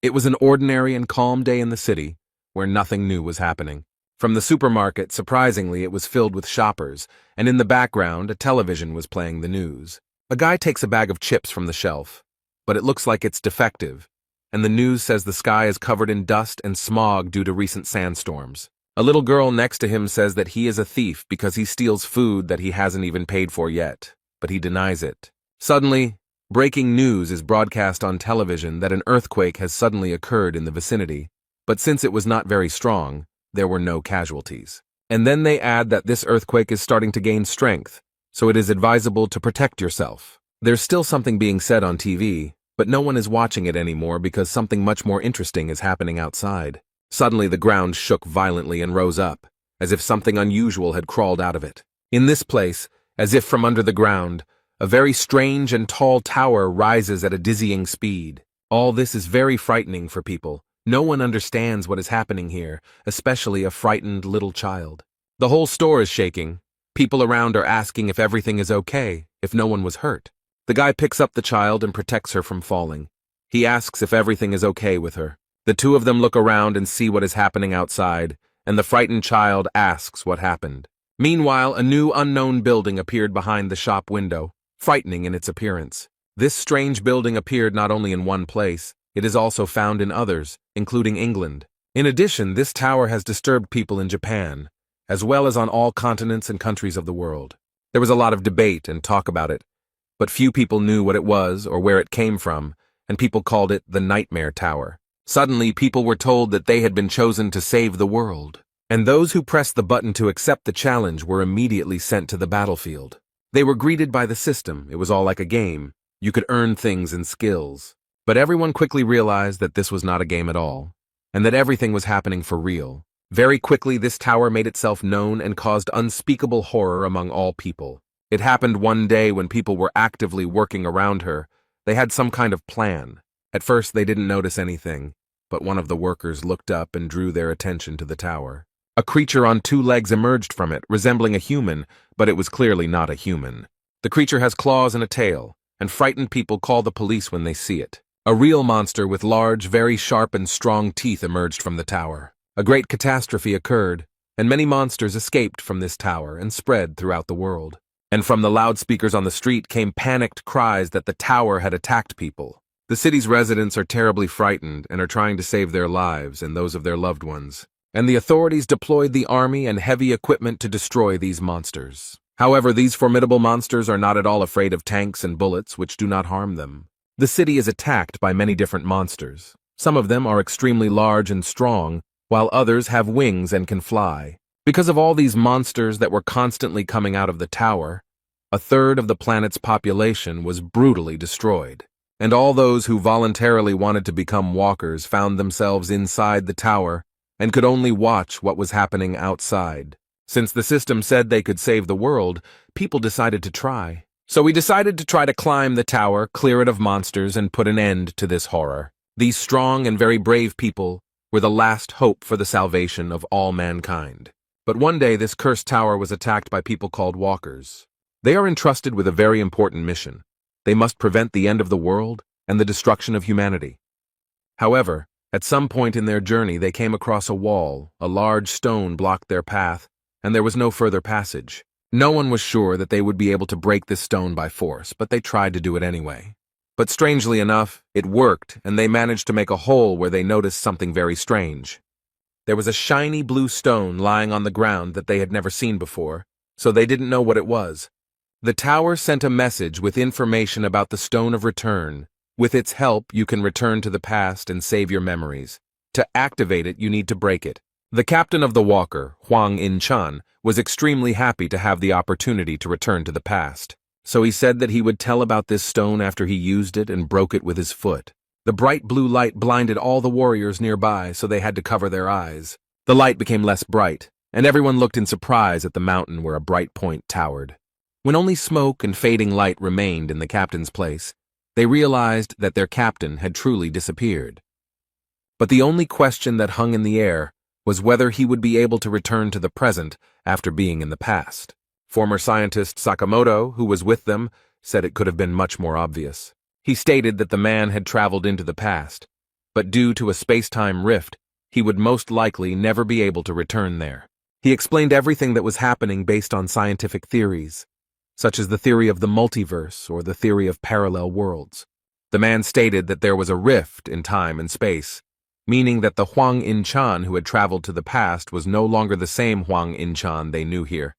It was an ordinary and calm day in the city, where nothing new was happening. From the supermarket, surprisingly, it was filled with shoppers, and in the background, a television was playing the news. A guy takes a bag of chips from the shelf, but it looks like it's defective, and the news says the sky is covered in dust and smog due to recent sandstorms. A little girl next to him says that he is a thief because he steals food that he hasn't even paid for yet, but he denies it. Suddenly, breaking news is broadcast on television that an earthquake has suddenly occurred in the vicinity, but since it was not very strong, there were no casualties. And then they add that this earthquake is starting to gain strength, so it is advisable to protect yourself. There's still something being said on TV, but no one is watching it anymore because something much more interesting is happening outside. Suddenly the ground shook violently and rose up, as if something unusual had crawled out of it. In this place, as if from under the ground, a very strange and tall tower rises at a dizzying speed. All this is very frightening for people. No one understands what is happening here, especially a frightened little child. The whole store is shaking. People around are asking if everything is okay, if no one was hurt. The guy picks up the child and protects her from falling. He asks if everything is okay with her. The two of them look around and see what is happening outside, and the frightened child asks what happened. Meanwhile, a new unknown building appeared behind the shop window, frightening in its appearance. This strange building appeared not only in one place, it is also found in others, including England. In addition, this tower has disturbed people in Japan, as well as on all continents and countries of the world. There was a lot of debate and talk about it, but few people knew what it was or where it came from, and people called it the Nightmare Tower. Suddenly, people were told that they had been chosen to save the world, and those who pressed the button to accept the challenge were immediately sent to the battlefield. They were greeted by the system. It was all like a game. You could earn things and skills. But everyone quickly realized that this was not a game at all, and that everything was happening for real. Very quickly, this tower made itself known and caused unspeakable horror among all people. It happened one day when people were actively working around her. They had some kind of plan. At first, they didn't notice anything, but one of the workers looked up and drew their attention to the tower. A creature on two legs emerged from it, resembling a human, but it was clearly not a human. The creature has claws and a tail, and frightened people call the police when they see it. A real monster with large, very sharp and strong teeth emerged from the tower. A great catastrophe occurred, and many monsters escaped from this tower and spread throughout the world. And from the loudspeakers on the street came panicked cries that the tower had attacked people. The city's residents are terribly frightened and are trying to save their lives and those of their loved ones. And the authorities deployed the army and heavy equipment to destroy these monsters. However, these formidable monsters are not at all afraid of tanks and bullets, which do not harm them. The city is attacked by many different monsters. Some of them are extremely large and strong, while others have wings and can fly. Because of all these monsters that were constantly coming out of the tower, a third of the planet's population was brutally destroyed. And all those who voluntarily wanted to become walkers found themselves inside the tower and could only watch what was happening outside. Since the system said they could save the world, people decided to try. So we decided to try to climb the tower, clear it of monsters, and put an end to this horror. These strong and very brave people were the last hope for the salvation of all mankind. But one day this cursed tower was attacked by people called walkers. They are entrusted with a very important mission. They must prevent the end of the world and the destruction of humanity. However, at some point in their journey they came across a wall. A large stone blocked their path, and there was no further passage. No one was sure that they would be able to break this stone by force, but they tried to do it anyway. But strangely enough, it worked, and they managed to make a hole where they noticed something very strange. There was a shiny blue stone lying on the ground that they had never seen before, so they didn't know what it was. The tower sent a message with information about the Stone of Return. With its help, you can return to the past and save your memories. To activate it, you need to break it. The captain of the Walker, Huang In-chan, was extremely happy to have the opportunity to return to the past. So he said that he would tell about this stone after he used it and broke it with his foot. The bright blue light blinded all the warriors nearby, so they had to cover their eyes. The light became less bright, and everyone looked in surprise at the mountain where a bright point towered. When only smoke and fading light remained in the captain's place, they realized that their captain had truly disappeared. But the only question that hung in the air was whether he would be able to return to the present after being in the past. Former scientist Sakamoto, who was with them, said it could have been much more obvious. He stated that the man had traveled into the past, but due to a space-time rift, he would most likely never be able to return there. He explained everything that was happening based on scientific theories, such as the theory of the multiverse or the theory of parallel worlds. The man stated that there was a rift in time and space, meaning that the Huang In-chan who had traveled to the past was no longer the same Huang In-chan they knew here.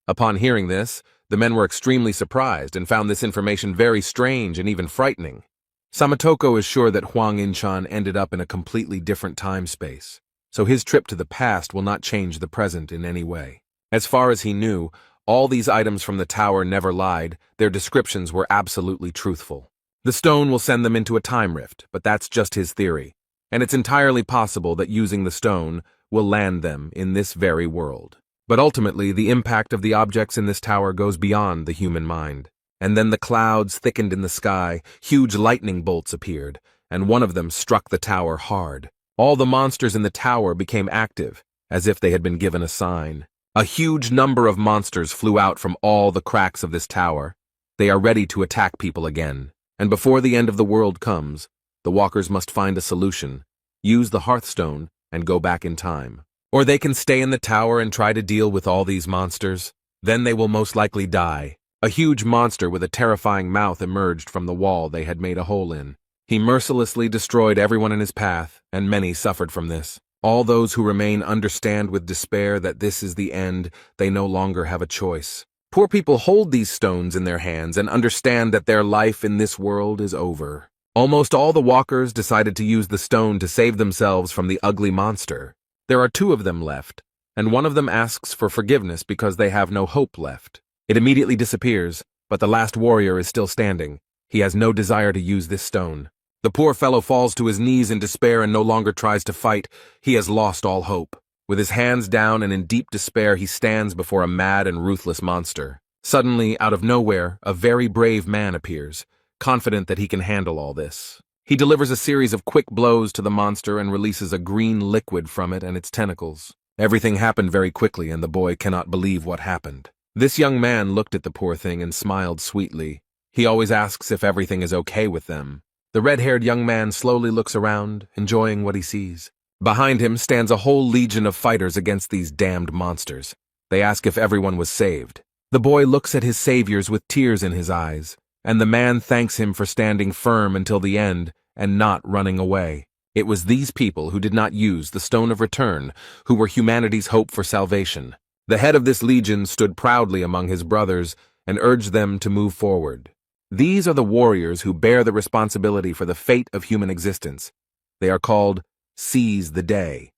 Upon hearing this, the men were extremely surprised and found this information very strange and even frightening. Samatoko is sure that Huang In-chan ended up in a completely different time-space, so his trip to the past will not change the present in any way. As far as he knew, all these items from the tower never lied, their descriptions were absolutely truthful. The stone will send them into a time rift, but that's just his theory, and it's entirely possible that using the stone will land them in this very world. But ultimately, the impact of the objects in this tower goes beyond the human mind. And then the clouds thickened in the sky, huge lightning bolts appeared, and one of them struck the tower hard. All the monsters in the tower became active, as if they had been given a sign. A huge number of monsters flew out from all the cracks of this tower. They are ready to attack people again. And before the end of the world comes, the walkers must find a solution, use the Hearthstone, and go back in time. Or they can stay in the tower and try to deal with all these monsters. Then they will most likely die. A huge monster with a terrifying mouth emerged from the wall they had made a hole in. He mercilessly destroyed everyone in his path, and many suffered from this. All those who remain understand with despair that this is the end. They no longer have a choice. Poor people hold these stones in their hands and understand that their life in this world is over. Almost all the walkers decided to use the stone to save themselves from the ugly monster. There are 2 of them left, and one of them asks for forgiveness because they have no hope left. It immediately disappears, but the last warrior is still standing. He has no desire to use this stone. The poor fellow falls to his knees in despair and no longer tries to fight. He has lost all hope. With his hands down and in deep despair, he stands before a mad and ruthless monster. Suddenly, out of nowhere, a very brave man appears, confident that he can handle all this. He delivers a series of quick blows to the monster and releases a green liquid from it and its tentacles. Everything happened very quickly, and the boy cannot believe what happened. This young man looked at the poor thing and smiled sweetly. He always asks if everything is okay with them. The red-haired young man slowly looks around, enjoying what he sees. Behind him stands a whole legion of fighters against these damned monsters. They ask if everyone was saved. The boy looks at his saviors with tears in his eyes, and the man thanks him for standing firm until the end and not running away. It was these people who did not use the Stone of Return who were humanity's hope for salvation. The head of this legion stood proudly among his brothers and urged them to move forward. These are the warriors who bear the responsibility for the fate of human existence. They are called Seize the Day.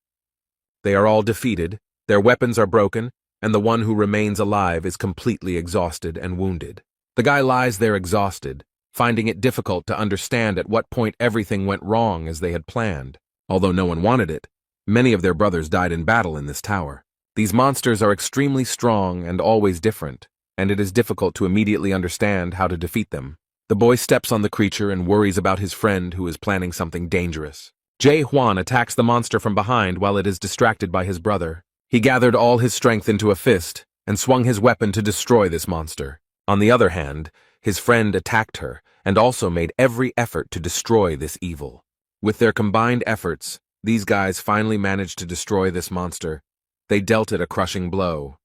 They are all defeated, their weapons are broken, and the one who remains alive is completely exhausted and wounded. The guy lies there exhausted, finding it difficult to understand at what point everything went wrong as they had planned. Although no one wanted it, many of their brothers died in battle in this tower. These monsters are extremely strong and always different, and it is difficult to immediately understand how to defeat them. The boy steps on the creature and worries about his friend who is planning something dangerous. Jae Hwan attacks the monster from behind while it is distracted by his brother. He gathered all his strength into a fist and swung his weapon to destroy this monster. On the other hand, his friend attacked her and also made every effort to destroy this evil. With their combined efforts, these guys finally managed to destroy this monster. They dealt it a crushing blow.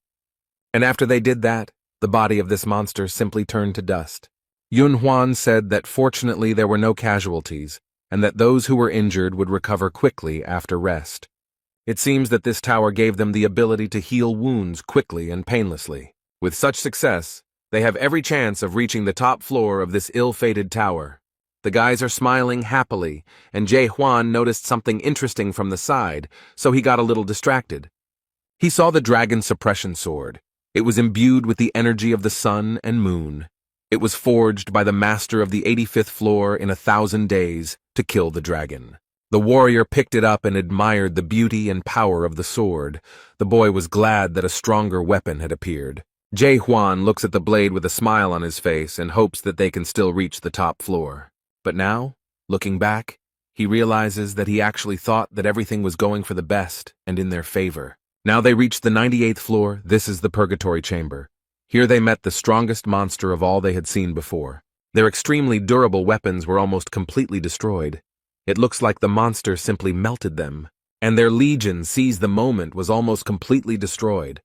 And after they did that, the body of this monster simply turned to dust. Yun Hwan said that fortunately there were no casualties, and that those who were injured would recover quickly after rest. It seems that this tower gave them the ability to heal wounds quickly and painlessly. With such success, they have every chance of reaching the top floor of this ill-fated tower. The guys are smiling happily, and Jae Hwan noticed something interesting from the side, so he got a little distracted. He saw the dragon suppression sword. It was imbued with the energy of the sun and moon. It was forged by the master of the 85th floor in 1,000 days to kill the dragon. The warrior picked it up and admired the beauty and power of the sword. The boy was glad that a stronger weapon had appeared. Jae Hwan looks at the blade with a smile on his face and hopes that they can still reach the top floor. But now, looking back, he realizes that he actually thought that everything was going for the best and in their favor. Now they reached the 98th floor. This is the Purgatory Chamber. Here they met the strongest monster of all they had seen before. Their extremely durable weapons were almost completely destroyed. It looks like the monster simply melted them, and their legion seized the moment was almost completely destroyed.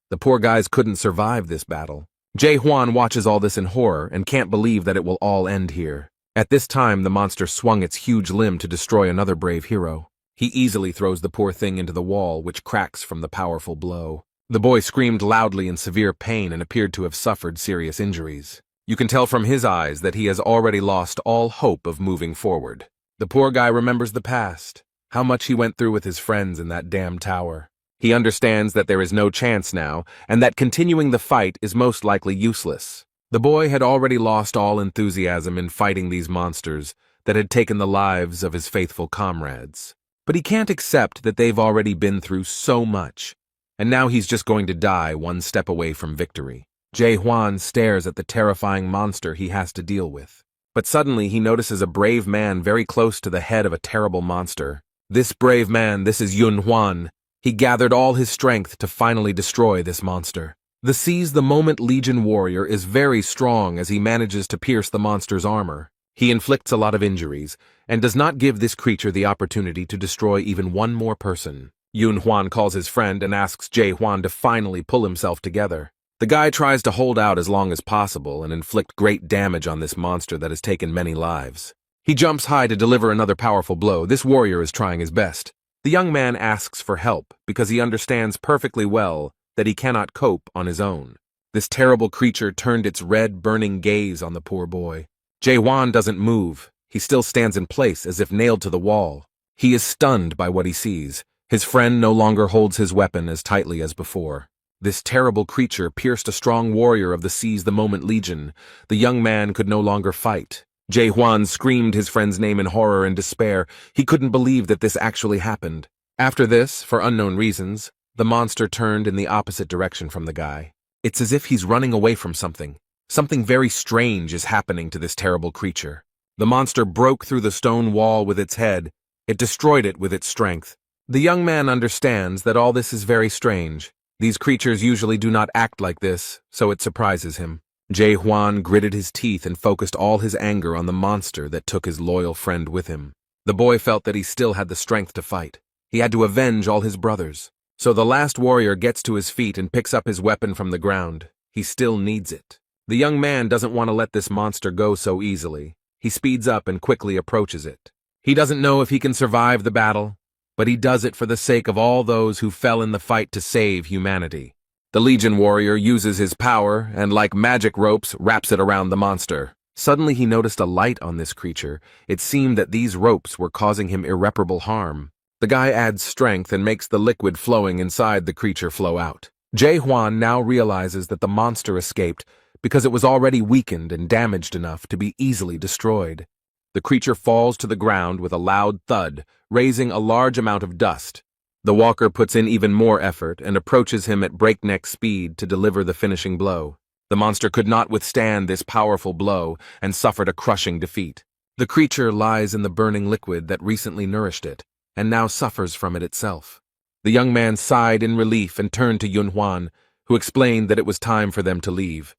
The poor guys couldn't survive this battle. Jae-hwan watches all this in horror and can't believe that it will all end here. At this time, the monster swung its huge limb to destroy another brave hero. He easily throws the poor thing into the wall, which cracks from the powerful blow. The boy screamed loudly in severe pain and appeared to have suffered serious injuries. You can tell from his eyes that he has already lost all hope of moving forward. The poor guy remembers the past, how much he went through with his friends in that damn tower. He understands that there is no chance now, and that continuing the fight is most likely useless. The boy had already lost all enthusiasm in fighting these monsters that had taken the lives of his faithful comrades. But he can't accept that they've already been through so much, and now he's just going to die one step away from victory. Jae-hwan stares at the terrifying monster he has to deal with. But suddenly he notices a brave man very close to the head of a terrible monster. This brave man, this is Yun-hwan. He gathered all his strength to finally destroy this monster. The Seize the Moment Legion warrior is very strong as he manages to pierce the monster's armor. He inflicts a lot of injuries, and does not give this creature the opportunity to destroy even one more person. Yun-hwan calls his friend and asks Jae-hwan to finally pull himself together. The guy tries to hold out as long as possible and inflict great damage on this monster that has taken many lives. He jumps high to deliver another powerful blow. This warrior is trying his best. The young man asks for help because he understands perfectly well that he cannot cope on his own. This terrible creature turned its red, burning gaze on the poor boy. Jae-hwan doesn't move. He still stands in place as if nailed to the wall. He is stunned by what he sees. His friend no longer holds his weapon as tightly as before. This terrible creature pierced a strong warrior of the Seize the Moment Legion. The young man could no longer fight. Jae-hwan screamed his friend's name in horror and despair. He couldn't believe that this actually happened. After this, for unknown reasons, the monster turned in the opposite direction from the guy. It's as if he's running away from something. Something very strange is happening to this terrible creature. The monster broke through the stone wall with its head. It destroyed it with its strength. The young man understands that all this is very strange. These creatures usually do not act like this, so it surprises him. Jae-hwan gritted his teeth and focused all his anger on the monster that took his loyal friend with him. The boy felt that he still had the strength to fight. He had to avenge all his brothers. So the last warrior gets to his feet and picks up his weapon from the ground. He still needs it. The young man doesn't want to let this monster go so easily. He speeds up and quickly approaches it. He doesn't know if he can survive the battle, but he does it for the sake of all those who fell in the fight to save humanity. The Legion warrior uses his power and, like magic ropes, wraps it around the monster. Suddenly he noticed a light on this creature. It seemed that these ropes were causing him irreparable harm. The guy adds strength and makes the liquid flowing inside the creature flow out. Jae-hwan now realizes that the monster escaped because it was already weakened and damaged enough to be easily destroyed. The creature falls to the ground with a loud thud, raising a large amount of dust. The walker puts in even more effort and approaches him at breakneck speed to deliver the finishing blow. The monster could not withstand this powerful blow and suffered a crushing defeat. The creature lies in the burning liquid that recently nourished it, and now suffers from it itself. The young man sighed in relief and turned to Yun-hwan, who explained that it was time for them to leave.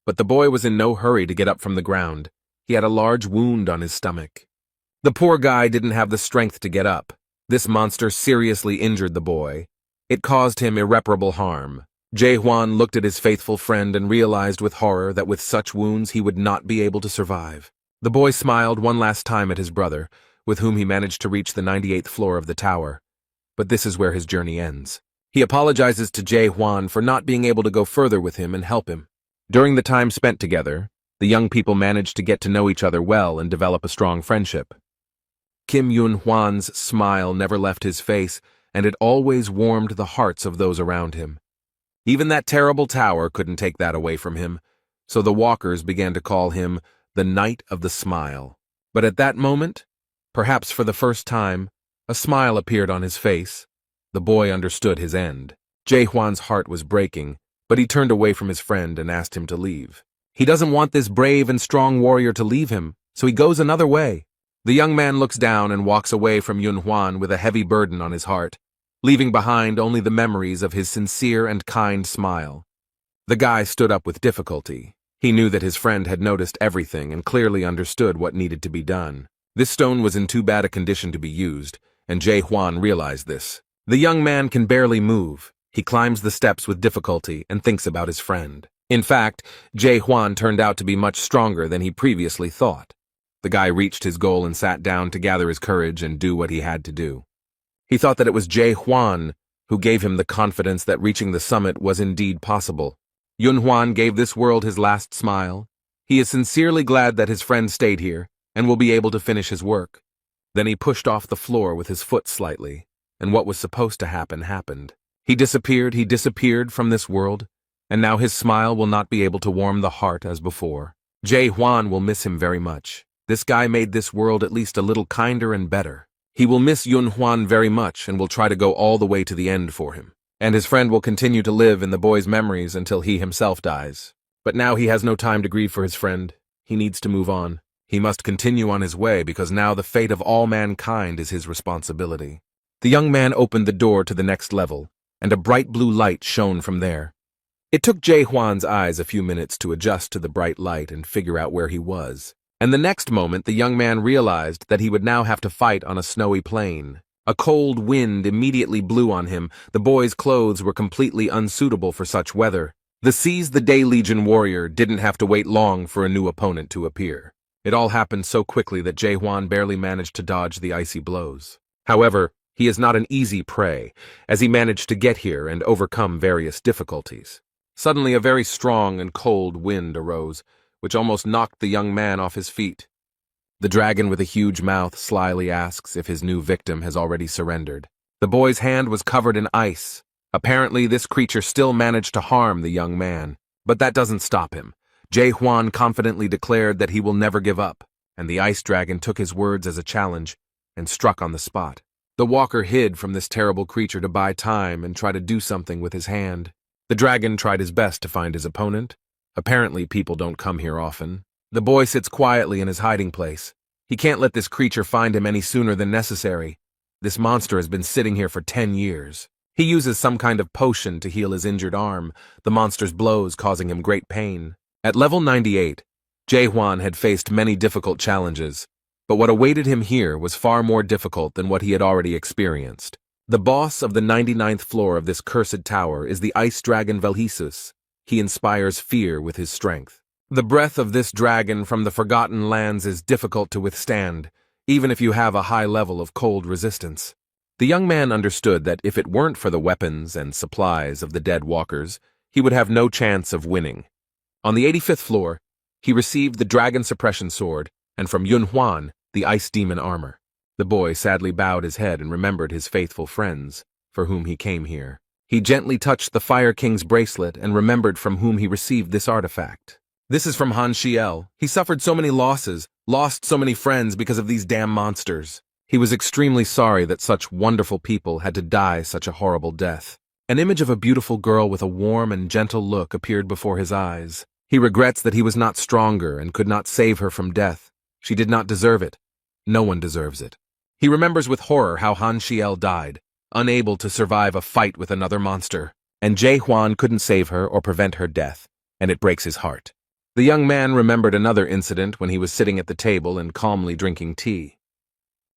But the boy was in no hurry to get up from the ground. He had a large wound on his stomach. The poor guy didn't have the strength to get up. This monster seriously injured the boy. It caused him irreparable harm. Jae-hwan looked at his faithful friend and realized with horror that with such wounds he would not be able to survive. The boy smiled one last time at his brother, with whom he managed to reach the 98th floor of the tower. But this is where his journey ends. He apologizes to Jae-hwan for not being able to go further with him and help him. During the time spent together, the young people managed to get to know each other well and develop a strong friendship. Kim Yun-hwan's smile never left his face, and it always warmed the hearts of those around him. Even that terrible tower couldn't take that away from him, so the walkers began to call him the Knight of the Smile. But at that moment, perhaps for the first time, a smile appeared on his face. The boy understood his end. Jae-hwan's heart was breaking, but he turned away from his friend and asked him to leave. He doesn't want this brave and strong warrior to leave him, so he goes another way. The young man looks down and walks away from Yun-hwan with a heavy burden on his heart, leaving behind only the memories of his sincere and kind smile. The guy stood up with difficulty. He knew that his friend had noticed everything and clearly understood what needed to be done. This stone was in too bad a condition to be used, and Jae-hwan realized this. The young man can barely move. He climbs the steps with difficulty and thinks about his friend. In fact, Jae-hwan turned out to be much stronger than he previously thought. The guy reached his goal and sat down to gather his courage and do what he had to do. He thought that it was Jae-hwan who gave him the confidence that reaching the summit was indeed possible. Yun-hwan gave this world his last smile. He is sincerely glad that his friend stayed here and will be able to finish his work. Then he pushed off the floor with his foot slightly, and what was supposed to happen happened. He disappeared from this world, and now his smile will not be able to warm the heart as before. Jae-hwan will miss him very much. This guy made this world at least a little kinder and better. He will miss Yun-hwan very much and will try to go all the way to the end for him. And his friend will continue to live in the boy's memories until he himself dies. But now he has no time to grieve for his friend. He needs to move on. He must continue on his way because now the fate of all mankind is his responsibility. The young man opened the door to the next level, and a bright blue light shone from there. It took Jae-hwan's eyes a few minutes to adjust to the bright light and figure out where he was. And the next moment the young man realized that he would now have to fight on a snowy plain. A cold wind immediately blew on him. The boy's clothes were completely unsuitable for such weather. The Seize the Day Legion warrior didn't have to wait long for a new opponent to appear. It all happened so quickly that Jae-hwan barely managed to dodge the icy blows. However, he is not an easy prey, as he managed to get here and overcome various difficulties. Suddenly a very strong and cold wind arose, which almost knocked the young man off his feet. The dragon with a huge mouth slyly asks if his new victim has already surrendered. The boy's hand was covered in ice. Apparently, this creature still managed to harm the young man. But that doesn't stop him. Jae-hwan confidently declared that he will never give up, and the ice dragon took his words as a challenge and struck on the spot. The walker hid from this terrible creature to buy time and try to do something with his hand. The dragon tried his best to find his opponent. Apparently, people don't come here often. The boy sits quietly in his hiding place. He can't let this creature find him any sooner than necessary. This monster has been sitting here for 10 years. He uses some kind of potion to heal his injured arm, the monster's blows causing him great pain. At level 98, Jae-hwan had faced many difficult challenges, but what awaited him here was far more difficult than what he had already experienced. The boss of the 99th floor of this cursed tower is the ice dragon Velhisus. He inspires fear with his strength. The breath of this dragon from the Forgotten Lands is difficult to withstand, even if you have a high level of cold resistance. The young man understood that if it weren't for the weapons and supplies of the dead walkers, he would have no chance of winning. On the 85th floor, he received the dragon suppression sword, and from Yun-hwan, the ice demon armor. The boy sadly bowed his head and remembered his faithful friends, for whom he came here. He gently touched the Fire King's bracelet and remembered from whom he received this artifact. This is from Han Shiel. He suffered so many losses, lost so many friends because of these damn monsters. He was extremely sorry that such wonderful people had to die such a horrible death. An image of a beautiful girl with a warm and gentle look appeared before his eyes. He regrets that he was not stronger and could not save her from death. She did not deserve it. No one deserves it. He remembers with horror how Han Shiel died, unable to survive a fight with another monster, and Jae-hwan couldn't save her or prevent her death, and it breaks his heart. The young man remembered another incident when he was sitting at the table and calmly drinking tea.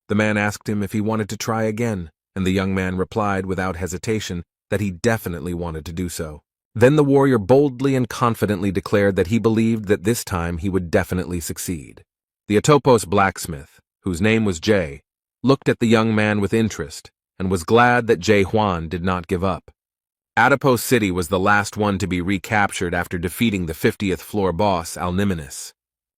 The man asked him if he wanted to try again, and the young man replied without hesitation that he definitely wanted to do so. Then the warrior boldly and confidently declared that he believed that this time he would definitely succeed. The Atopos blacksmith, whose name was Jae, looked at the young man with interest and was glad that Jae-hwan did not give up. Atopos City was the last one to be recaptured after defeating the 50th floor boss, Alnimenes.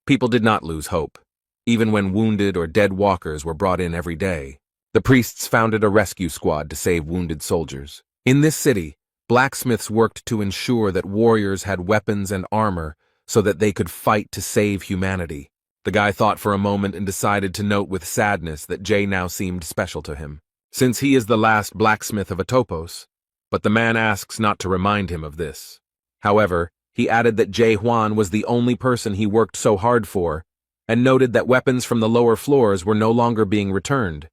People did not lose hope. Even when wounded or dead walkers were brought in every day, the priests founded a rescue squad to save wounded soldiers. In this city, blacksmiths worked to ensure that warriors had weapons and armor so that they could fight to save humanity. The guy thought for a moment and decided to note with sadness that Jae now seemed special to him, since he is the last blacksmith of Atopos, but the man asks not to remind him of this. However, he added that Jae-hwan was the only person he worked so hard for, and noted that weapons from the lower floors were no longer being returned.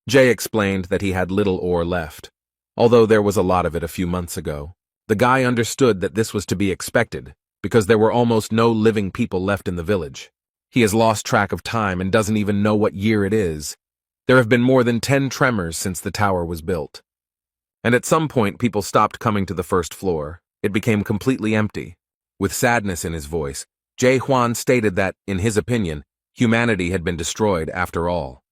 Jae explained that he had little ore left, although there was a lot of it a few months ago. The guy understood that this was to be expected, because there were almost no living people left in the village. He has lost track of time and doesn't even know what year it is. There have been more than 10 tremors since the tower was built. And at some point, people stopped coming to the first floor. It became completely empty. With sadness in his voice, Jae Hwan stated that, in his opinion, humanity had been destroyed after all.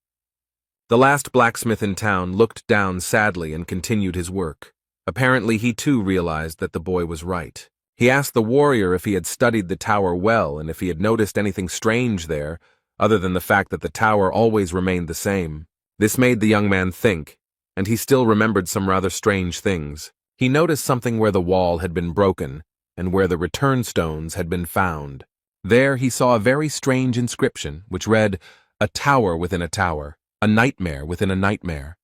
The last blacksmith in town looked down sadly and continued his work. Apparently, he too realized that the boy was right. He asked the warrior if he had studied the tower well and if he had noticed anything strange there, other than the fact that the tower always remained the same. This made the young man think, and he still remembered some rather strange things. He noticed something where the wall had been broken and where the return stones had been found. There he saw a very strange inscription which read, "A tower within a tower, a nightmare within a nightmare."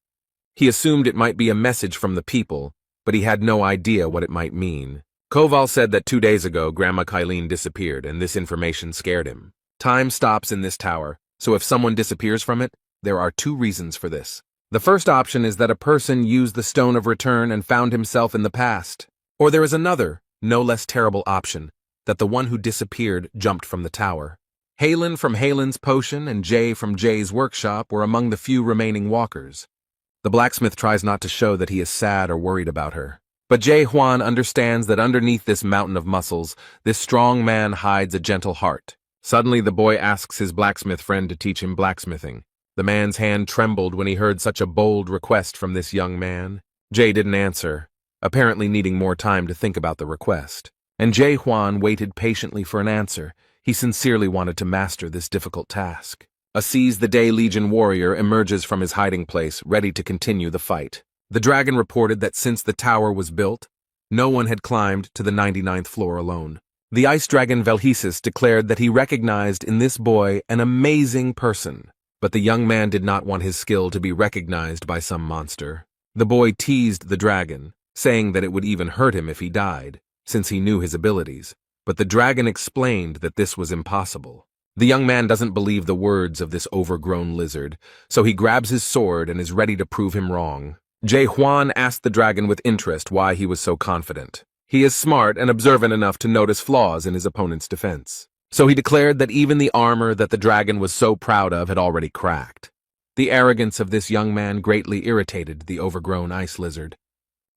He assumed it might be a message from the people, but he had no idea what it might mean. Koval said that 2 days ago Grandma Kylene disappeared and this information scared him. Time stops in this tower, so if someone disappears from it, there are 2 reasons for this. The first option is that a person used the Stone of Return and found himself in the past. Or there is another, no less terrible option, that the one who disappeared jumped from the tower. Halen from Halen's potion and Jay from Jay's workshop were among the few remaining walkers. The blacksmith tries not to show that he is sad or worried about her. But Jae Hwan understands that underneath this mountain of muscles, this strong man hides a gentle heart. Suddenly the boy asks his blacksmith friend to teach him blacksmithing. The man's hand trembled when he heard such a bold request from this young man. Jae didn't answer, apparently needing more time to think about the request. And Jae Hwan waited patiently for an answer. He sincerely wanted to master this difficult task. A Seize the Day Legion warrior emerges from his hiding place, ready to continue the fight. The dragon reported that since the tower was built, no one had climbed to the 99th floor alone. The ice dragon Velhesis declared that he recognized in this boy an amazing person, but the young man did not want his skill to be recognized by some monster. The boy teased the dragon, saying that it would even hurt him if he died, since he knew his abilities, but the dragon explained that this was impossible. The young man doesn't believe the words of this overgrown lizard, so he grabs his sword and is ready to prove him wrong. Jae Hwan asked the dragon with interest why he was so confident. He is smart and observant enough to notice flaws in his opponent's defense. So he declared that even the armor that the dragon was so proud of had already cracked. The arrogance of this young man greatly irritated the overgrown ice lizard.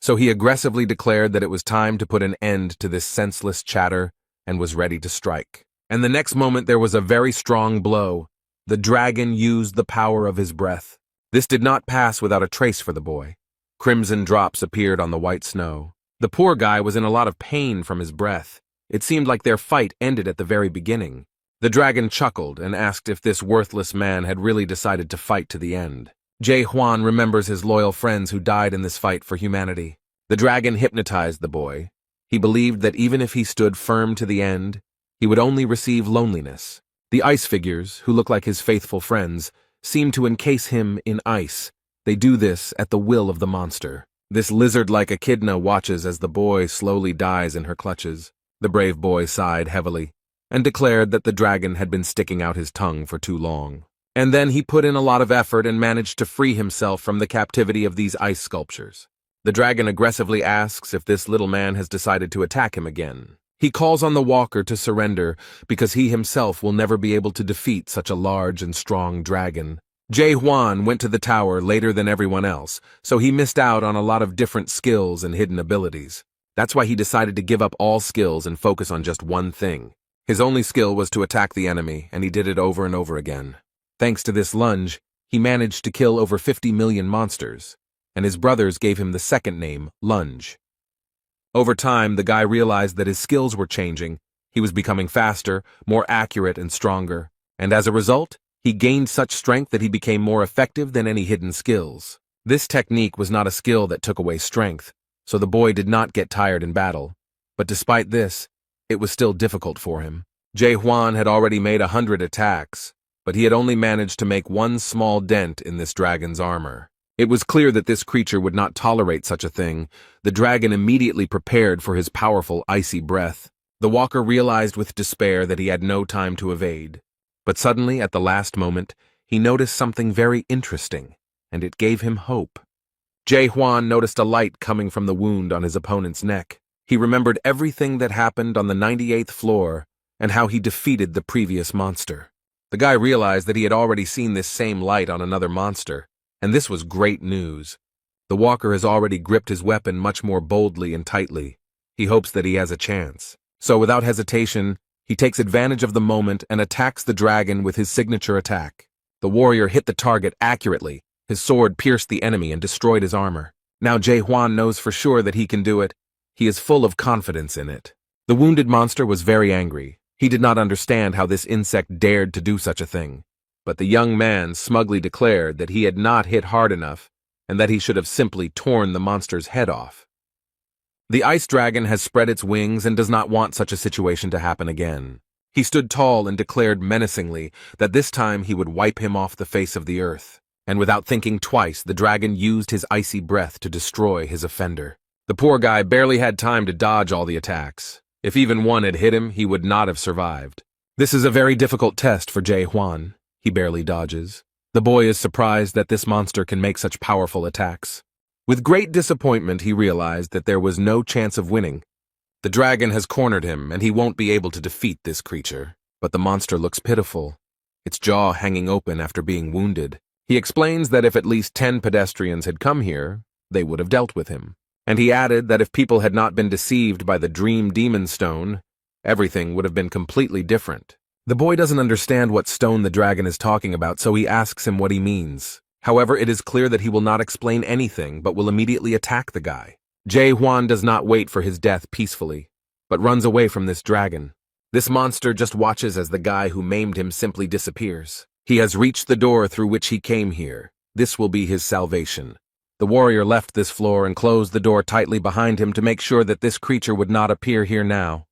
So he aggressively declared that it was time to put an end to this senseless chatter and was ready to strike. And the next moment there was a very strong blow. The dragon used the power of his breath. This did not pass without a trace for the boy. Crimson drops appeared on the white snow. The poor guy was in a lot of pain from his breath. It seemed like their fight ended at the very beginning. The dragon chuckled and asked if this worthless man had really decided to fight to the end. Jae Hwan remembers his loyal friends who died in this fight for humanity. The dragon hypnotized the boy. He believed that even if he stood firm to the end, he would only receive loneliness. The ice figures, who look like his faithful friends, seem to encase him in ice. They do this at the will of the monster. This lizard-like echidna watches as the boy slowly dies in her clutches. The brave boy sighed heavily and declared that the dragon had been sticking out his tongue for too long. And then he put in a lot of effort and managed to free himself from the captivity of these ice sculptures. The dragon aggressively asks if this little man has decided to attack him again. He calls on the walker to surrender because he himself will never be able to defeat such a large and strong dragon. Jae Hwan went to the tower later than everyone else, so he missed out on a lot of different skills and hidden abilities. That's why he decided to give up all skills and focus on just one thing. His only skill was to attack the enemy, and he did it over and over again. Thanks to this lunge, he managed to kill over 50 million monsters, and his brothers gave him the second name, Lunge. Over time, the guy realized that his skills were changing. He was becoming faster, more accurate, and stronger, and as a result, he gained such strength that he became more effective than any hidden skills. This technique was not a skill that took away strength, so the boy did not get tired in battle. But despite this, it was still difficult for him. Jae Hwan had already made 100 attacks, but he had only managed to make one small dent in this dragon's armor. It was clear that this creature would not tolerate such a thing. The dragon immediately prepared for his powerful icy breath. The walker realized with despair that he had no time to evade. But suddenly, at the last moment, he noticed something very interesting, and it gave him hope. Jae Hwan noticed a light coming from the wound on his opponent's neck. He remembered everything that happened on the 98th floor and how he defeated the previous monster. The guy realized that he had already seen this same light on another monster, and this was great news. The walker has already gripped his weapon much more boldly and tightly. He hopes that he has a chance. So without hesitation, he takes advantage of the moment and attacks the dragon with his signature attack. The warrior hit the target accurately. His sword pierced the enemy and destroyed his armor. Now Jae-hwan knows for sure that he can do it. He is full of confidence in it. The wounded monster was very angry. He did not understand how this insect dared to do such a thing. But the young man smugly declared that he had not hit hard enough and that he should have simply torn the monster's head off. The ice dragon has spread its wings and does not want such a situation to happen again. He stood tall and declared menacingly that this time he would wipe him off the face of the earth. And without thinking twice, the dragon used his icy breath to destroy his offender. The poor guy barely had time to dodge all the attacks. If even one had hit him, he would not have survived. This is a very difficult test for Jae-hwan. He barely dodges. The boy is surprised that this monster can make such powerful attacks. With great disappointment, he realized that there was no chance of winning. The dragon has cornered him, and he won't be able to defeat this creature. But the monster looks pitiful, its jaw hanging open after being wounded. He explains that if at least 10 pedestrians had come here, they would have dealt with him. And he added that if people had not been deceived by the Dream Demon Stone, everything would have been completely different. The boy doesn't understand what stone the dragon is talking about, so he asks him what he means. However, it is clear that he will not explain anything, but will immediately attack the guy. Jae-hwan does not wait for his death peacefully, but runs away from this dragon. This monster just watches as the guy who maimed him simply disappears. He has reached the door through which he came here. This will be his salvation. The warrior left this floor and closed the door tightly behind him to make sure that this creature would not appear here now.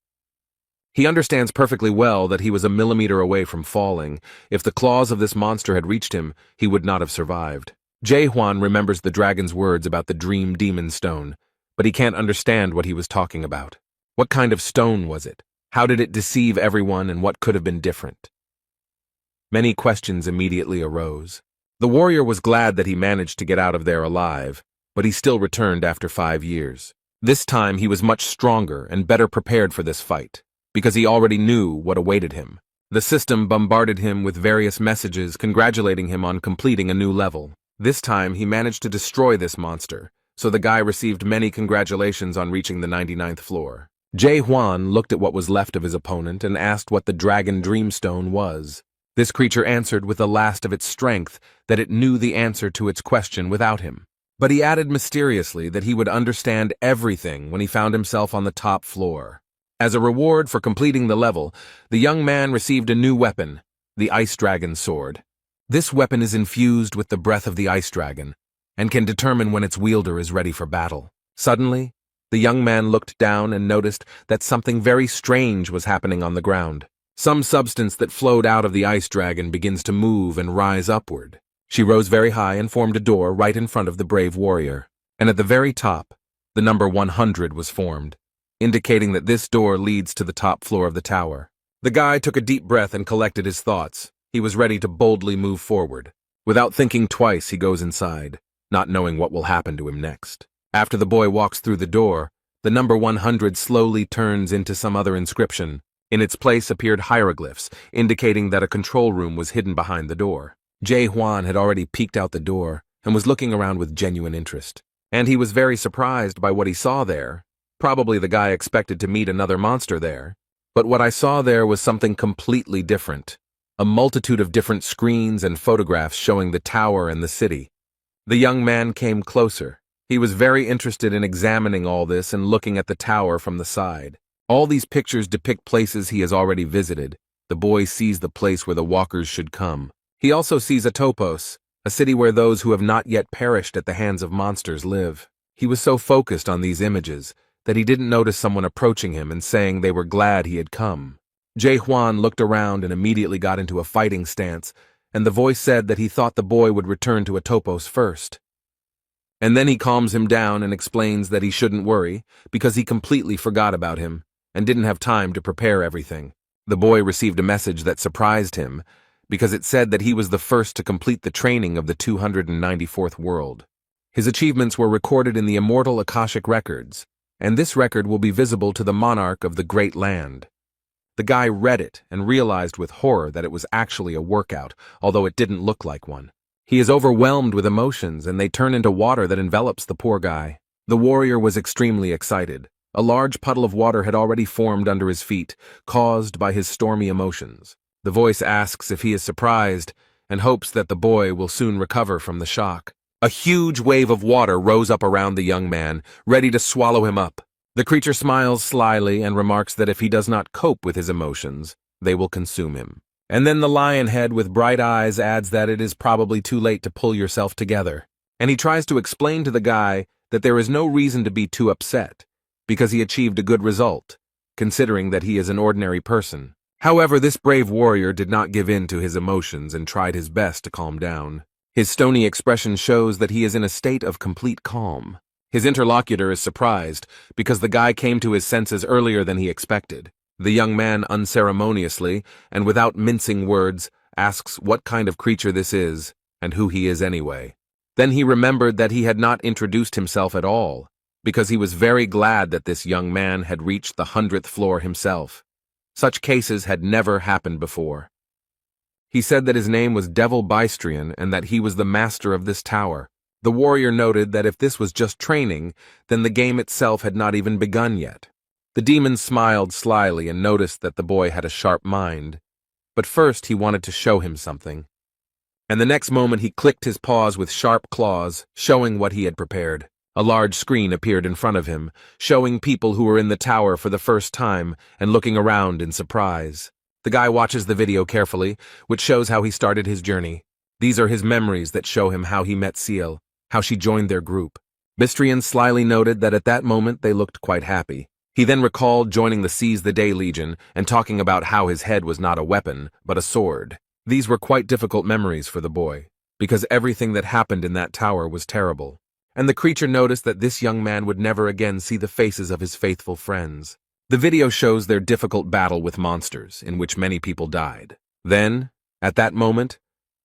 He understands perfectly well that he was a millimeter away from falling. If the claws of this monster had reached him, he would not have survived. Jae-hwan remembers the dragon's words about the Dream Demon Stone, but he can't understand what he was talking about. What kind of stone was it? How did it deceive everyone, and what could have been different? Many questions immediately arose. The warrior was glad that he managed to get out of there alive, but he still returned after 5 years. This time he was much stronger and better prepared for this fight, because he already knew what awaited him. The system bombarded him with various messages congratulating him on completing a new level. This time he managed to destroy this monster, so the guy received many congratulations on reaching the 99th floor. Jae-hwan looked at what was left of his opponent and asked what the Dragon Dreamstone was. This creature answered with the last of its strength that it knew the answer to its question without him. But he added mysteriously that he would understand everything when he found himself on the top floor. As a reward for completing the level, the young man received a new weapon, the Ice Dragon Sword. This weapon is infused with the breath of the Ice Dragon and can determine when its wielder is ready for battle. Suddenly, the young man looked down and noticed that something very strange was happening on the ground. Some substance that flowed out of the ice dragon begins to move and rise upward. She rose very high and formed a door right in front of the brave warrior. And at the very top, the number 100 was formed, indicating that this door leads to the top floor of the tower. The guy took a deep breath and collected his thoughts. He was ready to boldly move forward. Without thinking twice, he goes inside, not knowing what will happen to him next. After the boy walks through the door, the number 100 slowly turns into some other inscription. In its place appeared hieroglyphs, indicating that a control room was hidden behind the door. Jae-hwan had already peeked out the door and was looking around with genuine interest. And he was very surprised by what he saw there. Probably the guy expected to meet another monster there. But what I saw there was something completely different. A multitude of different screens and photographs showing the tower and the city. The young man came closer. He was very interested in examining all this and looking at the tower from the side. All these pictures depict places he has already visited. The boy sees the place where the walkers should come. He also sees a topos, a city where those who have not yet perished at the hands of monsters live. He was so focused on these images that he didn't notice someone approaching him and saying they were glad he had come. Jae-hwan looked around and immediately got into a fighting stance, and the voice said that he thought the boy would return to a topos first. And then he calms him down and explains that he shouldn't worry because he completely forgot about him and didn't have time to prepare everything. The boy received a message that surprised him because it said that he was the first to complete the training of the 294th world. His achievements were recorded in the immortal Akashic records, and this record will be visible to the monarch of the great land. The guy read it and realized with horror that it was actually a workout, although it didn't look like one. He is overwhelmed with emotions, and they turn into water that envelops the poor guy. The warrior was extremely excited. A large puddle of water had already formed under his feet, caused by his stormy emotions. The voice asks if he is surprised and hopes that the boy will soon recover from the shock. A huge wave of water rose up around the young man, ready to swallow him up. The creature smiles slyly and remarks that if he does not cope with his emotions, they will consume him. And then the lion head with bright eyes adds that it is probably too late to pull yourself together. And he tries to explain to the guy that there is no reason to be too upset, because he achieved a good result, considering that he is an ordinary person. However, this brave warrior did not give in to his emotions and tried his best to calm down. His stony expression shows that he is in a state of complete calm. His interlocutor is surprised because the guy came to his senses earlier than he expected. The young man unceremoniously, and without mincing words, asks what kind of creature this is and who he is anyway. Then he remembered that he had not introduced himself at all, because he was very glad that this young man had reached the 100th floor himself. Such cases had never happened before. He said that his name was Devil Bystrian and that he was the master of this tower. The warrior noted that if this was just training, then the game itself had not even begun yet. The demon smiled slyly and noticed that the boy had a sharp mind. But first he wanted to show him something. And the next moment he clicked his paws with sharp claws, showing what he had prepared. A large screen appeared in front of him, showing people who were in the tower for the first time and looking around in surprise. The guy watches the video carefully, which shows how he started his journey. These are his memories that show him how he met Seal, how she joined their group. Bystrian slyly noted that at that moment they looked quite happy. He then recalled joining the Seize the Day Legion and talking about how his head was not a weapon, but a sword. These were quite difficult memories for the boy, because everything that happened in that tower was terrible. And the creature noticed that this young man would never again see the faces of his faithful friends. The video shows their difficult battle with monsters, in which many people died. Then, at that moment,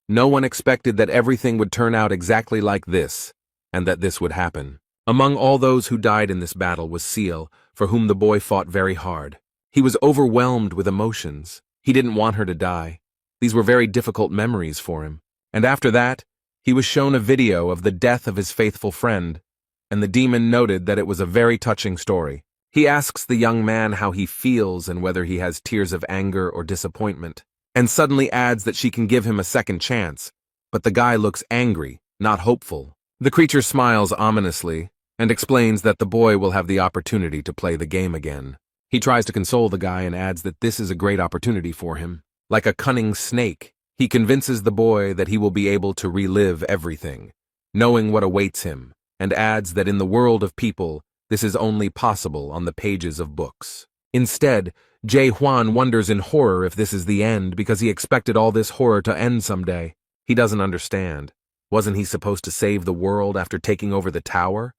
no one expected that everything would turn out exactly like this, and that this would happen. Among all those who died in this battle was Seal, for whom the boy fought very hard. He was overwhelmed with emotions. He didn't want her to die. These were very difficult memories for him. And after that, he was shown a video of the death of his faithful friend, and the demon noted that it was a very touching story. He asks the young man how he feels and whether he has tears of anger or disappointment, and suddenly adds that she can give him a second chance, but the guy looks angry, not hopeful. The creature smiles ominously and explains that the boy will have the opportunity to play the game again. He tries to console the guy and adds that this is a great opportunity for him. Like a cunning snake, he convinces the boy that he will be able to relive everything, knowing what awaits him, and adds that in the world of people, this is only possible on the pages of books. Instead, Jae Hwan wonders in horror if this is the end because he expected all this horror to end someday. He doesn't understand. Wasn't he supposed to save the world after taking over the tower?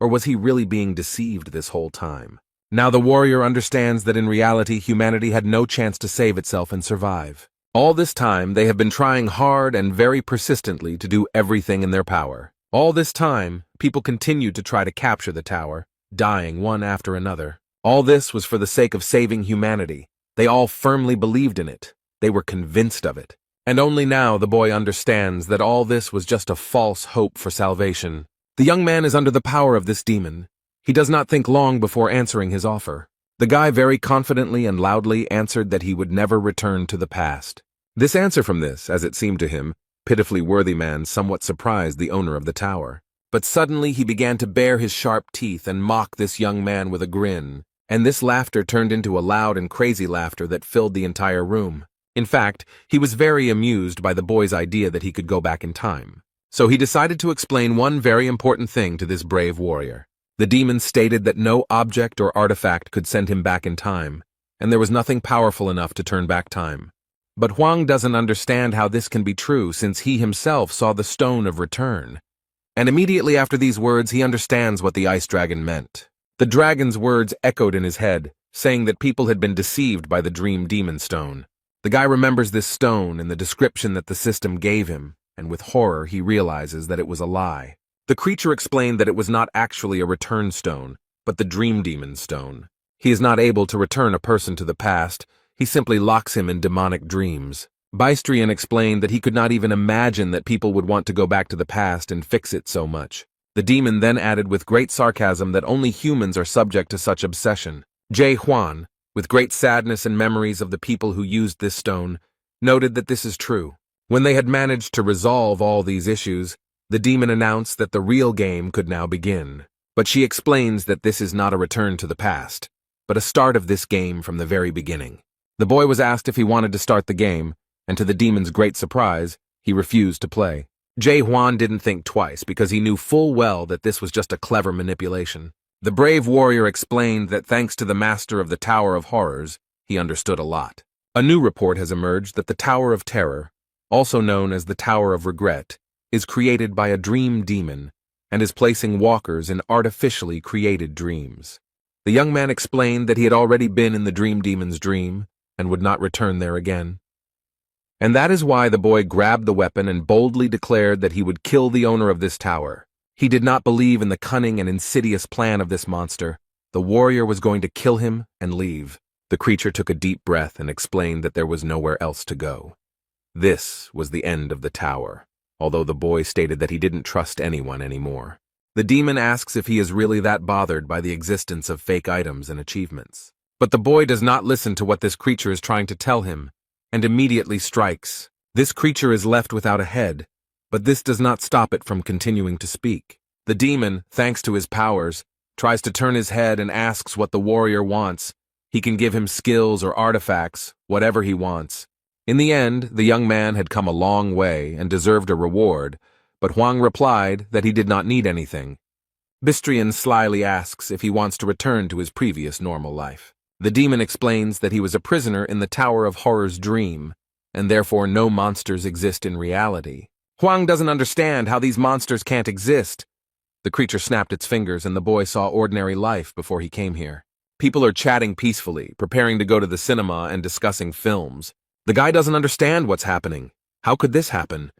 Or was he really being deceived this whole time? Now the warrior understands that in reality humanity had no chance to save itself and survive. All this time they have been trying hard and very persistently to do everything in their power. All this time, people continued to try to capture the tower, dying one after another. All this was for the sake of saving humanity. They all firmly believed in it. They were convinced of it. And only now the boy understands that all this was just a false hope for salvation. The young man is under the power of this demon. He does not think long before answering his offer. The guy very confidently and loudly answered that he would never return to the past. This answer from this, as it seemed to him, pitifully worthy man somewhat surprised the owner of the tower. But suddenly he began to bare his sharp teeth and mock this young man with a grin, and this laughter turned into a loud and crazy laughter that filled the entire room. In fact, he was very amused by the boy's idea that he could go back in time. So he decided to explain one very important thing to this brave warrior. The demon stated that no object or artifact could send him back in time, and there was nothing powerful enough to turn back time. But Huang doesn't understand how this can be true since he himself saw the stone of return. And immediately after these words he understands what the ice dragon meant. The dragon's words echoed in his head, saying that people had been deceived by the dream demon stone. The guy remembers this stone and the description that the system gave him, and with horror he realizes that it was a lie. The creature explained that it was not actually a return stone, but the dream demon stone. He is not able to return a person to the past. he simply locks him in demonic dreams. Bystrian explained that he could not even imagine that people would want to go back to the past and fix it so much. The demon then added with great sarcasm that only humans are subject to such obsession. Huan, with great sadness and memories of the people who used this stone, noted that this is true. When they had managed to resolve all these issues, the demon announced that the real game could now begin. But she explains that this is not a return to the past, but a start of this game from the very beginning. The boy was asked if he wanted to start the game, and to the demon's great surprise, he refused to play. Huan didn't think twice because he knew full well that this was just a clever manipulation. The brave warrior explained that thanks to the master of the Tower of Horrors, he understood a lot. A new report has emerged that the Tower of Terror, also known as the Tower of Regret, is created by a dream demon and is placing walkers in artificially created dreams. The young man explained that he had already been in the dream demon's dream and would not return there again. And that is why the boy grabbed the weapon and boldly declared that he would kill the owner of this tower. He did not believe in the cunning and insidious plan of this monster. The warrior was going to kill him and leave. The creature took a deep breath and explained that there was nowhere else to go. This was the end of the tower, although the boy stated that he didn't trust anyone anymore. The demon asks if he is really that bothered by the existence of fake items and achievements. But the boy does not listen to what this creature is trying to tell him, and immediately strikes. This creature is left without a head, but this does not stop it from continuing to speak. The demon, thanks to his powers, tries to turn his head and asks what the warrior wants. He can give him skills or artifacts, whatever he wants. In the end, the young man had come a long way and deserved a reward, but Huang replied that he did not need anything. Bystrian slyly asks if he wants to return to his previous normal life. The demon explains that he was a prisoner in the Tower of Horror's dream, and therefore no monsters exist in reality. Huang doesn't understand how these monsters can't exist. The creature snapped its fingers and the boy saw ordinary life before he came here. People are chatting peacefully, preparing to go to the cinema and discussing films. The guy doesn't understand what's happening. How could this happen?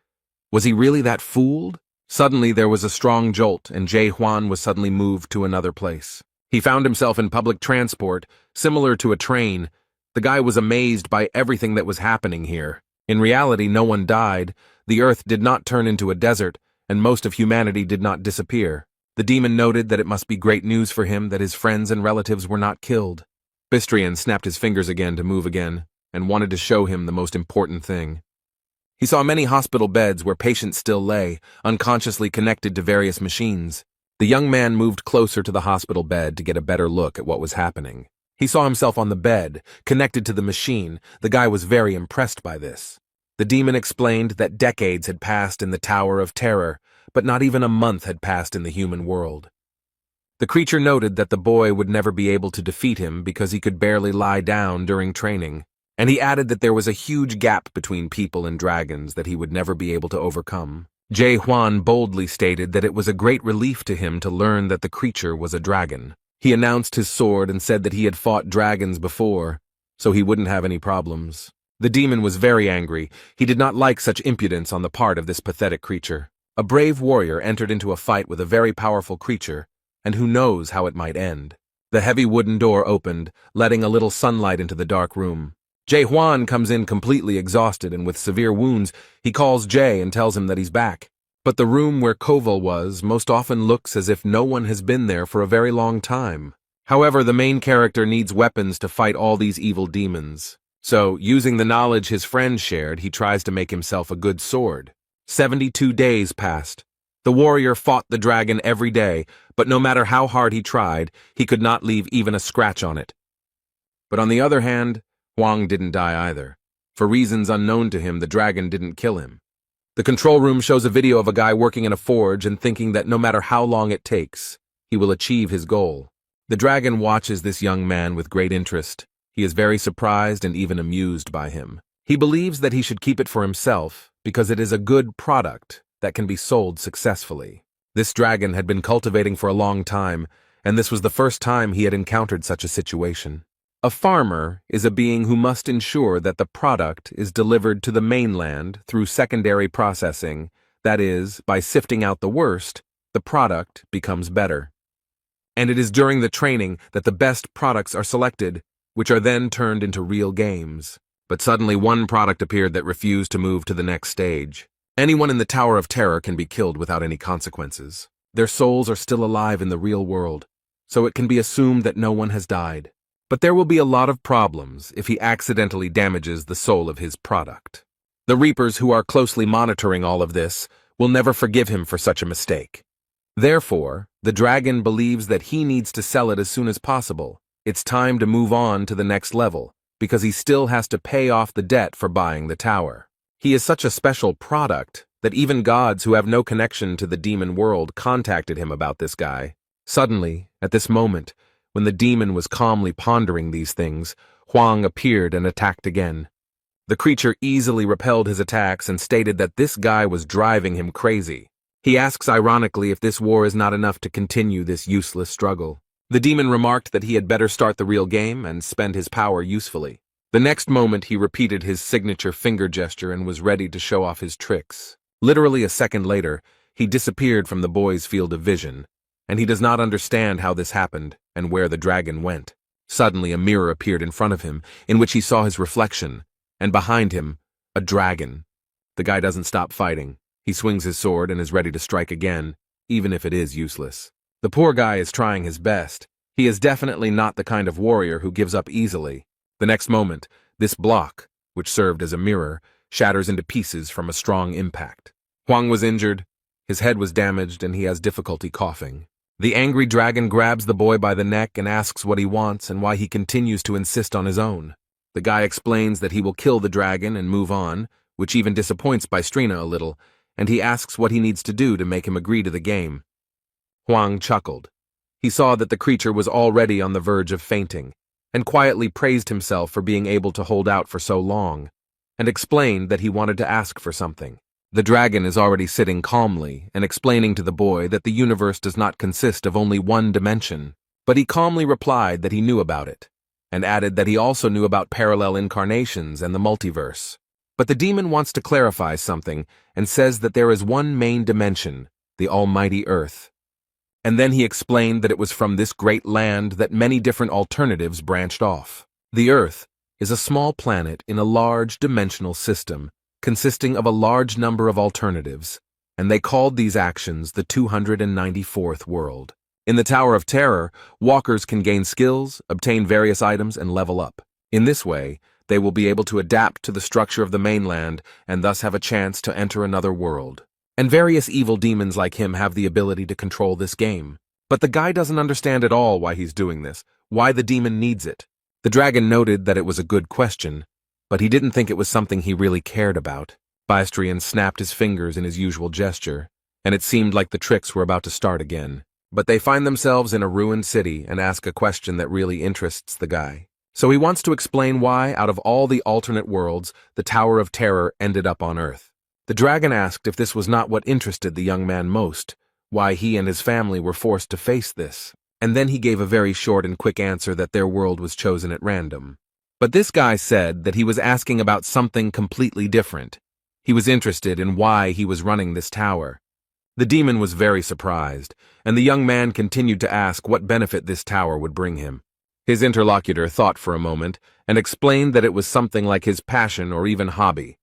Was he really that fooled? Suddenly there was a strong jolt and Huan was suddenly moved to another place. He found himself in public transport, similar to a train. The guy was amazed by everything that was happening here. In reality, no one died, the earth did not turn into a desert, and most of humanity did not disappear. The demon noted that it must be great news for him that his friends and relatives were not killed. Bystrian snapped his fingers again to move again, and wanted to show him the most important thing. He saw many hospital beds where patients still lay, unconsciously connected to various machines. The young man moved closer to the hospital bed to get a better look at what was happening. He saw himself on the bed, connected to the machine. The guy was very impressed by this. The demon explained that decades had passed in the Tower of Terror, but not even a month had passed in the human world. The creature noted that the boy would never be able to defeat him because he could barely lie down during training, and he added that there was a huge gap between people and dragons that he would never be able to overcome. Huan boldly stated that it was a great relief to him to learn that the creature was a dragon. He announced his sword and said that he had fought dragons before, so he wouldn't have any problems. The demon was very angry. He did not like such impudence on the part of this pathetic creature. A brave warrior entered into a fight with a very powerful creature, and who knows how it might end. The heavy wooden door opened, letting a little sunlight into the dark room. Huan comes in completely exhausted and with severe wounds. He calls Jay and tells him that he's back. But the room where Koval was most often looks as if no one has been there for a very long time. However, the main character needs weapons to fight all these evil demons. So, using the knowledge his friend shared, he tries to make himself a good sword. 72 days passed. The warrior fought the dragon every day, but no matter how hard he tried, he could not leave even a scratch on it. But on the other hand, Huang didn't die either. For reasons unknown to him, the dragon didn't kill him. The control room shows a video of a guy working in a forge and thinking that no matter how long it takes, he will achieve his goal. The dragon watches this young man with great interest. He is very surprised and even amused by him. He believes that he should keep it for himself because it is a good product that can be sold successfully. This dragon had been cultivating for a long time, and this was the first time he had encountered such a situation. A farmer is a being who must ensure that the product is delivered to the mainland through secondary processing, that is, by sifting out the worst, the product becomes better. And it is during the training that the best products are selected. which are then turned into real games. But suddenly one product appeared that refused to move to the next stage. Anyone in the Tower of Terror can be killed without any consequences. Their souls are still alive in the real world, so it can be assumed that no one has died. But there will be a lot of problems if he accidentally damages the soul of his product. The Reapers, who are closely monitoring all of this, will never forgive him for such a mistake. Therefore, the dragon believes that he needs to sell it as soon as possible. It's time to move on to the next level, because he still has to pay off the debt for buying the tower. He is such a special product that even gods who have no connection to the demon world contacted him about this guy. Suddenly, at this moment, when the demon was calmly pondering these things, Huang appeared and attacked again. The creature easily repelled his attacks and stated that this guy was driving him crazy. He asks ironically if this war is not enough to continue this useless struggle. The demon remarked that he had better start the real game and spend his power usefully. The next moment he repeated his signature finger gesture and was ready to show off his tricks. Literally a second later, he disappeared from the boy's field of vision, and he does not understand how this happened and where the dragon went. Suddenly a mirror appeared in front of him, in which he saw his reflection, and behind him, a dragon. The guy doesn't stop fighting. He swings his sword and is ready to strike again, even if it is useless. The poor guy is trying his best. He is definitely not the kind of warrior who gives up easily. The next moment, this block, which served as a mirror, shatters into pieces from a strong impact. Huang was injured, his head was damaged, and he has difficulty coughing. The angry dragon grabs the boy by the neck and asks what he wants and why he continues to insist on his own. The guy explains that he will kill the dragon and move on, which even disappoints Bystrina a little, and he asks what he needs to do to make him agree to the game. Huang chuckled. He saw that the creature was already on the verge of fainting, and quietly praised himself for being able to hold out for so long, and explained that he wanted to ask for something. The dragon is already sitting calmly and explaining to the boy that the universe does not consist of only one dimension, but he calmly replied that he knew about it, and added that he also knew about parallel incarnations and the multiverse. But the demon wants to clarify something and says that there is one main dimension, the almighty Earth. And then he explained that it was from this great land that many different alternatives branched off. The Earth is a small planet in a large dimensional system consisting of a large number of alternatives, and they called these actions the 294th world. In the Tower of Terror, walkers can gain skills, obtain various items, and level up. In this way, they will be able to adapt to the structure of the mainland and thus have a chance to enter another world. And various evil demons like him have the ability to control this game. But the guy doesn't understand at all why he's doing this, why the demon needs it. The dragon noted that it was a good question, but he didn't think it was something he really cared about. Bystrian snapped his fingers in his usual gesture, and it seemed like the tricks were about to start again. But they find themselves in a ruined city and ask a question that really interests the guy. So he wants to explain why, out of all the alternate worlds, the Tower of Terror ended up on Earth. The dragon asked if this was not what interested the young man most, why he and his family were forced to face this, and then he gave a very short and quick answer that their world was chosen at random. But this guy said that he was asking about something completely different. He was interested in why he was running this tower. The demon was very surprised, and the young man continued to ask what benefit this tower would bring him. His interlocutor thought for a moment and explained that it was something like his passion or even hobby.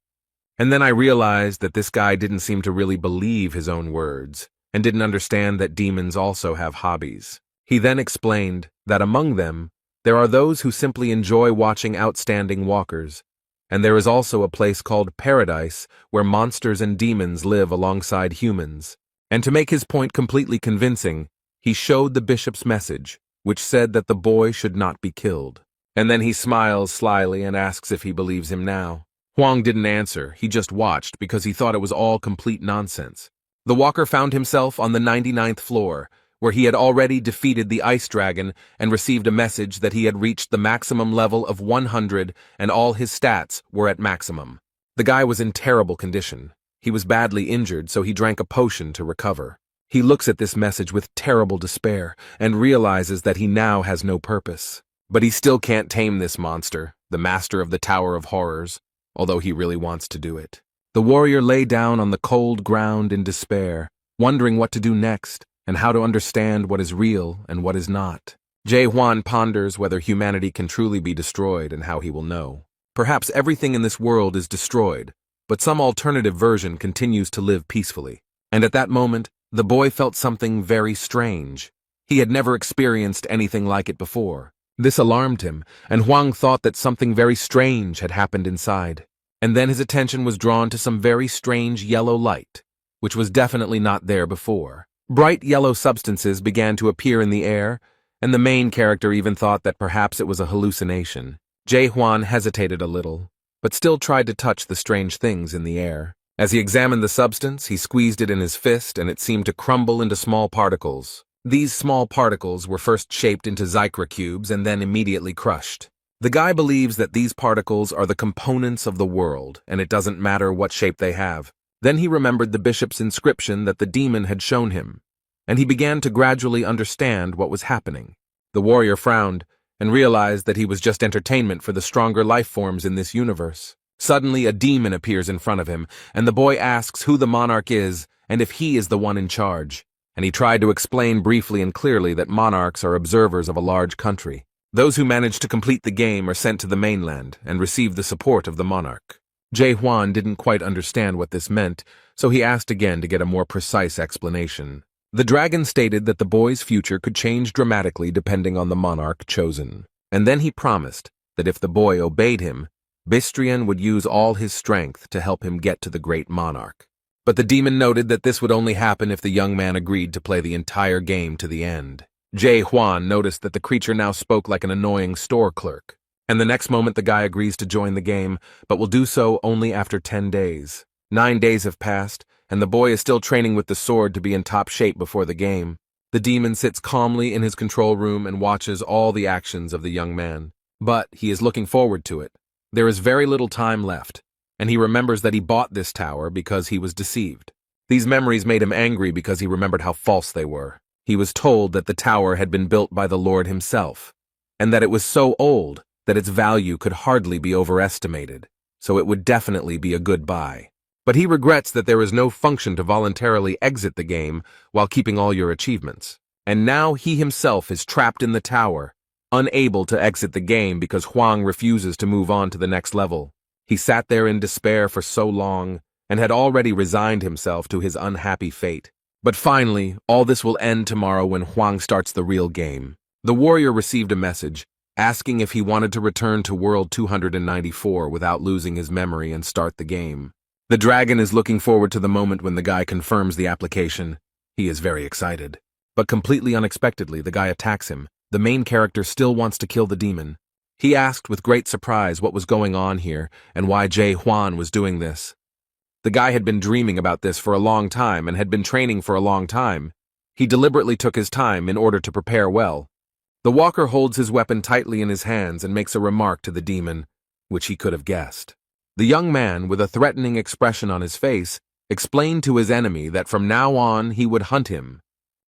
And then I realized that this guy didn't seem to really believe his own words and didn't understand that demons also have hobbies. He then explained that among them, there are those who simply enjoy watching outstanding walkers, and there is also a place called Paradise where monsters and demons live alongside humans. And to make his point completely convincing, he showed the bishop's message, which said that the boy should not be killed. And then he smiles slyly and asks if he believes him now. Huang didn't answer, he just watched because he thought it was all complete nonsense. The walker found himself on the 99th floor, where he had already defeated the ice dragon and received a message that he had reached the maximum level of 100 and all his stats were at maximum. The guy was in terrible condition. He was badly injured, so he drank a potion to recover. He looks at this message with terrible despair and realizes that he now has no purpose. But he still can't tame this monster, the master of the Tower of Horrors, although he really wants to do it. The warrior lay down on the cold ground in despair, wondering what to do next and how to understand what is real and what is not. Jae-hwan ponders whether humanity can truly be destroyed and how he will know. Perhaps everything in this world is destroyed, but some alternative version continues to live peacefully. And at that moment, the boy felt something very strange. He had never experienced anything like it before. This alarmed him, and Hwang thought that something very strange had happened inside. And then his attention was drawn to some very strange yellow light, which was definitely not there before. Bright yellow substances began to appear in the air, and the main character even thought that perhaps it was a hallucination. Jae-hwan hesitated a little, but still tried to touch the strange things in the air. As he examined the substance, he squeezed it in his fist and it seemed to crumble into small particles. These small particles were first shaped into Zycra cubes and then immediately crushed. The guy believes that these particles are the components of the world, and it doesn't matter what shape they have. Then he remembered the bishop's inscription that the demon had shown him, and he began to gradually understand what was happening. The warrior frowned and realized that he was just entertainment for the stronger life forms in this universe. Suddenly, a demon appears in front of him, and the boy asks who the monarch is and if he is the one in charge. And he tried to explain briefly and clearly that monarchs are observers of a large country. Those who manage to complete the game are sent to the mainland and receive the support of the monarch. Jae-hwan didn't quite understand what this meant, so he asked again to get a more precise explanation. The dragon stated that the boy's future could change dramatically depending on the monarch chosen. And then he promised that if the boy obeyed him, Bistrian would use all his strength to help him get to the great monarch. But the demon noted that this would only happen if the young man agreed to play the entire game to the end. Jae-hwan noticed that the creature now spoke like an annoying store clerk. And the next moment the guy agrees to join the game, but will do so only after 10 days. 9 days have passed, and the boy is still training with the sword to be in top shape before the game. The demon sits calmly in his control room and watches all the actions of the young man. But he is looking forward to it. There is very little time left, and he remembers that he bought this tower because he was deceived. These memories made him angry because he remembered how false they were. He was told that the tower had been built by the Lord himself, and that it was so old that its value could hardly be overestimated, so it would definitely be a good buy. But he regrets that there is no function to voluntarily exit the game while keeping all your achievements. And now he himself is trapped in the tower, unable to exit the game because Hwang refuses to move on to the next level. He sat there in despair for so long and had already resigned himself to his unhappy fate. But finally, all this will end tomorrow when Hwang starts the real game. The warrior received a message asking if he wanted to return to World 294 without losing his memory and start the game. The dragon is looking forward to the moment when the guy confirms the application. He is very excited. But completely unexpectedly, the guy attacks him. The main character still wants to kill the demon. He asked with great surprise what was going on here and why Jae-hwan was doing this. The guy had been dreaming about this for a long time and had been training for a long time. He deliberately took his time in order to prepare well. The walker holds his weapon tightly in his hands and makes a remark to the demon, which he could have guessed. The young man, with a threatening expression on his face, explained to his enemy that from now on he would hunt him.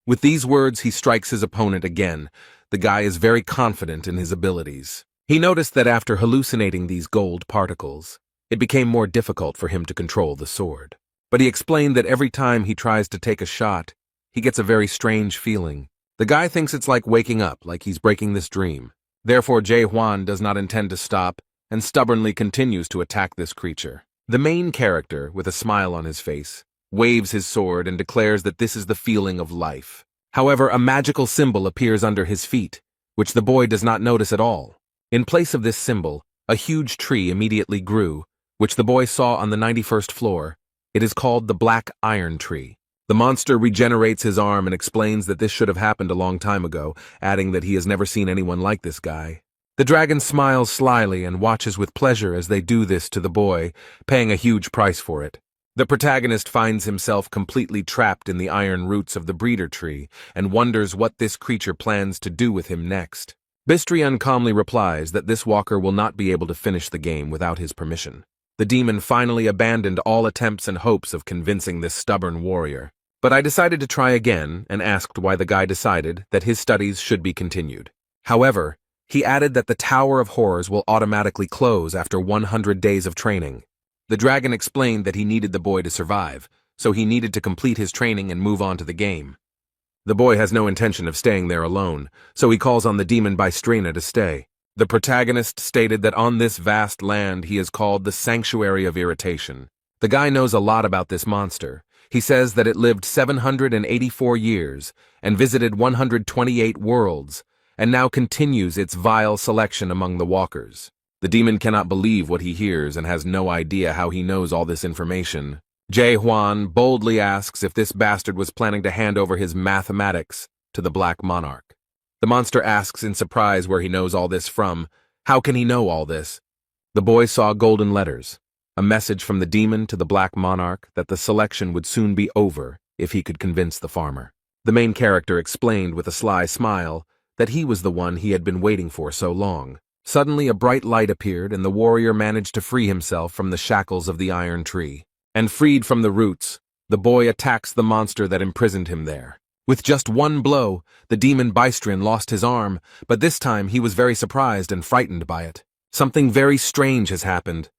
With these words, he strikes his opponent again. The guy is very confident in his abilities. He noticed that after hallucinating these gold particles, it became more difficult for him to control the sword. But he explained that every time he tries to take a shot, he gets a very strange feeling. The guy thinks it's like waking up, like he's breaking this dream. Therefore, Jae-hwan does not intend to stop and stubbornly continues to attack this creature. The main character, with a smile on his face, waves his sword and declares that this is the feeling of life. However, a magical symbol appears under his feet, which the boy does not notice at all. In place of this symbol, a huge tree immediately grew, which the boy saw on the 91st floor. It is called the Black Iron Tree. The monster regenerates his arm and explains that this should have happened a long time ago, adding that he has never seen anyone like this guy. The dragon smiles slyly and watches with pleasure as they do this to the boy, paying a huge price for it. The protagonist finds himself completely trapped in the iron roots of the breeder tree and wonders what this creature plans to do with him next. Bistrian calmly replies that this walker will not be able to finish the game without his permission. The demon finally abandoned all attempts and hopes of convincing this stubborn warrior. But I decided to try again and asked why the guy decided that his studies should be continued. However, he added that the Tower of Horrors will automatically close after 100 days of training. The dragon explained that he needed the boy to survive, so he needed to complete his training and move on to the game. The boy has no intention of staying there alone, so he calls on the demon Bystrina to stay. The protagonist stated that on this vast land he is called the Sanctuary of Irritation. The guy knows a lot about this monster. He says that it lived 784 years and visited 128 worlds, and now continues its vile selection among the walkers. The demon cannot believe what he hears and has no idea how he knows all this information. Jae-hwan boldly asks if this bastard was planning to hand over his mathematics to the Black Monarch. The monster asks in surprise where he knows all this from. How can he know all this? The boy saw golden letters, a message from the demon to the Black Monarch that the selection would soon be over if he could convince the farmer. The main character explained with a sly smile that he was the one he had been waiting for so long. Suddenly a bright light appeared and the warrior managed to free himself from the shackles of the iron tree. And freed from the roots, the boy attacks the monster that imprisoned him there. With just one blow, the demon Bystrin lost his arm, but this time he was very surprised and frightened by it. Something very strange has happened.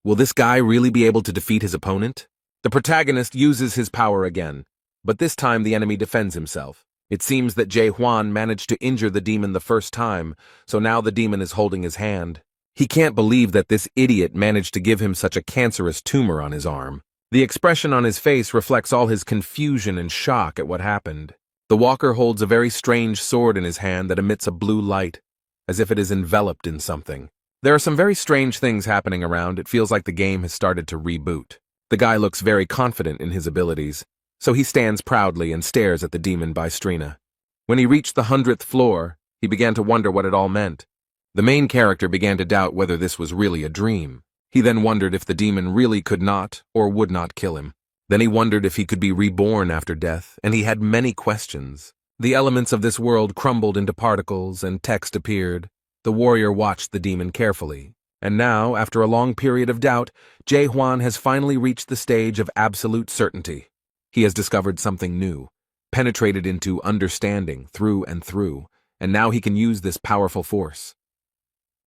Will this guy really be able to defeat his opponent? The protagonist uses his power again, but this time the enemy defends himself. It seems that Jae-hwan managed to injure the demon the first time, so now the demon is holding his hand. He can't believe that this idiot managed to give him such a cancerous tumor on his arm. The expression on his face reflects all his confusion and shock at what happened. The walker holds a very strange sword in his hand that emits a blue light, as if it is enveloped in something. There are some very strange things happening around. It feels like the game has started to reboot. The guy looks very confident in his abilities, so he stands proudly and stares at the demon Bystrina. When he reached the 100th floor, he began to wonder what it all meant. The main character began to doubt whether this was really a dream. He then wondered if the demon really could not or would not kill him. Then he wondered if he could be reborn after death, and he had many questions. The elements of this world crumbled into particles and text appeared. The warrior watched the demon carefully. And now, after a long period of doubt, Jae-hwan has finally reached the stage of absolute certainty. He has discovered something new, penetrated into understanding through and through, and now he can use this powerful force.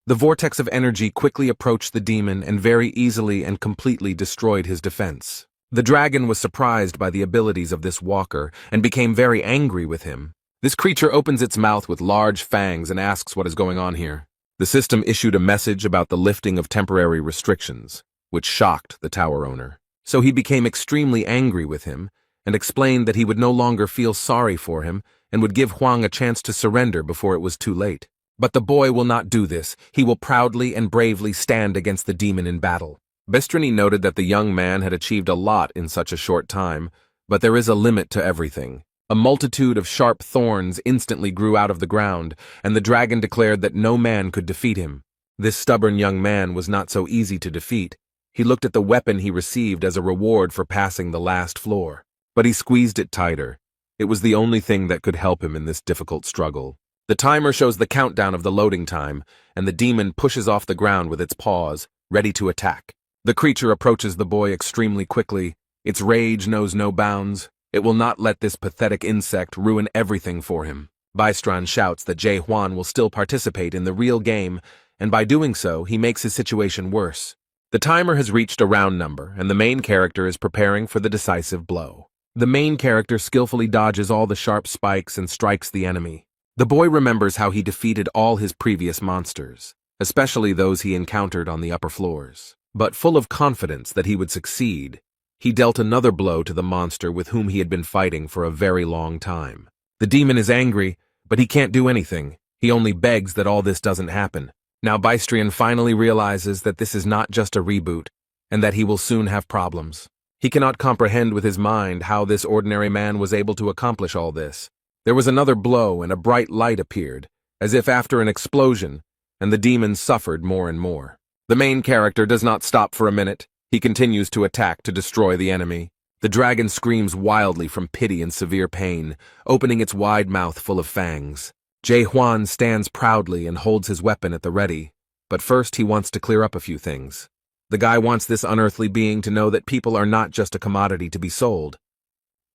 The vortex of energy quickly approached the demon and very easily and completely destroyed his defense. The dragon was surprised by the abilities of this walker and became very angry with him. This creature opens its mouth with large fangs and asks what is going on here. The system issued a message about the lifting of temporary restrictions, which shocked the tower owner. So he became extremely angry with him and explained that he would no longer feel sorry for him and would give Hwang a chance to surrender before it was too late. But the boy will not do this. He will proudly and bravely stand against the demon in battle. Bystrina noted that the young man had achieved a lot in such a short time, but there is a limit to everything. A multitude of sharp thorns instantly grew out of the ground, and the dragon declared that no man could defeat him. This stubborn young man was not so easy to defeat. He looked at the weapon he received as a reward for passing the last floor, but he squeezed it tighter. It was the only thing that could help him in this difficult struggle. The timer shows the countdown of the loading time, and the demon pushes off the ground with its paws, ready to attack. The creature approaches the boy extremely quickly. Its rage knows no bounds. It will not let this pathetic insect ruin everything for him. Bystran shouts that Jae-hwan will still participate in the real game, and by doing so, he makes his situation worse. The timer has reached a round number, and the main character is preparing for the decisive blow. The main character skillfully dodges all the sharp spikes and strikes the enemy. The boy remembers how he defeated all his previous monsters, especially those he encountered on the upper floors. But full of confidence that he would succeed, he dealt another blow to the monster with whom he had been fighting for a very long time. The demon is angry, but he can't do anything. He only begs that all this doesn't happen. Now Bystrina finally realizes that this is not just a reboot, and that he will soon have problems. He cannot comprehend with his mind how this ordinary man was able to accomplish all this. There was another blow and a bright light appeared, as if after an explosion, and the demon suffered more and more. The main character does not stop for a minute. He continues to attack to destroy the enemy. The dragon screams wildly from pity and severe pain, opening its wide mouth full of fangs. Jae-hwan stands proudly and holds his weapon at the ready, but first he wants to clear up a few things. The guy wants this unearthly being to know that people are not just a commodity to be sold.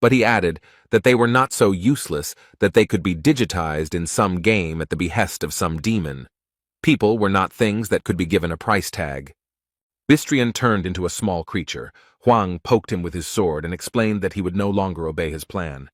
But he added that they were not so useless that they could be digitized in some game at the behest of some demon. People were not things that could be given a price tag. Bystrina turned into a small creature. Hwang poked him with his sword and explained that he would no longer obey his plan.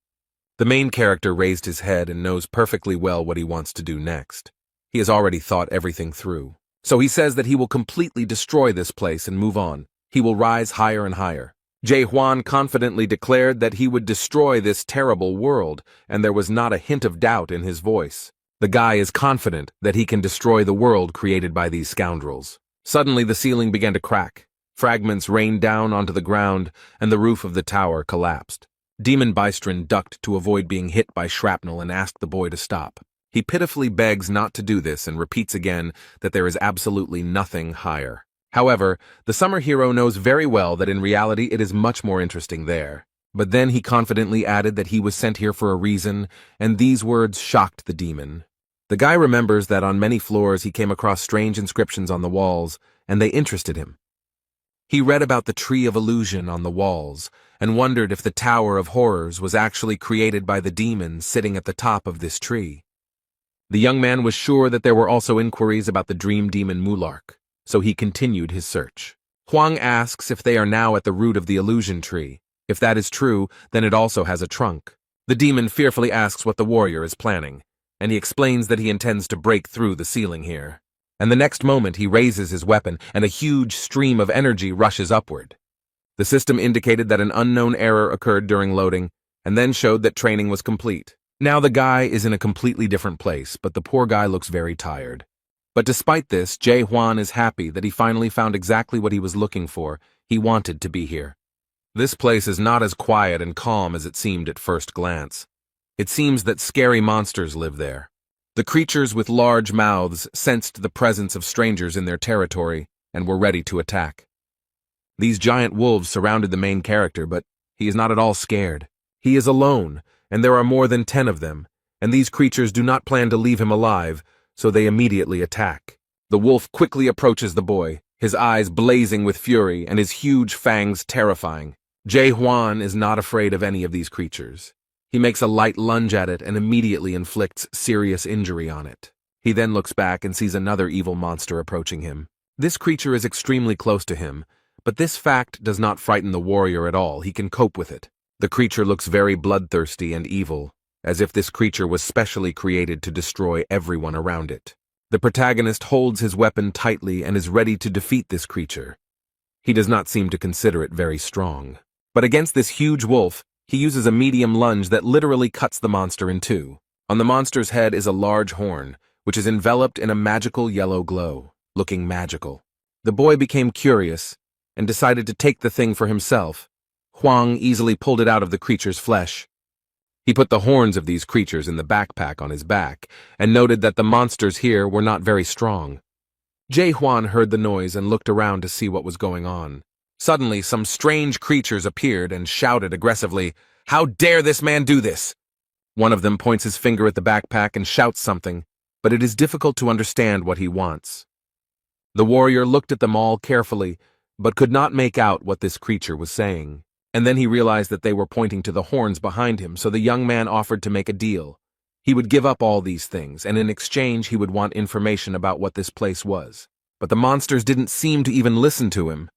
The main character raised his head and knows perfectly well what he wants to do next. He has already thought everything through. So he says that he will completely destroy this place and move on. He will rise higher and higher. Jae-hwan confidently declared that he would destroy this terrible world, and there was not a hint of doubt in his voice. The guy is confident that he can destroy the world created by these scoundrels. Suddenly the ceiling began to crack. Fragments rained down onto the ground, and the roof of the tower collapsed. Demon Bystron ducked to avoid being hit by shrapnel and asked the boy to stop. He pitifully begs not to do this and repeats again that there is absolutely nothing higher. However, the summer hero knows very well that in reality it is much more interesting there. But then he confidently added that he was sent here for a reason, and these words shocked the demon. The guy remembers that on many floors he came across strange inscriptions on the walls, and they interested him. He read about the Tree of Illusion on the walls, and wondered if the Tower of Horrors was actually created by the demon sitting at the top of this tree. The young man was sure that there were also inquiries about the dream demon Mulark, so he continued his search. Hwang asks if they are now at the root of the illusion tree. If that is true, then it also has a trunk. The demon fearfully asks what the warrior is planning, and he explains that he intends to break through the ceiling here. And the next moment he raises his weapon, and a huge stream of energy rushes upward. The system indicated that an unknown error occurred during loading, and then showed that training was complete. Now the guy is in a completely different place, but the poor guy looks very tired. But despite this, Jae-hwan is happy that he finally found exactly what he was looking for. He wanted to be here. This place is not as quiet and calm as it seemed at first glance. It seems that scary monsters live there. The creatures with large mouths sensed the presence of strangers in their territory and were ready to attack. These giant wolves surrounded the main character, but he is not at all scared. He is alone, and there are more than 10 of them, and these creatures do not plan to leave him alive, so they immediately attack. The wolf quickly approaches the boy, his eyes blazing with fury and his huge fangs terrifying. Jae-hwan is not afraid of any of these creatures. He makes a light lunge at it and immediately inflicts serious injury on it. He then looks back and sees another evil monster approaching him. This creature is extremely close to him, but this fact does not frighten the warrior at all. He can cope with it. The creature looks very bloodthirsty and evil, as if this creature was specially created to destroy everyone around it. The protagonist holds his weapon tightly and is ready to defeat this creature. He does not seem to consider it very strong. But against this huge wolf, he uses a medium lunge that literally cuts the monster in two. On the monster's head is a large horn, which is enveloped in a magical yellow glow, looking magical. The boy became curious and decided to take the thing for himself. Hwang easily pulled it out of the creature's flesh. He put the horns of these creatures in the backpack on his back and noted that the monsters here were not very strong. Jae-hwan heard the noise and looked around to see what was going on. Suddenly, some strange creatures appeared and shouted aggressively, "How dare this man do this?" One of them points his finger at the backpack and shouts something, but it is difficult to understand what he wants. The warrior looked at them all carefully, but could not make out what this creature was saying. And then he realized that they were pointing to the horns behind him, so the young man offered to make a deal. He would give up all these things, and in exchange he would want information about what this place was. But the monsters didn't seem to even listen to him,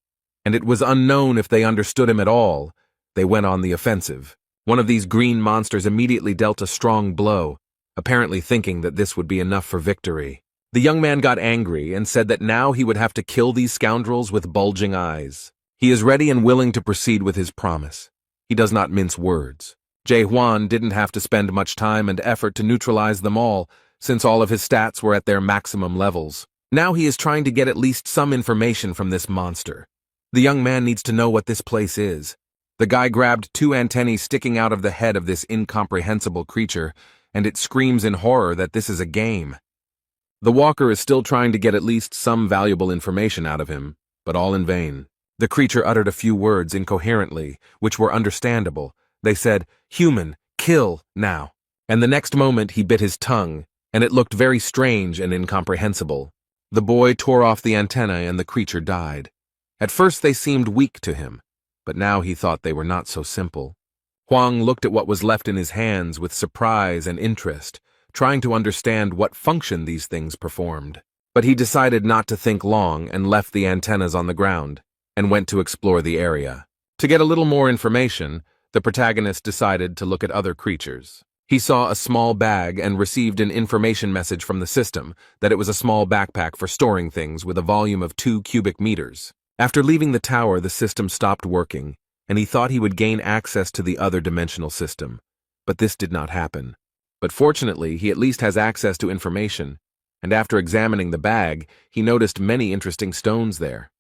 and it was unknown if they understood him at all. They went on the offensive. One of these green monsters immediately dealt a strong blow, apparently thinking that this would be enough for victory. The young man got angry and said that now he would have to kill these scoundrels with bulging eyes. He is ready and willing to proceed with his promise. He does not mince words. Jae-hwan didn't have to spend much time and effort to neutralize them all, since all of his stats were at their maximum levels. Now he is trying to get at least some information from this monster. The young man needs to know what this place is. The guy grabbed 2 antennae sticking out of the head of this incomprehensible creature, and it screams in horror that this is a game. The walker is still trying to get at least some valuable information out of him, but all in vain. The creature uttered a few words incoherently, which were understandable. They said, "Human, kill, now." And the next moment he bit his tongue, and it looked very strange and incomprehensible. The boy tore off the antenna and the creature died. At first they seemed weak to him, but now he thought they were not so simple. Hwang looked at what was left in his hands with surprise and interest, trying to understand what function these things performed. But he decided not to think long and left the antennas on the ground, and went to explore the area. To get a little more information, The protagonist decided to look at other creatures. He saw a small bag and received an information message from the system that it was a small backpack for storing things with a volume of 2 cubic meters. After leaving the tower, the system stopped working, and he thought he would gain access to the other dimensional system. But this did not happen. But fortunately, he at least has access to information, and after examining the bag, he noticed many interesting stones there.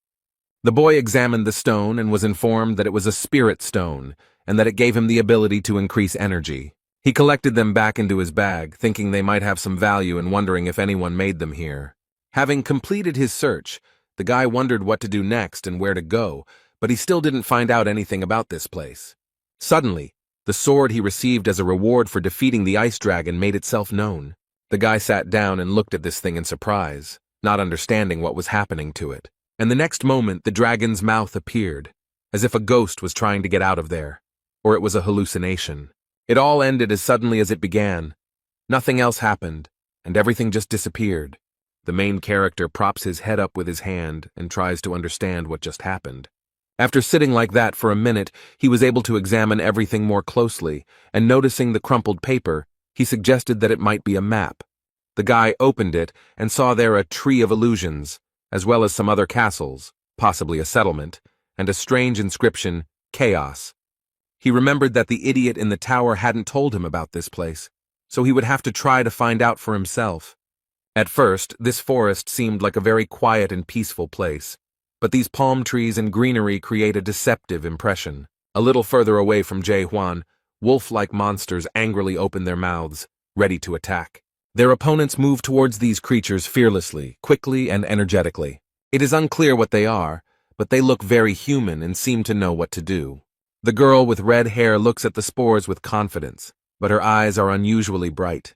The boy examined the stone and was informed that it was a spirit stone, and that it gave him the ability to increase energy. He collected them back into his bag, thinking they might have some value and wondering if anyone made them here. Having completed his search, the guy wondered what to do next and where to go, but he still didn't find out anything about this place. Suddenly, the sword he received as a reward for defeating the ice dragon made itself known. The guy sat down and looked at this thing in surprise, not understanding what was happening to it. And the next moment, the dragon's mouth appeared, as if a ghost was trying to get out of there, or it was a hallucination. It all ended as suddenly as it began. Nothing else happened, and everything just disappeared. The main character props his head up with his hand and tries to understand what just happened. After sitting like that for a minute, he was able to examine everything more closely, and noticing the crumpled paper, he suggested that it might be a map. The guy opened it and saw there a tree of illusions, as well as some other castles, possibly a settlement, and a strange inscription, Chaos. He remembered that the idiot in the tower hadn't told him about this place, so he would have to try to find out for himself. At first, this forest seemed like a very quiet and peaceful place, but these palm trees and greenery create a deceptive impression. A little further away from Jae-hwan, wolf-like monsters angrily open their mouths, ready to attack. Their opponents move towards these creatures fearlessly, quickly, and energetically. It is unclear what they are, but they look very human and seem to know what to do. The girl with red hair looks at the spores with confidence, but her eyes are unusually bright.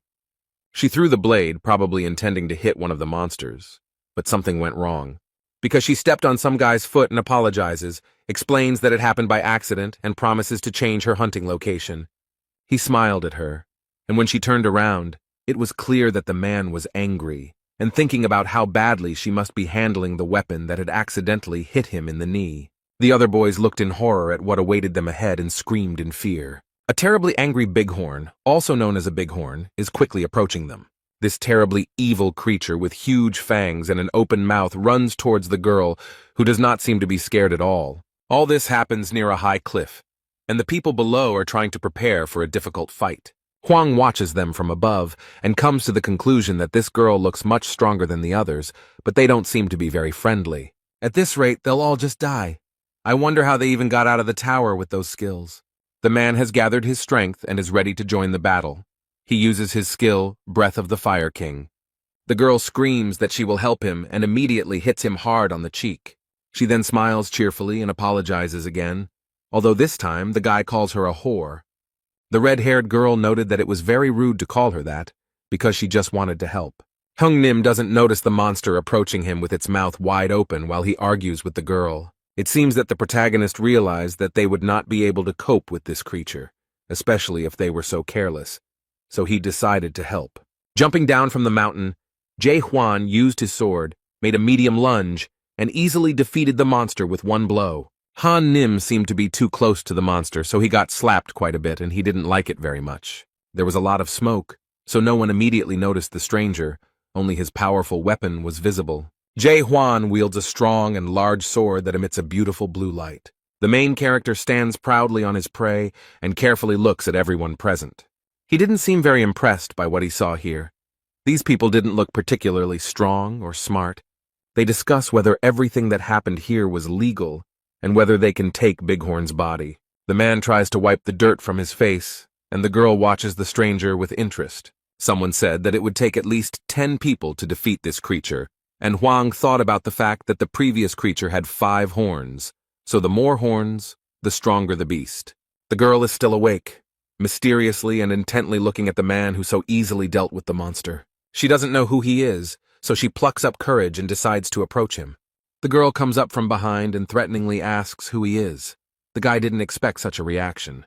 She threw the blade, probably intending to hit one of the monsters, but something went wrong. Because she stepped on some guy's foot and apologizes, explains that it happened by accident, and promises to change her hunting location. He smiled at her, and when she turned around, it was clear that the man was angry, and thinking about how badly she must be handling the weapon that had accidentally hit him in the knee. The other boys looked in horror at what awaited them ahead and screamed in fear. A terribly angry bighorn, also known as a bighorn, is quickly approaching them. This terribly evil creature with huge fangs and an open mouth runs towards the girl, who does not seem to be scared at all. All this happens near a high cliff, and the people below are trying to prepare for a difficult fight. Huang watches them from above and comes to the conclusion that this girl looks much stronger than the others, but they don't seem to be very friendly. At this rate, they'll all just die. I wonder how they even got out of the tower with those skills. The man has gathered his strength and is ready to join the battle. He uses his skill, Breath of the Fire King. The girl screams that she will help him and immediately hits him hard on the cheek. She then smiles cheerfully and apologizes again, although this time the guy calls her a whore. The red-haired girl noted that it was very rude to call her that, because she just wanted to help. Hung Nim doesn't notice the monster approaching him with its mouth wide open while he argues with the girl. It seems that the protagonist realized that they would not be able to cope with this creature, especially if they were so careless, so he decided to help. Jumping down from the mountain, Jae-hwan used his sword, made a medium lunge, and easily defeated the monster with one blow. Han Nim seemed to be too close to the monster, so he got slapped quite a bit and he didn't like it very much. There was a lot of smoke, so no one immediately noticed the stranger, only his powerful weapon was visible. Jae-hwan wields a strong and large sword that emits a beautiful blue light. The main character stands proudly on his prey and carefully looks at everyone present. He didn't seem very impressed by what he saw here. These people didn't look particularly strong or smart. They discuss whether everything that happened here was legal and whether they can take Bighorn's body. The man tries to wipe the dirt from his face, and the girl watches the stranger with interest. Someone said that it would take at least 10 people to defeat this creature, and Huang thought about the fact that the previous creature had 5 horns, so the more horns, the stronger the beast. The girl is still awake, mysteriously and intently looking at the man who so easily dealt with the monster. She doesn't know who he is, so she plucks up courage and decides to approach him. The girl comes up from behind and threateningly asks who he is. The guy didn't expect such a reaction.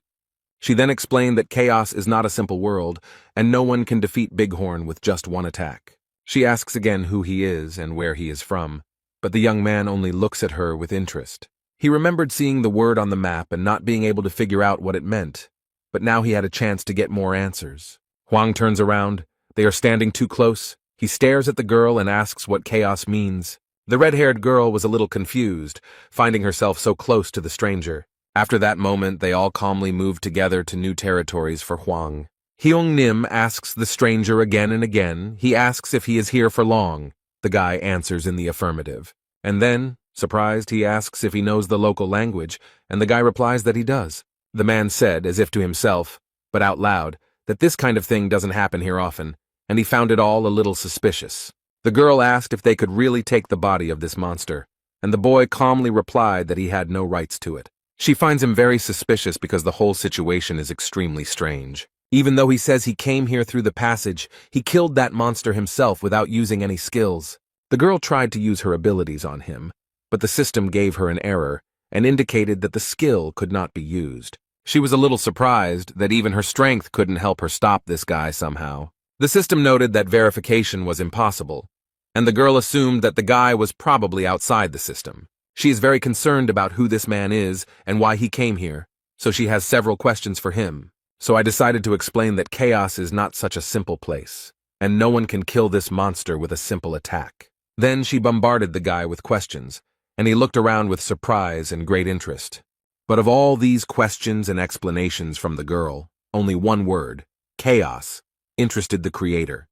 She then explained that chaos is not a simple world, and no one can defeat Bighorn with just one attack. She asks again who he is and where he is from, but the young man only looks at her with interest. He remembered seeing the word on the map and not being able to figure out what it meant, but now he had a chance to get more answers. Huang turns around. They are standing too close. He stares at the girl and asks what chaos means. The red-haired girl was a little confused, finding herself so close to the stranger. After that moment, they all calmly moved together to new territories for Huang. Hyung Nim asks the stranger again and again. He asks if he is here for long. The guy answers in the affirmative. And then, surprised, he asks if he knows the local language, and the guy replies that he does. The man said, as if to himself, but out loud, that this kind of thing doesn't happen here often, and he found it all a little suspicious. The girl asked if they could really take the body of this monster, and the boy calmly replied that he had no rights to it. She finds him very suspicious because the whole situation is extremely strange. Even though he says he came here through the passage, he killed that monster himself without using any skills. The girl tried to use her abilities on him, but the system gave her an error and indicated that the skill could not be used. She was a little surprised that even her strength couldn't help her stop this guy somehow. The system noted that verification was impossible, and the girl assumed that the guy was probably outside the system. She is very concerned about who this man is and why he came here, so she has several questions for him. So I decided to explain that chaos is not such a simple place, and no one can kill this monster with a simple attack. Then she bombarded the guy with questions, and he looked around with surprise and great interest. But of all these questions and explanations from the girl, only one word, chaos, interested the creator.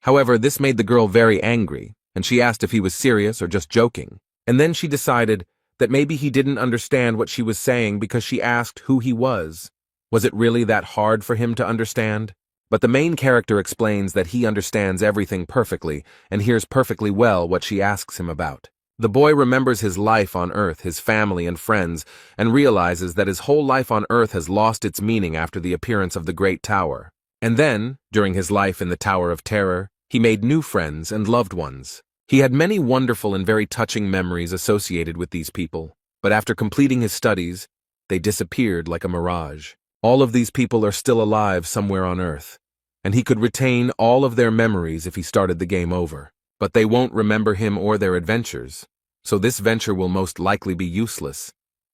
However, this made the girl very angry, and she asked if he was serious or just joking. And then she decided that maybe he didn't understand what she was saying because she asked who he was. Was it really that hard for him to understand? But the main character explains that he understands everything perfectly and hears perfectly well what she asks him about. The boy remembers his life on Earth, his family and friends, and realizes that his whole life on Earth has lost its meaning after the appearance of the Great Tower. And then, during his life in the Tower of Terror, he made new friends and loved ones. He had many wonderful and very touching memories associated with these people, but after completing his studies, they disappeared like a mirage. All of these people are still alive somewhere on Earth, and he could retain all of their memories if he started the game over. But they won't remember him or their adventures, so this venture will most likely be useless,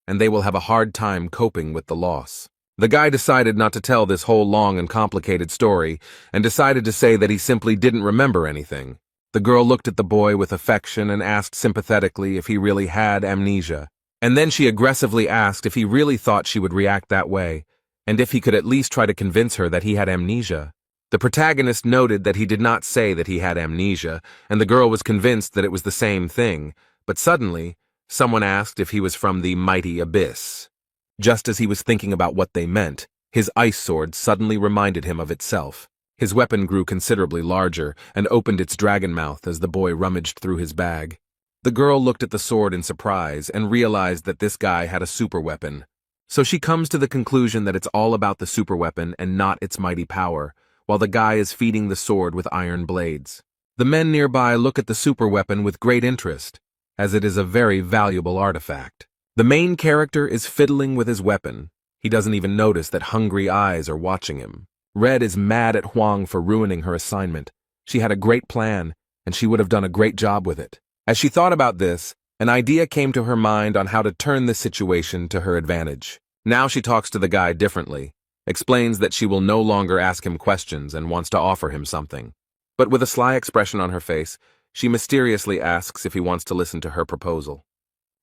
and they will have a hard time coping with the loss. The guy decided not to tell this whole long and complicated story, and decided to say that he simply didn't remember anything. The girl looked at the boy with affection and asked sympathetically if he really had amnesia, and then she aggressively asked if he really thought she would react that way, and if he could at least try to convince her that he had amnesia. The protagonist noted that he did not say that he had amnesia, and the girl was convinced that it was the same thing, but suddenly, someone asked if he was from the mighty abyss. Just as he was thinking about what they meant, his ice sword suddenly reminded him of itself. His weapon grew considerably larger and opened its dragon mouth as the boy rummaged through his bag. The girl looked at the sword in surprise and realized that this guy had a super weapon. So she comes to the conclusion that it's all about the superweapon and not its mighty power, while the guy is feeding the sword with iron blades. The men nearby look at the superweapon with great interest, as it is a very valuable artifact. The main character is fiddling with his weapon. He doesn't even notice that hungry eyes are watching him. Red is mad at Huang for ruining her assignment. She had a great plan, and she would have done a great job with it. As she thought about this, an idea came to her mind on how to turn this situation to her advantage. Now she talks to the guy differently, explains that she will no longer ask him questions and wants to offer him something. But with a sly expression on her face, she mysteriously asks if he wants to listen to her proposal.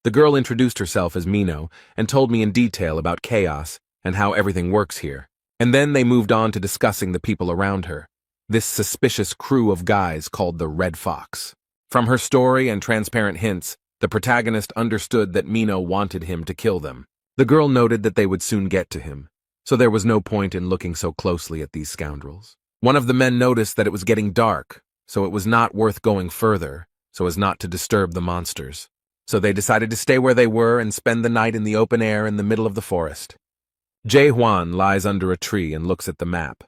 The girl introduced herself as Mino and told me in detail about chaos and how everything works here. And then they moved on to discussing the people around her, this suspicious crew of guys called the Red Fox. From her story and transparent hints, the protagonist understood that Mino wanted him to kill them. The girl noted that they would soon get to him, so there was no point in looking so closely at these scoundrels. One of the men noticed that it was getting dark, so it was not worth going further, so as not to disturb the monsters. So they decided to stay where they were and spend the night in the open air in the middle of the forest. Jae Hwan lies under a tree and looks at the map.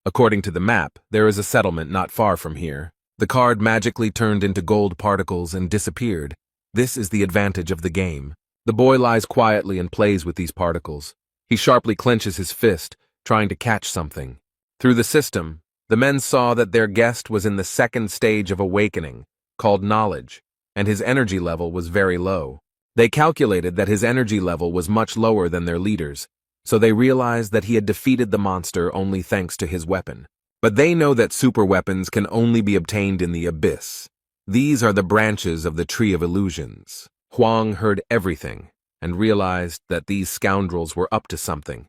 According to the map, there is a settlement not far from here. The card magically turned into gold particles and disappeared. This is the advantage of the game. The boy lies quietly and plays with these particles. He sharply clenches his fist, trying to catch something. Through the system, the men saw that their guest was in the second stage of awakening, called knowledge, and his energy level was very low. They calculated that his energy level was much lower than their leaders, so they realized that he had defeated the monster only thanks to his weapon. But they know that super weapons can only be obtained in the abyss. These are the branches of the Tree of Illusions. Huang heard everything and realized that these scoundrels were up to something.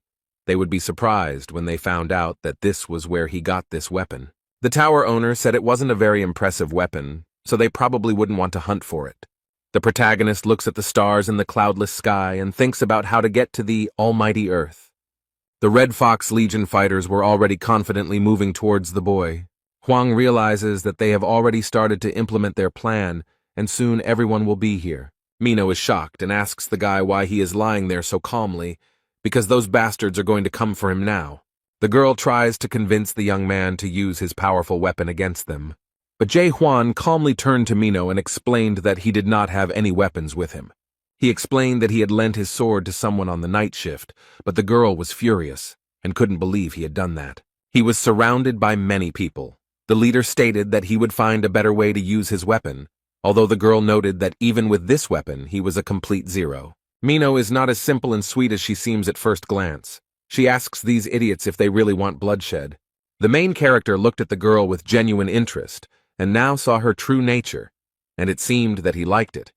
They would be surprised when they found out that this was where he got this weapon. The tower owner said it wasn't a very impressive weapon, so they probably wouldn't want to hunt for it. The protagonist looks at the stars in the cloudless sky and thinks about how to get to the almighty Earth. The Red Fox Legion fighters were already confidently moving towards the boy. Huang realizes that they have already started to implement their plan, and soon everyone will be here. Mino is shocked and asks the guy why he is lying there so calmly, because those bastards are going to come for him now. The girl tries to convince the young man to use his powerful weapon against them. But Jae Hwan calmly turned to Mino and explained that he did not have any weapons with him. He explained that he had lent his sword to someone on the night shift, but the girl was furious and couldn't believe he had done that. He was surrounded by many people. The leader stated that he would find a better way to use his weapon, although the girl noted that even with this weapon, he was a complete zero. Mino is not as simple and sweet as she seems at first glance. She asks these idiots if they really want bloodshed. The main character looked at the girl with genuine interest, and now saw her true nature, and it seemed that he liked it.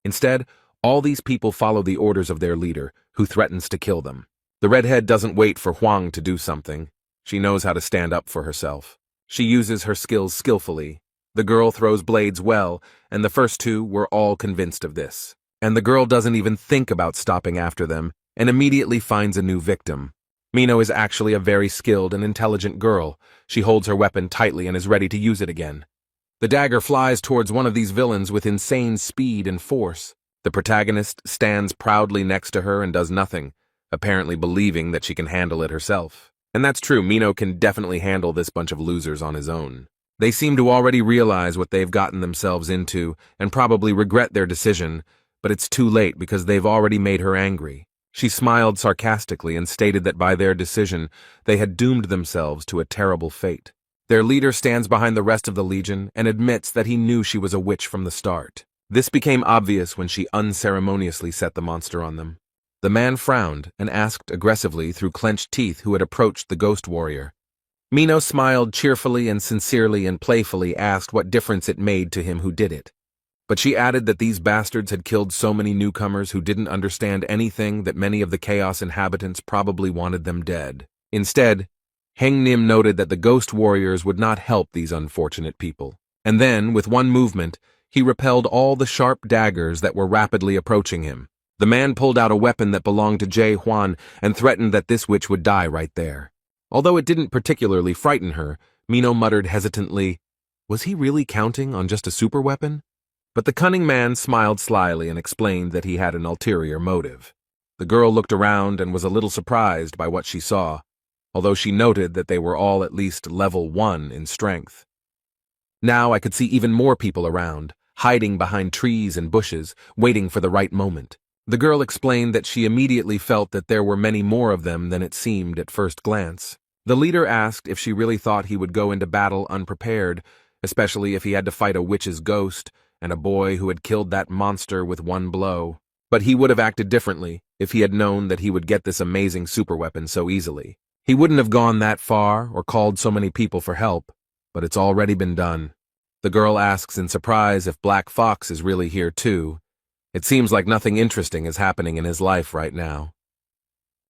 Instead, all these people follow the orders of their leader, who threatens to kill them. The redhead doesn't wait for Huang to do something. She knows how to stand up for herself. She uses her skills skillfully. The girl throws blades well, and the first two were all convinced of this. And the girl doesn't even think about stopping after them, and immediately finds a new victim. Mino is actually a very skilled and intelligent girl. She holds her weapon tightly and is ready to use it again. The dagger flies towards one of these villains with insane speed and force. The protagonist stands proudly next to her and does nothing, apparently believing that she can handle it herself. And that's true, Mino can definitely handle this bunch of losers on his own. They seem to already realize what they've gotten themselves into and probably regret their decision, but it's too late because they've already made her angry. She smiled sarcastically and stated that by their decision, they had doomed themselves to a terrible fate. Their leader stands behind the rest of the Legion and admits that he knew she was a witch from the start. This became obvious when she unceremoniously set the monster on them. The man frowned and asked aggressively through clenched teeth who had approached the ghost warrior. Mino smiled cheerfully and sincerely and playfully asked what difference it made to him who did it. But she added that these bastards had killed so many newcomers who didn't understand anything that many of the Chaos inhabitants probably wanted them dead. Instead, Heng Nim noted that the ghost warriors would not help these unfortunate people. And then, with one movement, he repelled all the sharp daggers that were rapidly approaching him. The man pulled out a weapon that belonged to Jae Hwan and threatened that this witch would die right there. Although it didn't particularly frighten her, Mino muttered hesitantly, "Was he really counting on just a super weapon?" But the cunning man smiled slyly and explained that he had an ulterior motive. The girl looked around and was a little surprised by what she saw, although she noted that they were all at least level 1 in strength. Now I could see even more people around, hiding behind trees and bushes, waiting for the right moment. The girl explained that she immediately felt that there were many more of them than it seemed at first glance. The leader asked if she really thought he would go into battle unprepared, especially if he had to fight a witch's ghost and a boy who had killed that monster with one blow. But he would have acted differently if he had known that he would get this amazing superweapon so easily. He wouldn't have gone that far or called so many people for help, but it's already been done. The girl asks in surprise if Black Fox is really here too. It seems like nothing interesting is happening in his life right now.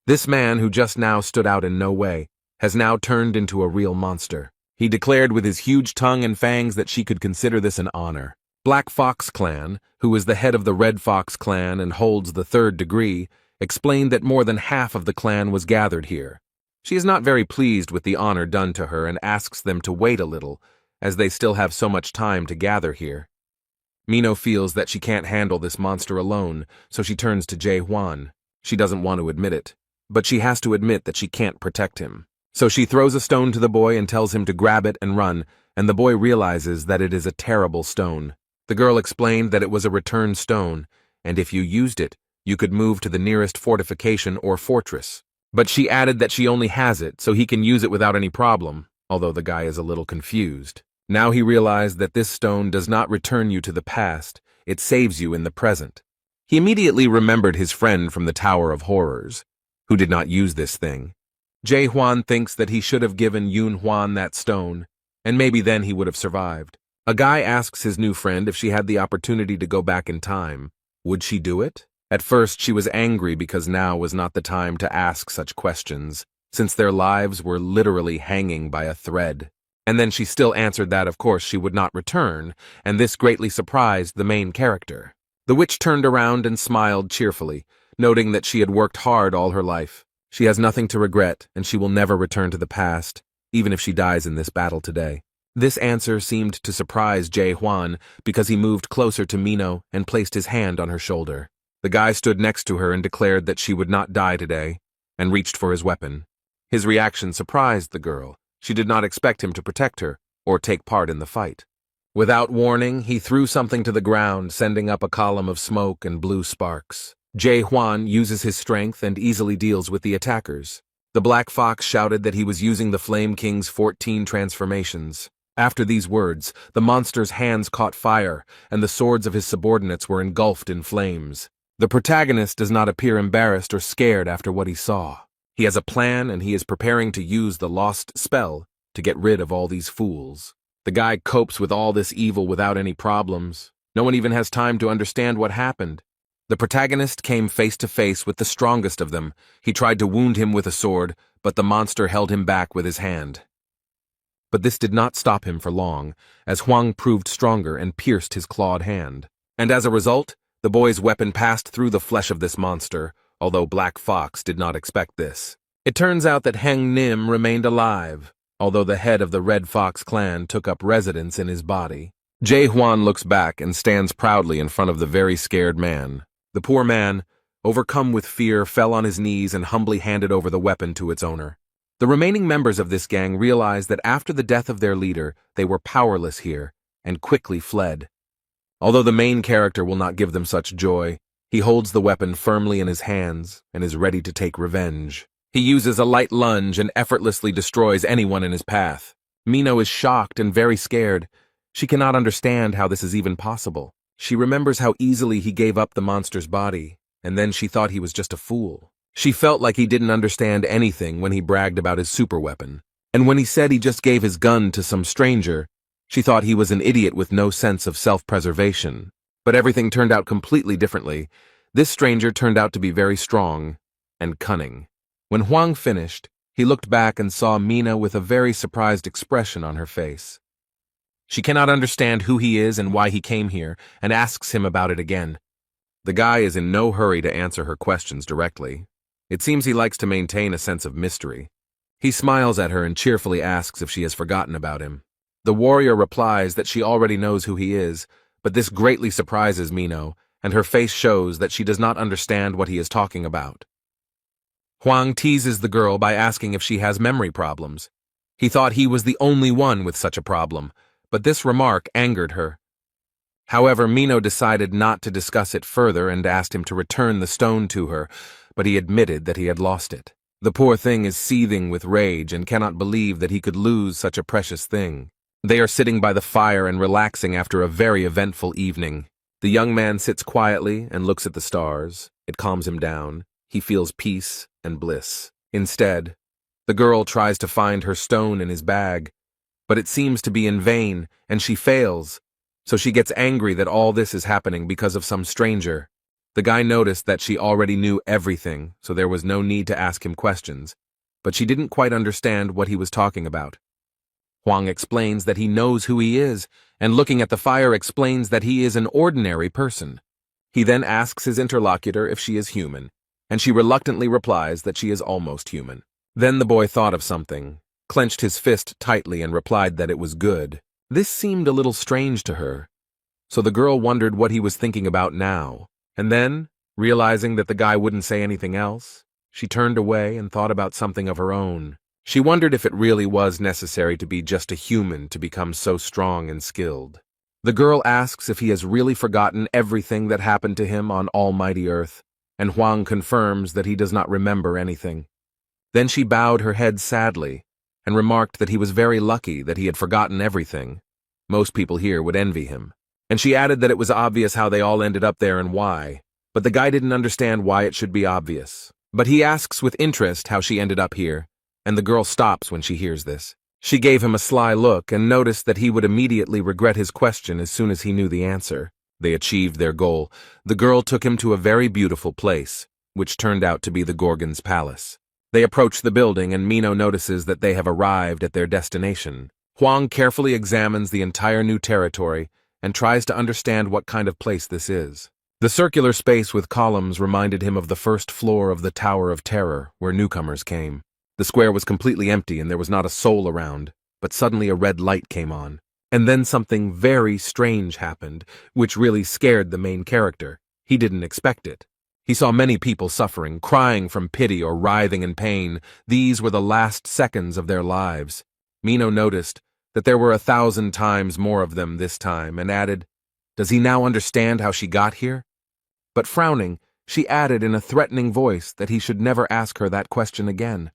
This man, who just now stood out in no way, has now turned into a real monster. He declared with his huge tongue and fangs that she could consider this an honor. Black Fox Clan, who is the head of the Red Fox Clan and holds the 3rd degree, explained that more than half of the clan was gathered here. She is not very pleased with the honor done to her and asks them to wait a little, as they still have so much time to gather here. Mino feels that she can't handle this monster alone, so she turns to Jae Hwan. She doesn't want to admit it, but she has to admit that she can't protect him. So she throws a stone to the boy and tells him to grab it and run, and the boy realizes that it is a terrible stone. The girl explained that it was a return stone, and if you used it, you could move to the nearest fortification or fortress. But she added that she only has it, so he can use it without any problem, although the guy is a little confused. Now he realized that this stone does not return you to the past, it saves you in the present. He immediately remembered his friend from the Tower of Horrors, who did not use this thing. Jae Hwan thinks that he should have given Yoon Hwan that stone, and maybe then he would have survived. A guy asks his new friend if she had the opportunity to go back in time. Would she do it? At first, she was angry because now was not the time to ask such questions, since their lives were literally hanging by a thread. And then she still answered that, of course, she would not return, and this greatly surprised the main character. The witch turned around and smiled cheerfully, noting that she had worked hard all her life. She has nothing to regret, and she will never return to the past, even if she dies in this battle today. This answer seemed to surprise Jae Hwan because he moved closer to Mino and placed his hand on her shoulder. The guy stood next to her and declared that she would not die today, and reached for his weapon. His reaction surprised the girl. She did not expect him to protect her or take part in the fight. Without warning, he threw something to the ground, sending up a column of smoke and blue sparks. Jae Hwan uses his strength and easily deals with the attackers. The Black Fox shouted that he was using the Flame King's 14 transformations. After these words, the monster's hands caught fire, and the swords of his subordinates were engulfed in flames. The protagonist does not appear embarrassed or scared after what he saw. He has a plan, and he is preparing to use the lost spell to get rid of all these fools. The guy copes with all this evil without any problems. No one even has time to understand what happened. The protagonist came face to face with the strongest of them. He tried to wound him with a sword, but the monster held him back with his hand. But this did not stop him for long, as Hwang proved stronger and pierced his clawed hand. And as a result, the boy's weapon passed through the flesh of this monster, although Black Fox did not expect this. It turns out that Heng Nim remained alive, although the head of the Red Fox clan took up residence in his body. Jae Hwan looks back and stands proudly in front of the very scared man. The poor man, overcome with fear, fell on his knees and humbly handed over the weapon to its owner. The remaining members of this gang realized that after the death of their leader, they were powerless here, and quickly fled. Although the main character will not give them such joy, he holds the weapon firmly in his hands and is ready to take revenge. He uses a light lunge and effortlessly destroys anyone in his path. Mino is shocked and very scared. She cannot understand how this is even possible. She remembers how easily he gave up the monster's body, and then she thought he was just a fool. She felt like he didn't understand anything when he bragged about his super weapon. And when he said he just gave his gun to some stranger, she thought he was an idiot with no sense of self-preservation. But everything turned out completely differently. This stranger turned out to be very strong and cunning. When Hwang finished, he looked back and saw Mina with a very surprised expression on her face. She cannot understand who he is and why he came here, and asks him about it again. The guy is in no hurry to answer her questions directly. It seems he likes to maintain a sense of mystery. He smiles at her and cheerfully asks if she has forgotten about him. The warrior replies that she already knows who he is, but this greatly surprises Mino, and her face shows that she does not understand what he is talking about. Hwang teases the girl by asking if she has memory problems. He thought he was the only one with such a problem, but this remark angered her. However, Mino decided not to discuss it further and asked him to return the stone to her, but he admitted that he had lost it. The poor thing is seething with rage and cannot believe that he could lose such a precious thing. They are sitting by the fire and relaxing after a very eventful evening. The young man sits quietly and looks at the stars. It calms him down. He feels peace and bliss. Instead, the girl tries to find her stone in his bag, but it seems to be in vain, and she fails. So she gets angry that all this is happening because of some stranger. The guy noticed that she already knew everything, so there was no need to ask him questions, but she didn't quite understand what he was talking about. Hwang explains that he knows who he is, and looking at the fire explains that he is an ordinary person. He then asks his interlocutor if she is human, and she reluctantly replies that she is almost human. Then the boy thought of something, clenched his fist tightly and replied that it was good. This seemed a little strange to her, so the girl wondered what he was thinking about now. And then, realizing that the guy wouldn't say anything else, she turned away and thought about something of her own. She wondered if it really was necessary to be just a human to become so strong and skilled. The girl asks if he has really forgotten everything that happened to him on Almighty Earth, and Hwang confirms that he does not remember anything. Then she bowed her head sadly and remarked that he was very lucky that he had forgotten everything. Most people here would envy him. And she added that it was obvious how they all ended up there and why. but the guy didn't understand why it should be obvious. But he asks with interest how she ended up here, and the girl stops when she hears this. She gave him a sly look and noticed that he would immediately regret his question as soon as he knew the answer. They achieved their goal. The girl took him to a very beautiful place, which turned out to be the Gorgon's palace. They approach the building and Mino notices that they have arrived at their destination. Huang carefully examines the entire new territory and tries to understand what kind of place this is. The circular space with columns reminded him of the first floor of the Tower of Terror, where newcomers came. The square was completely empty and there was not a soul around, but suddenly a red light came on. And then something very strange happened, which really scared the main character. He didn't expect it. He saw many people suffering, crying from pity or writhing in pain. These were the last seconds of their lives. Mino noticed that there were 1,000 times more of them this time and added, "Does he now understand how she got here?" But frowning, she added in a threatening voice that he should never ask her that question again.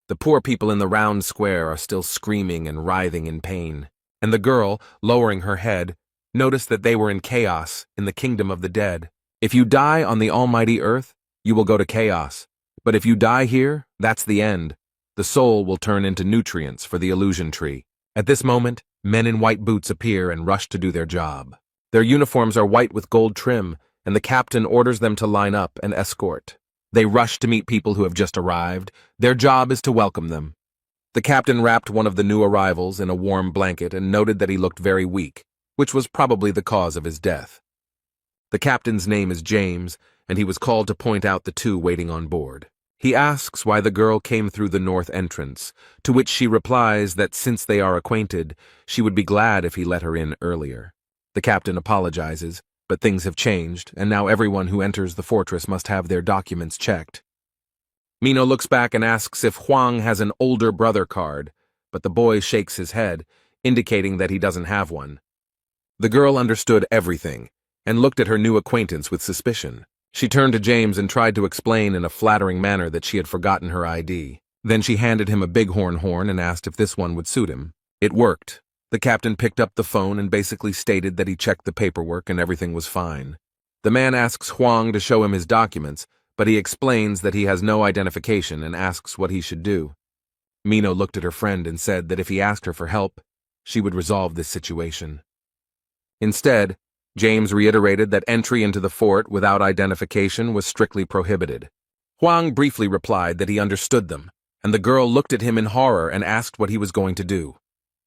The poor people in the round square are still screaming and writhing in pain, and the girl, lowering her head, noticed that they were in chaos in the kingdom of the dead. If you die on the almighty earth, you will go to chaos. But if you die here, that's the end. The soul will turn into nutrients for the illusion tree. At this moment, men in white boots appear and rush to do their job. Their uniforms are white with gold trim, and the captain orders them to line up and escort. They rush to meet people who have just arrived. Their job is to welcome them. The captain wrapped one of the new arrivals in a warm blanket and noted that he looked very weak, which was probably the cause of his death. The captain's name is James, and he was called to point out the two waiting on board. He asks why the girl came through the north entrance, to which she replies that since they are acquainted, she would be glad if he let her in earlier. The captain apologizes, but things have changed, and now everyone who enters the fortress must have their documents checked. Mino looks back and asks if Huang has an older brother card, but the boy shakes his head, indicating that he doesn't have one. The girl understood everything, and looked at her new acquaintance with suspicion. She turned to James and tried to explain in a flattering manner that she had forgotten her ID. Then she handed him a bighorn horn and asked if this one would suit him. It worked. The captain picked up the phone and basically stated that he checked the paperwork and everything was fine. The man asks Huang to show him his documents, but he explains that he has no identification and asks what he should do. Mino looked at her friend and said that if he asked her for help, she would resolve this situation. Instead, James reiterated that entry into the fort without identification was strictly prohibited. Huang briefly replied that he understood them, and the girl looked at him in horror and asked what he was going to do.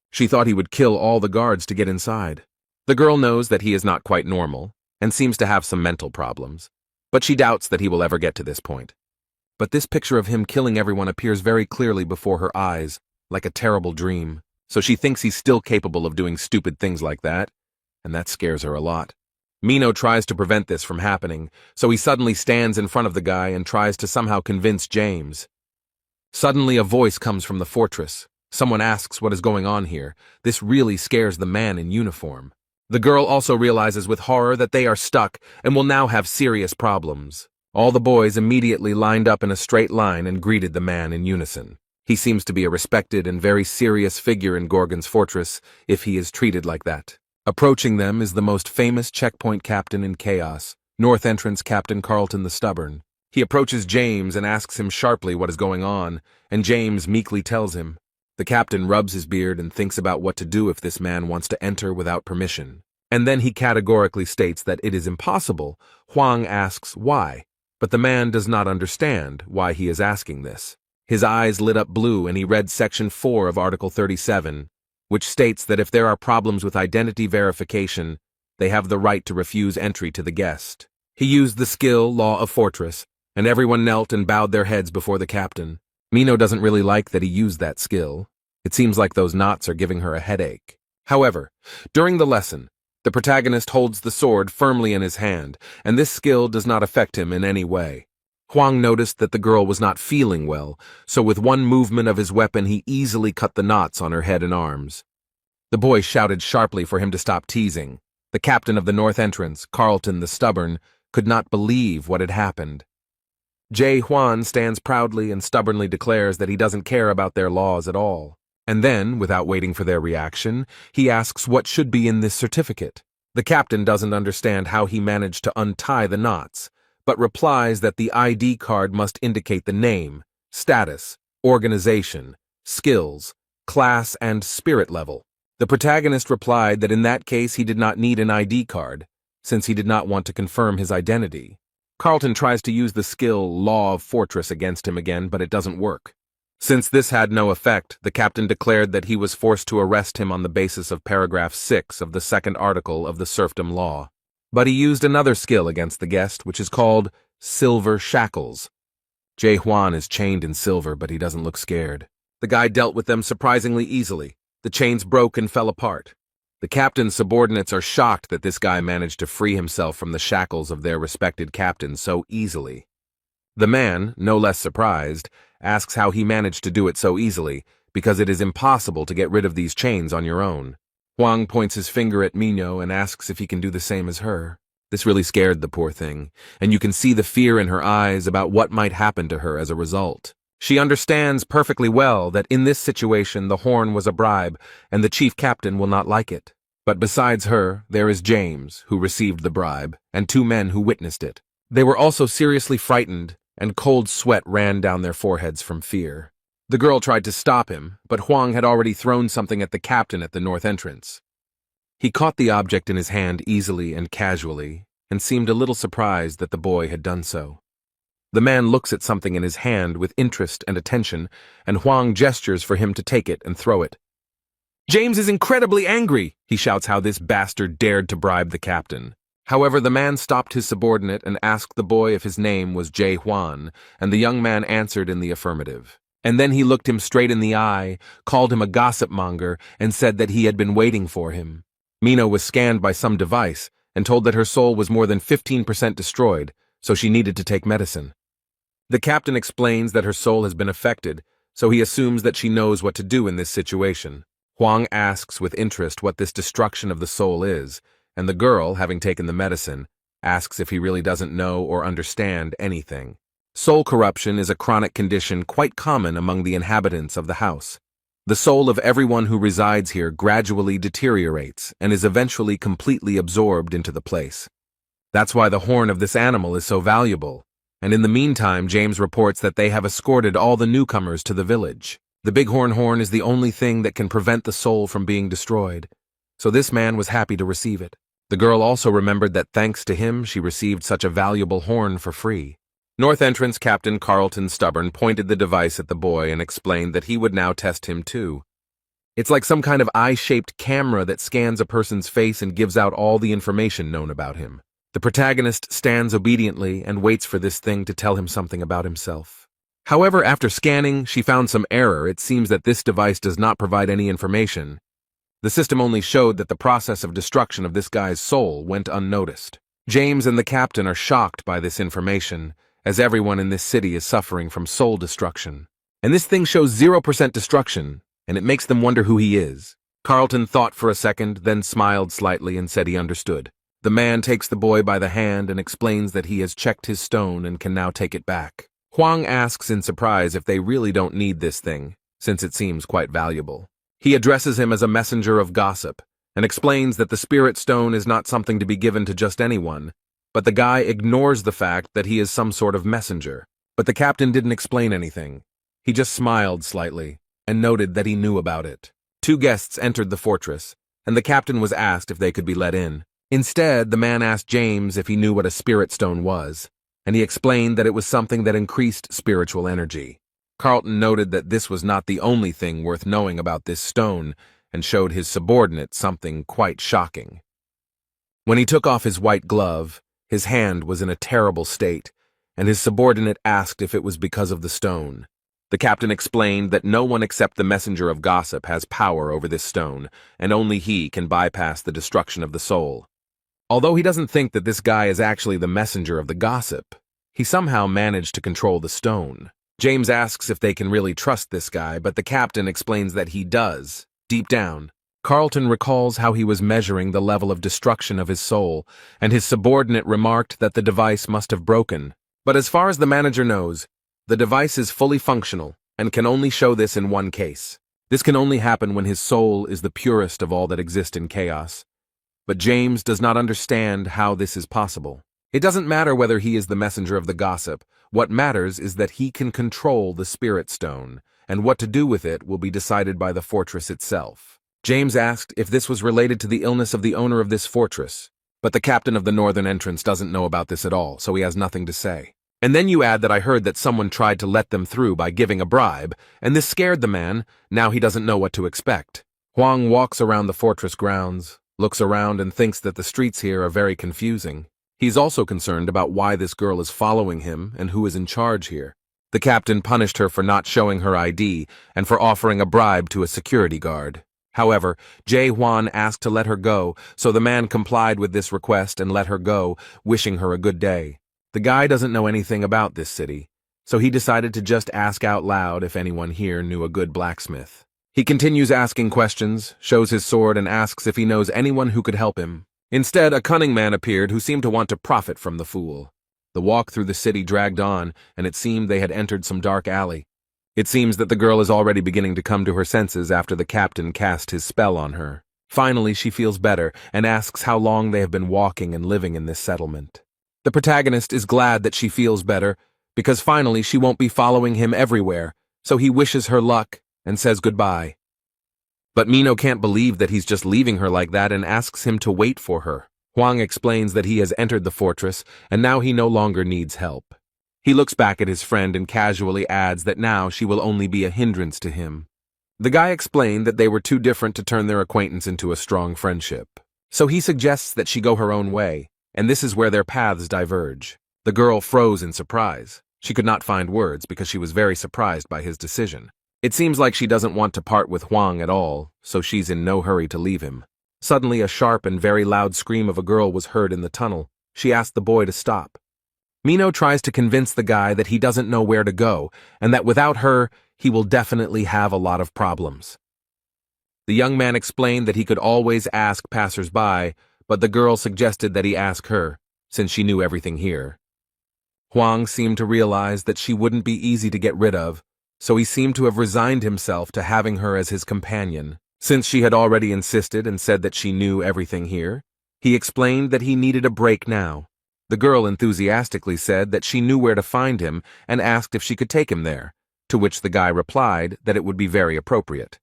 She thought he would kill all the guards to get inside. The girl knows that he is not quite normal, and seems to have some mental problems, but she doubts that he will ever get to this point. But this picture of him killing everyone appears very clearly before her eyes, like a terrible dream, so she thinks he's still capable of doing stupid things like that, and that scares her a lot. Mino tries to prevent this from happening, so he suddenly stands in front of the guy and tries to somehow convince James. Suddenly a voice comes from the fortress. Someone asks what is going on here. This really scares the man in uniform. The girl also realizes with horror that they are stuck and will now have serious problems. All the boys immediately lined up in a straight line and greeted the man in unison. He seems to be a respected and very serious figure in Gorgon's fortress if he is treated like that. Approaching them is the most famous checkpoint captain in Chaos, North Entrance Captain Carlton the Stubborn. He approaches James and asks him sharply what is going on, and James meekly tells him. The captain rubs his beard and thinks about what to do if this man wants to enter without permission. And then he categorically states that it is impossible. Huang asks why, but the man does not understand why he is asking this. His eyes lit up blue and he read Section 4 of Article 37, which states that if there are problems with identity verification, they have the right to refuse entry to the guest. He used the skill Law of Fortress, and everyone knelt and bowed their heads before the captain. Mino doesn't really like that he used that skill. It seems like those knots are giving her a headache. However, during the lesson, the protagonist holds the sword firmly in his hand, and this skill does not affect him in any way. Huang noticed that the girl was not feeling well, so with one movement of his weapon he easily cut the knots on her head and arms. The boy shouted sharply for him to stop teasing. The captain of the North Entrance, Carlton the Stubborn, could not believe what had happened. Jae Hwan stands proudly and stubbornly declares that he doesn't care about their laws at all. And then, without waiting for their reaction, he asks what should be in this certificate. The captain doesn't understand how he managed to untie the knots, but replies that the ID card must indicate the name, status, organization, skills, class, and spirit level. The protagonist replied that in that case he did not need an ID card, since he did not want to confirm his identity. Carlton tries to use the skill Law of Fortress against him again, but it doesn't work. Since this had no effect, the captain declared that he was forced to arrest him on the basis of paragraph 6 of the second article of the serfdom law. But he used another skill against the guest, which is called Silver Shackles. Jae-hwan is chained in silver, but he doesn't look scared. The guy dealt with them surprisingly easily. The chains broke and fell apart. The captain's subordinates are shocked that this guy managed to free himself from the shackles of their respected captain so easily. The man, no less surprised, asks how he managed to do it so easily, because it is impossible to get rid of these chains on your own. Hwang points his finger at Minho and asks if he can do the same as her. This really scared the poor thing, and you can see the fear in her eyes about what might happen to her as a result. She understands perfectly well that in this situation the horn was a bribe, and the chief captain will not like it. But besides her, there is James, who received the bribe, and 2 men who witnessed it. They were also seriously frightened, and cold sweat ran down their foreheads from fear. The girl tried to stop him, but Hwang had already thrown something at the captain at the north entrance. He caught the object in his hand easily and casually, and seemed a little surprised that the boy had done so. The man looks at something in his hand with interest and attention, and Hwang gestures for him to take it and throw it. James is incredibly angry, he shouts how this bastard dared to bribe the captain. However, the man stopped his subordinate and asked the boy if his name was Jae-hwan, and the young man answered in the affirmative. And then he looked him straight in the eye, called him a gossip monger, and said that he had been waiting for him. Minho was scanned by some device and told that her soul was more than 15% destroyed, so she needed to take medicine. The captain explains that her soul has been affected, so he assumes that she knows what to do in this situation. Hwang asks with interest what this destruction of the soul is, and the girl, having taken the medicine, asks if he really doesn't know or understand anything. Soul corruption is a chronic condition quite common among the inhabitants of the house. The soul of everyone who resides here gradually deteriorates and is eventually completely absorbed into the place. That's why the horn of this animal is so valuable, and in the meantime James reports that they have escorted all the newcomers to the village. The bighorn horn is the only thing that can prevent the soul from being destroyed, so this man was happy to receive it. The girl also remembered that thanks to him she received such a valuable horn for free. North Entrance Captain Carlton Stubborn pointed the device at the boy and explained that he would now test him too. It's like some kind of eye-shaped camera that scans a person's face and gives out all the information known about him. The protagonist stands obediently and waits for this thing to tell him something about himself. However, after scanning, she found some error. It seems that this device does not provide any information. The system only showed that the process of destruction of this guy's soul went unnoticed. James and the captain are shocked by this information, as everyone in this city is suffering from soul destruction. And this thing shows 0% destruction, and it makes them wonder who he is. Carlton thought for a second, then smiled slightly and said he understood. The man takes the boy by the hand and explains that he has checked his stone and can now take it back. Hwang asks in surprise if they really don't need this thing, since it seems quite valuable. He addresses him as a messenger of gossip, and explains that the spirit stone is not something to be given to just anyone, but the guy ignores the fact that he is some sort of messenger. But the captain didn't explain anything. He just smiled slightly, and noted that he knew about it. 2 guests entered the fortress, and the captain was asked if they could be let in. Instead, the man asked James if he knew what a spirit stone was, and he explained that it was something that increased spiritual energy. Carlton noted that this was not the only thing worth knowing about this stone, and showed his subordinate something quite shocking. When he took off his white glove, his hand was in a terrible state, and his subordinate asked if it was because of the stone. The captain explained that no one except the messenger of gossip has power over this stone, and only he can bypass the destruction of the soul. Although he doesn't think that this guy is actually the messenger of the gossip, he somehow managed to control the stone. James asks if they can really trust this guy, but the captain explains that he does, deep down. Carlton recalls how he was measuring the level of destruction of his soul, and his subordinate remarked that the device must have broken. But as far as the manager knows, the device is fully functional, and can only show this in one case. This can only happen when his soul is the purest of all that exist in chaos. But James does not understand how this is possible. It doesn't matter whether he is the messenger of the gossip. What matters is that he can control the spirit stone, and what to do with it will be decided by the fortress itself. James asked if this was related to the illness of the owner of this fortress, but the captain of the northern entrance doesn't know about this at all, so he has nothing to say. And then you add that I heard that someone tried to let them through by giving a bribe, and this scared the man. Now he doesn't know what to expect. Huang walks around the fortress grounds, looks around and thinks that the streets here are very confusing. He's also concerned about why this girl is following him and who is in charge here. The captain punished her for not showing her ID and for offering a bribe to a security guard. However, Jae Hwan asked to let her go, so the man complied with this request and let her go, wishing her a good day. The guy doesn't know anything about this city, so he decided to just ask out loud if anyone here knew a good blacksmith. He continues asking questions, shows his sword, and asks if he knows anyone who could help him. Instead, a cunning man appeared who seemed to want to profit from the fool. The walk through the city dragged on, and it seemed they had entered some dark alley. It seems that the girl is already beginning to come to her senses after the captain cast his spell on her. Finally, she feels better and asks how long they have been walking and living in this settlement. The protagonist is glad that she feels better, because finally she won't be following him everywhere, so he wishes her luck and says goodbye. But Mino can't believe that he's just leaving her like that and asks him to wait for her. Huang explains that he has entered the fortress and now he no longer needs help. He looks back at his friend and casually adds that now she will only be a hindrance to him. The guy explained that they were too different to turn their acquaintance into a strong friendship. So he suggests that she go her own way, and this is where their paths diverge. The girl froze in surprise. She could not find words because she was very surprised by his decision. It seems like she doesn't want to part with Huang at all, so she's in no hurry to leave him. Suddenly, a sharp and very loud scream of a girl was heard in the tunnel. She asked the boy to stop. Mino tries to convince the guy that he doesn't know where to go, and that without her, he will definitely have a lot of problems. The young man explained that he could always ask passers-by, but the girl suggested that he ask her, since she knew everything here. Huang seemed to realize that she wouldn't be easy to get rid of, so he seemed to have resigned himself to having her as his companion. Since she had already insisted and said that she knew everything here, he explained that he needed a break now. The girl enthusiastically said that she knew where to find him and asked if she could take him there, to which the guy replied that it would be very appropriate.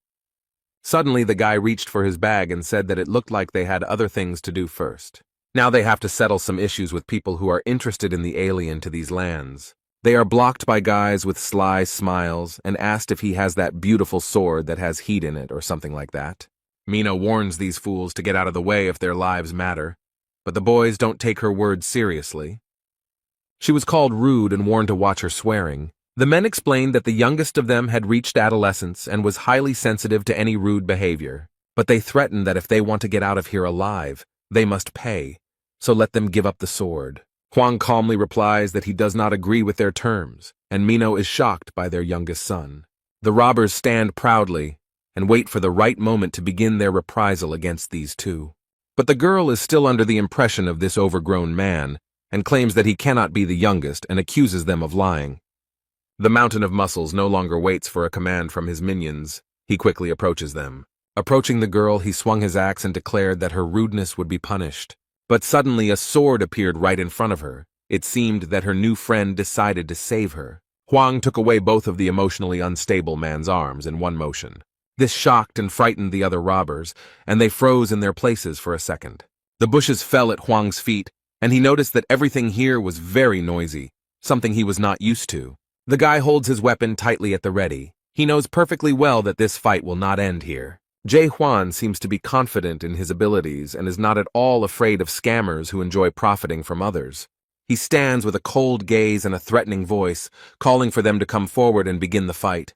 Suddenly, the guy reached for his bag and said that it looked like they had other things to do first. Now they have to settle some issues with people who are interested in the alien to these lands. They are blocked by guys with sly smiles and asked if he has that beautiful sword that has heat in it or something like that. Mina warns these fools to get out of the way if their lives matter, but the boys don't take her words seriously. She was called rude and warned to watch her swearing. The men explained that the youngest of them had reached adolescence and was highly sensitive to any rude behavior, but they threatened that if they want to get out of here alive, they must pay, so let them give up the sword. Huang calmly replies that he does not agree with their terms, and Mino is shocked by their youngest son. The robbers stand proudly and wait for the right moment to begin their reprisal against these two. But the girl is still under the impression of this overgrown man and claims that he cannot be the youngest and accuses them of lying. The Mountain of Muscles no longer waits for a command from his minions. He quickly approaches them. Approaching the girl, he swung his axe and declared that her rudeness would be punished. But suddenly a sword appeared right in front of her. It seemed that her new friend decided to save her. Huang took away both of the emotionally unstable man's arms in one motion. This shocked and frightened the other robbers, and they froze in their places for a second. The bushes fell at Huang's feet, and he noticed that everything here was very noisy, something he was not used to. The guy holds his weapon tightly at the ready. He knows perfectly well that this fight will not end here. Jae Hwan seems to be confident in his abilities and is not at all afraid of scammers who enjoy profiting from others. He stands with a cold gaze and a threatening voice, calling for them to come forward and begin the fight.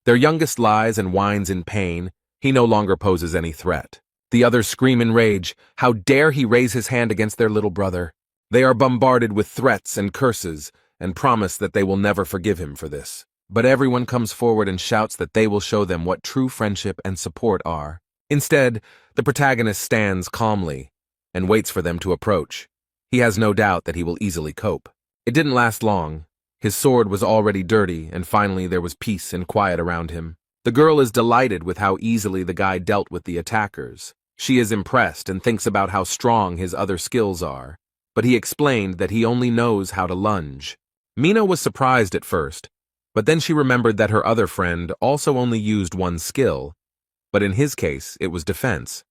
Their youngest lies and whines in pain. He no longer poses any threat. The others scream in rage. How dare he raise his hand against their little brother? They are bombarded with threats and curses and promise that they will never forgive him for this. But everyone comes forward and shouts that they will show them what true friendship and support are. Instead, the protagonist stands calmly and waits for them to approach. He has no doubt that he will easily cope. It didn't last long. His sword was already dirty, and finally there was peace and quiet around him. The girl is delighted with how easily the guy dealt with the attackers. She is impressed and thinks about how strong his other skills are. but he explained that he only knows how to lunge. Mina was surprised at first, but then she remembered that her other friend also only used one skill, but in his case, it was defense.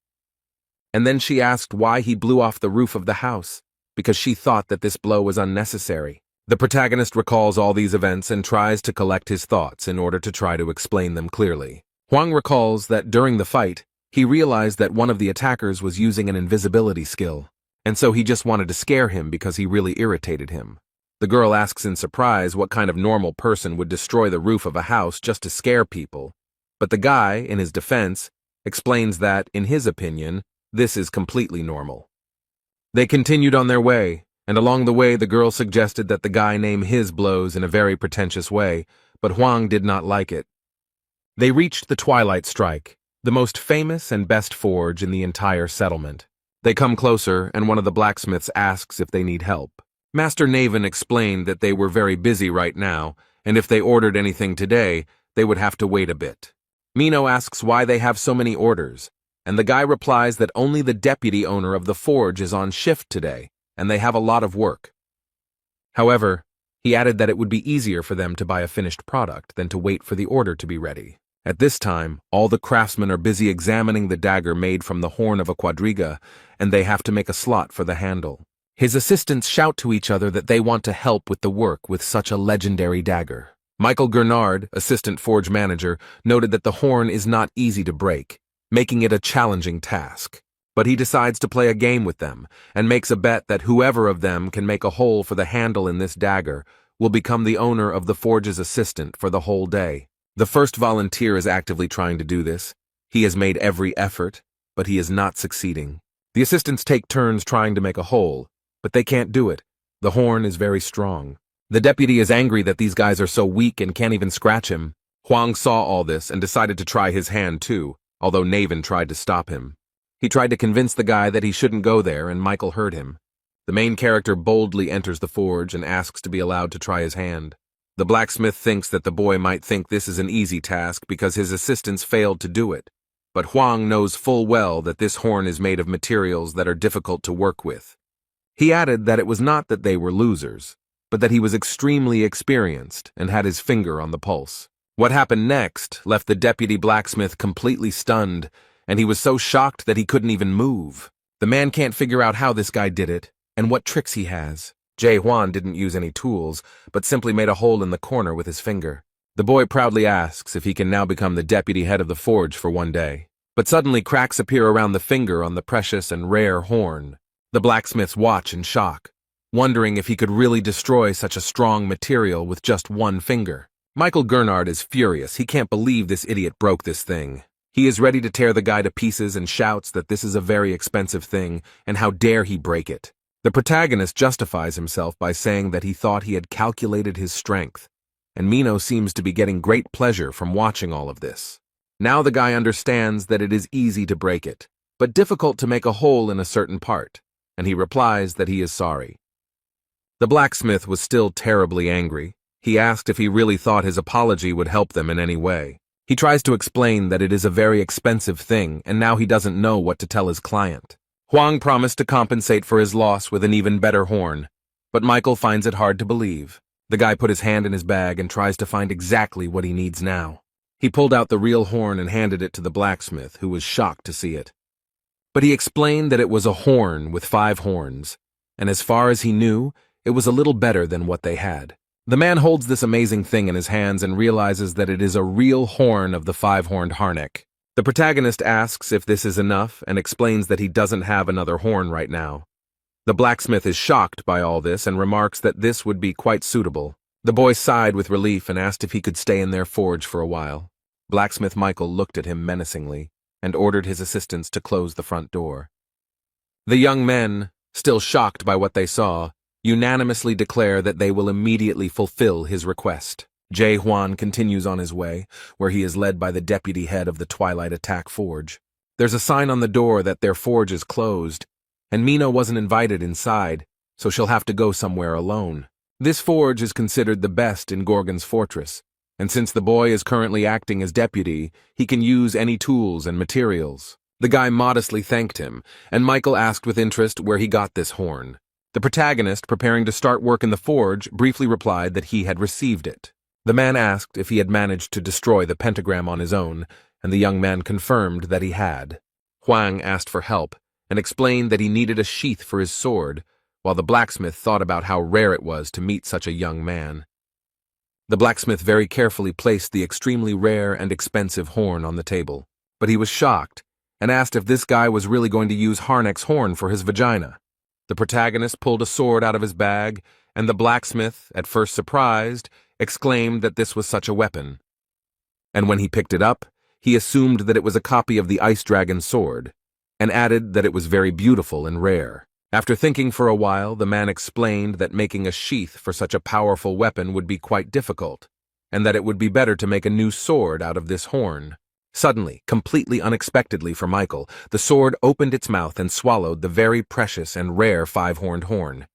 And then she asked why he blew off the roof of the house, because she thought that this blow was unnecessary. The protagonist recalls all these events and tries to collect his thoughts in order to try to explain them clearly. Hwang recalls that during the fight, he realized that one of the attackers was using an invisibility skill, and so he just wanted to scare him because he really irritated him. The girl asks in surprise what kind of normal person would destroy the roof of a house just to scare people, but the guy, in his defense, explains that, in his opinion, this is completely normal. They continued on their way, and along the way the girl suggested that the guy name his blows in a very pretentious way, but Hwang did not like it. They reached the Twilight Strike, the most famous and best forge in the entire settlement. They come closer, and one of the blacksmiths asks if they need help. Master Naven explained that they were very busy right now, and if they ordered anything today, they would have to wait a bit. Mino asks why they have so many orders, and the guy replies that only the deputy owner of the forge is on shift today, and they have a lot of work. However, he added that it would be easier for them to buy a finished product than to wait for the order to be ready. At this time, all the craftsmen are busy examining the dagger made from the horn of a quadriga, and they have to make a slot for the handle. His assistants shout to each other that they want to help with the work with such a legendary dagger. Michael Gernard, assistant forge manager, noted that the horn is not easy to break, making it a challenging task. But he decides to play a game with them, and makes a bet that whoever of them can make a hole for the handle in this dagger will become the owner of the forge's assistant for the whole day. The first volunteer is actively trying to do this. He has made every effort, but he is not succeeding. The assistants take turns trying to make a hole, but they can't do it. The horn is very strong. The deputy is angry that these guys are so weak and can't even scratch him. Hwang saw all this and decided to try his hand too, although Naven tried to stop him. He tried to convince the guy that he shouldn't go there, and Michael heard him. The main character boldly enters the forge and asks to be allowed to try his hand. The blacksmith thinks that the boy might think this is an easy task because his assistants failed to do it, but Hwang knows full well that this horn is made of materials that are difficult to work with. He added that it was not that they were losers, but that he was extremely experienced and had his finger on the pulse. What happened next left the deputy blacksmith completely stunned, and he was so shocked that he couldn't even move. The man can't figure out how this guy did it and what tricks he has. Jae Hwan didn't use any tools, but simply made a hole in the corner with his finger. The boy proudly asks if he can now become the deputy head of the forge for one day. But suddenly cracks appear around the finger on the precious and rare horn. The blacksmiths watch in shock, wondering if he could really destroy such a strong material with just one finger. Michael Gernard is furious. He can't believe this idiot broke this thing. He is ready to tear the guy to pieces and shouts that this is a very expensive thing, and how dare he break it. The protagonist justifies himself by saying that he thought he had calculated his strength, and Mino seems to be getting great pleasure from watching all of this. Now the guy understands that it is easy to break it, but difficult to make a hole in a certain part, and he replies that he is sorry. The blacksmith was still terribly angry. He asked if he really thought his apology would help them in any way. He tries to explain that it is a very expensive thing, and now he doesn't know what to tell his client. Hwang promised to compensate for his loss with an even better horn, but Michael finds it hard to believe. The guy put his hand in his bag and tries to find exactly what he needs now. He pulled out the real horn and handed it to the blacksmith, who was shocked to see it. But he explained that it was a horn with 5 horns, and as far as he knew, it was a little better than what they had. The man holds this amazing thing in his hands and realizes that it is a real horn of the 5-horned harnick. The protagonist asks if this is enough and explains that he doesn't have another horn right now. The blacksmith is shocked by all this and remarks that this would be quite suitable. The boy sighed with relief and asked if he could stay in their forge for a while. Blacksmith Michael looked at him menacingly and ordered his assistants to close the front door. The young men, still shocked by what they saw, unanimously declare that they will immediately fulfill his request. Jae Hwan continues on his way, where he is led by the deputy head of the Twilight Attack Forge. There's a sign on the door that their forge is closed, and Mino wasn't invited inside, so she'll have to go somewhere alone. This forge is considered the best in Gorgon's fortress, and since the boy is currently acting as deputy, he can use any tools and materials. The guy modestly thanked him, and Michael asked with interest where he got this horn. The protagonist, preparing to start work in the forge, briefly replied that he had received it. The man asked if he had managed to destroy the pentagram on his own, and the young man confirmed that he had. Huang asked for help and explained that he needed a sheath for his sword, while the blacksmith thought about how rare it was to meet such a young man. The blacksmith very carefully placed the extremely rare and expensive horn on the table, but he was shocked and asked if this guy was really going to use Harnack's horn for his vagina. The protagonist pulled a sword out of his bag, and the blacksmith, at first surprised, exclaimed that this was such a weapon. And when he picked it up, he assumed that it was a copy of the Ice Dragon's sword, and added that it was very beautiful and rare. After thinking for a while, the man explained that making a sheath for such a powerful weapon would be quite difficult, and that it would be better to make a new sword out of this horn. Suddenly, completely unexpectedly for Michael, the sword opened its mouth and swallowed the very precious and rare five-horned horn.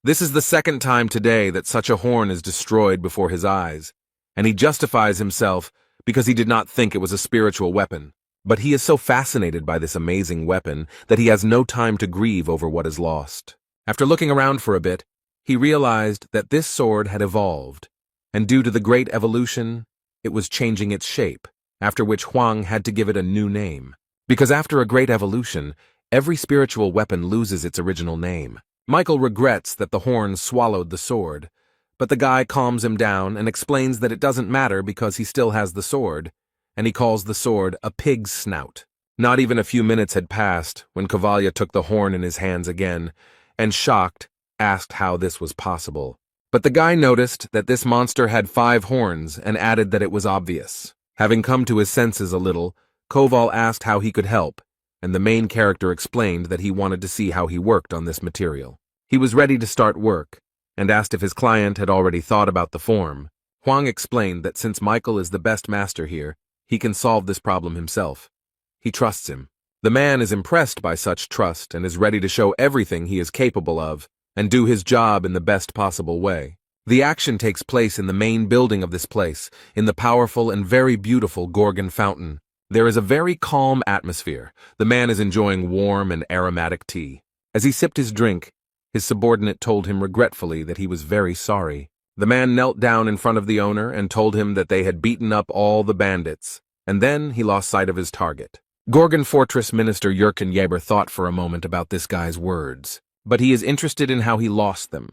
This is the second time today that such a horn is destroyed before his eyes, and he justifies himself because he did not think it was a spiritual weapon. But he is so fascinated by this amazing weapon that he has no time to grieve over what is lost. After looking around for a bit, he realized that this sword had evolved, and due to the great evolution, it was changing its shape, after which Huang had to give it a new name. Because after a great evolution, every spiritual weapon loses its original name. Michael regrets that the horn swallowed the sword, but the guy calms him down and explains that it doesn't matter because he still has the sword, and he calls the sword a pig's snout. Not even a few minutes had passed when Cavalia took the horn in his hands again, and shocked, asked how this was possible. But the guy noticed that this monster had 5 horns and added that it was obvious. Having come to his senses a little, Koval asked how he could help, and the main character explained that he wanted to see how he worked on this material. He was ready to start work, and asked if his client had already thought about the form. Huang explained that since Michael is the best master here, he can solve this problem himself. He trusts him. The man is impressed by such trust and is ready to show everything he is capable of and do his job in the best possible way. The action takes place in the main building of this place, in the powerful and very beautiful Gorgon Fountain. There is a very calm atmosphere. The man is enjoying warm and aromatic tea. As he sipped his drink, his subordinate told him regretfully that he was very sorry. The man knelt down in front of the owner and told him that they had beaten up all the bandits, and then he lost sight of his target. Gorgon Fortress Minister Jurgen Jaeber thought for a moment about this guy's words, but he is interested in how he lost them.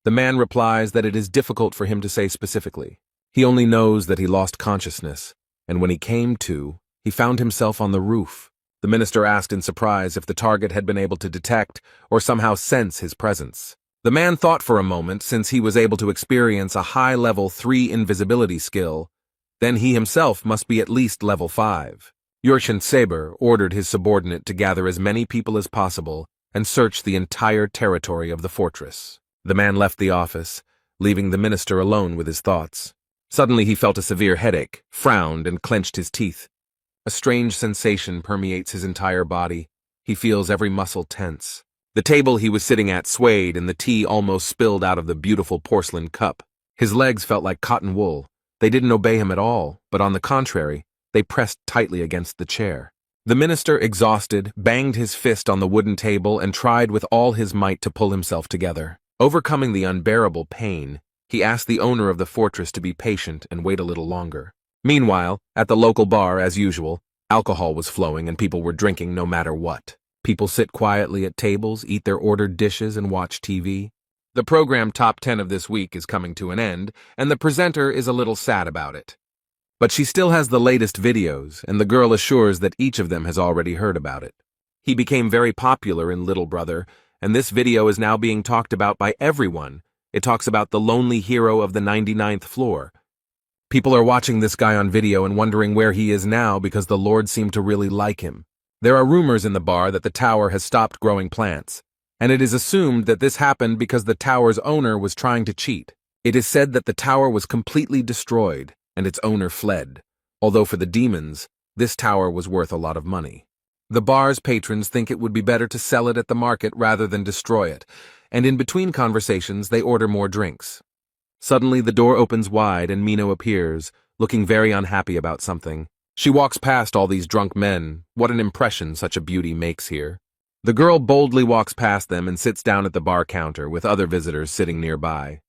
The man replies that it is difficult for him to say specifically. He only knows that he lost consciousness, and when he came to, he found himself on the roof. The minister asked in surprise if the target had been able to detect or somehow sense his presence. The man thought for a moment, since he was able to experience a high-level 3 invisibility skill, then he himself must be at least level 5. Jurgen Saber ordered his subordinate to gather as many people as possible and search the entire territory of the fortress. The man left the office, leaving the minister alone with his thoughts. Suddenly he felt a severe headache, frowned, and clenched his teeth. A strange sensation permeates his entire body. He feels every muscle tense. The table he was sitting at swayed and the tea almost spilled out of the beautiful porcelain cup. His legs felt like cotton wool. They didn't obey him at all, but on the contrary, they pressed tightly against the chair. The minister, exhausted, banged his fist on the wooden table and tried with all his might to pull himself together. Overcoming the unbearable pain, he asked the owner of the fortress to be patient and wait a little longer. Meanwhile, at the local bar, as usual, alcohol was flowing and people were drinking no matter what. People sit quietly at tables, eat their ordered dishes, and watch TV. The program Top 10 of this week is coming to an end, and the presenter is a little sad about it. But she still has the latest videos, and the girl assures that each of them has already heard about it. He became very popular in Little Brother, and this video is now being talked about by everyone. It talks about the lonely hero of the 99th floor. People are watching this guy on video and wondering where he is now because the Lord seemed to really like him. There are rumors in the bar that the tower has stopped growing plants, and it is assumed that this happened because the tower's owner was trying to cheat. It is said that the tower was completely destroyed, and its owner fled, although for the demons, this tower was worth a lot of money. The bar's patrons think it would be better to sell it at the market rather than destroy it, and in between conversations they order more drinks. Suddenly the door opens wide and Mino appears, looking very unhappy about something. She walks past all these drunk men. What an impression such a beauty makes here. The girl boldly walks past them and sits down at the bar counter with other visitors sitting nearby.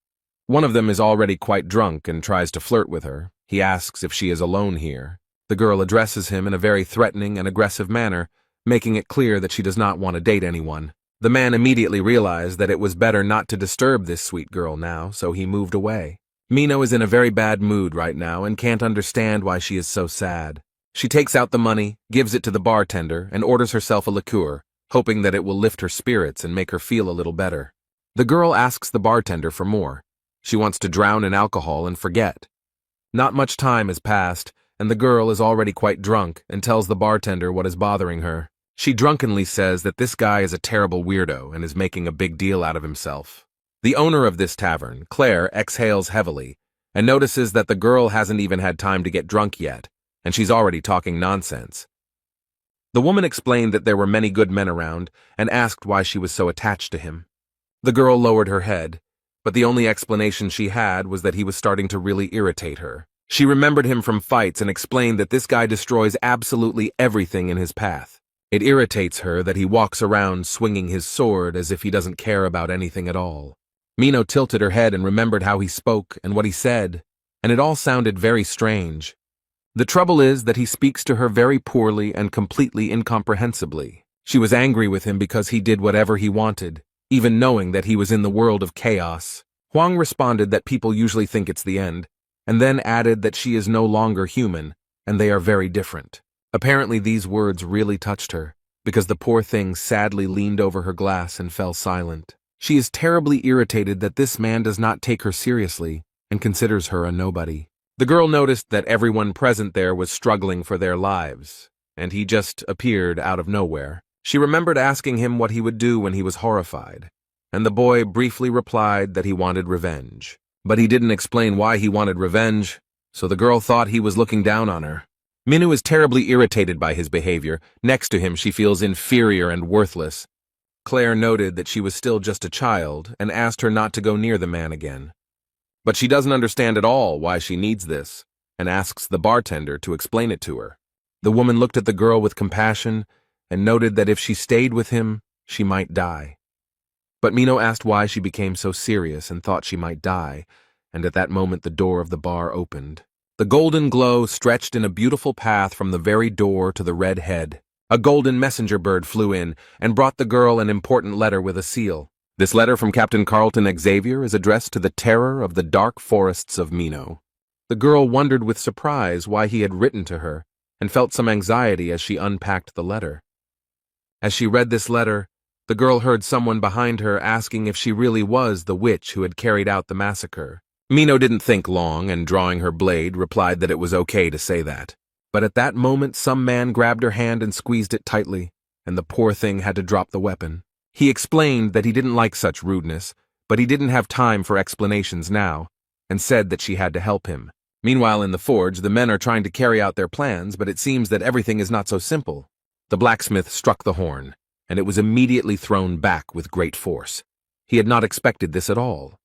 One of them is already quite drunk and tries to flirt with her. He asks if she is alone here. The girl addresses him in a very threatening and aggressive manner, making it clear that she does not want to date anyone. The man immediately realized that it was better not to disturb this sweet girl now, so he moved away. Mino is in a very bad mood right now and can't understand why she is so sad. She takes out the money, gives it to the bartender, and orders herself a liqueur, hoping that it will lift her spirits and make her feel a little better. The girl asks the bartender for more. She wants to drown in alcohol and forget. Not much time has passed, and the girl is already quite drunk and tells the bartender what is bothering her. She drunkenly says that this guy is a terrible weirdo and is making a big deal out of himself. The owner of this tavern, Claire, exhales heavily and notices that the girl hasn't even had time to get drunk yet, and she's already talking nonsense. The woman explained that there were many good men around and asked why she was so attached to him. The girl lowered her head, but the only explanation she had was that he was starting to really irritate her. She remembered him from fights and explained that this guy destroys absolutely everything in his path. It irritates her that he walks around swinging his sword as if he doesn't care about anything at all. Mino tilted her head and remembered how he spoke and what he said, and it all sounded very strange. The trouble is that he speaks to her very poorly and completely incomprehensibly. She was angry with him because he did whatever he wanted, even knowing that he was in the world of chaos. Huang responded that people usually think it's the end, and then added that she is no longer human, and they are very different. Apparently these words really touched her, because the poor thing sadly leaned over her glass and fell silent. She is terribly irritated that this man does not take her seriously and considers her a nobody. The girl noticed that everyone present there was struggling for their lives, and he just appeared out of nowhere. She remembered asking him what he would do when he was horrified, and the boy briefly replied that he wanted revenge. But he didn't explain why he wanted revenge, so the girl thought he was looking down on her. Minu is terribly irritated by his behavior. Next to him, she feels inferior and worthless. Claire noted that she was still just a child and asked her not to go near the man again. But she doesn't understand at all why she needs this, and asks the bartender to explain it to her. The woman looked at the girl with compassion and noted that if she stayed with him, she might die. But Mino asked why she became so serious and thought she might die, and at that moment the door of the bar opened. The golden glow stretched in a beautiful path from the very door to the red head. A golden messenger bird flew in and brought the girl an important letter with a seal. This letter from Captain Carlton Xavier is addressed to the terror of the dark forests of Mino. The girl wondered with surprise why he had written to her, and felt some anxiety as she unpacked the letter. As she read this letter, the girl heard someone behind her asking if she really was the witch who had carried out the massacre. Mino didn't think long and, drawing her blade, replied that it was okay to say that. But at that moment some man grabbed her hand and squeezed it tightly, and the poor thing had to drop the weapon. He explained that he didn't like such rudeness, but he didn't have time for explanations now, and said that she had to help him. Meanwhile in the forge, the men are trying to carry out their plans, but it seems that everything is not so simple. The blacksmith struck the horn, and it was immediately thrown back with great force. He had not expected this at all.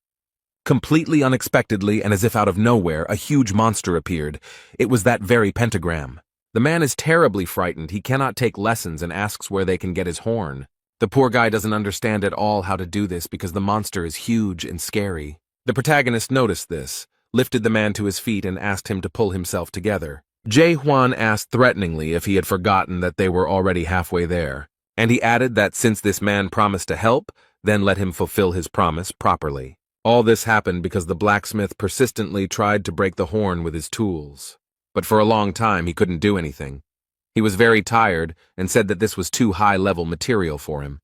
Completely unexpectedly and as if out of nowhere, a huge monster appeared. It was that very pentagram. The man is terribly frightened. He cannot take lessons and asks where they can get his horn. The poor guy doesn't understand at all how to do this because the monster is huge and scary. The protagonist noticed this, lifted the man to his feet and asked him to pull himself together. Jae Hwan asked threateningly if he had forgotten that they were already halfway there, and he added that since this man promised to help, then let him fulfill his promise properly. All this happened because the blacksmith persistently tried to break the horn with his tools. But for a long time he couldn't do anything. He was very tired and said that this was too high-level material for him.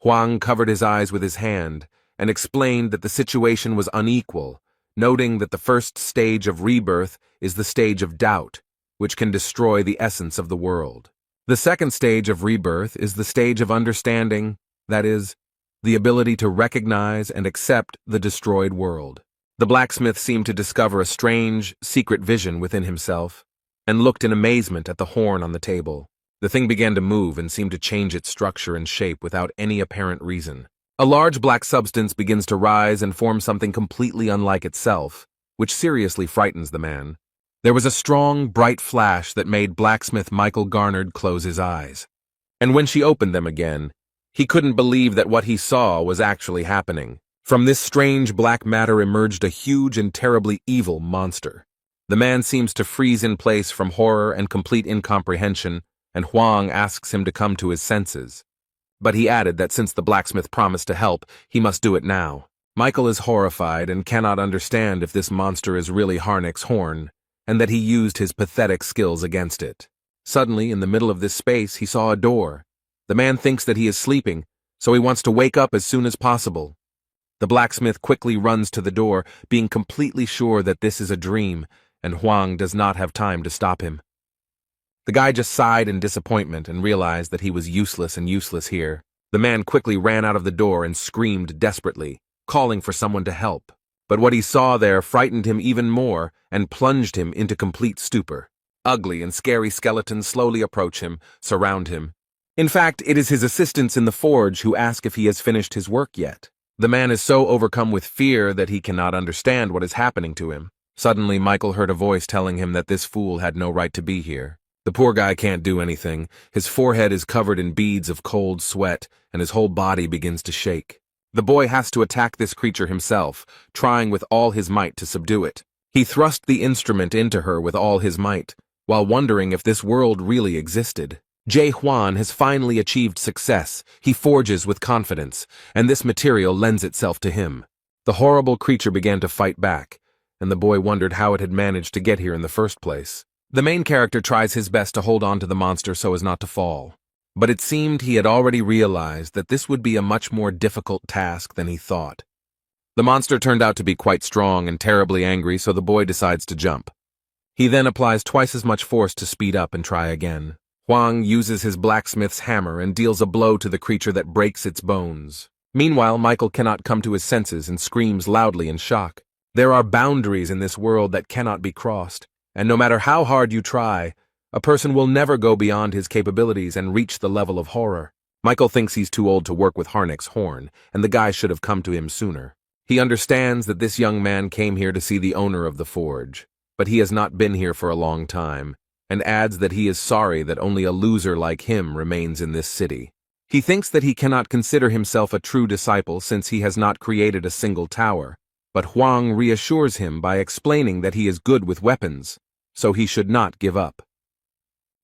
Huang covered his eyes with his hand and explained that the situation was unequal, noting that the first stage of rebirth is the stage of doubt, which can destroy the essence of the world. The second stage of rebirth is the stage of understanding, that is, the ability to recognize and accept the destroyed world. The blacksmith seemed to discover a strange, secret vision within himself, and looked in amazement at the horn on the table. The thing began to move and seemed to change its structure and shape without any apparent reason. A large black substance begins to rise and form something completely unlike itself, which seriously frightens the man. There was a strong, bright flash that made blacksmith Michael Garnard close his eyes. and when she opened them again, he couldn't believe that what he saw was actually happening. From this strange black matter emerged a huge and terribly evil monster. The man seems to freeze in place from horror and complete incomprehension, and Huang asks him to come to his senses. But he added that since the blacksmith promised to help, he must do it now. Michael is horrified and cannot understand if this monster is really Harnick's horn, and that he used his pathetic skills against it. Suddenly, in the middle of this space, he saw a door. The man thinks that he is sleeping, so he wants to wake up as soon as possible. The blacksmith quickly runs to the door, being completely sure that this is a dream, and Huang does not have time to stop him. The guy just sighed in disappointment and realized that he was useless here. The man quickly ran out of the door and screamed desperately, calling for someone to help. But what he saw there frightened him even more and plunged him into complete stupor. Ugly and scary skeletons slowly approach him, surround him. In fact, it is his assistants in the forge who ask if he has finished his work yet. The man is so overcome with fear that he cannot understand what is happening to him. Suddenly, Michael heard a voice telling him that this fool had no right to be here. The poor guy can't do anything. His forehead is covered in beads of cold sweat, and his whole body begins to shake. The boy has to attack this creature himself, trying with all his might to subdue it. He thrust the instrument into her with all his might, while wondering if this world really existed. Jay Huan has finally achieved success. He forges with confidence, and this material lends itself to him. The horrible creature began to fight back, and the boy wondered how it had managed to get here in the first place. The main character tries his best to hold on to the monster so as not to fall. But it seemed he had already realized that this would be a much more difficult task than he thought. The monster turned out to be quite strong and terribly angry, so the boy decides to jump. He then applies twice as much force to speed up and try again. Huang uses his blacksmith's hammer and deals a blow to the creature that breaks its bones. Meanwhile, Michael cannot come to his senses and screams loudly in shock. There are boundaries in this world that cannot be crossed, and no matter how hard you try, a person will never go beyond his capabilities and reach the level of horror. Michael thinks he's too old to work with Harnick's horn, and the guy should have come to him sooner. He understands that this young man came here to see the owner of the forge, but he has not been here for a long time, and adds that he is sorry that only a loser like him remains in this city. He thinks that he cannot consider himself a true disciple since he has not created a single tower, but Huang reassures him by explaining that he is good with weapons, so he should not give up.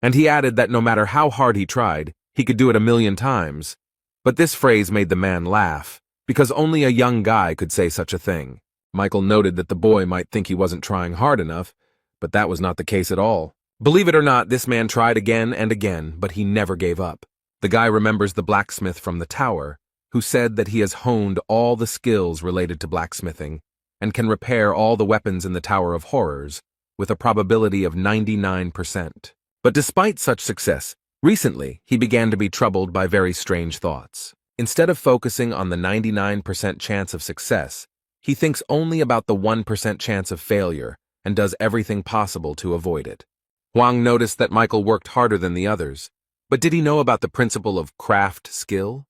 And he added that no matter how hard he tried, he could do it 1,000,000 times. But this phrase made the man laugh, because only a young guy could say such a thing. Michael noted that the boy might think he wasn't trying hard enough, but that was not the case at all. Believe it or not, this man tried again and again, but he never gave up. The guy remembers the blacksmith from the tower, who said that he has honed all the skills related to blacksmithing, and can repair all the weapons in the Tower of Horrors, with a probability of 99%. But despite such success, recently he began to be troubled by very strange thoughts. Instead of focusing on the 99% chance of success, he thinks only about the 1% chance of failure and does everything possible to avoid it. Huang noticed that Michael worked harder than the others, but did he know about the principle of craft skill?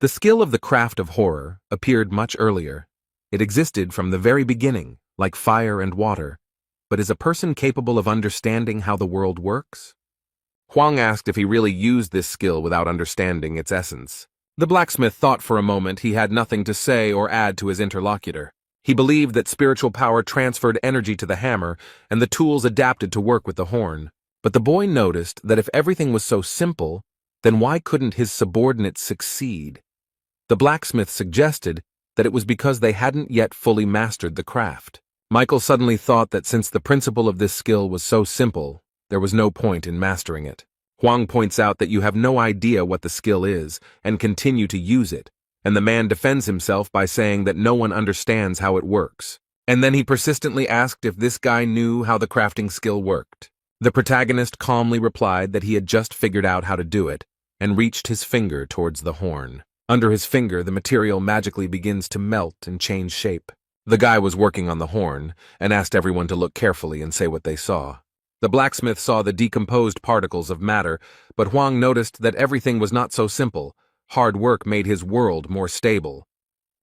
The skill of the craft of horror appeared much earlier. It existed from the very beginning, like fire and water. But is a person capable of understanding how the world works? Huang asked if he really used this skill without understanding its essence. The blacksmith thought for a moment he had nothing to say or add to his interlocutor. He believed that spiritual power transferred energy to the hammer and the tools adapted to work with the horn. But the boy noticed that if everything was so simple, then why couldn't his subordinates succeed? The blacksmith suggested that it was because they hadn't yet fully mastered the craft. Michael suddenly thought that since the principle of this skill was so simple, there was no point in mastering it. Huang points out that you have no idea what the skill is and continue to use it, and the man defends himself by saying that no one understands how it works. And then he persistently asked if this guy knew how the crafting skill worked. The protagonist calmly replied that he had just figured out how to do it, and reached his finger towards the horn. Under his finger, the material magically begins to melt and change shape. The guy was working on the horn, and asked everyone to look carefully and say what they saw. The blacksmith saw the decomposed particles of matter, but Huang noticed that everything was not so simple. Hard work made his world more stable.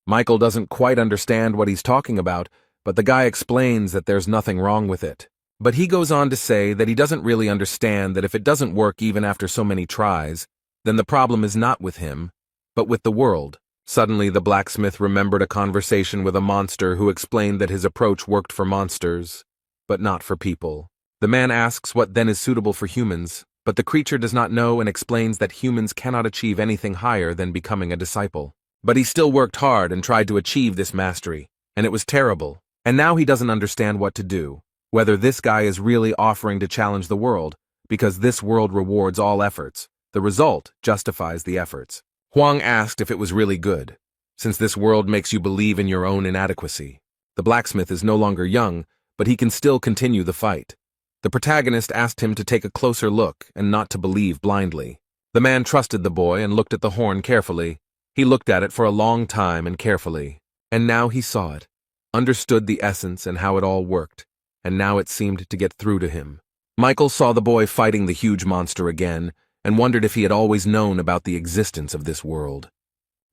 Michael doesn't quite understand what he's talking about, but the guy explains that there's nothing wrong with it. But he goes on to say that he doesn't really understand that if it doesn't work even after so many tries, then the problem is not with him, but with the world. Suddenly, the blacksmith remembered a conversation with a monster who explained that his approach worked for monsters, but not for people. The man asks what then is suitable for humans, but the creature does not know and explains that humans cannot achieve anything higher than becoming a disciple. But he still worked hard and tried to achieve this mastery, and it was terrible. And now he doesn't understand what to do, whether this guy is really offering to challenge the world, because this world rewards all efforts. The result justifies the efforts. Huang asked if it was really good, since this world makes you believe in your own inadequacy. The blacksmith is no longer young, but he can still continue the fight. The protagonist asked him to take a closer look and not to believe blindly. The man trusted the boy and looked at the horn carefully. He looked at it for a long time and carefully. And now he saw it, understood the essence and how it all worked, and now it seemed to get through to him. Michael saw the boy fighting the huge monster again, and wondered if he had always known about the existence of this world.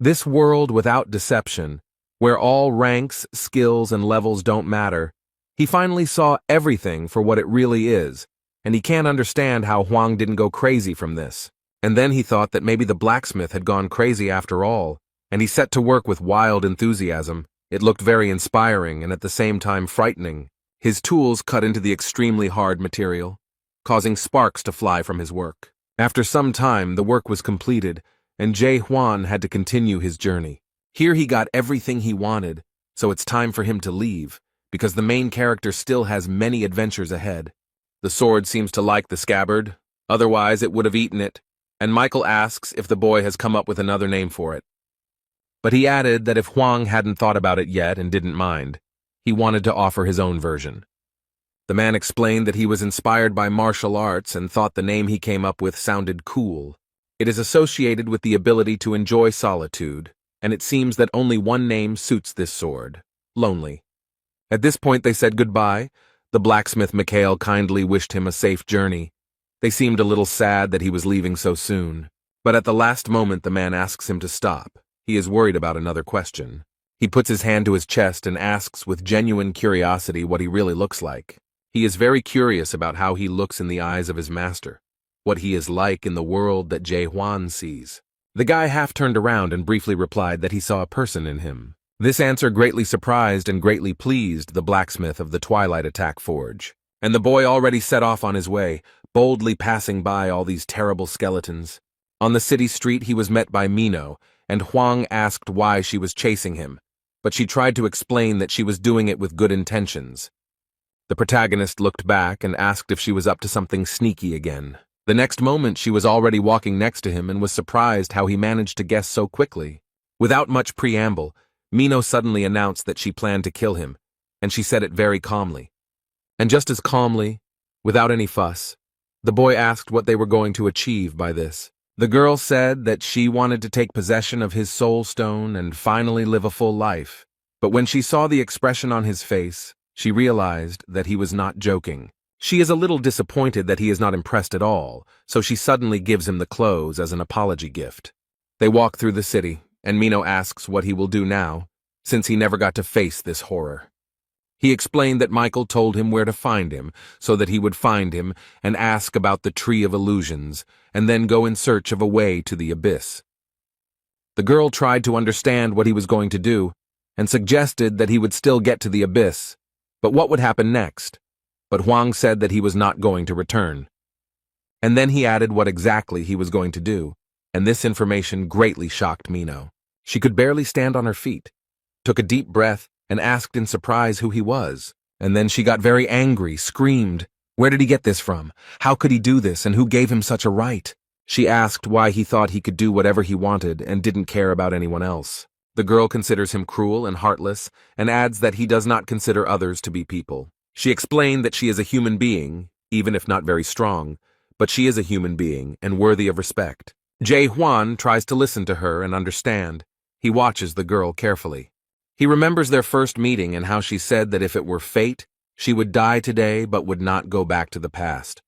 This world without deception, where all ranks, skills, and levels don't matter. He finally saw everything for what it really is, and he can't understand how Huang didn't go crazy from this. And then he thought that maybe the blacksmith had gone crazy after all, and he set to work with wild enthusiasm. It looked very inspiring and at the same time frightening. His tools cut into the extremely hard material, causing sparks to fly from his work. After some time, the work was completed, and Jae Hwan had to continue his journey. Here he got everything he wanted, so it's time for him to leave, because the main character still has many adventures ahead. The sword seems to like the scabbard, otherwise it would have eaten it, and Michael asks if the boy has come up with another name for it. But he added that if Huang hadn't thought about it yet and didn't mind, he wanted to offer his own version. The man explained that he was inspired by martial arts and thought the name he came up with sounded cool. It is associated with the ability to enjoy solitude, and it seems that only one name suits this sword: Lonely. At this point they said goodbye. The blacksmith Mikhail kindly wished him a safe journey. They seemed a little sad that he was leaving so soon. But at the last moment the man asks him to stop. He is worried about another question. He puts his hand to his chest and asks with genuine curiosity what he really looks like. He is very curious about how he looks in the eyes of his master, what he is like in the world that Jae Hwan sees. The guy half turned around and briefly replied that he saw a person in him. This answer greatly surprised and greatly pleased the blacksmith of the Twilight Attack Forge. And the boy already set off on his way, boldly passing by all these terrible skeletons. On the city street he was met by Mino, and Huang asked why she was chasing him, but she tried to explain that she was doing it with good intentions. The protagonist looked back and asked if she was up to something sneaky again. The next moment she was already walking next to him and was surprised how he managed to guess so quickly. Without much preamble, Mino suddenly announced that she planned to kill him, and she said it very calmly. And just as calmly, without any fuss, the boy asked what they were going to achieve by this. The girl said that she wanted to take possession of his soul stone and finally live a full life. But when she saw the expression on his face, she realized that he was not joking. She is a little disappointed that he is not impressed at all, so she suddenly gives him the clothes as an apology gift. They walk through the city, and Mino asks what he will do now, since he never got to face this horror. He explained that Michael told him where to find him, so that he would find him and ask about the Tree of Illusions, and then go in search of a way to the abyss. The girl tried to understand what he was going to do, and suggested that he would still get to the abyss, but what would happen next? But Huang said that he was not going to return. And then he added what exactly he was going to do, and this information greatly shocked Mino. She could barely stand on her feet, took a deep breath, and asked in surprise who he was. And then she got very angry, screamed, "Where did he get this from? How could he do this, and who gave him such a right?" She asked why he thought he could do whatever he wanted and didn't care about anyone else. The girl considers him cruel and heartless, and adds that he does not consider others to be people. She explained that she is a human being, even if not very strong, but she is a human being and worthy of respect. Jae Hwan tries to listen to her and understand. He watches the girl carefully. He remembers their first meeting and how she said that if it were fate, she would die today but would not go back to the past.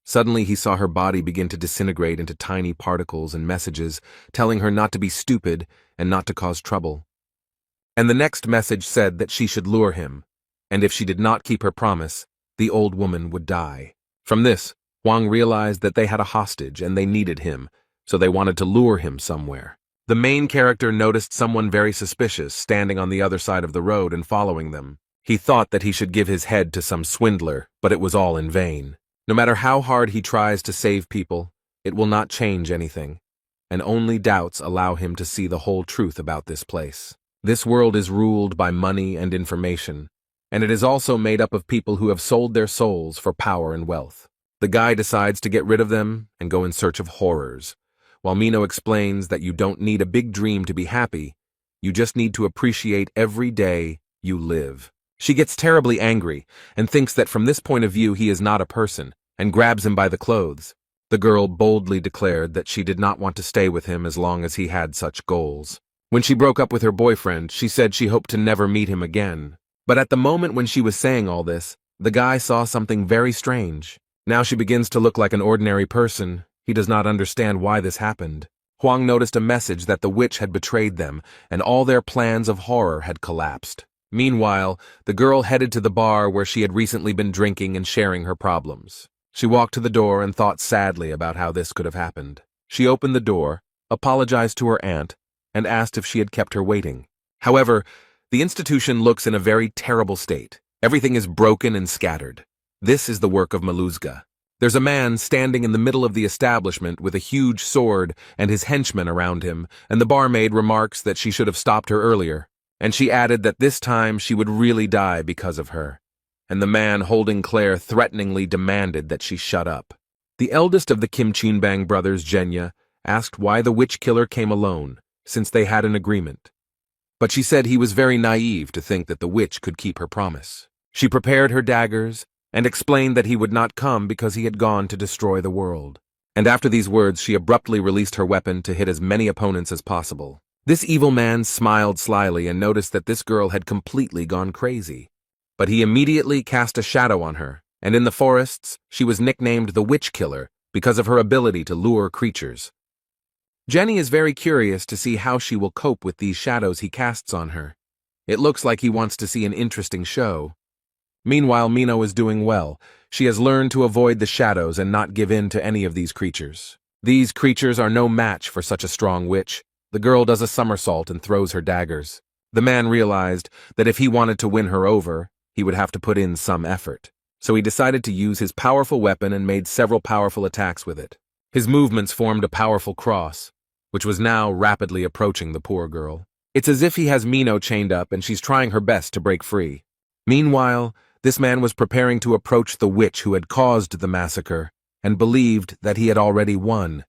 Suddenly he saw her body begin to disintegrate into tiny particles and messages, telling her not to be stupid and not to cause trouble. And the next message said that she should lure him, and if she did not keep her promise, the old woman would die. From this, Huang realized that they had a hostage and they needed him, so they wanted to lure him somewhere. The main character noticed someone very suspicious standing on the other side of the road and following them. He thought that he should give his head to some swindler, but it was all in vain. No matter how hard he tries to save people, it will not change anything, and only doubts allow him to see the whole truth about this place. This world is ruled by money and information, and it is also made up of people who have sold their souls for power and wealth. The guy decides to get rid of them and go in search of horrors, while Mino explains that you don't need a big dream to be happy, you just need to appreciate every day you live. She gets terribly angry and thinks that from this point of view he is not a person, and grabs him by the clothes. The girl boldly declared that she did not want to stay with him as long as he had such goals. When she broke up with her boyfriend, she said she hoped to never meet him again. But at the moment when she was saying all this, the guy saw something very strange. Now she begins to look like an ordinary person. He does not understand why this happened. Huang noticed a message that the witch had betrayed them, and all their plans of horror had collapsed. Meanwhile, the girl headed to the bar where she had recently been drinking and sharing her problems. She walked to the door and thought sadly about how this could have happened. She opened the door, apologized to her aunt, and asked if she had kept her waiting. However, the institution looks in a very terrible state. Everything is broken and scattered. This is the work of Maluzga. There's a man standing in the middle of the establishment with a huge sword and his henchmen around him, and the barmaid remarks that she should have stopped her earlier, and she added that this time she would really die because of her. And the man holding Claire threateningly demanded that she shut up. The eldest of the Kim Chunbang brothers, Jenya, asked why the witch killer came alone, since they had an agreement. But she said he was very naive to think that the witch could keep her promise. She prepared her daggers and explained that he would not come because he had gone to destroy the world. And after these words, she abruptly released her weapon to hit as many opponents as possible. This evil man smiled slyly and noticed that this girl had completely gone crazy. But he immediately cast a shadow on her, and in the forests, she was nicknamed the Witch Killer because of her ability to lure creatures. Jenny is very curious to see how she will cope with these shadows he casts on her. It looks like he wants to see an interesting show. Meanwhile, Mino is doing well. She has learned to avoid the shadows and not give in to any of these creatures. These creatures are no match for such a strong witch. The girl does a somersault and throws her daggers. The man realized that if he wanted to win her over, he would have to put in some effort. So he decided to use his powerful weapon and made several powerful attacks with it. His movements formed a powerful cross, which was now rapidly approaching the poor girl. It's as if he has Mino chained up and she's trying her best to break free. Meanwhile, this man was preparing to approach the witch who had caused the massacre and believed that he had already won.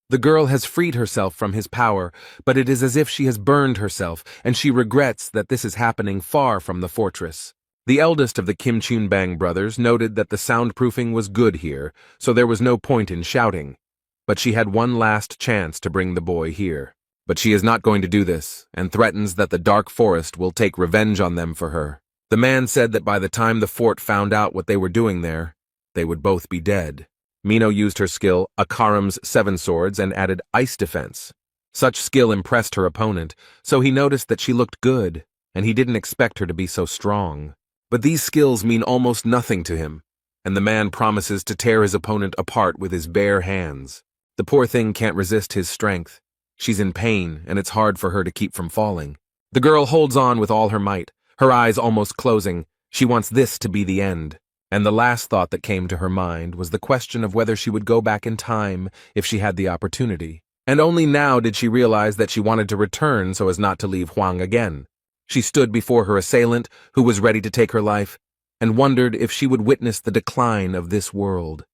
The girl has freed herself from his power, but it is as if she has burned herself, and she regrets that this is happening far from the fortress. The eldest of the Kim Chunbang brothers noted that the soundproofing was good here, so there was no point in shouting. But she had one last chance to bring the boy here. But she is not going to do this, and threatens that the dark forest will take revenge on them for her. The man said that by the time the fort found out what they were doing there, they would both be dead. Mino used her skill, Akaram's 7 swords, and added ice defense. Such skill impressed her opponent, so he noticed that she looked good, and he didn't expect her to be so strong. But these skills mean almost nothing to him, and the man promises to tear his opponent apart with his bare hands. The poor thing can't resist his strength. She's in pain, and it's hard for her to keep from falling. The girl holds on with all her might, her eyes almost closing. She wants this to be the end. And the last thought that came to her mind was the question of whether she would go back in time if she had the opportunity. And only now did she realize that she wanted to return so as not to leave Huang again. She stood before her assailant, who was ready to take her life, and wondered if she would witness the decline of this world.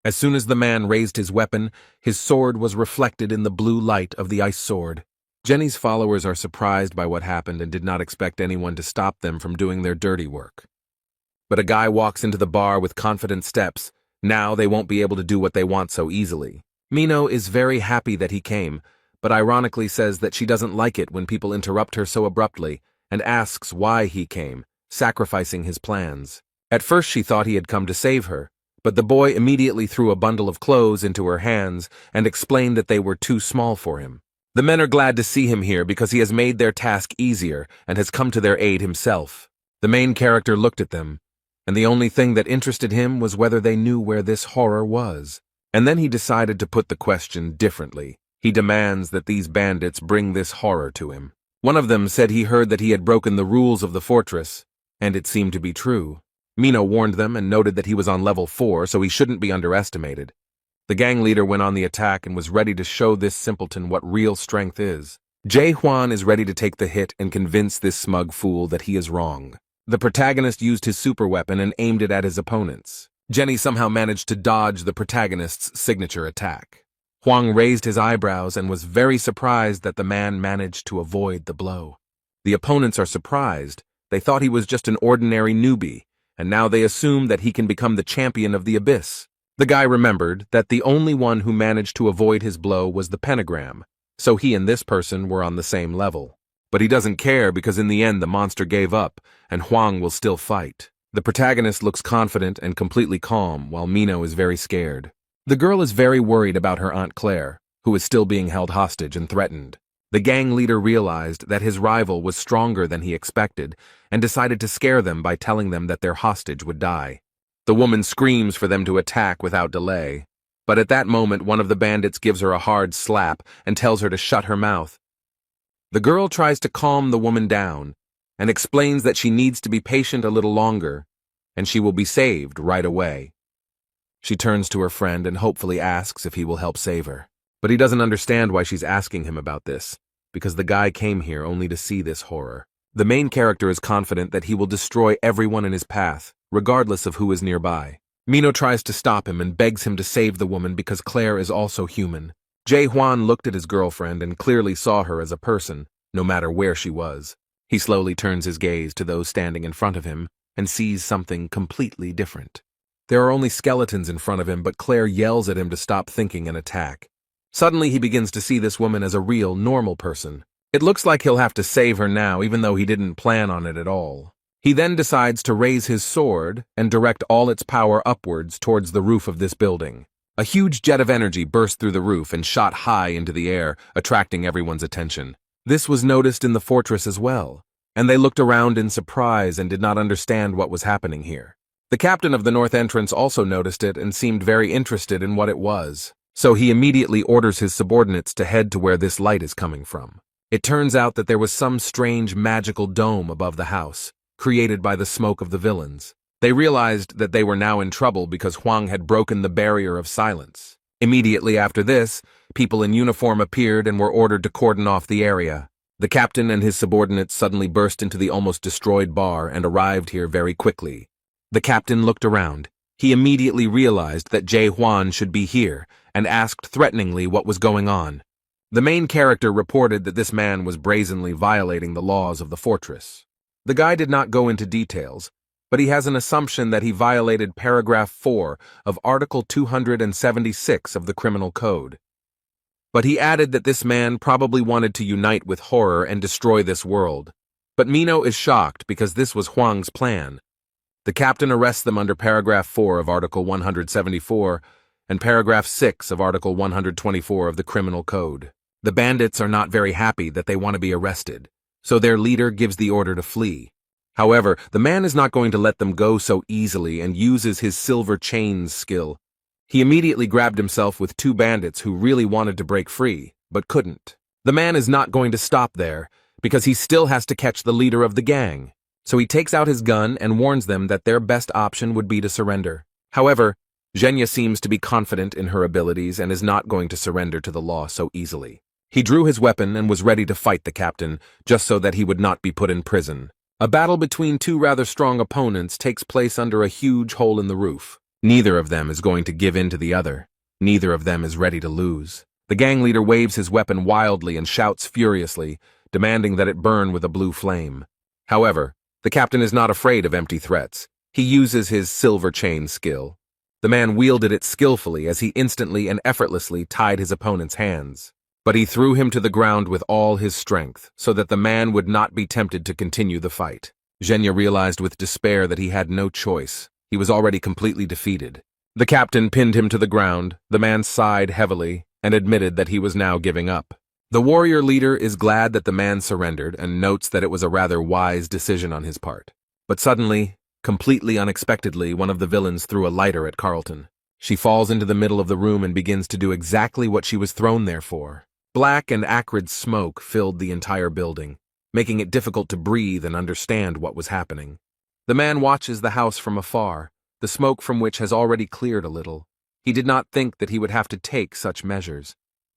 As soon as the man raised his weapon, his sword was reflected in the blue light of the ice sword. Jenny's followers are surprised by what happened and did not expect anyone to stop them from doing their dirty work. But a guy walks into the bar with confident steps. Now they won't be able to do what they want so easily. Mino is very happy that he came, but ironically says that she doesn't like it when people interrupt her so abruptly and asks why he came, sacrificing his plans. At first she thought he had come to save her, but the boy immediately threw a bundle of clothes into her hands and explained that they were too small for him. The men are glad to see him here because he has made their task easier and has come to their aid himself. The main character looked at them, and the only thing that interested him was whether they knew where this horror was. And then he decided to put the question differently. He demands that these bandits bring this horror to him. One of them said he heard that he had broken the rules of the fortress, and it seemed to be true. Mino warned them and noted that he was on level 4, so he shouldn't be underestimated. The gang leader went on the attack and was ready to show this simpleton what real strength is. Jae-hwan is ready to take the hit and convince this smug fool that he is wrong. The protagonist used his super weapon and aimed it at his opponents. Jenny somehow managed to dodge the protagonist's signature attack. Hwang raised his eyebrows and was very surprised that the man managed to avoid the blow. The opponents are surprised. They thought he was just an ordinary newbie, and now they assume that he can become the champion of the abyss. The guy remembered that the only one who managed to avoid his blow was the pentagram, so he and this person were on the same level. But he doesn't care because in the end the monster gave up, and Hwang will still fight. The protagonist looks confident and completely calm, while Mino is very scared. The girl is very worried about her Aunt Claire, who is still being held hostage and threatened. The gang leader realized that his rival was stronger than he expected and decided to scare them by telling them that their hostage would die. The woman screams for them to attack without delay, but at that moment one of the bandits gives her a hard slap and tells her to shut her mouth. The girl tries to calm the woman down and explains that she needs to be patient a little longer and she will be saved right away. She turns to her friend and hopefully asks if he will help save her. But he doesn't understand why she's asking him about this, because the guy came here only to see this horror. The main character is confident that he will destroy everyone in his path, regardless of who is nearby. Mino tries to stop him and begs him to save the woman because Claire is also human. Jae-hwan looked at his girlfriend and clearly saw her as a person, no matter where she was. He slowly turns his gaze to those standing in front of him and sees something completely different. There are only skeletons in front of him, but Claire yells at him to stop thinking and attack. Suddenly he begins to see this woman as a real, normal person. It looks like he'll have to save her now, even though he didn't plan on it at all. He then decides to raise his sword and direct all its power upwards towards the roof of this building. A huge jet of energy burst through the roof and shot high into the air, attracting everyone's attention. This was noticed in the fortress as well, and they looked around in surprise and did not understand what was happening here. The captain of the north entrance also noticed it and seemed very interested in what it was. So he immediately orders his subordinates to head to where this light is coming from. It turns out that there was some strange magical dome above the house, created by the smoke of the villains. They realized that they were now in trouble because Hwang had broken the barrier of silence. Immediately after this, people in uniform appeared and were ordered to cordon off the area. The captain and his subordinates suddenly burst into the almost destroyed bar and arrived here very quickly. The captain looked around. He immediately realized that Jae-hwan should be here and asked threateningly what was going on. The main character reported that this man was brazenly violating the laws of the fortress. The guy did not go into details, but he has an assumption that he violated paragraph 4 of Article 276 of the Criminal Code. But he added that this man probably wanted to unite with horror and destroy this world. But Mino is shocked because this was Hwang's plan. The captain arrests them under paragraph 4 of Article 174 and paragraph 6 of Article 124 of the Criminal Code. The bandits are not very happy that they want to be arrested, so their leader gives the order to flee. However, the man is not going to let them go so easily and uses his silver chains skill. He immediately grabbed himself with 2 bandits who really wanted to break free, but couldn't. The man is not going to stop there, because he still has to catch the leader of the gang. So he takes out his gun and warns them that their best option would be to surrender. However, Zhenya seems to be confident in her abilities and is not going to surrender to the law so easily. He drew his weapon and was ready to fight the captain, just so that he would not be put in prison. A battle between 2 rather strong opponents takes place under a huge hole in the roof. Neither of them is going to give in to the other. Neither of them is ready to lose. The gang leader waves his weapon wildly and shouts furiously, demanding that it burn with a blue flame. However, the captain is not afraid of empty threats. He uses his silver chain skill. The man wielded it skillfully as he instantly and effortlessly tied his opponent's hands. But he threw him to the ground with all his strength, so that the man would not be tempted to continue the fight. Zhenya realized with despair that he had no choice. He was already completely defeated. The captain pinned him to the ground. The man sighed heavily and admitted that he was now giving up. The warrior leader is glad that the man surrendered and notes that it was a rather wise decision on his part. But suddenly, completely unexpectedly, one of the villains threw a lighter at Carlton. She falls into the middle of the room and begins to do exactly what she was thrown there for. Black and acrid smoke filled the entire building, making it difficult to breathe and understand what was happening. The man watches the house from afar, the smoke from which has already cleared a little. He did not think that he would have to take such measures.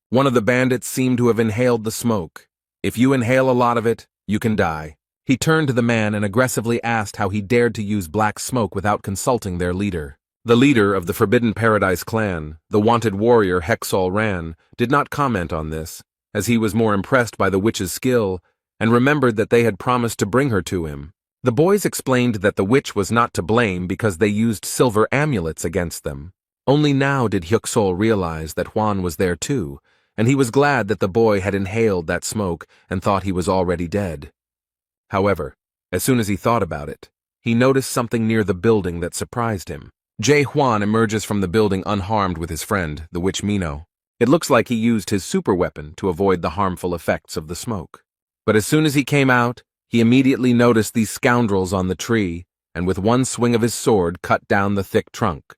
One of the bandits seemed to have inhaled the smoke. If you inhale a lot of it, you can die. He turned to the man and aggressively asked how he dared to use black smoke without consulting their leader. The leader of the Forbidden Paradise clan, the wanted warrior Hexal Ran, did not comment on this, as he was more impressed by the witch's skill and remembered that they had promised to bring her to him. The boys explained that the witch was not to blame because they used silver amulets against them. Only now did Hyuksol realize that Hwan was there too, and he was glad that the boy had inhaled that smoke and thought he was already dead. However, as soon as he thought about it, he noticed something near the building that surprised him. Jae Hwan emerges from the building unharmed with his friend, the witch Mino. It looks like he used his super weapon to avoid the harmful effects of the smoke. But as soon as he came out, he immediately noticed these scoundrels on the tree, and with one swing of his sword cut down the thick trunk.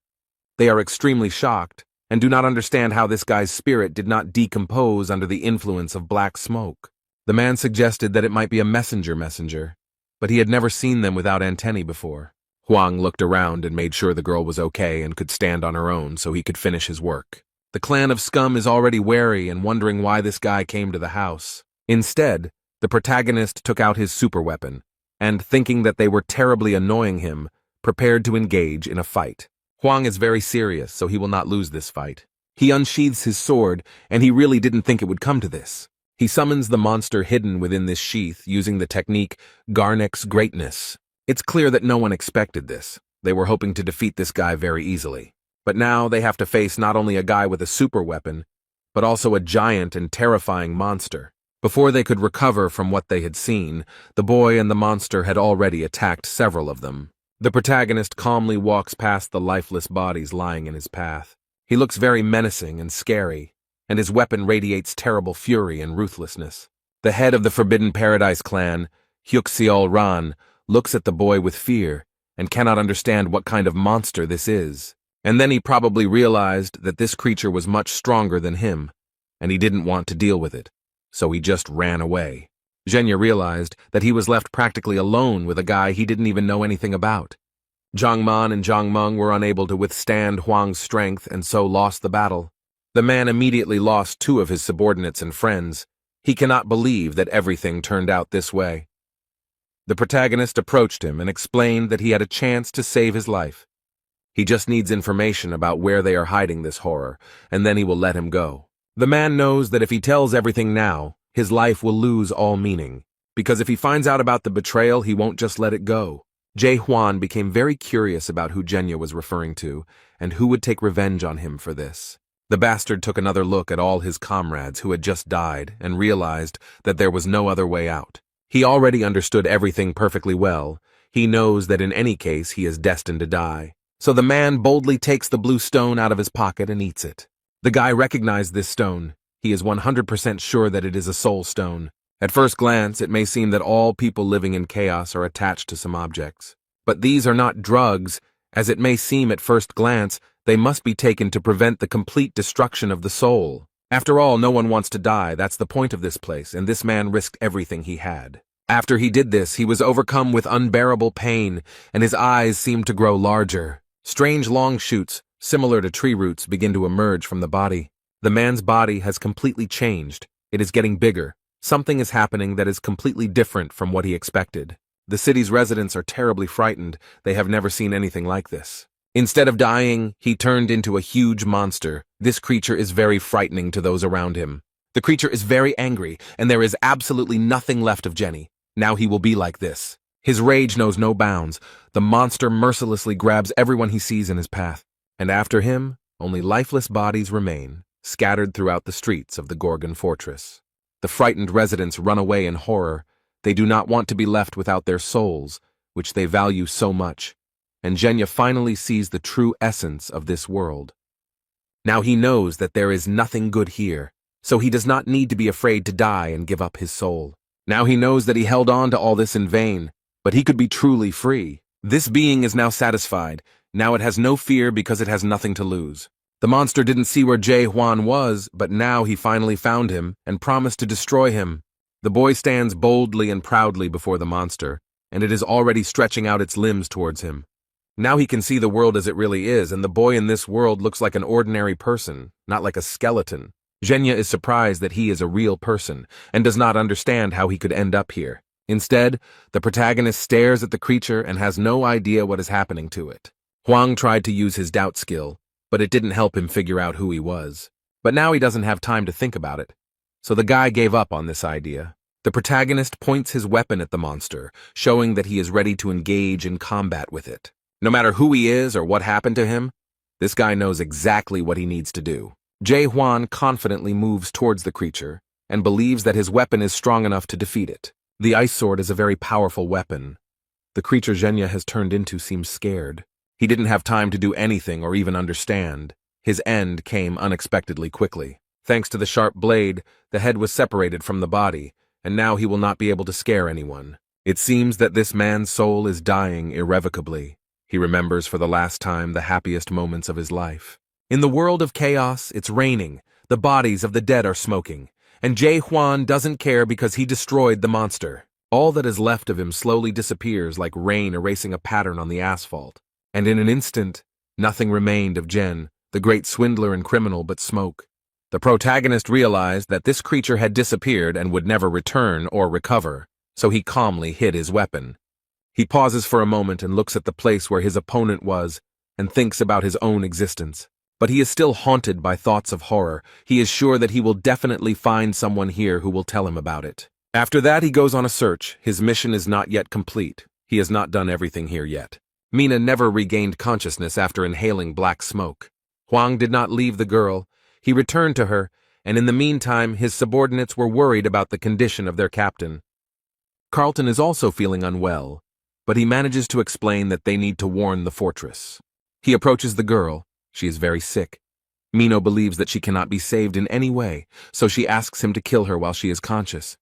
They are extremely shocked, and do not understand how this guy's spirit did not decompose under the influence of black smoke. The man suggested that it might be a messenger, but he had never seen them without antennae before. Huang looked around and made sure the girl was okay and could stand on her own so he could finish his work. The clan of Scum is already wary and wondering why this guy came to the house. Instead, the protagonist took out his super weapon, and, thinking that they were terribly annoying him, prepared to engage in a fight. Huang is very serious, so he will not lose this fight. He unsheathes his sword, and he really didn't think it would come to this. He summons the monster hidden within this sheath using the technique Garnek's Greatness. It's clear that no one expected this. They were hoping to defeat this guy very easily. But now they have to face not only a guy with a super weapon, but also a giant and terrifying monster. Before they could recover from what they had seen, the boy and the monster had already attacked several of them. The protagonist calmly walks past the lifeless bodies lying in his path. He looks very menacing and scary, and his weapon radiates terrible fury and ruthlessness. The head of the Forbidden Paradise clan, Hyuksol Ran, looks at the boy with fear and cannot understand what kind of monster this is. And then he probably realized that this creature was much stronger than him, and he didn't want to deal with it, so he just ran away. Zhenya realized that he was left practically alone with a guy he didn't even know anything about. Zhang Man and Zhang Meng were unable to withstand Huang's strength and so lost the battle. The man immediately lost 2 of his subordinates and friends. He cannot believe that everything turned out this way. The protagonist approached him and explained that he had a chance to save his life. He just needs information about where they are hiding this horror, and then he will let him go. The man knows that if he tells everything now, his life will lose all meaning, because if he finds out about the betrayal, he won't just let it go. Jae Hwan became very curious about who Zhenya was referring to, and who would take revenge on him for this. The bastard took another look at all his comrades who had just died and realized that there was no other way out. He already understood everything perfectly well. He knows that in any case he is destined to die. So the man boldly takes the blue stone out of his pocket and eats it. The guy recognized this stone. He is 100% sure that it is a soul stone. At first glance, it may seem that all people living in chaos are attached to some objects. But these are not drugs. As it may seem at first glance, they must be taken to prevent the complete destruction of the soul. After all, no one wants to die. That's the point of this place, and this man risked everything he had. After he did this, he was overcome with unbearable pain, and his eyes seemed to grow larger. Strange long shoots, similar to tree roots, begin to emerge from the body. The man's body has completely changed. It is getting bigger. Something is happening that is completely different from what he expected. The city's residents are terribly frightened. They have never seen anything like this. Instead of dying, he turned into a huge monster. This creature is very frightening to those around him. The creature is very angry, and there is absolutely nothing left of Jenny. Now he will be like this. His rage knows no bounds. The monster mercilessly grabs everyone he sees in his path. And after him, only lifeless bodies remain, scattered throughout the streets of the Gorgon fortress. The frightened residents run away in horror. They do not want to be left without their souls, which they value so much. And Zhenya finally sees the true essence of this world. Now he knows that there is nothing good here, so he does not need to be afraid to die and give up his soul. Now he knows that he held on to all this in vain, but he could be truly free. This being is now satisfied. Now it has no fear because it has nothing to lose. The monster didn't see where Jae-hwan was, but now he finally found him and promised to destroy him. The boy stands boldly and proudly before the monster, and it is already stretching out its limbs towards him. Now he can see the world as it really is, and the boy in this world looks like an ordinary person, not like a skeleton. Zhenya is surprised that he is a real person, and does not understand how he could end up here. Instead, the protagonist stares at the creature and has no idea what is happening to it. Hwang tried to use his doubt skill, but it didn't help him figure out who he was. But now he doesn't have time to think about it. So the guy gave up on this idea. The protagonist points his weapon at the monster, showing that he is ready to engage in combat with it. No matter who he is or what happened to him, this guy knows exactly what he needs to do. Jae-hwan confidently moves towards the creature and believes that his weapon is strong enough to defeat it. The ice sword is a very powerful weapon. The creature Zhenya has turned into seems scared. He didn't have time to do anything or even understand. His end came unexpectedly quickly. Thanks to the sharp blade, the head was separated from the body, and now he will not be able to scare anyone. It seems that this man's soul is dying irrevocably. He remembers for the last time the happiest moments of his life. In the world of chaos, it's raining, the bodies of the dead are smoking, and Jae-hwan doesn't care because he destroyed the monster. All that is left of him slowly disappears like rain erasing a pattern on the asphalt. And in an instant, nothing remained of Jen, the great swindler and criminal, but smoke. The protagonist realized that this creature had disappeared and would never return or recover, so he calmly hid his weapon. He pauses for a moment and looks at the place where his opponent was and thinks about his own existence. But he is still haunted by thoughts of horror. He is sure that he will definitely find someone here who will tell him about it. After that, he goes on a search. His mission is not yet complete. He has not done everything here yet. Mina never regained consciousness after inhaling black smoke. Hwang did not leave the girl. He returned to her, and in the meantime, his subordinates were worried about the condition of their captain. Carlton is also feeling unwell, but he manages to explain that they need to warn the fortress. He approaches the girl. She is very sick. Mino believes that she cannot be saved in any way, so she asks him to kill her while she is conscious.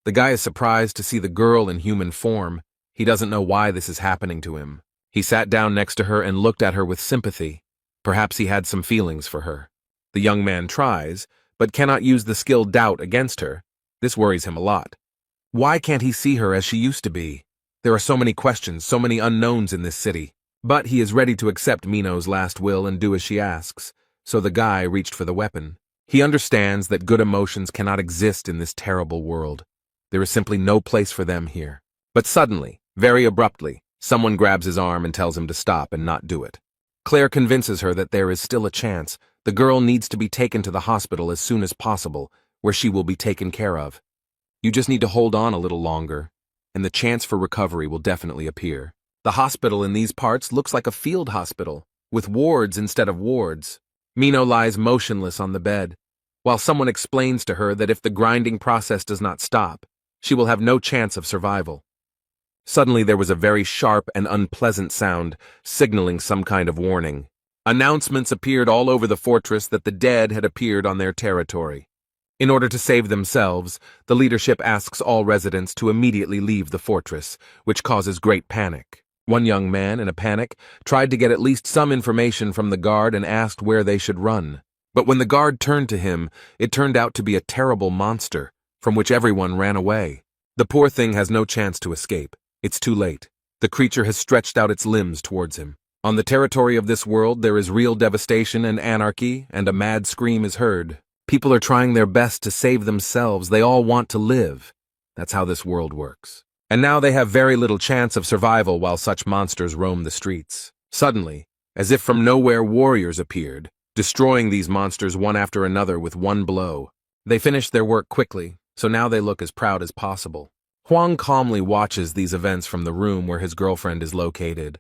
The guy is surprised to see the girl in human form. He doesn't know why this is happening to him. He sat down next to her and looked at her with sympathy. Perhaps he had some feelings for her. The young man tries, but cannot use the skill doubt against her. This worries him a lot. Why can't he see her as she used to be? There are so many questions, so many unknowns in this city. But he is ready to accept Mino's last will and do as she asks, so the guy reached for the weapon. He understands that good emotions cannot exist in this terrible world. There is simply no place for them here. But suddenly, very abruptly, someone grabs his arm and tells him to stop and not do it. Claire convinces her that there is still a chance. The girl needs to be taken to the hospital as soon as possible, where she will be taken care of. You just need to hold on a little longer, and the chance for recovery will definitely appear. The hospital in these parts looks like a field hospital, with wards instead of wards. Mino lies motionless on the bed, while someone explains to her that if the grinding process does not stop, she will have no chance of survival. Suddenly there was a very sharp and unpleasant sound, signaling some kind of warning. Announcements appeared all over the fortress that the dead had appeared on their territory. In order to save themselves, the leadership asks all residents to immediately leave the fortress, which causes great panic. One young man, in a panic, tried to get at least some information from the guard and asked where they should run. But when the guard turned to him, it turned out to be a terrible monster, from which everyone ran away. The poor thing has no chance to escape. It's too late. The creature has stretched out its limbs towards him. On the territory of this world, there is real devastation and anarchy, and a mad scream is heard. People are trying their best to save themselves. They all want to live. That's how this world works. And now they have very little chance of survival while such monsters roam the streets. Suddenly, as if from nowhere, warriors appeared, destroying these monsters one after another with one blow. They finished their work quickly, so now they look as proud as possible. Hwang calmly watches these events from the room where his girlfriend is located.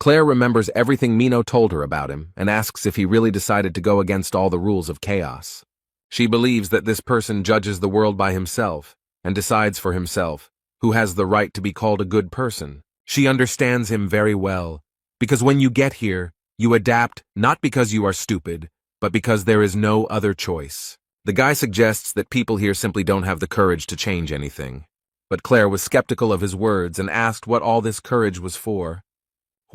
Claire remembers everything Mino told her about him and asks if he really decided to go against all the rules of chaos. She believes that this person judges the world by himself and decides for himself who has the right to be called a good person. She understands him very well, because when you get here, you adapt not because you are stupid, but because there is no other choice. The guy suggests that people here simply don't have the courage to change anything. But Claire was skeptical of his words and asked what all this courage was for.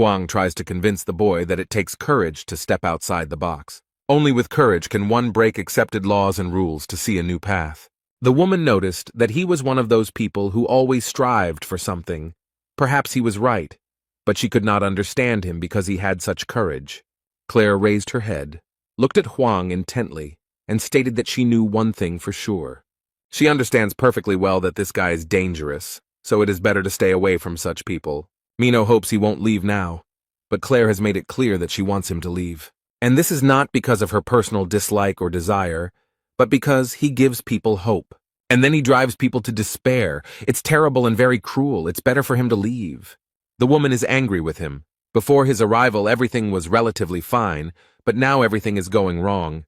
Huang tries to convince the boy that it takes courage to step outside the box. Only with courage can one break accepted laws and rules to see a new path. The woman noticed that he was one of those people who always strived for something. Perhaps he was right, but she could not understand him because he had such courage. Claire raised her head, looked at Huang intently, and stated that she knew one thing for sure. She understands perfectly well that this guy is dangerous, so it is better to stay away from such people. Mino hopes he won't leave now, but Claire has made it clear that she wants him to leave. And this is not because of her personal dislike or desire, but because he gives people hope. And then he drives people to despair. It's terrible and very cruel. It's better for him to leave. The woman is angry with him. Before his arrival, everything was relatively fine, but now everything is going wrong.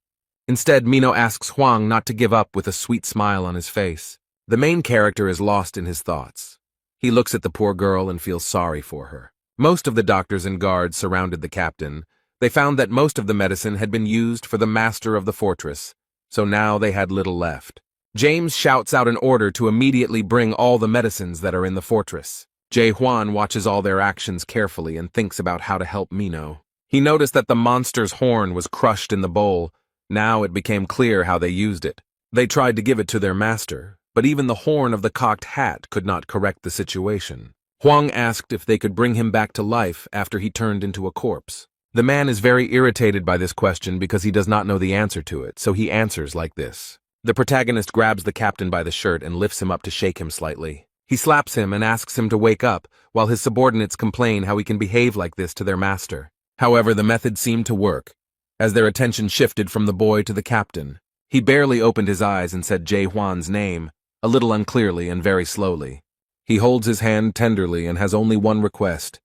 Instead, Mino asks Huang not to give up with a sweet smile on his face. The main character is lost in his thoughts. He looks at the poor girl and feels sorry for her. Most of the doctors and guards surrounded the captain. They found that most of the medicine had been used for the master of the fortress, so now they had little left. James shouts out an order to immediately bring all the medicines that are in the fortress. Jae Hwan watches all their actions carefully and thinks about how to help Mino. He noticed that the monster's horn was crushed in the bowl. Now it became clear how they used it. They tried to give it to their master, but even the horn of the cocked hat could not correct the situation. Huang asked if they could bring him back to life after he turned into a corpse. The man is very irritated by this question because he does not know the answer to it, so he answers like this. The protagonist grabs the captain by the shirt and lifts him up to shake him slightly. He slaps him and asks him to wake up, while his subordinates complain how he can behave like this to their master. However, the method seemed to work, as their attention shifted from the boy to the captain. He barely opened his eyes and said Jae Hwan's name, a little unclearly and very slowly. He holds his hand tenderly and has only one request.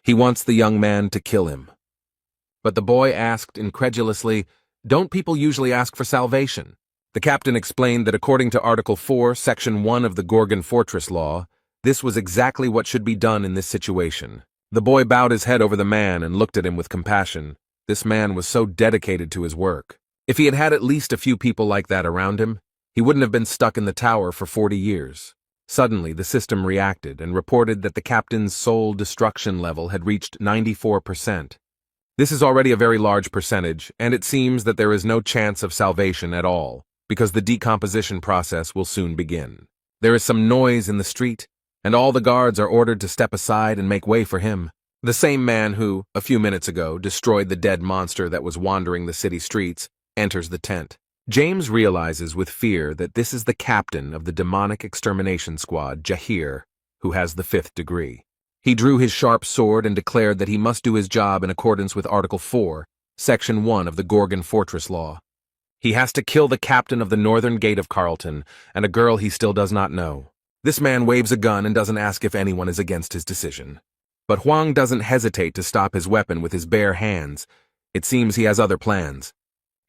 He wants the young man to kill him. But the boy asked incredulously, "Don't people usually ask for salvation?" The captain explained that according to Article 4, Section 1 of the Gorgon Fortress Law, this was exactly what should be done in this situation. The boy bowed his head over the man and looked at him with compassion. This man was so dedicated to his work. If he had had at least a few people like that around him, he wouldn't have been stuck in the tower for 40 years. Suddenly, the system reacted and reported that the captain's soul destruction level had reached 94%. This is already a very large percentage, and it seems that there is no chance of salvation at all, because the decomposition process will soon begin. There is some noise in the street, and all the guards are ordered to step aside and make way for him. The same man who, a few minutes ago, destroyed the dead monster that was wandering the city streets, enters the tent. James realizes with fear that this is the captain of the demonic extermination squad, Jahir, who has the 5th degree. He drew his sharp sword and declared that he must do his job in accordance with Article 4, Section 1 of the Gorgon Fortress Law. He has to kill the captain of the northern gate of Carlton and a girl he still does not know. This man waves a gun and doesn't ask if anyone is against his decision. But Huang doesn't hesitate to stop his weapon with his bare hands. It seems he has other plans.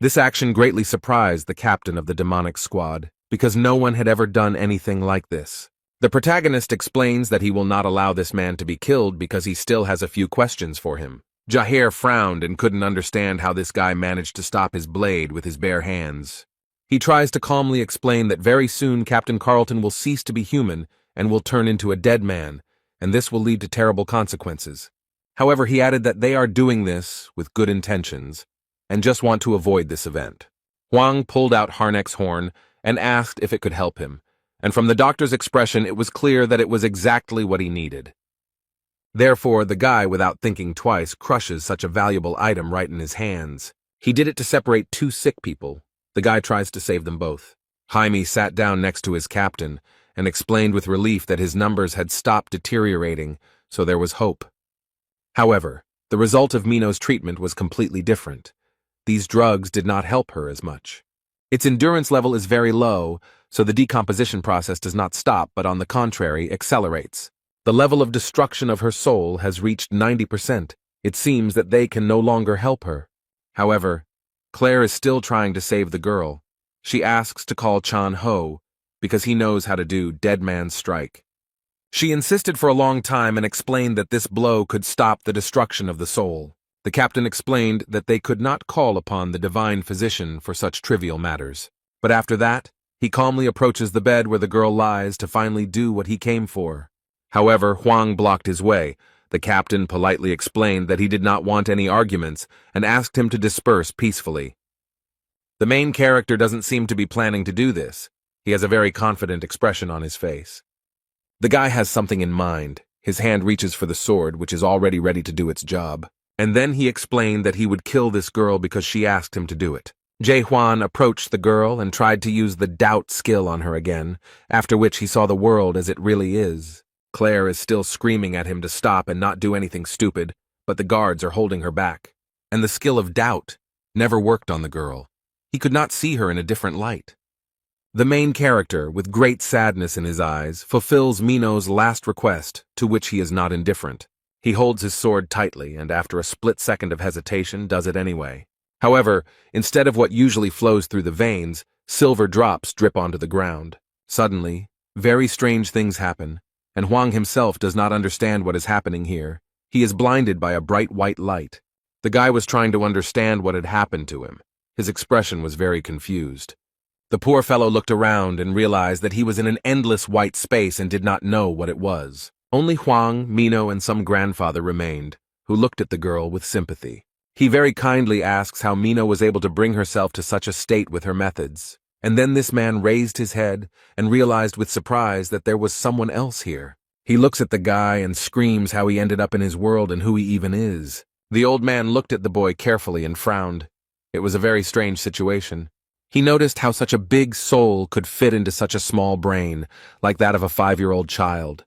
This action greatly surprised the captain of the demonic squad, because no one had ever done anything like this. The protagonist explains that he will not allow this man to be killed because he still has a few questions for him. Jahir frowned and couldn't understand how this guy managed to stop his blade with his bare hands. He tries to calmly explain that very soon Captain Carlton will cease to be human and will turn into a dead man, and this will lead to terrible consequences. However, he added that they are doing this with good intentions and just want to avoid this event. Huang pulled out Harnek's horn and asked if it could help him, and from the doctor's expression it was clear that it was exactly what he needed. Therefore, the guy, without thinking twice, crushes such a valuable item right in his hands. He did it to separate 2 sick people. The guy tries to save them both. Jaime sat down next to his captain and explained with relief that his numbers had stopped deteriorating, so there was hope. However, the result of Mino's treatment was completely different. These drugs did not help her as much. Its endurance level is very low, so the decomposition process does not stop, but on the contrary, accelerates. The level of destruction of her soul has reached 90%. It seems that they can no longer help her. However, Claire is still trying to save the girl. She asks to call Chan Ho, because he knows how to do dead man's strike. She insisted for a long time and explained that this blow could stop the destruction of the soul. The captain explained that they could not call upon the divine physician for such trivial matters. But after that, he calmly approaches the bed where the girl lies to finally do what he came for. However, Huang blocked his way. The captain politely explained that he did not want any arguments and asked him to disperse peacefully. The main character doesn't seem to be planning to do this. He has a very confident expression on his face. The guy has something in mind. His hand reaches for the sword, which is already ready to do its job. And then he explained that he would kill this girl because she asked him to do it. Jae-hwan approached the girl and tried to use the doubt skill on her again, after which he saw the world as it really is. Claire is still screaming at him to stop and not do anything stupid, but the guards are holding her back. And the skill of doubt never worked on the girl. He could not see her in a different light. The main character, with great sadness in his eyes, fulfills Mino's last request, to which he is not indifferent. He holds his sword tightly and after a split second of hesitation does it anyway. However, instead of what usually flows through the veins, silver drops drip onto the ground. Suddenly, very strange things happen, and Hwang himself does not understand what is happening here. He is blinded by a bright white light. The guy was trying to understand what had happened to him. His expression was very confused. The poor fellow looked around and realized that he was in an endless white space and did not know what it was. Only Hwang, Mino, and some grandfather remained, who looked at the girl with sympathy. He very kindly asks how Mino was able to bring herself to such a state with her methods. And then this man raised his head and realized with surprise that there was someone else here. He looks at the guy and screams how he ended up in his world and who he even is. The old man looked at the boy carefully and frowned. It was a very strange situation. He noticed how such a big soul could fit into such a small brain, like that of a 5-year-old child.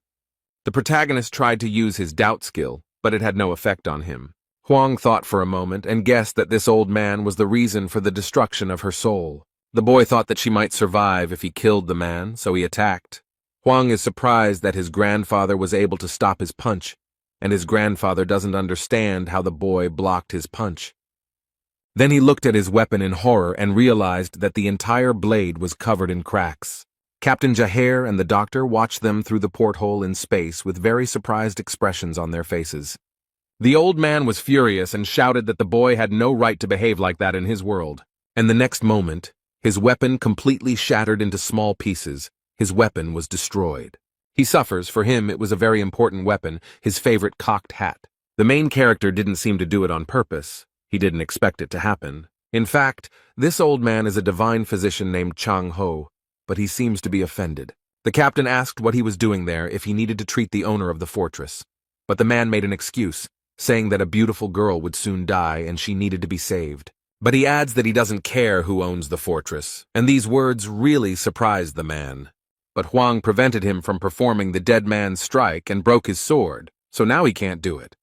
The protagonist tried to use his doubt skill, but it had no effect on him. Hwang thought for a moment and guessed that this old man was the reason for the destruction of her soul. The boy thought that she might survive if he killed the man, so he attacked. Hwang is surprised that his grandfather was able to stop his punch, and his grandfather doesn't understand how the boy blocked his punch. Then he looked at his weapon in horror and realized that the entire blade was covered in cracks. Captain Jaher and the doctor watched them through the porthole in space with very surprised expressions on their faces. The old man was furious and shouted that the boy had no right to behave like that in his world. And the next moment, his weapon completely shattered into small pieces. His weapon was destroyed. He suffers. For him, it was a very important weapon, his favorite cocked hat. The main character didn't seem to do it on purpose. He didn't expect it to happen. In fact, this old man is a divine physician named Chang Ho, but he seems to be offended. The captain asked what he was doing there, if he needed to treat the owner of the fortress. But the man made an excuse, saying that a beautiful girl would soon die and she needed to be saved. But he adds that he doesn't care who owns the fortress, and these words really surprised the man. But Hwang prevented him from performing the dead man's strike and broke his sword, so now he can't do it.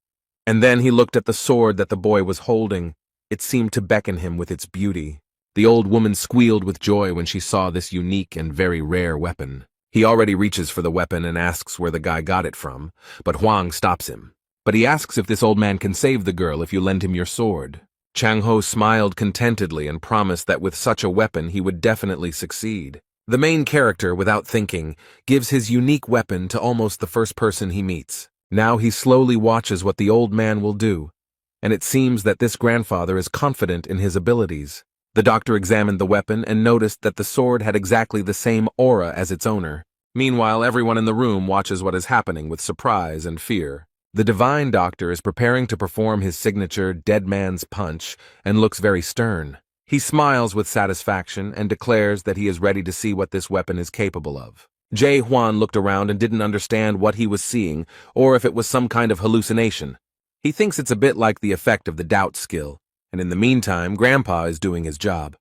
And then he looked at the sword that the boy was holding. It seemed to beckon him with its beauty. The old woman squealed with joy when she saw this unique and very rare weapon. He already reaches for the weapon and asks where the guy got it from, but Hwang stops him. But he asks if this old man can save the girl if you lend him your sword. Chang Ho smiled contentedly and promised that with such a weapon he would definitely succeed. The main character, without thinking, gives his unique weapon to almost the first person he meets. Now he slowly watches what the old man will do, and it seems that this grandfather is confident in his abilities. The doctor examined the weapon and noticed that the sword had exactly the same aura as its owner. Meanwhile, everyone in the room watches what is happening with surprise and fear. The divine doctor is preparing to perform his signature dead man's punch and looks very stern. He smiles with satisfaction and declares that he is ready to see what this weapon is capable of. Jae-hwan looked around and didn't understand what he was seeing or if it was some kind of hallucination. He thinks it's a bit like the effect of the doubt skill, and in the meantime, Grandpa is doing his job.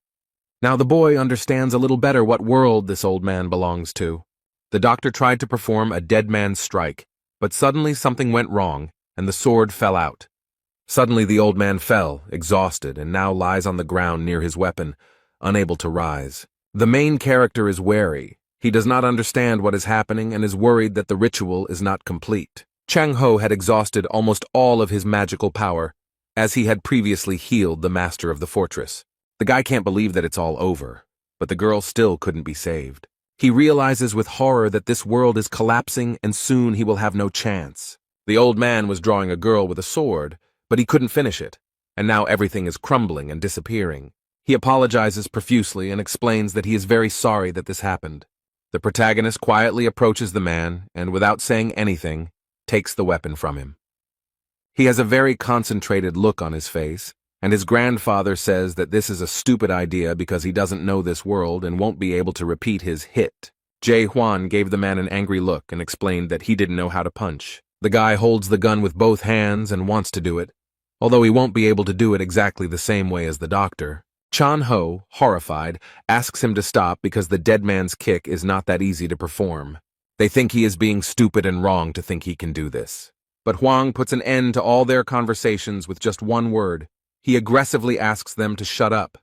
Now the boy understands a little better what world this old man belongs to. The doctor tried to perform a dead man's strike, but suddenly something went wrong, and the sword fell out. Suddenly the old man fell, exhausted, and now lies on the ground near his weapon, unable to rise. The main character is wary. He does not understand what is happening and is worried that the ritual is not complete. Chang Ho had exhausted almost all of his magical power, as he had previously healed the master of the fortress. The guy can't believe that it's all over, but the girl still couldn't be saved. He realizes with horror that this world is collapsing and soon he will have no chance. The old man was drawing a girl with a sword, but he couldn't finish it, and now everything is crumbling and disappearing. He apologizes profusely and explains that he is very sorry that this happened. The protagonist quietly approaches the man and, without saying anything, takes the weapon from him. He has a very concentrated look on his face, and his grandfather says that this is a stupid idea because he doesn't know this world and won't be able to repeat his hit. Jae-hwan gave the man an angry look and explained that he didn't know how to punch. The guy holds the gun with both hands and wants to do it, although he won't be able to do it exactly the same way as the doctor. Chan-ho, horrified, asks him to stop because the dead man's kick is not that easy to perform. They think he is being stupid and wrong to think he can do this. But Hwang puts an end to all their conversations with just one word. He aggressively asks them to shut up.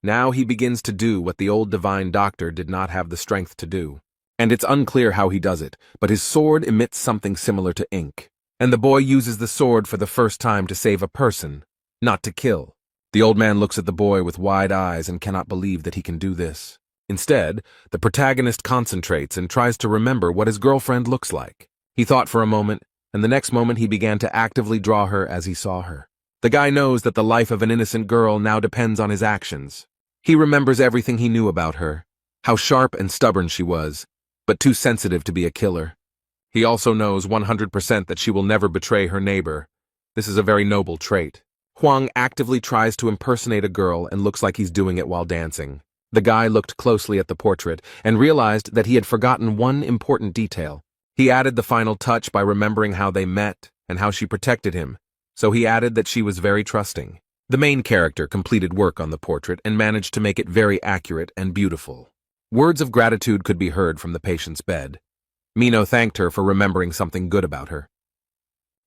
Now he begins to do what the old divine doctor did not have the strength to do. And it's unclear how he does it, but his sword emits something similar to ink. And the boy uses the sword for the first time to save a person, not to kill. The old man looks at the boy with wide eyes and cannot believe that he can do this. Instead, the protagonist concentrates and tries to remember what his girlfriend looks like. He thought for a moment, and the next moment he began to actively draw her as he saw her. The guy knows that the life of an innocent girl now depends on his actions. He remembers everything he knew about her, how sharp and stubborn she was, but too sensitive to be a killer. He also knows 100% that she will never betray her neighbor. This is a very noble trait. Hwang actively tries to impersonate a girl and looks like he's doing it while dancing. The guy looked closely at the portrait and realized that he had forgotten one important detail. He added the final touch by remembering how they met and how she protected him, so he added that she was very trusting. The main character completed work on the portrait and managed to make it very accurate and beautiful. Words of gratitude could be heard from the patient's bed. Mino thanked her for remembering something good about her.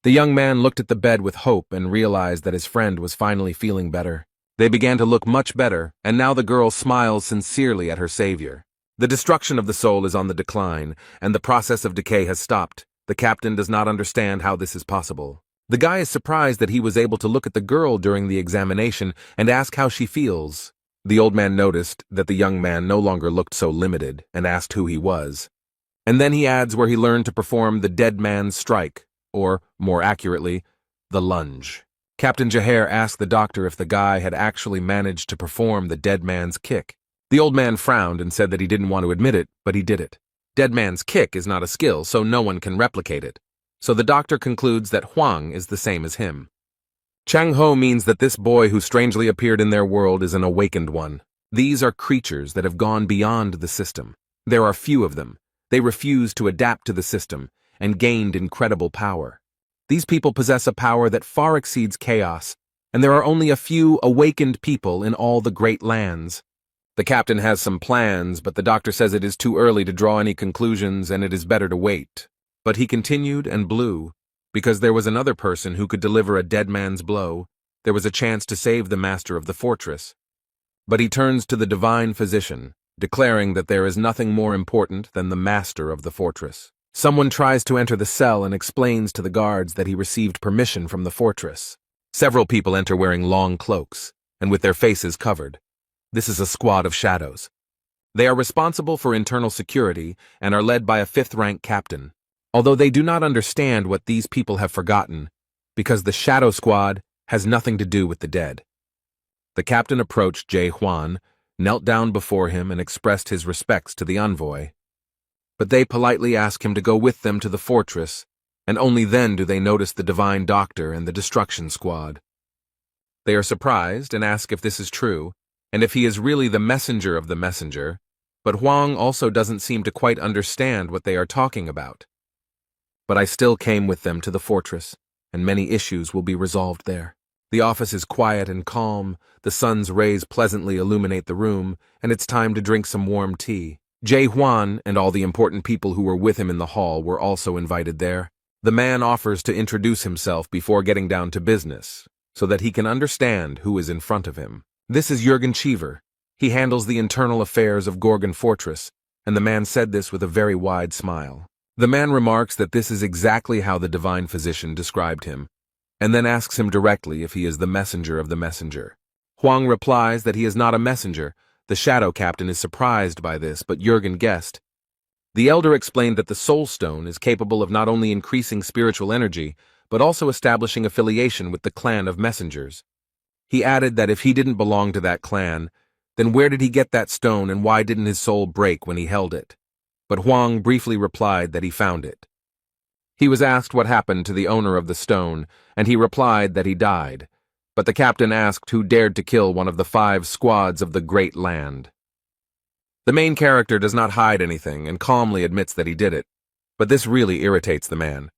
The young man looked at the bed with hope and realized that his friend was finally feeling better. They began to look much better, and now the girl smiles sincerely at her savior. The destruction of the soul is on the decline, and the process of decay has stopped. The captain does not understand how this is possible. The guy is surprised that he was able to look at the girl during the examination and ask how she feels. The old man noticed that the young man no longer looked so limited and asked who he was. And then he adds where he learned to perform the dead man's strike, or, more accurately, the lunge. Captain Jaher asked the doctor if the guy had actually managed to perform the dead man's kick. The old man frowned and said that he didn't want to admit it, but he did it. Dead man's kick is not a skill, so no one can replicate it. So the doctor concludes that Hwang is the same as him. Chang-ho means that this boy who strangely appeared in their world is an awakened one. These are creatures that have gone beyond the system. There are few of them. They refused to adapt to the system and gained incredible power. These people possess a power that far exceeds chaos, and there are only a few awakened people in all the great lands. The captain has some plans, but the doctor says it is too early to draw any conclusions and it is better to wait. But he continued and blew, because there was another person who could deliver a dead man's blow. There was a chance to save the master of the fortress. But he turns to the divine physician, declaring that there is nothing more important than the master of the fortress. Someone tries to enter the cell and explains to the guards that he received permission from the fortress. Several people enter wearing long cloaks, and with their faces covered. This is a squad of shadows. They are responsible for internal security and are led by a 5th-rank captain. Although they do not understand what these people have forgotten, because the Shadow Squad has nothing to do with the dead. The captain approached Jae-hwan, knelt down before him and expressed his respects to the envoy. But they politely ask him to go with them to the fortress, and only then do they notice the divine doctor and the destruction squad. They are surprised and ask if this is true, and if he is really the messenger of the messenger, but Hwang also doesn't seem to quite understand what they are talking about. But I still came with them to the fortress, and many issues will be resolved there. The office is quiet and calm, the sun's rays pleasantly illuminate the room, and it's time to drink some warm tea. Jae-hwan and all the important people who were with him in the hall were also invited there. The man offers to introduce himself before getting down to business, so that he can understand who is in front of him. This is Jürgen Cheever. He handles the internal affairs of Gorgon Fortress, and the man said this with a very wide smile. The man remarks that this is exactly how the divine physician described him, and then asks him directly if he is the messenger of the messenger. Hwang replies that he is not a messenger. The shadow captain is surprised by this, but Jürgen guessed. The elder explained that the soul stone is capable of not only increasing spiritual energy, but also establishing affiliation with the clan of messengers. He added that if he didn't belong to that clan, then where did he get that stone and why didn't his soul break when he held it? But Hwang briefly replied that he found it. He was asked what happened to the owner of the stone, and he replied that he died. But the captain asked who dared to kill one of the 5 squads of the Great Land. The main character does not hide anything and calmly admits that he did it, but this really irritates the man.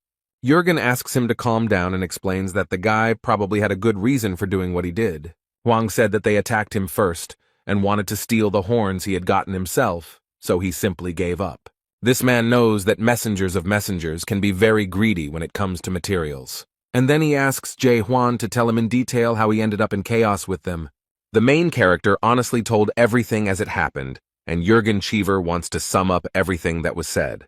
Jurgen asks him to calm down and explains that the guy probably had a good reason for doing what he did. Hwang said that they attacked him first and wanted to steal the horns he had gotten himself, so he simply gave up. This man knows that messengers of messengers can be very greedy when it comes to materials. And then he asks Jae-hwan to tell him in detail how he ended up in chaos with them. The main character honestly told everything as it happened, and Jurgen Cheever wants to sum up everything that was said.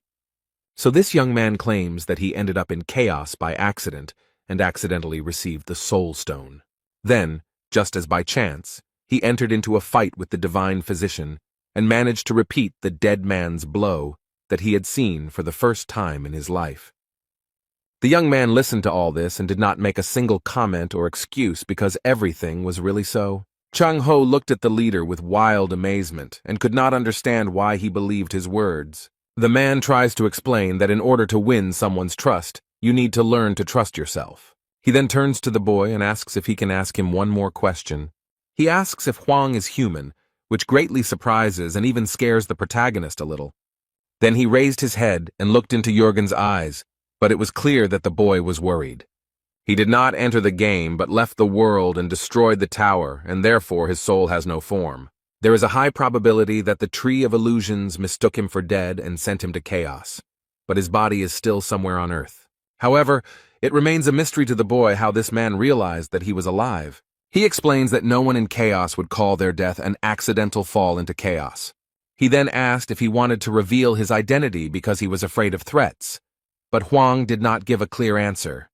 So this young man claims that he ended up in chaos by accident and accidentally received the Soul Stone. Then, just as by chance, he entered into a fight with the divine physician and managed to repeat the dead man's blow that he had seen for the first time in his life. The young man listened to all this and did not make a single comment or excuse because everything was really so. Chang-ho looked at the leader with wild amazement and could not understand why he believed his words. The man tries to explain that in order to win someone's trust, you need to learn to trust yourself. He then turns to the boy and asks if he can ask him one more question. He asks if Hwang is human, which greatly surprises and even scares the protagonist a little. Then he raised his head and looked into Jurgen's eyes, but it was clear that the boy was worried. He did not enter the game but left the world and destroyed the tower, and therefore his soul has no form. There is a high probability that the Tree of Illusions mistook him for dead and sent him to chaos, but his body is still somewhere on Earth. However, it remains a mystery to the boy how this man realized that he was alive. He explains that no one in chaos would call their death an accidental fall into chaos. He then asked if he wanted to reveal his identity because he was afraid of threats, but Hwang did not give a clear answer.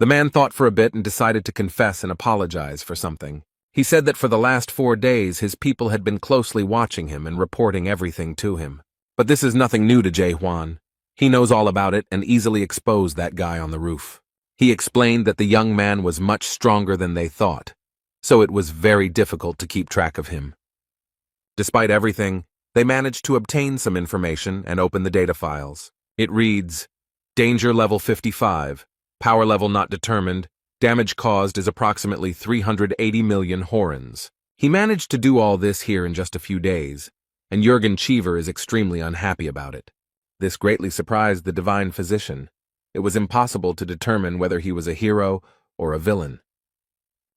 The man thought for a bit and decided to confess and apologize for something. He said that for the last 4 days his people had been closely watching him and reporting everything to him. But this is nothing new to Jae-hwan. He knows all about it and easily exposed that guy on the roof. He explained that the young man was much stronger than they thought, so it was very difficult to keep track of him. Despite everything, they managed to obtain some information and open the data files. It reads, Danger level 55, power level not determined, damage caused is approximately 380 million horns. He managed to do all this here in just a few days, and Jurgen Cheever is extremely unhappy about it. This greatly surprised the divine physician. It was impossible to determine whether he was a hero or a villain.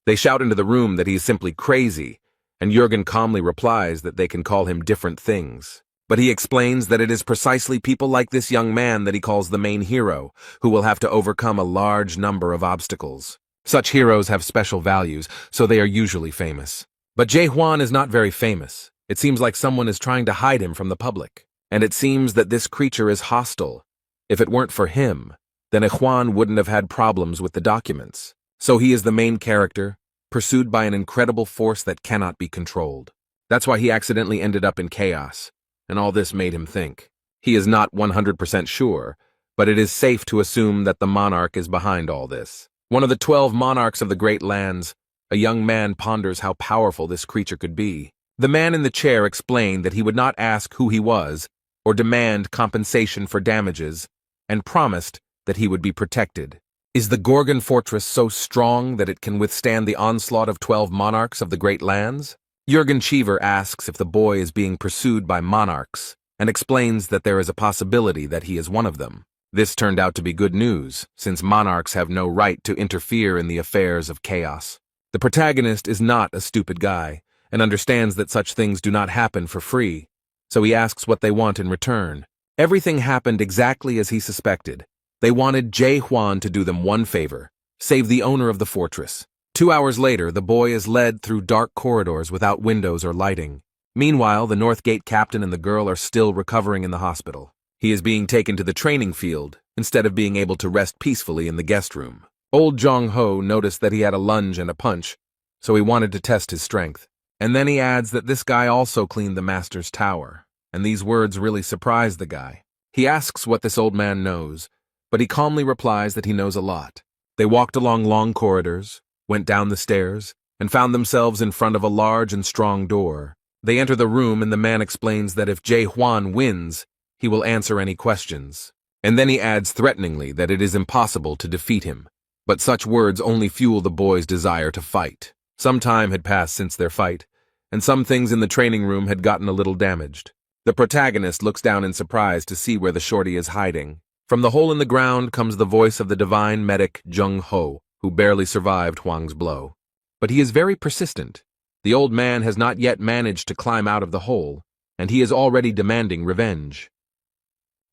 They shout into the room that he is simply crazy, and Jurgen calmly replies that they can call him different things. But he explains that it is precisely people like this young man that he calls the main hero, who will have to overcome a large number of obstacles. Such heroes have special values, so they are usually famous. But Jae-hwan is not very famous. It seems like someone is trying to hide him from the public. And it seems that this creature is hostile. If it weren't for him, then Hwan wouldn't have had problems with the documents. So he is the main character, pursued by an incredible force that cannot be controlled. That's why he accidentally ended up in chaos, and all this made him think. He is not 100% sure, but it is safe to assume that the monarch is behind all this. One of the 12 monarchs of the Great Lands, a young man ponders how powerful this creature could be. The man in the chair explained that he would not ask who he was or demand compensation for damages, and promised that he would be protected. Is the Gorgon fortress so strong that it can withstand the onslaught of 12 monarchs of the Great Lands? Jurgen Cheever asks if the boy is being pursued by monarchs, and explains that there is a possibility that he is one of them. This turned out to be good news, since monarchs have no right to interfere in the affairs of chaos. The protagonist is not a stupid guy, and understands that such things do not happen for free, so he asks what they want in return. Everything happened exactly as he suspected. They wanted Jae-hwan to do them one favor, save the owner of the fortress. 2 hours later, the boy is led through dark corridors without windows or lighting. Meanwhile, the North Gate captain and the girl are still recovering in the hospital. He is being taken to the training field, instead of being able to rest peacefully in the guest room. Old Jong-ho noticed that he had a lunge and a punch, so he wanted to test his strength. And then he adds that this guy also cleaned the master's tower, and these words really surprise the guy. He asks what this old man knows, but he calmly replies that he knows a lot. They walked along long corridors, went down the stairs, and found themselves in front of a large and strong door. They enter the room and the man explains that if Jae-hwan wins, he will answer any questions. And then he adds threateningly that it is impossible to defeat him. But such words only fuel the boy's desire to fight. Some time had passed since their fight, and some things in the training room had gotten a little damaged. The protagonist looks down in surprise to see where the shorty is hiding. From the hole in the ground comes the voice of the divine medic Jung Ho, who barely survived Huang's blow. But he is very persistent. The old man has not yet managed to climb out of the hole, and he is already demanding revenge.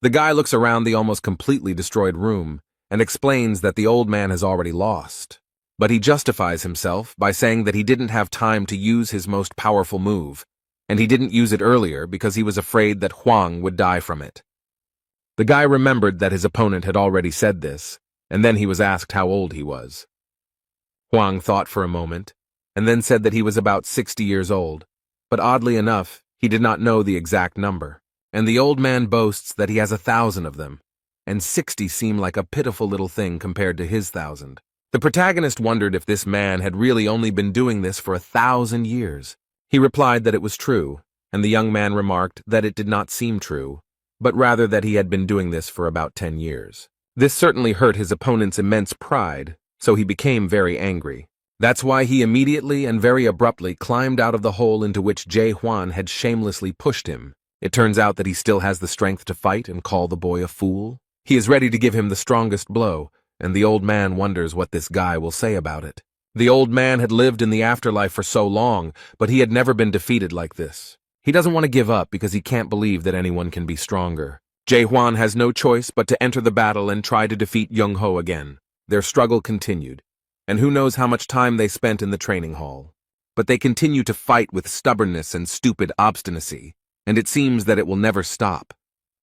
The guy looks around the almost completely destroyed room and explains that the old man has already lost. But he justifies himself by saying that he didn't have time to use his most powerful move, and he didn't use it earlier because he was afraid that Huang would die from it. The guy remembered that his opponent had already said this, and then he was asked how old he was. Huang thought for a moment, and then said that he was about 60 years old, but oddly enough, he did not know the exact number. And the old man boasts that he has 1,000 of them, and 60 seem like a pitiful little thing compared to his 1,000. The protagonist wondered if this man had really only been doing this for 1,000 years. He replied that it was true, and the young man remarked that it did not seem true, but rather that he had been doing this for about 10 years. This certainly hurt his opponent's immense pride, so he became very angry. That's why he immediately and very abruptly climbed out of the hole into which Jae Hwan had shamelessly pushed him. It turns out that he still has the strength to fight and call the boy a fool. He is ready to give him the strongest blow, and the old man wonders what this guy will say about it. The old man had lived in the afterlife for so long, but he had never been defeated like this. He doesn't want to give up because he can't believe that anyone can be stronger. Jae Hwan has no choice but to enter the battle and try to defeat Jung Ho again. Their struggle continued, and who knows how much time they spent in the training hall. But they continue to fight with stubbornness and stupid obstinacy, and it seems that it will never stop.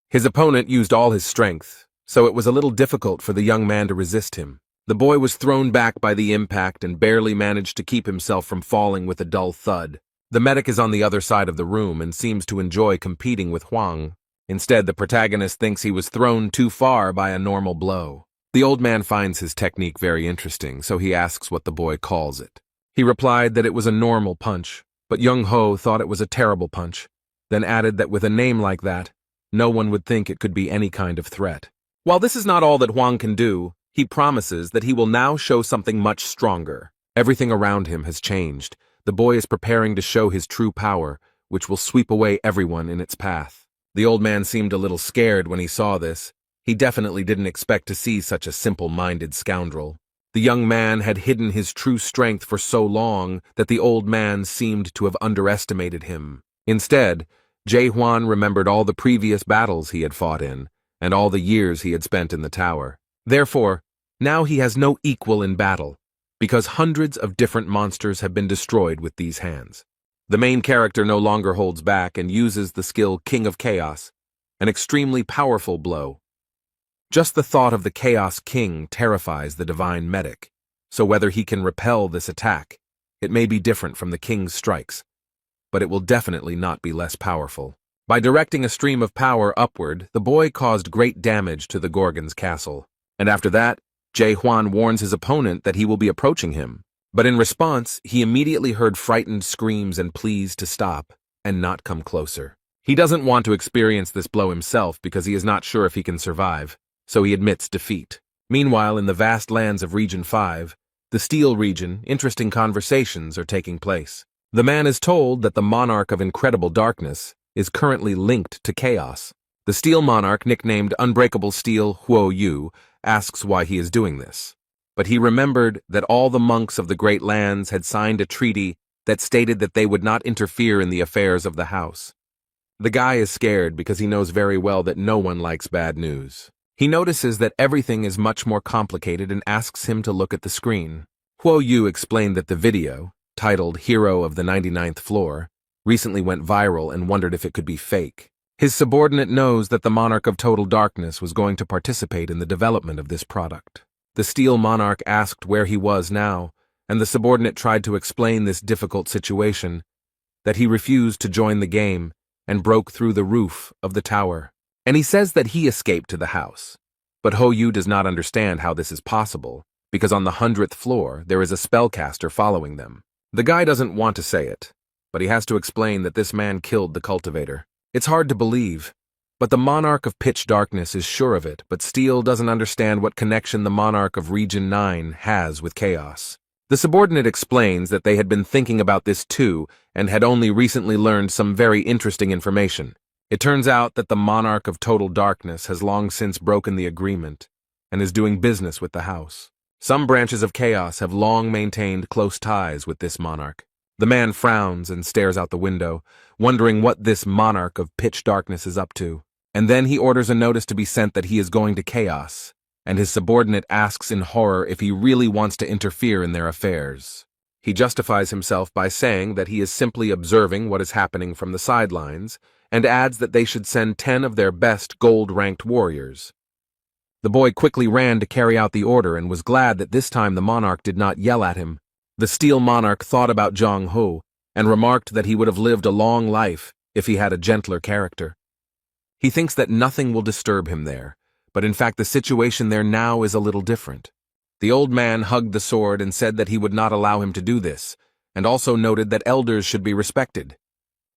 His opponent used all his strength, so it was a little difficult for the young man to resist him. The boy was thrown back by the impact and barely managed to keep himself from falling with a dull thud. The medic is on the other side of the room and seems to enjoy competing with Huang. Instead, the protagonist thinks he was thrown too far by a normal blow. The old man finds his technique very interesting, so he asks what the boy calls it. He replied that it was a normal punch, but Jung Ho thought it was a terrible punch, then added that with a name like that, no one would think it could be any kind of threat. While this is not all that Huang can do, he promises that he will now show something much stronger. Everything around him has changed. The boy is preparing to show his true power, which will sweep away everyone in its path. The old man seemed a little scared when he saw this. He definitely didn't expect to see such a simple-minded scoundrel. The young man had hidden his true strength for so long that the old man seemed to have underestimated him. Instead, Jae Hwan remembered all the previous battles he had fought in, and all the years he had spent in the tower. Therefore, now he has no equal in battle, because hundreds of different monsters have been destroyed with these hands. The main character no longer holds back and uses the skill King of Chaos, an extremely powerful blow. Just the thought of the Chaos King terrifies the divine medic, so whether he can repel this attack, it may be different from the king's strikes, but it will definitely not be less powerful. By directing a stream of power upward, the boy caused great damage to the Gorgon's castle, and after that, Jae Hwan warns his opponent that he will be approaching him. But in response, he immediately heard frightened screams and pleas to stop and not come closer. He doesn't want to experience this blow himself because he is not sure if he can survive, so he admits defeat. Meanwhile, in the vast lands of Region 5, the Steel region, interesting conversations are taking place. The man is told that the Monarch of Incredible Darkness is currently linked to Chaos. The Steel Monarch, nicknamed Unbreakable Steel Huo Yu, asks why he is doing this. But he remembered that all the monks of the Great Lands had signed a treaty that stated that they would not interfere in the affairs of the house. The guy is scared because he knows very well that no one likes bad news. He notices that everything is much more complicated and asks him to look at the screen. Huo Yu explained that the video, titled Hero of the 99th Floor, recently went viral and wondered if it could be fake. His subordinate knows that the Monarch of Total Darkness was going to participate in the development of this product. The Steel Monarch asked where he was now, and the subordinate tried to explain this difficult situation, that he refused to join the game and broke through the roof of the tower. And he says that he escaped to the house. But Ho Yu does not understand how this is possible, because on the 100th floor there is a spellcaster following them. The guy doesn't want to say it, but he has to explain that this man killed the cultivator. It's hard to believe, But the monarch of pitch darkness is sure of it, but still doesn't understand what connection the monarch of Region 9 has with chaos. The subordinate explains that they had been thinking about this too and had only recently learned some very interesting information. It turns out that the monarch of total darkness has long since broken the agreement and is doing business with the house. Some branches of chaos have long maintained close ties with this monarch. The man frowns and stares out the window, wondering what this monarch of pitch darkness is up to. And then he orders a notice to be sent that he is going to chaos, and his subordinate asks in horror if he really wants to interfere in their affairs. He justifies himself by saying that he is simply observing what is happening from the sidelines, and adds that they should send 10 of their best gold-ranked warriors. The boy quickly ran to carry out the order and was glad that this time the monarch did not yell at him. The steel monarch thought about Jong-ho and remarked that he would have lived a long life if he had a gentler character. He thinks that nothing will disturb him there, but in fact the situation there now is a little different. The old man hugged the sword and said that he would not allow him to do this, and also noted that elders should be respected.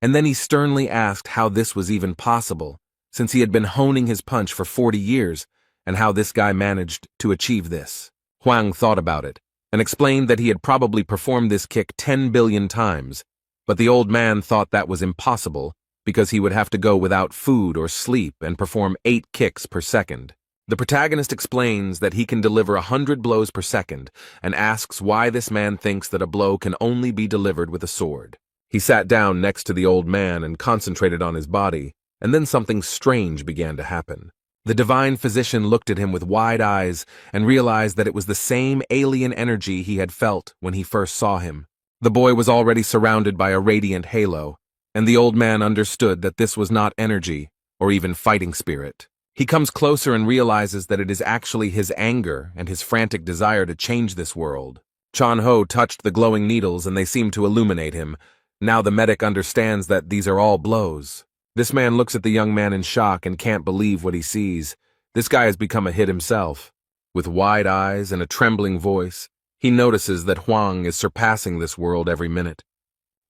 And then he sternly asked how this was even possible, since he had been honing his punch for 40 years, and how this guy managed to achieve this. Huang thought about it, and explained that he had probably performed this kick 10 billion times, but the old man thought that was impossible, because he would have to go without food or sleep and perform 8 kicks per second. The protagonist explains that he can deliver 100 blows per second, and asks why this man thinks that a blow can only be delivered with a sword. He sat down next to the old man and concentrated on his body, and then something strange began to happen. The divine physician looked at him with wide eyes and realized that it was the same alien energy he had felt when he first saw him. The boy was already surrounded by a radiant halo, and the old man understood that this was not energy or even fighting spirit. He comes closer and realizes that it is actually his anger and his frantic desire to change this world. Chan-ho touched the glowing needles and they seemed to illuminate him. Now the medic understands that these are all blows. This man looks at the young man in shock and can't believe what he sees. This guy has become a hit himself. With wide eyes and a trembling voice, he notices that Huang is surpassing this world every minute.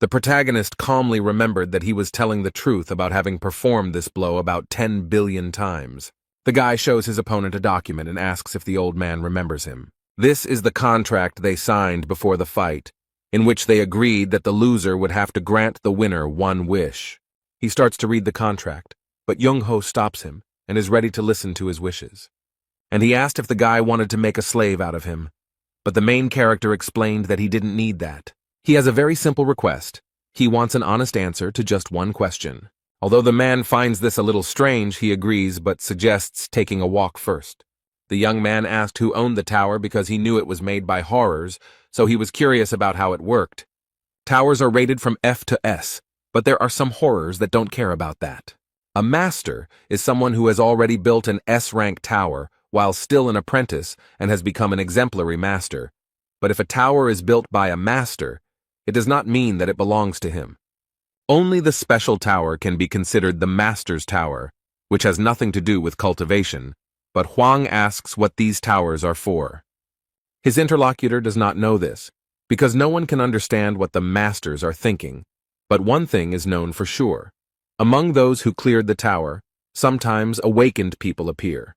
The protagonist calmly remembered that he was telling the truth about having performed this blow about 10 billion times. The guy shows his opponent a document and asks if the old man remembers him. This is the contract they signed before the fight, in which they agreed that the loser would have to grant the winner one wish. He starts to read the contract, but Jung-ho stops him and is ready to listen to his wishes. And he asked if the guy wanted to make a slave out of him, but the main character explained that he didn't need that. He has a very simple request. He wants an honest answer to just one question. Although the man finds this a little strange, he agrees but suggests taking a walk first. The young man asked who owned the tower because he knew it was made by horrors, so he was curious about how it worked. Towers are rated from F to S, but there are some horrors that don't care about that. A master is someone who has already built an S-rank tower while still an apprentice and has become an exemplary master. But if a tower is built by a master, it does not mean that it belongs to him. Only the special tower can be considered the master's tower, which has nothing to do with cultivation, but Huang asks what these towers are for. His interlocutor does not know this, because no one can understand what the masters are thinking, but one thing is known for sure. Among those who cleared the tower, sometimes awakened people appear.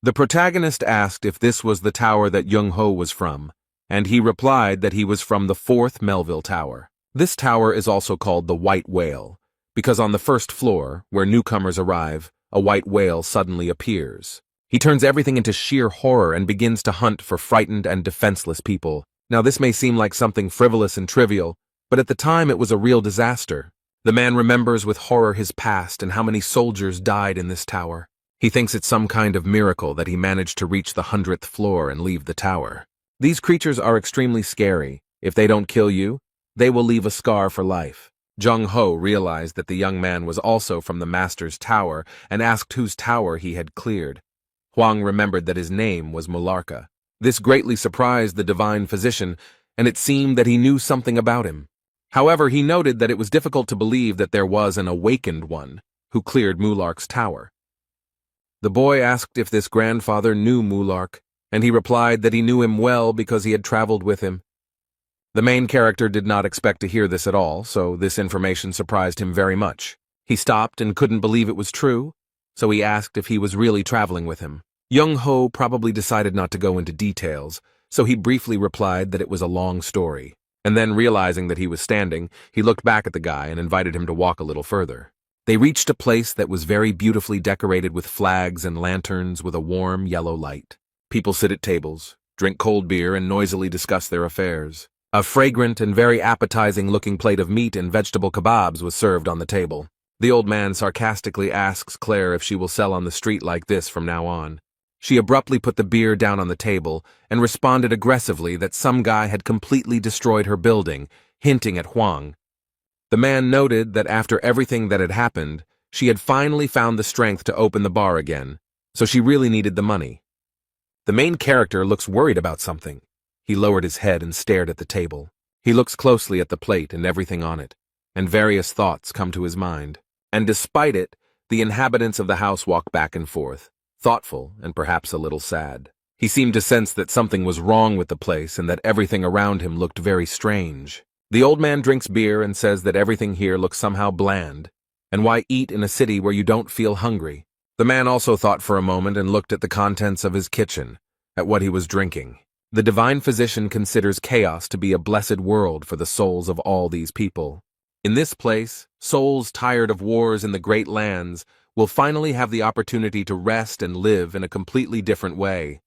The protagonist asked if this was the tower that Jung-ho was from, and he replied that he was from the 4th Melville Tower. This tower is also called the White Whale, because on the first floor, where newcomers arrive, a white whale suddenly appears. He turns everything into sheer horror and begins to hunt for frightened and defenseless people. Now this may seem like something frivolous and trivial, but at the time it was a real disaster. The man remembers with horror his past and how many soldiers died in this tower. He thinks it's some kind of miracle that he managed to reach the 100th floor and leave the tower. These creatures are extremely scary. If they don't kill you, they will leave a scar for life. Jung-ho realized that the young man was also from the master's tower and asked whose tower he had cleared. Huang remembered that his name was Mularka. This greatly surprised the divine physician, and it seemed that he knew something about him. However, he noted that it was difficult to believe that there was an awakened one who cleared Mulark's tower. The boy asked if this grandfather knew Mulark, and he replied that he knew him well because he had traveled with him. The main character did not expect to hear this at all, so this information surprised him very much. He stopped and couldn't believe it was true, so he asked if he was really traveling with him. Young-ho probably decided not to go into details, so he briefly replied that it was a long story. And then, realizing that he was standing, he looked back at the guy and invited him to walk a little further. They reached a place that was very beautifully decorated with flags and lanterns with a warm yellow light. People sit at tables, drink cold beer, and noisily discuss their affairs. A fragrant and very appetizing-looking plate of meat and vegetable kebabs was served on the table. The old man sarcastically asks Claire if she will sell on the street like this from now on. She abruptly put the beer down on the table and responded aggressively that some guy had completely destroyed her building, hinting at Huang. The man noted that after everything that had happened, she had finally found the strength to open the bar again, so she really needed the money. The main character looks worried about something. He lowered his head and stared at the table. He looks closely at the plate and everything on it, and various thoughts come to his mind. And despite it, the inhabitants of the house walk back and forth, thoughtful and perhaps a little sad. He seemed to sense that something was wrong with the place and that everything around him looked very strange. The old man drinks beer and says that everything here looks somehow bland, and why eat in a city where you don't feel hungry? The man also thought for a moment and looked at the contents of his kitchen, at what he was drinking. The divine physician considers chaos to be a blessed world for the souls of all these people. In this place, souls tired of wars in the great lands will finally have the opportunity to rest and live in a completely different way.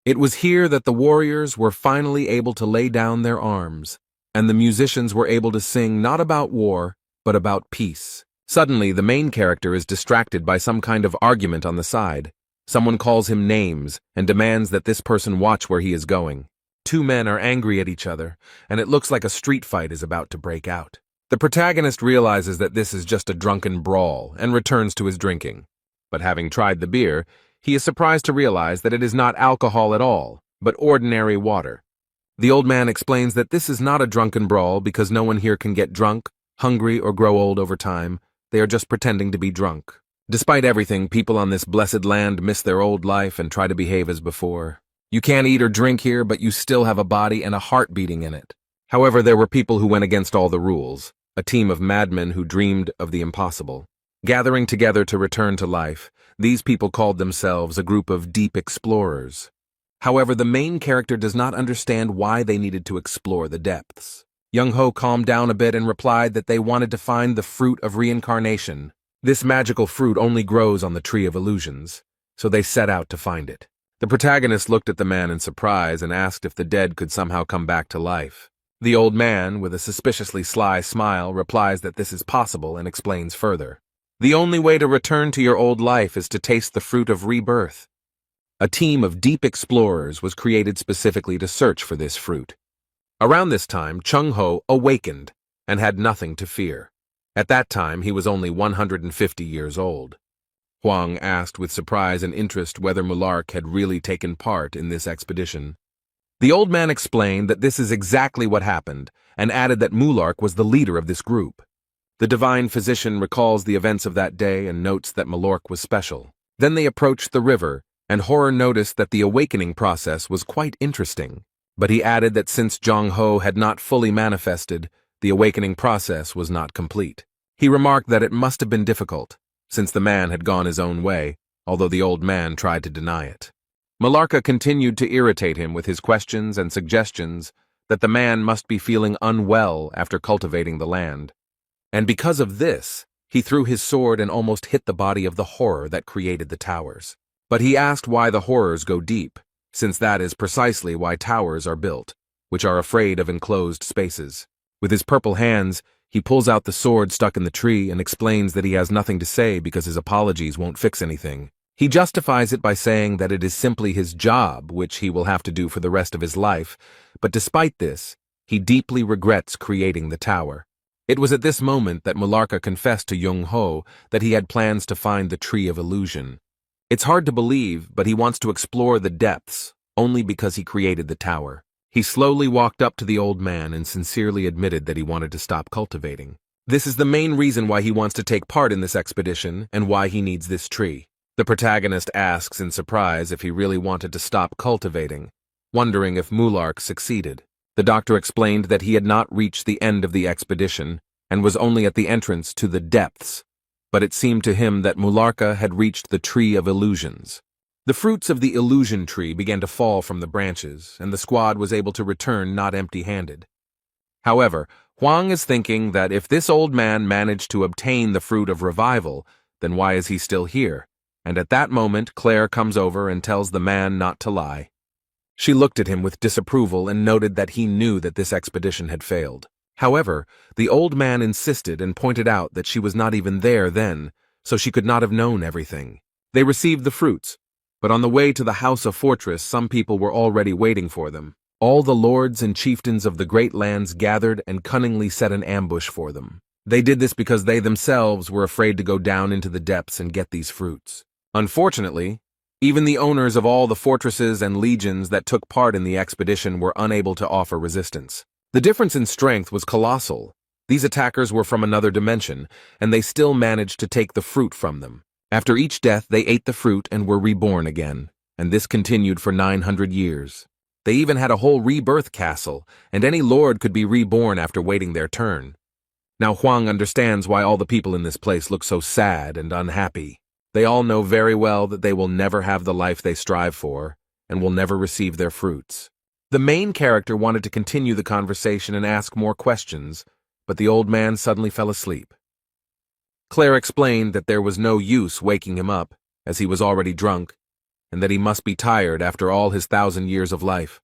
It was here that the warriors were finally able to lay down their arms, and the musicians were able to sing not about war, but about peace. Suddenly, the main character is distracted by some kind of argument on the side. Someone calls him names and demands that this person watch where he is going. Two men are angry at each other, and it looks like a street fight is about to break out. The protagonist realizes that this is just a drunken brawl and returns to his drinking. But having tried the beer, he is surprised to realize that it is not alcohol at all, but ordinary water. The old man explains that this is not a drunken brawl because no one here can get drunk, hungry, or grow old over time. They are just pretending to be drunk. Despite everything, people on this blessed land miss their old life and try to behave as before. You can't eat or drink here, but you still have a body and a heart beating in it. However, there were people who went against all the rules, a team of madmen who dreamed of the impossible. Gathering together to return to life, these people called themselves a group of deep explorers. However, the main character does not understand why they needed to explore the depths. Young-ho calmed down a bit and replied that they wanted to find the fruit of reincarnation. This magical fruit only grows on the Tree of Illusions, so they set out to find it. The protagonist looked at the man in surprise and asked if the dead could somehow come back to life. The old man, with a suspiciously sly smile, replies that this is possible and explains further. The only way to return to your old life is to taste the fruit of rebirth. A team of deep explorers was created specifically to search for this fruit. Around this time, Chung-ho awakened and had nothing to fear. At that time, he was only 150 years old. Huang asked with surprise and interest whether Mulark had really taken part in this expedition. The old man explained that this is exactly what happened and added that Mulark was the leader of this group. The divine physician recalls the events of that day and notes that Mulark was special. Then they approached the river, and Horror noticed that the awakening process was quite interesting. But he added that since Jong-ho had not fully manifested, the awakening process was not complete. He remarked that it must have been difficult, since the man had gone his own way, although the old man tried to deny it. Mularka continued to irritate him with his questions and suggestions that the man must be feeling unwell after cultivating the land. And because of this, he threw his sword and almost hit the body of the horror that created the towers. But he asked why the horrors go deep, since that is precisely why towers are built, which are afraid of enclosed spaces. With his purple hands, he pulls out the sword stuck in the tree and explains that he has nothing to say because his apologies won't fix anything. He justifies it by saying that it is simply his job, which he will have to do for the rest of his life, but despite this, he deeply regrets creating the tower. It was at this moment that Mularka confessed to Young-ho that he had plans to find the Tree of Illusion. It's hard to believe, but he wants to explore the depths, only because he created the tower. He slowly walked up to the old man and sincerely admitted that he wanted to stop cultivating. This is the main reason why he wants to take part in this expedition and why he needs this tree. The protagonist asks in surprise if he really wanted to stop cultivating, wondering if Mulark succeeded. The doctor explained that he had not reached the end of the expedition and was only at the entrance to the depths. but it seemed to him that Mularka had reached the tree of illusions. The fruits of the illusion tree began to fall from the branches, and the squad was able to return not empty-handed. However, Huang is thinking that if this old man managed to obtain the fruit of revival, then why is he still here? And at that moment, Claire comes over and tells the man not to lie. She looked at him with disapproval and noted that he knew that this expedition had failed. However, the old man insisted and pointed out that she was not even there then, so she could not have known everything. They received the fruits, but on the way to the house of fortress, some people were already waiting for them. All the lords and chieftains of the great lands gathered and cunningly set an ambush for them. They did this because they themselves were afraid to go down into the depths and get these fruits. Unfortunately, even the owners of all the fortresses and legions that took part in the expedition were unable to offer resistance. The difference in strength was colossal. These attackers were from another dimension, and they still managed to take the fruit from them. After each death, they ate the fruit and were reborn again, and this continued for 900 years. They even had a whole rebirth castle, and any lord could be reborn after waiting their turn. Now Huang understands why all the people in this place look so sad and unhappy. They all know very well that they will never have the life they strive for, and will never receive their fruits. The main character wanted to continue the conversation and ask more questions, but the old man suddenly fell asleep. Claire explained that there was no use waking him up, as he was already drunk, and that he must be tired after all his 1,000 years of life.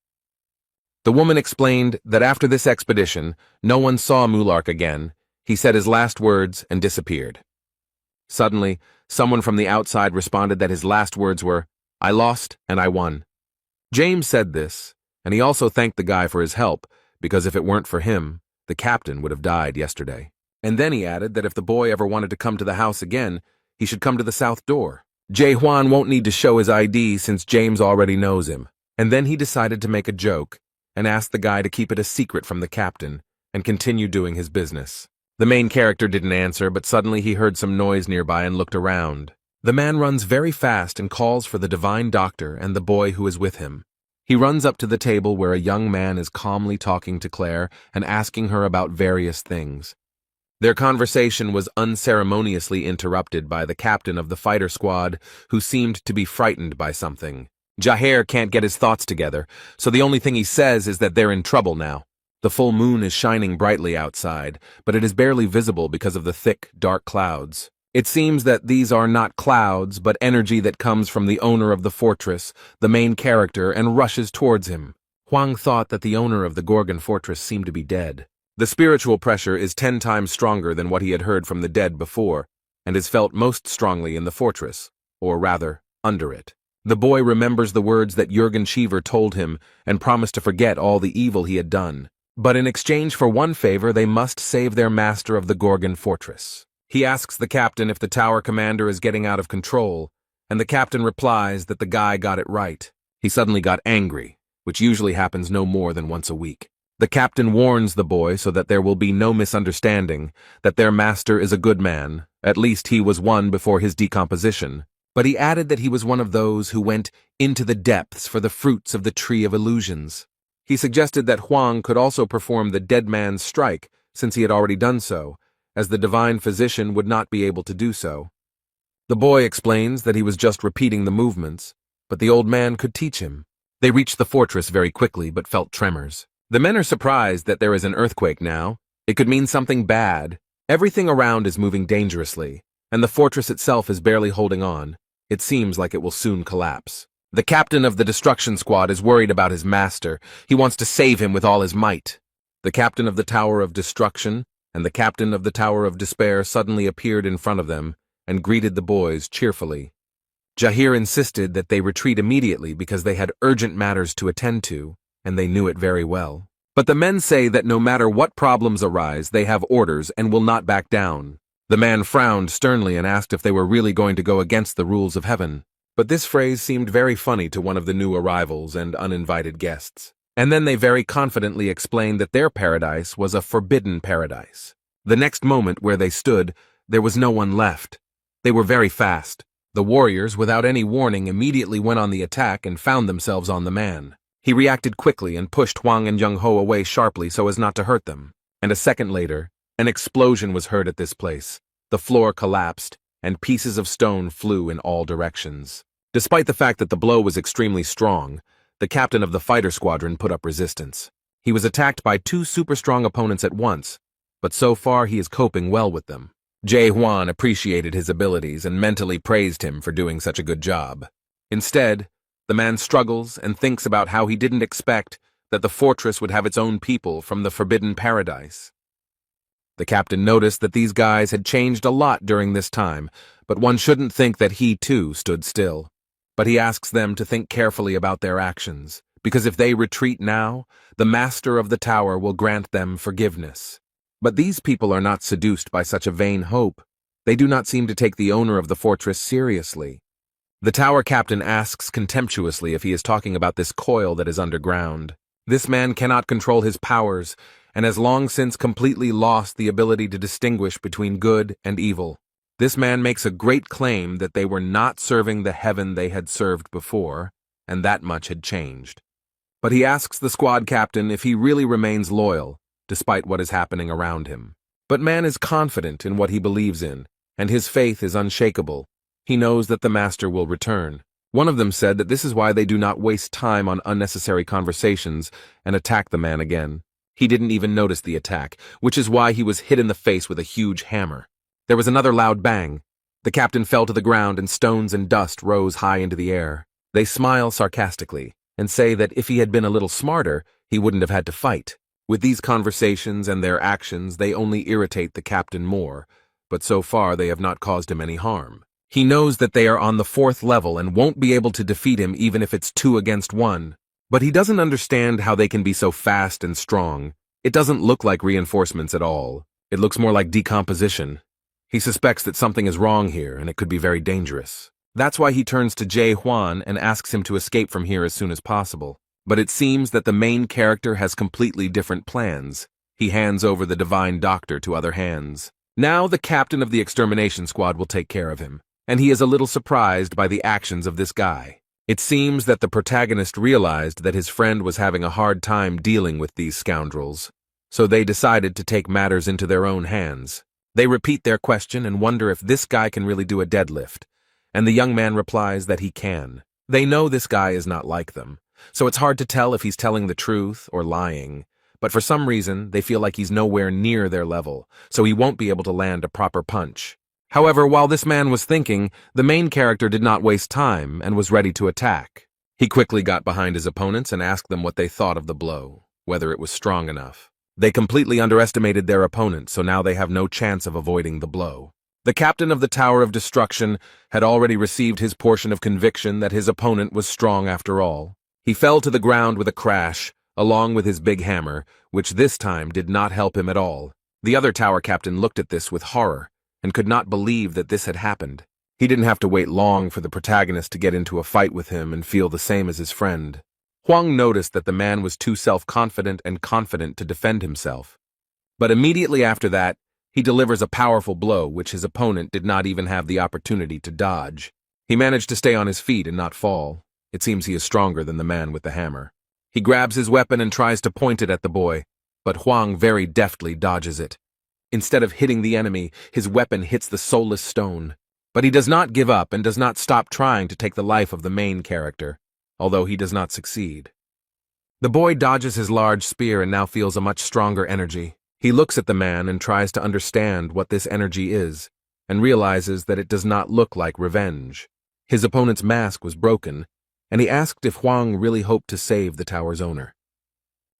The woman explained that after this expedition, no one saw Mulark again. He said his last words and disappeared. Suddenly, someone from the outside responded that his last words were, "I lost and I won." James said this, and he also thanked the guy for his help, because if it weren't for him, the captain would have died yesterday. And then he added that if the boy ever wanted to come to the house again, he should come to the south door. Jae Hwan won't need to show his ID since James already knows him. And then he decided to make a joke and asked the guy to keep it a secret from the captain and continue doing his business. The main character didn't answer, but suddenly he heard some noise nearby and looked around. The man runs very fast and calls for the divine doctor and the boy who is with him. He runs up to the table where a young man is calmly talking to Claire and asking her about various things. Their conversation was unceremoniously interrupted by the captain of the fighter squad, who seemed to be frightened by something. Jaher can't get his thoughts together, so the only thing he says is that they're in trouble now. The full moon is shining brightly outside, but it is barely visible because of the thick, dark clouds. It seems that these are not clouds, but energy that comes from the owner of the fortress, the main character, and rushes towards him. Huang thought that the owner of the Gorgon fortress seemed to be dead. The spiritual pressure is 10 times stronger than what he had heard from the dead before, and is felt most strongly in the fortress, or rather, under it. The boy remembers the words that Jürgen Cheever told him and promised to forget all the evil he had done. But in exchange for one favor, they must save their master of the Gorgon fortress. He asks the captain if the tower commander is getting out of control, and the captain replies that the guy got it right. He suddenly got angry, which usually happens no more than once a week. The captain warns the boy so that there will be no misunderstanding, that their master is a good man, at least he was one before his decomposition, but he added that he was one of those who went into the depths for the fruits of the tree of illusions. He suggested that Huang could also perform the dead man's strike, since he had already done so, as the divine physician would not be able to do so. The boy explains that he was just repeating the movements, but the old man could teach him. They reached the fortress very quickly, but felt tremors. The men are surprised that there is an earthquake now. It could mean something bad. Everything around is moving dangerously, and the fortress itself is barely holding on. It seems like it will soon collapse. The captain of the destruction squad is worried about his master. He wants to save him with all his might. The captain of the Tower of Destruction and the captain of the Tower of Despair suddenly appeared in front of them and greeted the boys cheerfully. Jahir insisted that they retreat immediately because they had urgent matters to attend to, and they knew it very well. But the men say that no matter what problems arise, they have orders and will not back down. The man frowned sternly and asked if they were really going to go against the rules of heaven. But this phrase seemed very funny to one of the new arrivals and uninvited guests. And then they very confidently explained that their paradise was a forbidden paradise. The next moment where they stood, there was no one left. They were very fast. The warriors, without any warning, immediately went on the attack and found themselves on the man. He reacted quickly and pushed Huang and Young Ho away sharply so as not to hurt them. And a second later, an explosion was heard at this place. The floor collapsed, and pieces of stone flew in all directions. Despite the fact that the blow was extremely strong, the captain of the fighter squadron put up resistance. He was attacked by two super-strong opponents at once, but so far he is coping well with them. Jae Hwan appreciated his abilities and mentally praised him for doing such a good job. Instead, the man struggles and thinks about how he didn't expect that the fortress would have its own people from the Forbidden Paradise. The captain noticed that these guys had changed a lot during this time, but one shouldn't think that he too stood still. But he asks them to think carefully about their actions, because if they retreat now, the master of the tower will grant them forgiveness. But these people are not seduced by such a vain hope. They do not seem to take the owner of the fortress seriously. The tower captain asks contemptuously if he is talking about this coil that is underground. This man cannot control his powers, and has long since completely lost the ability to distinguish between good and evil. This man makes a great claim that they were not serving the heaven they had served before, and that much had changed. But he asks the squad captain if he really remains loyal, despite what is happening around him. But man is confident in what he believes in, and his faith is unshakable. He knows that the master will return. One of them said that this is why they do not waste time on unnecessary conversations and attack the man again. He didn't even notice the attack, which is why he was hit in the face with a huge hammer. There was another loud bang. The captain fell to the ground and stones and dust rose high into the air. They smile sarcastically and say that if he had been a little smarter, he wouldn't have had to fight. With these conversations and their actions, they only irritate the captain more, but so far they have not caused him any harm. He knows that they are on the 4th level and won't be able to defeat him even if it's 2 against 1. But he doesn't understand how they can be so fast and strong. It doesn't look like reinforcements at all. It looks more like decomposition. He suspects that something is wrong here and it could be very dangerous. That's why he turns to Jae Hwan and asks him to escape from here as soon as possible. But it seems that the main character has completely different plans. He hands over the divine doctor to other hands. Now the captain of the extermination squad will take care of him, and he is a little surprised by the actions of this guy. It seems that the protagonist realized that his friend was having a hard time dealing with these scoundrels, so they decided to take matters into their own hands. They repeat their question and wonder if this guy can really do a deadlift, and the young man replies that he can. They know this guy is not like them, so it's hard to tell if he's telling the truth or lying, but for some reason they feel like he's nowhere near their level, so he won't be able to land a proper punch. However, while this man was thinking, the main character did not waste time and was ready to attack. He quickly got behind his opponents and asked them what they thought of the blow, whether it was strong enough. They completely underestimated their opponent, so now they have no chance of avoiding the blow. The captain of the Tower of Destruction had already received his portion of conviction that his opponent was strong after all. He fell to the ground with a crash, along with his big hammer, which this time did not help him at all. The other tower captain looked at this with horror, and could not believe that this had happened. He didn't have to wait long for the protagonist to get into a fight with him and feel the same as his friend. Huang noticed that the man was too self-confident and confident to defend himself. But immediately after that, he delivers a powerful blow which his opponent did not even have the opportunity to dodge. He managed to stay on his feet and not fall. It seems he is stronger than the man with the hammer. He grabs his weapon and tries to point it at the boy, but Huang very deftly dodges it. Instead of hitting the enemy, his weapon hits the soulless stone. But he does not give up and does not stop trying to take the life of the main character, although he does not succeed. The boy dodges his large spear and now feels a much stronger energy. He looks at the man and tries to understand what this energy is, and realizes that it does not look like revenge. His opponent's mask was broken, and he asked if Huang really hoped to save the tower's owner.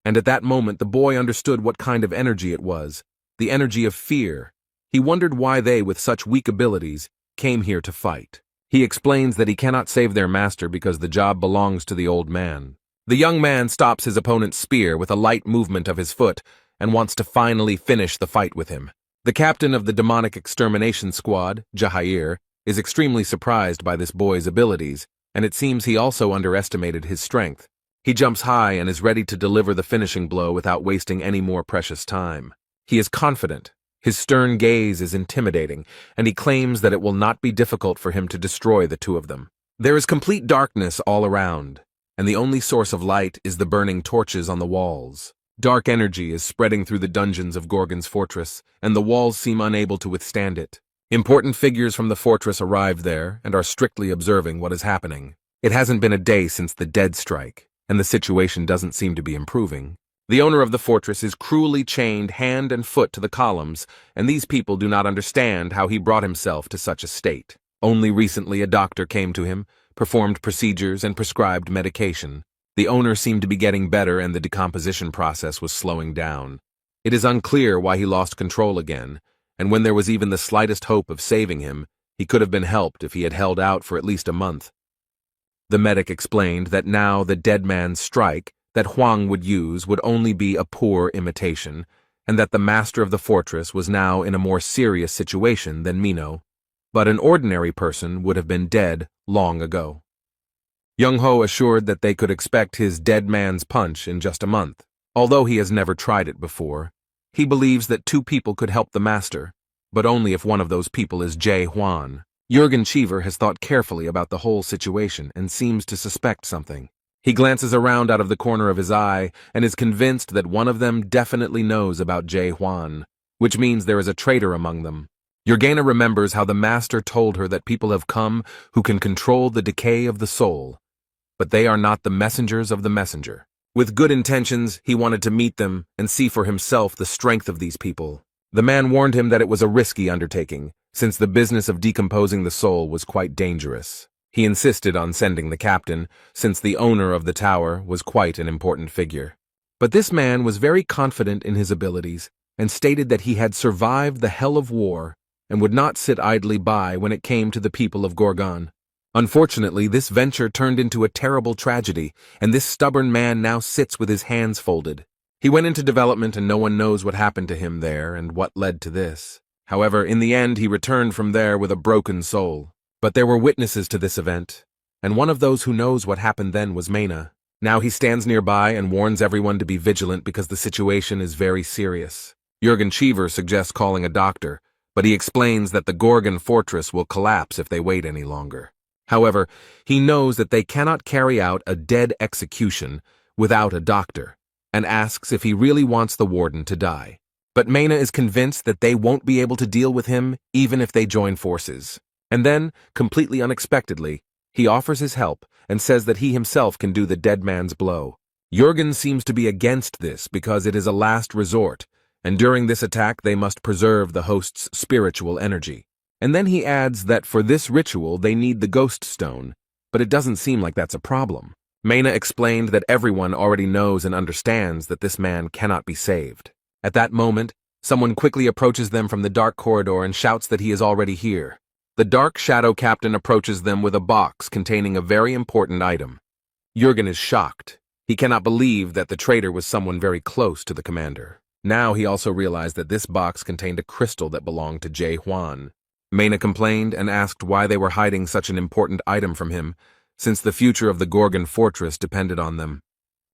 And at that moment the boy understood what kind of energy it was, the energy of fear. He wondered why they, with such weak abilities, came here to fight. He explains that he cannot save their master because the job belongs to the old man. The young man stops his opponent's spear with a light movement of his foot and wants to finally finish the fight with him. The captain of the demonic extermination squad, Jahair, is extremely surprised by this boy's abilities, and it seems he also underestimated his strength. He jumps high and is ready to deliver the finishing blow without wasting any more precious time. He is confident. His stern gaze is intimidating, and he claims that it will not be difficult for him to destroy the two of them. There is complete darkness all around, and the only source of light is the burning torches on the walls. Dark energy is spreading through the dungeons of Gorgon's fortress, and the walls seem unable to withstand it. Important figures from the fortress arrived there and are strictly observing what is happening. It hasn't been a day since the dead strike, and the situation doesn't seem to be improving. The owner of the fortress is cruelly chained hand and foot to the columns, and these people do not understand how he brought himself to such a state. Only recently a doctor came to him, performed procedures, and prescribed medication. The owner seemed to be getting better and the decomposition process was slowing down. It is unclear why he lost control again, and when there was even the slightest hope of saving him, he could have been helped if he had held out for at least a month. The medic explained that now the dead man's strike that Huang would use would only be a poor imitation, and that the master of the fortress was now in a more serious situation than Mino. But an ordinary person would have been dead long ago. Young-ho assured that they could expect his dead man's punch in just a month. Although he has never tried it before, he believes that 2 people could help the master, but only if one of those people is Jae Hwan. Jurgen Cheever has thought carefully about the whole situation and seems to suspect something. He glances around out of the corner of his eye and is convinced that one of them definitely knows about Jae Hwan, which means there is a traitor among them. Jurgena remembers how the master told her that people have come who can control the decay of the soul, but they are not the messengers of the messenger. With good intentions, he wanted to meet them and see for himself the strength of these people. The man warned him that it was a risky undertaking, since the business of decomposing the soul was quite dangerous. He insisted on sending the captain, since the owner of the tower was quite an important figure. But this man was very confident in his abilities, and stated that he had survived the hell of war, and would not sit idly by when it came to the people of Gorgon. Unfortunately, this venture turned into a terrible tragedy, and this stubborn man now sits with his hands folded. He went into development and no one knows what happened to him there and what led to this. However, in the end he returned from there with a broken soul. But there were witnesses to this event, and one of those who knows what happened then was Mena. Now he stands nearby and warns everyone to be vigilant because the situation is very serious. Jurgen Cheever suggests calling a doctor, but he explains that the Gorgon fortress will collapse if they wait any longer. However, he knows that they cannot carry out a dead execution without a doctor, and asks if he really wants the warden to die. But Mena is convinced that they won't be able to deal with him even if they join forces. And then, completely unexpectedly, he offers his help and says that he himself can do the dead man's blow. Jurgen seems to be against this because it is a last resort, and during this attack they must preserve the host's spiritual energy. And then he adds that for this ritual they need the ghost stone, but it doesn't seem like that's a problem. Mena explained that everyone already knows and understands that this man cannot be saved. At that moment, someone quickly approaches them from the dark corridor and shouts that he is already here. The dark shadow captain approaches them with a box containing a very important item. Jurgen is shocked. He cannot believe that the traitor was someone very close to the commander. Now he also realized that this box contained a crystal that belonged to Jae Hwan. Mena complained and asked why they were hiding such an important item from him, since the future of the Gorgon fortress depended on them.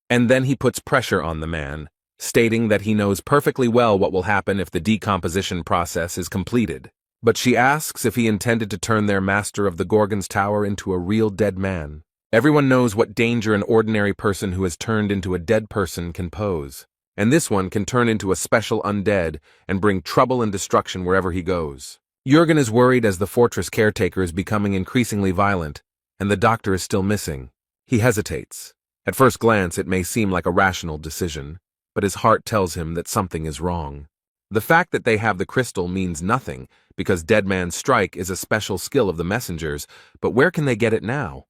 And then he puts pressure on the man, stating that he knows perfectly well what will happen if the decomposition process is completed. But she asks if he intended to turn their master of the Gorgon's tower into a real dead man. Everyone knows what danger an ordinary person who has turned into a dead person can pose, and this one can turn into a special undead and bring trouble and destruction wherever he goes. Jurgen is worried as the fortress caretaker is becoming increasingly violent, and the doctor is still missing. He hesitates. At first glance, it may seem like a rational decision, but his heart tells him that something is wrong. The fact that they have the crystal means nothing, because Dead Man's Strike is a special skill of the messengers, but where can they get it now?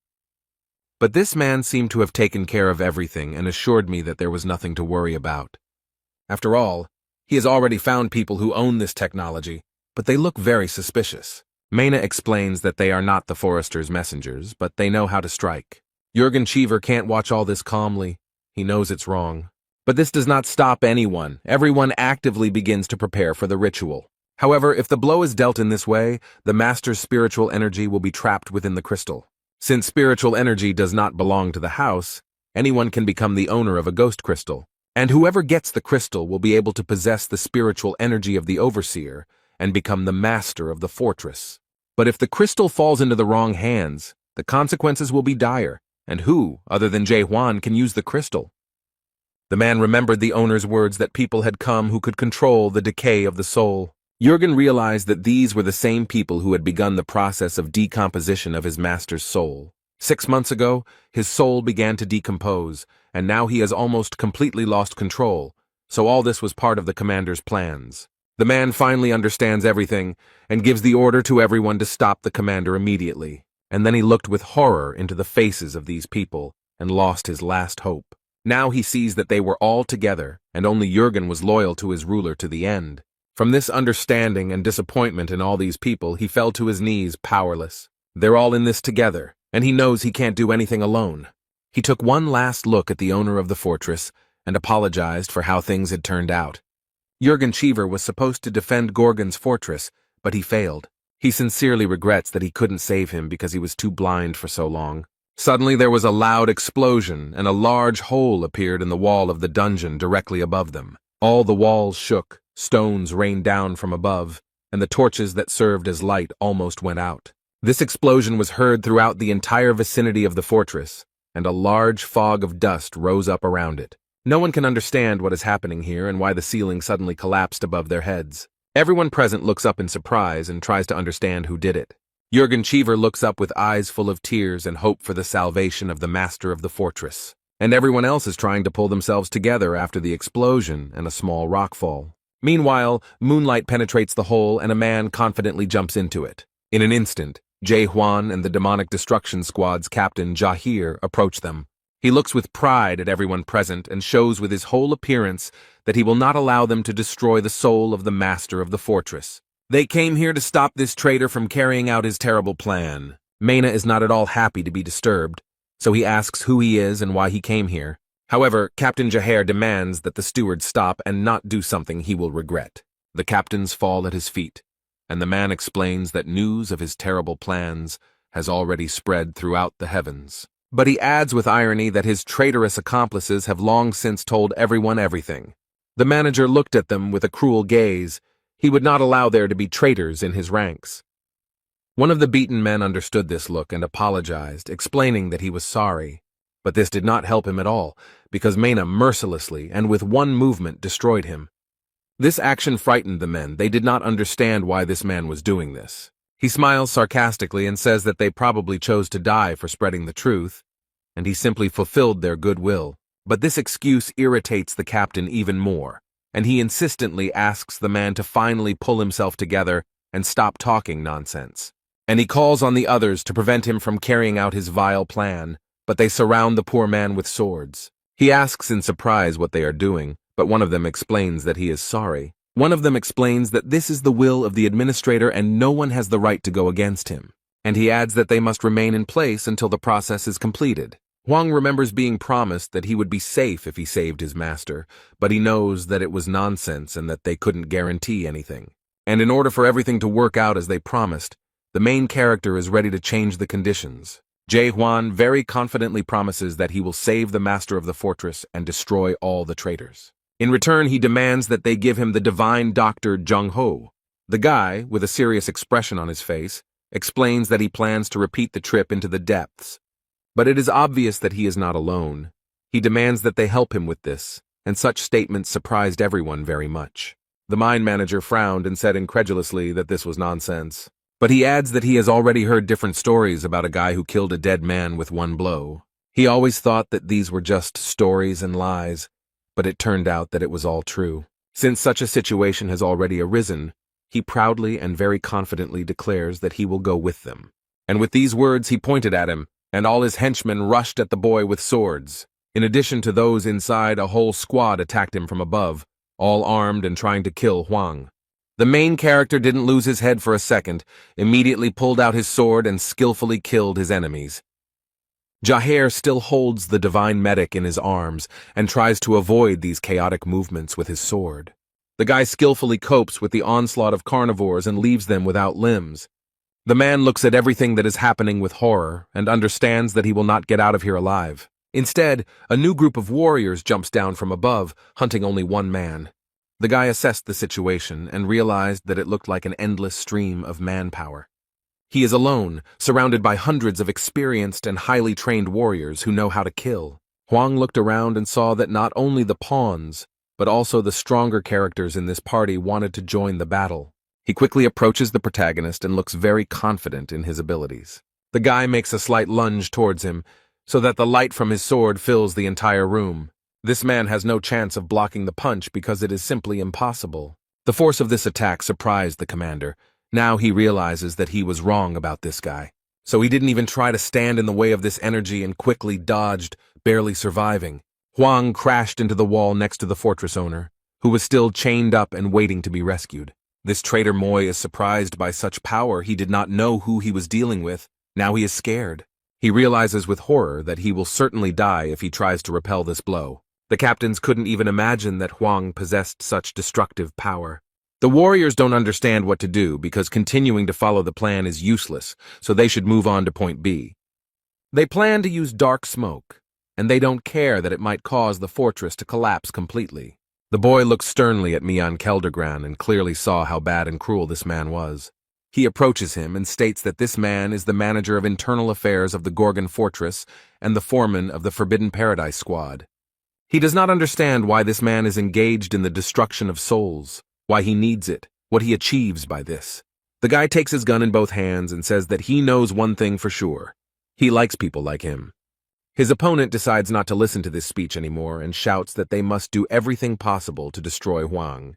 But this man seemed to have taken care of everything and assured me that there was nothing to worry about. After all, he has already found people who own this technology, but they look very suspicious. Mena explains that they are not the Forester's messengers, but they know how to strike. Jurgen Cheever can't watch all this calmly. He knows it's wrong. But this does not stop anyone. Everyone actively begins to prepare for the ritual. However, if the blow is dealt in this way, the master's spiritual energy will be trapped within the crystal. Since spiritual energy does not belong to the house, anyone can become the owner of a ghost crystal. And whoever gets the crystal will be able to possess the spiritual energy of the overseer and become the master of the fortress. But if the crystal falls into the wrong hands, the consequences will be dire, and who, other than Jae Hwan, can use the crystal? The man remembered the owner's words that people had come who could control the decay of the soul. Jurgen realized that these were the same people who had begun the process of decomposition of his master's soul. 6 months ago, his soul began to decompose, and now he has almost completely lost control, so all this was part of the commander's plans. The man finally understands everything and gives the order to everyone to stop the commander immediately, and then he looked with horror into the faces of these people and lost his last hope. Now he sees that they were all together, and only Jurgen was loyal to his ruler to the end. From this understanding and disappointment in all these people, he fell to his knees, powerless. They're all in this together, and he knows he can't do anything alone. He took one last look at the owner of the fortress and apologized for how things had turned out. Jurgen Cheever was supposed to defend Gorgon's fortress, but he failed. He sincerely regrets that he couldn't save him because he was too blind for so long. Suddenly there was a loud explosion, and a large hole appeared in the wall of the dungeon directly above them. All the walls shook, stones rained down from above, and the torches that served as light almost went out. This explosion was heard throughout the entire vicinity of the fortress, and a large fog of dust rose up around it. No one can understand what is happening here and why the ceiling suddenly collapsed above their heads. Everyone present looks up in surprise and tries to understand who did it. Jurgen Cheever looks up with eyes full of tears and hope for the salvation of the master of the fortress. And everyone else is trying to pull themselves together after the explosion and a small rockfall. Meanwhile, moonlight penetrates the hole and a man confidently jumps into it. In an instant, Jae Hwan and the demonic destruction squad's captain Jahir approach them. He looks with pride at everyone present and shows with his whole appearance that he will not allow them to destroy the soul of the master of the fortress. They came here to stop this traitor from carrying out his terrible plan. Mena is not at all happy to be disturbed, so he asks who he is and why he came here. However, Captain Jahir demands that the steward stop and not do something he will regret. The captains fall at his feet, and the man explains that news of his terrible plans has already spread throughout the heavens. But he adds with irony that his traitorous accomplices have long since told everyone everything. The manager looked at them with a cruel gaze. He would not allow there to be traitors in his ranks. One of the beaten men understood this look and apologized, explaining that he was sorry. But this did not help him at all, because Mena mercilessly and with one movement destroyed him. This action frightened the men. They did not understand why this man was doing this. He smiles sarcastically and says that they probably chose to die for spreading the truth, and he simply fulfilled their goodwill. But this excuse irritates the captain even more, and he insistently asks the man to finally pull himself together and stop talking nonsense. And he calls on the others to prevent him from carrying out his vile plan, but they surround the poor man with swords. He asks in surprise what they are doing, but one of them explains that he is sorry. One of them explains that this is the will of the administrator and no one has the right to go against him. And he adds that they must remain in place until the process is completed. Huang remembers being promised that he would be safe if he saved his master, but he knows that it was nonsense and that they couldn't guarantee anything. And in order for everything to work out as they promised, the main character is ready to change the conditions. Jae Hwan very confidently promises that he will save the master of the fortress and destroy all the traitors. In return, he demands that they give him the divine doctor Jung Ho. The guy, with a serious expression on his face, explains that he plans to repeat the trip into the depths. But it is obvious that he is not alone. He demands that they help him with this, and such statements surprised everyone very much. The mine manager frowned and said incredulously that this was nonsense. But he adds that he has already heard different stories about a guy who killed a dead man with one blow. He always thought that these were just stories and lies, but it turned out that it was all true. Since such a situation has already arisen, he proudly and very confidently declares that he will go with them. And with these words he pointed at him, and all his henchmen rushed at the boy with swords. In addition to those inside, a whole squad attacked him from above, all armed and trying to kill Huang. The main character didn't lose his head for a second, immediately pulled out his sword and skillfully killed his enemies. Jahir still holds the divine medic in his arms and tries to avoid these chaotic movements with his sword. The guy skillfully copes with the onslaught of carnivores and leaves them without limbs. The man looks at everything that is happening with horror and understands that he will not get out of here alive. Instead, a new group of warriors jumps down from above, hunting only one man. The guy assessed the situation and realized that it looked like an endless stream of manpower. He is alone, surrounded by hundreds of experienced and highly trained warriors who know how to kill. Huang looked around and saw that not only the pawns, but also the stronger characters in this party wanted to join the battle. He quickly approaches the protagonist and looks very confident in his abilities. The guy makes a slight lunge towards him, so that the light from his sword fills the entire room. This man has no chance of blocking the punch because it is simply impossible. The force of this attack surprised the commander. Now he realizes that he was wrong about this guy. So he didn't even try to stand in the way of this energy and quickly dodged, barely surviving. Huang crashed into the wall next to the fortress owner, who was still chained up and waiting to be rescued. This traitor Moy is surprised by such power. He did not know who he was dealing with. Now he is scared. He realizes with horror that he will certainly die if he tries to repel this blow. The captains couldn't even imagine that Huang possessed such destructive power. The warriors don't understand what to do because continuing to follow the plan is useless, so they should move on to point B. They plan to use dark smoke, and they don't care that it might cause the fortress to collapse completely. The boy looked sternly at Mian Keldergran and clearly saw how bad and cruel this man was. He approaches him and states that this man is the manager of internal affairs of the Gorgon Fortress and the foreman of the Forbidden Paradise Squad. He does not understand why this man is engaged in the destruction of souls, why he needs it, what he achieves by this. The guy takes his gun in both hands and says that he knows one thing for sure. He likes people like him. His opponent decides not to listen to this speech anymore and shouts that they must do everything possible to destroy Huang.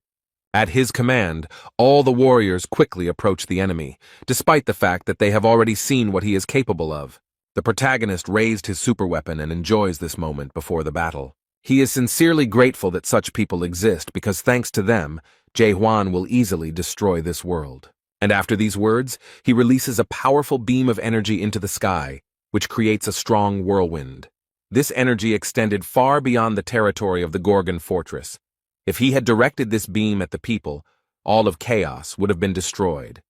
At his command, all the warriors quickly approach the enemy, despite the fact that they have already seen what he is capable of. The protagonist raised his superweapon and enjoys this moment before the battle. He is sincerely grateful that such people exist because thanks to them, Jae-hwan will easily destroy this world. And after these words, he releases a powerful beam of energy into the sky, which creates a strong whirlwind. This energy extended far beyond the territory of the Gorgon Fortress. If he had directed this beam at the people, all of chaos would have been destroyed.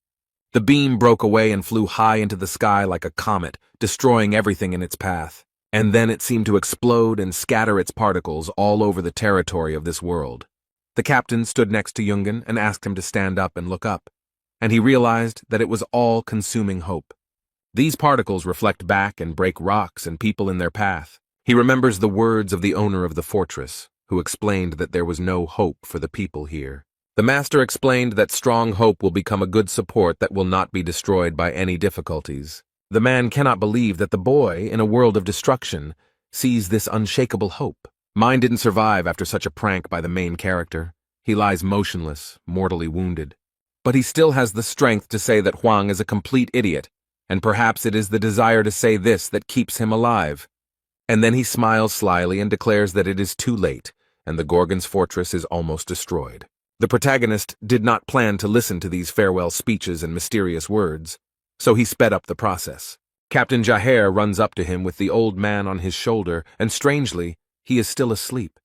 The beam broke away and flew high into the sky like a comet, destroying everything in its path. And then it seemed to explode and scatter its particles all over the territory of this world. The captain stood next to Yungen and asked him to stand up and look up, and he realized that it was all-consuming hope. These particles reflect back and break rocks and people in their path. He remembers the words of the owner of the fortress, who explained that there was no hope for the people here. The master explained that strong hope will become a good support that will not be destroyed by any difficulties. The man cannot believe that the boy, in a world of destruction, sees this unshakable hope. Mine didn't survive after such a prank by the main character. He lies motionless, mortally wounded. But he still has the strength to say that Huang is a complete idiot, and perhaps it is the desire to say this that keeps him alive. And then he smiles slyly and declares that it is too late, and the Gorgon's fortress is almost destroyed. The protagonist did not plan to listen to these farewell speeches and mysterious words, so he sped up the process. Captain Jaher runs up to him with the old man on his shoulder, and strangely, he is still asleep.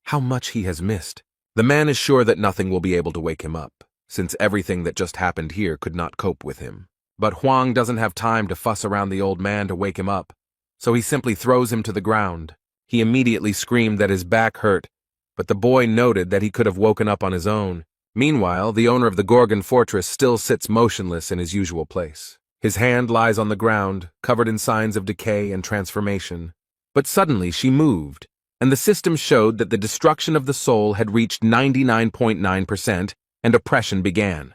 How much he has missed. The man is sure that nothing will be able to wake him up, since everything that just happened here could not cope with him. But Huang doesn't have time to fuss around the old man to wake him up, so he simply throws him to the ground. He immediately screamed that his back hurt, but the boy noted that he could have woken up on his own. Meanwhile, the owner of the Gorgon Fortress still sits motionless in his usual place. His hand lies on the ground, covered in signs of decay and transformation. But suddenly she moved, and the system showed that the destruction of the soul had reached 99.9%, and oppression began.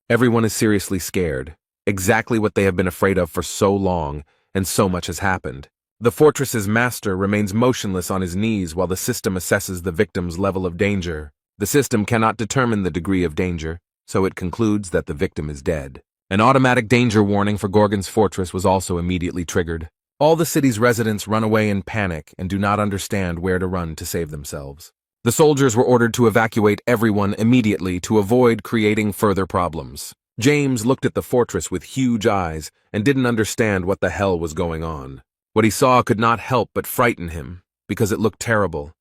Everyone is seriously scared, exactly what they have been afraid of for so long, and so much has happened. The fortress's master remains motionless on his knees while the system assesses the victim's level of danger. The system cannot determine the degree of danger, so it concludes that the victim is dead. An automatic danger warning for Gorgon's fortress was also immediately triggered. All the city's residents run away in panic and do not understand where to run to save themselves. The soldiers were ordered to evacuate everyone immediately to avoid creating further problems. James looked at the fortress with huge eyes and didn't understand what the hell was going on. What he saw could not help but frighten him, because it looked terrible,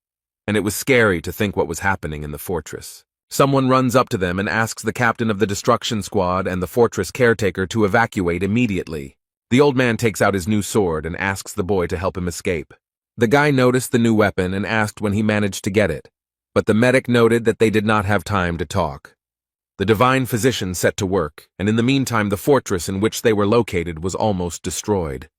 and it was scary to think what was happening in the fortress. Someone runs up to them and asks the captain of the destruction squad and the fortress caretaker to evacuate immediately. The old man takes out his new sword and asks the boy to help him escape. The guy noticed the new weapon and asked when he managed to get it, but the medic noted that they did not have time to talk. The divine physician set to work, and in the meantime the fortress in which they were located was almost destroyed.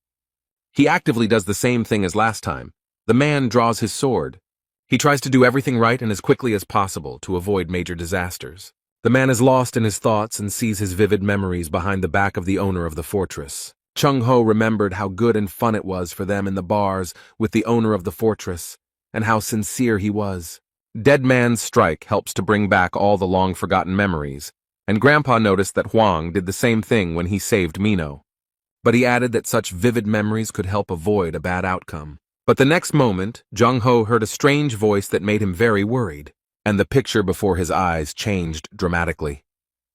He actively does the same thing as last time. The man draws his sword. He tries to do everything right and as quickly as possible to avoid major disasters. The man is lost in his thoughts and sees his vivid memories behind the back of the owner of the fortress. Chung-ho remembered how good and fun it was for them in the bars with the owner of the fortress, and how sincere he was. Dead Man's Strike helps to bring back all the long-forgotten memories, and Grandpa noticed that Huang did the same thing when he saved Mino. But he added that such vivid memories could help avoid a bad outcome. But the next moment, Jung-ho heard a strange voice that made him very worried, and the picture before his eyes changed dramatically.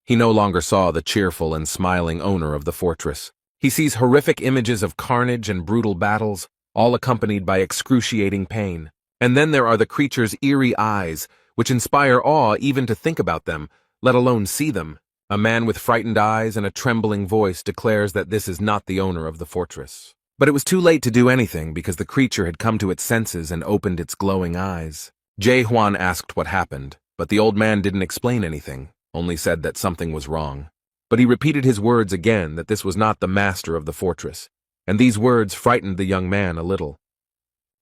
He no longer saw the cheerful and smiling owner of the fortress. He sees horrific images of carnage and brutal battles, all accompanied by excruciating pain. And then there are the creature's eerie eyes, which inspire awe even to think about them, let alone see them. A man with frightened eyes and a trembling voice declares that this is not the owner of the fortress. But it was too late to do anything because the creature had come to its senses and opened its glowing eyes. Jae-hwan asked what happened, but the old man didn't explain anything, only said that something was wrong. But he repeated his words again that this was not the master of the fortress, and these words frightened the young man a little.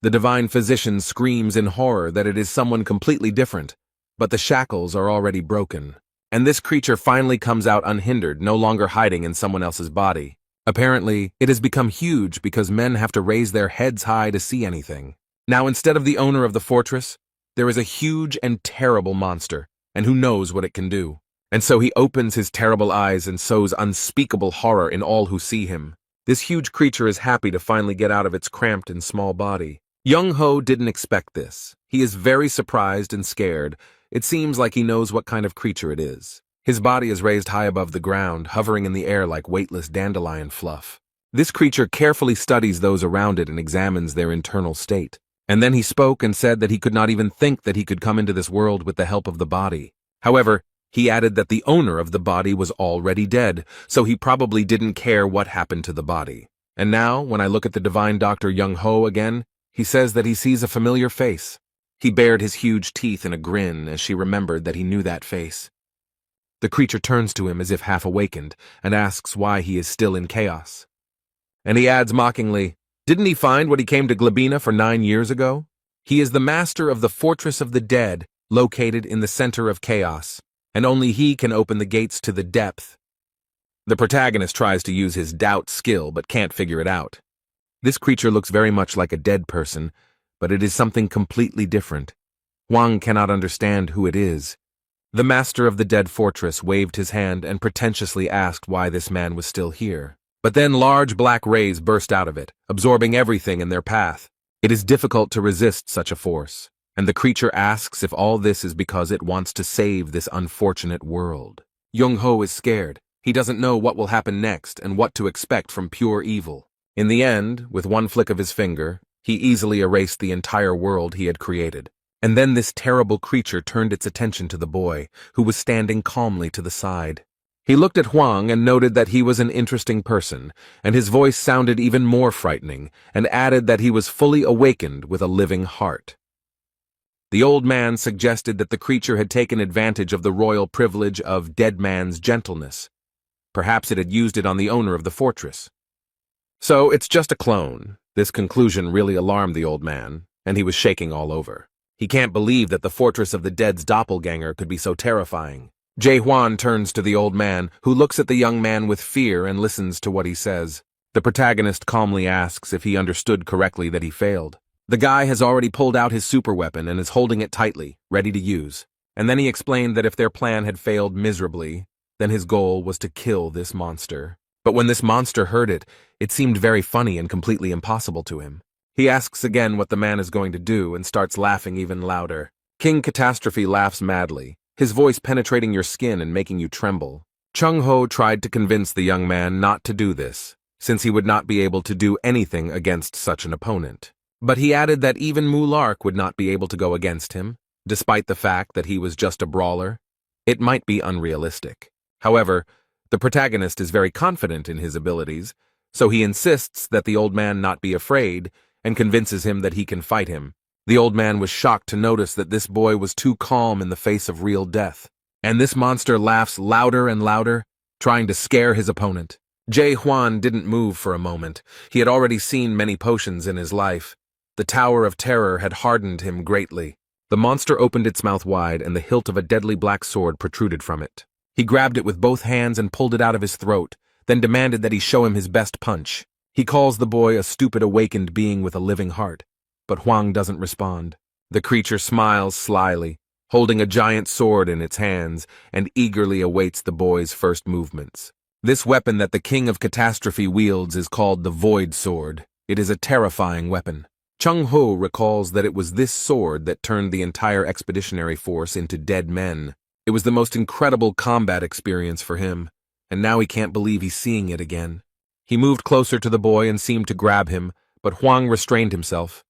The divine physician screams in horror that it is someone completely different, but the shackles are already broken, and this creature finally comes out unhindered, no longer hiding in someone else's body. Apparently, it has become huge because men have to raise their heads high to see anything. Now, instead of the owner of the fortress, there is a huge and terrible monster, and who knows what it can do. And so he opens his terrible eyes and sows unspeakable horror in all who see him. This huge creature is happy to finally get out of its cramped and small body. Jung-ho didn't expect this. He is very surprised and scared. It seems like he knows what kind of creature it is. His body is raised high above the ground, hovering in the air like weightless dandelion fluff. This creature carefully studies those around it and examines their internal state. And then he spoke and said that he could not even think that he could come into this world with the help of the body. However, he added that the owner of the body was already dead, so he probably didn't care what happened to the body. And now, when I look at the divine Dr. Jung-ho again, he says that he sees a familiar face. He bared his huge teeth in a grin as she remembered that he knew that face. The creature turns to him as if half awakened and asks why he is still in chaos. And he adds mockingly, "Didn't he find what he came to Glebina for 9 years ago? He is the master of the Fortress of the Dead, located in the center of chaos, and only he can open the gates to the depth." The protagonist tries to use his doubt skill but can't figure it out. This creature looks very much like a dead person, but it is something completely different. Huang cannot understand who it is. The master of the dead fortress waved his hand and pretentiously asked why this man was still here. But then large black rays burst out of it, absorbing everything in their path. It is difficult to resist such a force, and the creature asks if all this is because it wants to save this unfortunate world. Jung-ho is scared. He doesn't know what will happen next and what to expect from pure evil. In the end, with one flick of his finger, he easily erased the entire world he had created. And then this terrible creature turned its attention to the boy, who was standing calmly to the side. He looked at Huang and noted that he was an interesting person, and his voice sounded even more frightening, and added that he was fully awakened with a living heart. The old man suggested that the creature had taken advantage of the royal privilege of dead man's gentleness. Perhaps it had used it on the owner of the fortress. So it's just a clone. This conclusion really alarmed the old man, and he was shaking all over. He can't believe that the Fortress of the Dead's doppelganger could be so terrifying. Jae-hwan turns to the old man, who looks at the young man with fear and listens to what he says. The protagonist calmly asks if he understood correctly that he failed. The guy has already pulled out his superweapon and is holding it tightly, ready to use. And then he explained that if their plan had failed miserably, then his goal was to kill this monster. But when this monster heard it, it seemed very funny and completely impossible to him. He asks again what the man is going to do and starts laughing even louder. King Catastrophe laughs madly, his voice penetrating your skin and making you tremble. Chung-ho tried to convince the young man not to do this, since he would not be able to do anything against such an opponent. But he added that even Mulark would not be able to go against him, despite the fact that he was just a brawler. It might be unrealistic. However, the protagonist is very confident in his abilities, so he insists that the old man not be afraid and convinces him that he can fight him. The old man was shocked to notice that this boy was too calm in the face of real death. And this monster laughs louder and louder, trying to scare his opponent. Jae-hwan didn't move for a moment. He had already seen many potions in his life. The Tower of Terror had hardened him greatly. The monster opened its mouth wide and the hilt of a deadly black sword protruded from it. He grabbed it with both hands and pulled it out of his throat, then demanded that he show him his best punch. He calls the boy a stupid awakened being with a living heart, but Huang doesn't respond. The creature smiles slyly, holding a giant sword in its hands, and eagerly awaits the boy's first movements. This weapon that the King of Catastrophe wields is called the Void Sword. It is a terrifying weapon. Chung Ho recalls that it was this sword that turned the entire expeditionary force into dead men. It was the most incredible combat experience for him, and now he can't believe he's seeing it again. He moved closer to the boy and seemed to grab him, but Huang restrained himself.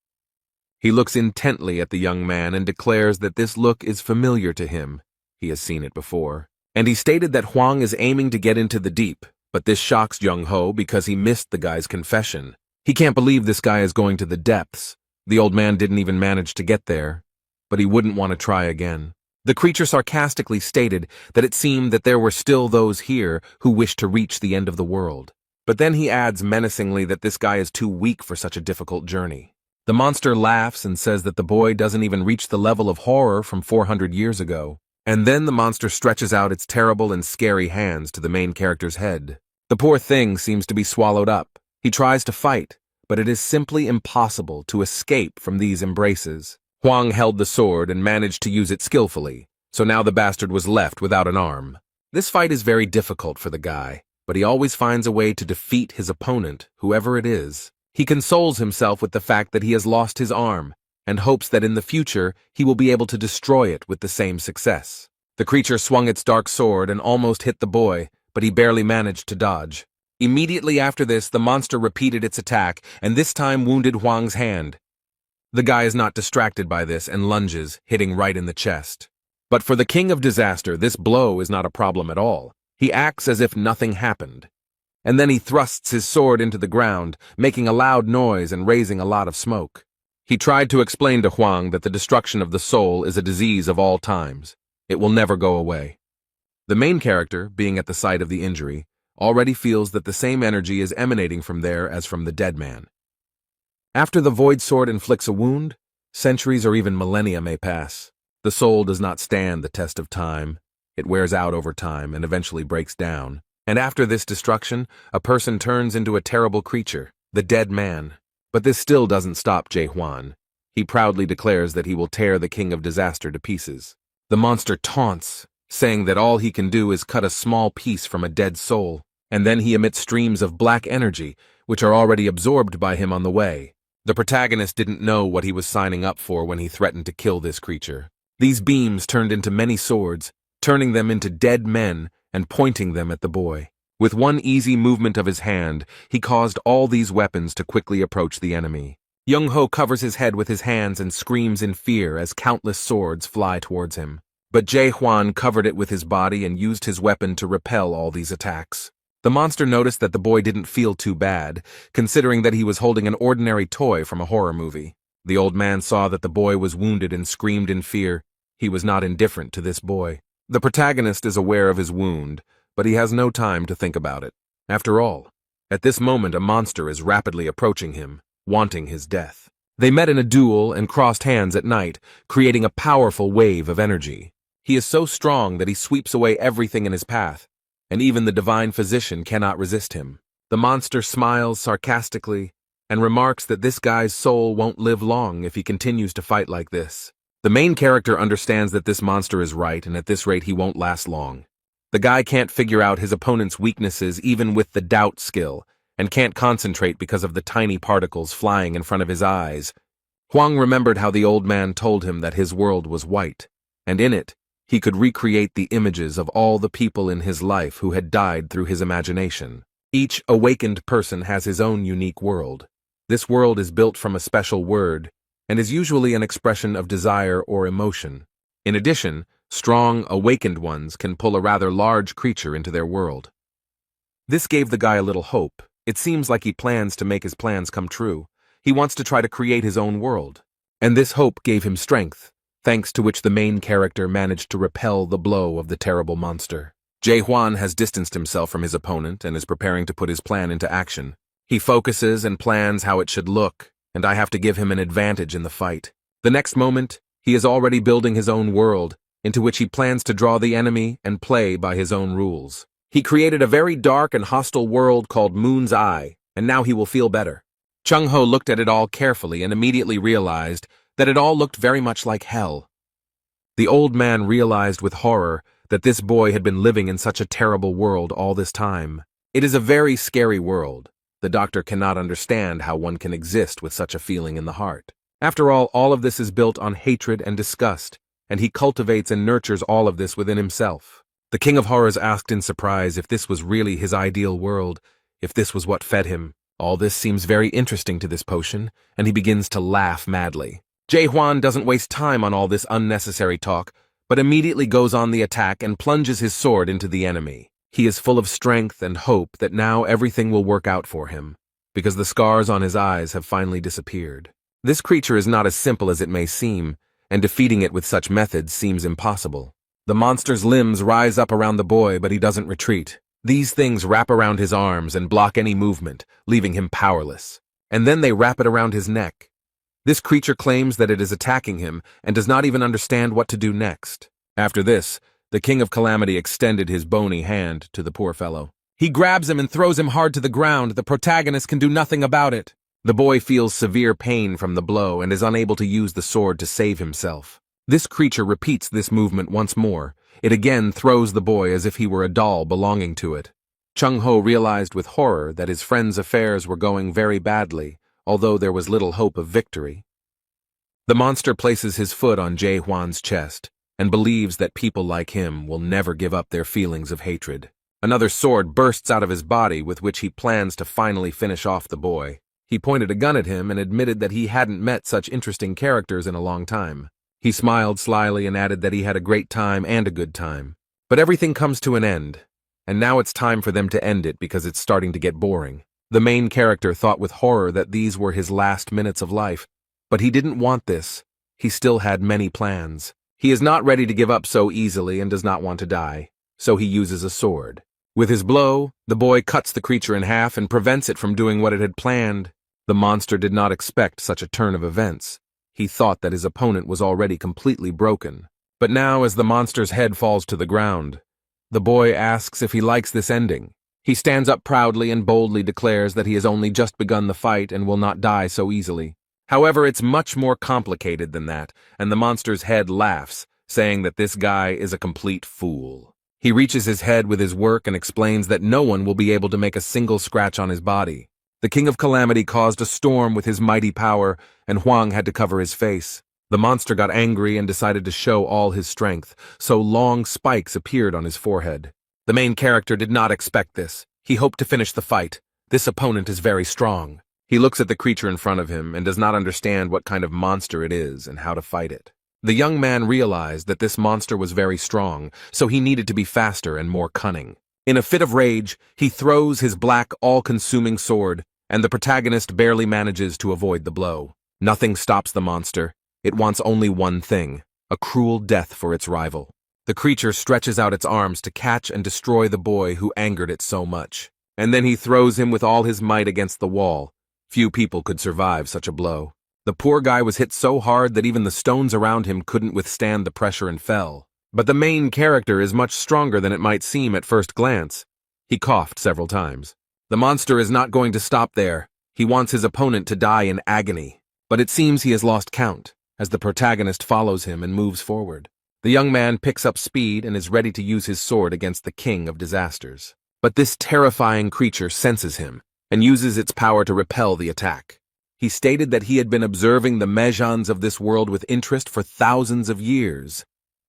He looks intently at the young man and declares that this look is familiar to him. He has seen it before. And he stated that Huang is aiming to get into the deep, but this shocks Jung Ho because he missed the guy's confession. He can't believe this guy is going to the depths. The old man didn't even manage to get there, but he wouldn't want to try again. The creature sarcastically stated that it seemed that there were still those here who wished to reach the end of the world. But then he adds menacingly that this guy is too weak for such a difficult journey. The monster laughs and says that the boy doesn't even reach the level of horror from 400 years ago. And then the monster stretches out its terrible and scary hands to the main character's head. The poor thing seems to be swallowed up. He tries to fight, but it is simply impossible to escape from these embraces. Huang held the sword and managed to use it skillfully, so now the bastard was left without an arm. This fight is very difficult for the guy, but he always finds a way to defeat his opponent, whoever it is. He consoles himself with the fact that he has lost his arm, and hopes that in the future he will be able to destroy it with the same success. The creature swung its dark sword and almost hit the boy, but he barely managed to dodge. Immediately after this, the monster repeated its attack, and this time wounded Huang's hand. The guy is not distracted by this and lunges, hitting right in the chest. But for the King of Disaster, this blow is not a problem at all. He acts as if nothing happened. And then he thrusts his sword into the ground, making a loud noise and raising a lot of smoke. He tried to explain to Huang that the destruction of the soul is a disease of all times. It will never go away. The main character, being at the site of the injury, already feels that the same energy is emanating from there as from the dead man. After the void sword inflicts a wound, centuries or even millennia may pass. The soul does not stand the test of time. It wears out over time and eventually breaks down. And after this destruction, a person turns into a terrible creature, the dead man. But this still doesn't stop Jae Hwan. He proudly declares that he will tear the King of Disaster to pieces. The monster taunts, saying that all he can do is cut a small piece from a dead soul, and then he emits streams of black energy, which are already absorbed by him on the way. The protagonist didn't know what he was signing up for when he threatened to kill this creature. These beams turned into many swords, turning them into dead men and pointing them at the boy. With one easy movement of his hand, he caused all these weapons to quickly approach the enemy. Young Ho covers his head with his hands and screams in fear as countless swords fly towards him. But Jae Hwan covered it with his body and used his weapon to repel all these attacks. The monster noticed that the boy didn't feel too bad, considering that he was holding an ordinary toy from a horror movie. The old man saw that the boy was wounded and screamed in fear. He was not indifferent to this boy. The protagonist is aware of his wound, but he has no time to think about it. After all, at this moment a monster is rapidly approaching him, wanting his death. They met in a duel and crossed hands at night, creating a powerful wave of energy. He is so strong that he sweeps away everything in his path, and even the divine physician cannot resist him. The monster smiles sarcastically and remarks that this guy's soul won't live long if he continues to fight like this. The main character understands that this monster is right, and at this rate he won't last long. The guy can't figure out his opponent's weaknesses even with the doubt skill, and can't concentrate because of the tiny particles flying in front of his eyes. Huang remembered how the old man told him that his world was white, and in it, he could recreate the images of all the people in his life who had died through his imagination. Each awakened person has his own unique world. This world is built from a special word, and is usually an expression of desire or emotion. In addition, strong, awakened ones can pull a rather large creature into their world. This gave the guy a little hope. It seems like he plans to make his plans come true. He wants to try to create his own world. And this hope gave him strength, thanks to which the main character managed to repel the blow of the terrible monster. Jae Hwan has distanced himself from his opponent and is preparing to put his plan into action. He focuses and plans how it should look, and I have to give him an advantage in the fight. The next moment, He is already building his own world, into which he plans to draw the enemy and play by his own rules. He created a very dark and hostile world called Moon's Eye, and now he will feel better. Chung-ho looked at it all carefully and immediately realized that it all looked very much like hell. The old man realized with horror that this boy had been living in such a terrible world all this time. It is a very scary world. The doctor cannot understand how one can exist with such a feeling in the heart. After all of this is built on hatred and disgust, and he cultivates and nurtures all of this within himself. The King of Horrors asked in surprise if this was really his ideal world, if this was what fed him. All this seems very interesting to this potion, and he begins to laugh madly. Jae-hwan doesn't waste time on all this unnecessary talk, but immediately goes on the attack and plunges his sword into the enemy. He is full of strength and hope that now everything will work out for him, because the scars on his eyes have finally disappeared. This creature is not as simple as it may seem, and defeating it with such methods seems impossible. The monster's limbs rise up around the boy, but he doesn't retreat. These things wrap around his arms and block any movement, leaving him powerless. And then they wrap it around his neck. This creature claims that it is attacking him and does not even understand what to do next. After this, the King of Calamity extended his bony hand to the poor fellow. He grabs him and throws him hard to the ground. The protagonist can do nothing about it. The boy feels severe pain from the blow and is unable to use the sword to save himself. This creature repeats this movement once more. It again throws the boy as if he were a doll belonging to it. Chung-ho realized with horror that his friend's affairs were going very badly, although there was little hope of victory. The monster places his foot on Jae-hwan's chest and believes that people like him will never give up their feelings of hatred. Another sword bursts out of his body with which he plans to finally finish off the boy. He pointed a gun at him and admitted that he hadn't met such interesting characters in a long time. He smiled slyly and added that he had a great time and a good time. But everything comes to an end, and now it's time for them to end it because it's starting to get boring. The main character thought with horror that these were his last minutes of life, but he didn't want this. He still had many plans. He is not ready to give up so easily and does not want to die, so he uses a sword. With his blow, the boy cuts the creature in half and prevents it from doing what it had planned. The monster did not expect such a turn of events. He thought that his opponent was already completely broken. But now, as the monster's head falls to the ground, the boy asks if he likes this ending. He stands up proudly and boldly declares that he has only just begun the fight and will not die so easily. However, it's much more complicated than that, and the monster's head laughs, saying that this guy is a complete fool. He reaches his head with his work and explains that no one will be able to make a single scratch on his body. The King of Calamity caused a storm with his mighty power, and Hwang had to cover his face. The monster got angry and decided to show all his strength, so long spikes appeared on his forehead. The main character did not expect this. He hoped to finish the fight. This opponent is very strong. He looks at the creature in front of him and does not understand what kind of monster it is and how to fight it. The young man realized that this monster was very strong, so he needed to be faster and more cunning. In a fit of rage, he throws his black, all-consuming sword, and the protagonist barely manages to avoid the blow. Nothing stops the monster. It wants only one thing: a cruel death for its rival. The creature stretches out its arms to catch and destroy the boy who angered it so much. And then he throws him with all his might against the wall. Few people could survive such a blow. The poor guy was hit so hard that even the stones around him couldn't withstand the pressure and fell. But the main character is much stronger than it might seem at first glance. He coughed several times. The monster is not going to stop there. He wants his opponent to die in agony. But it seems he has lost count, as the protagonist follows him and moves forward. The young man picks up speed and is ready to use his sword against the king of disasters. But this terrifying creature senses him and uses its power to repel the attack. He stated that he had been observing the mejans of this world with interest for thousands of years.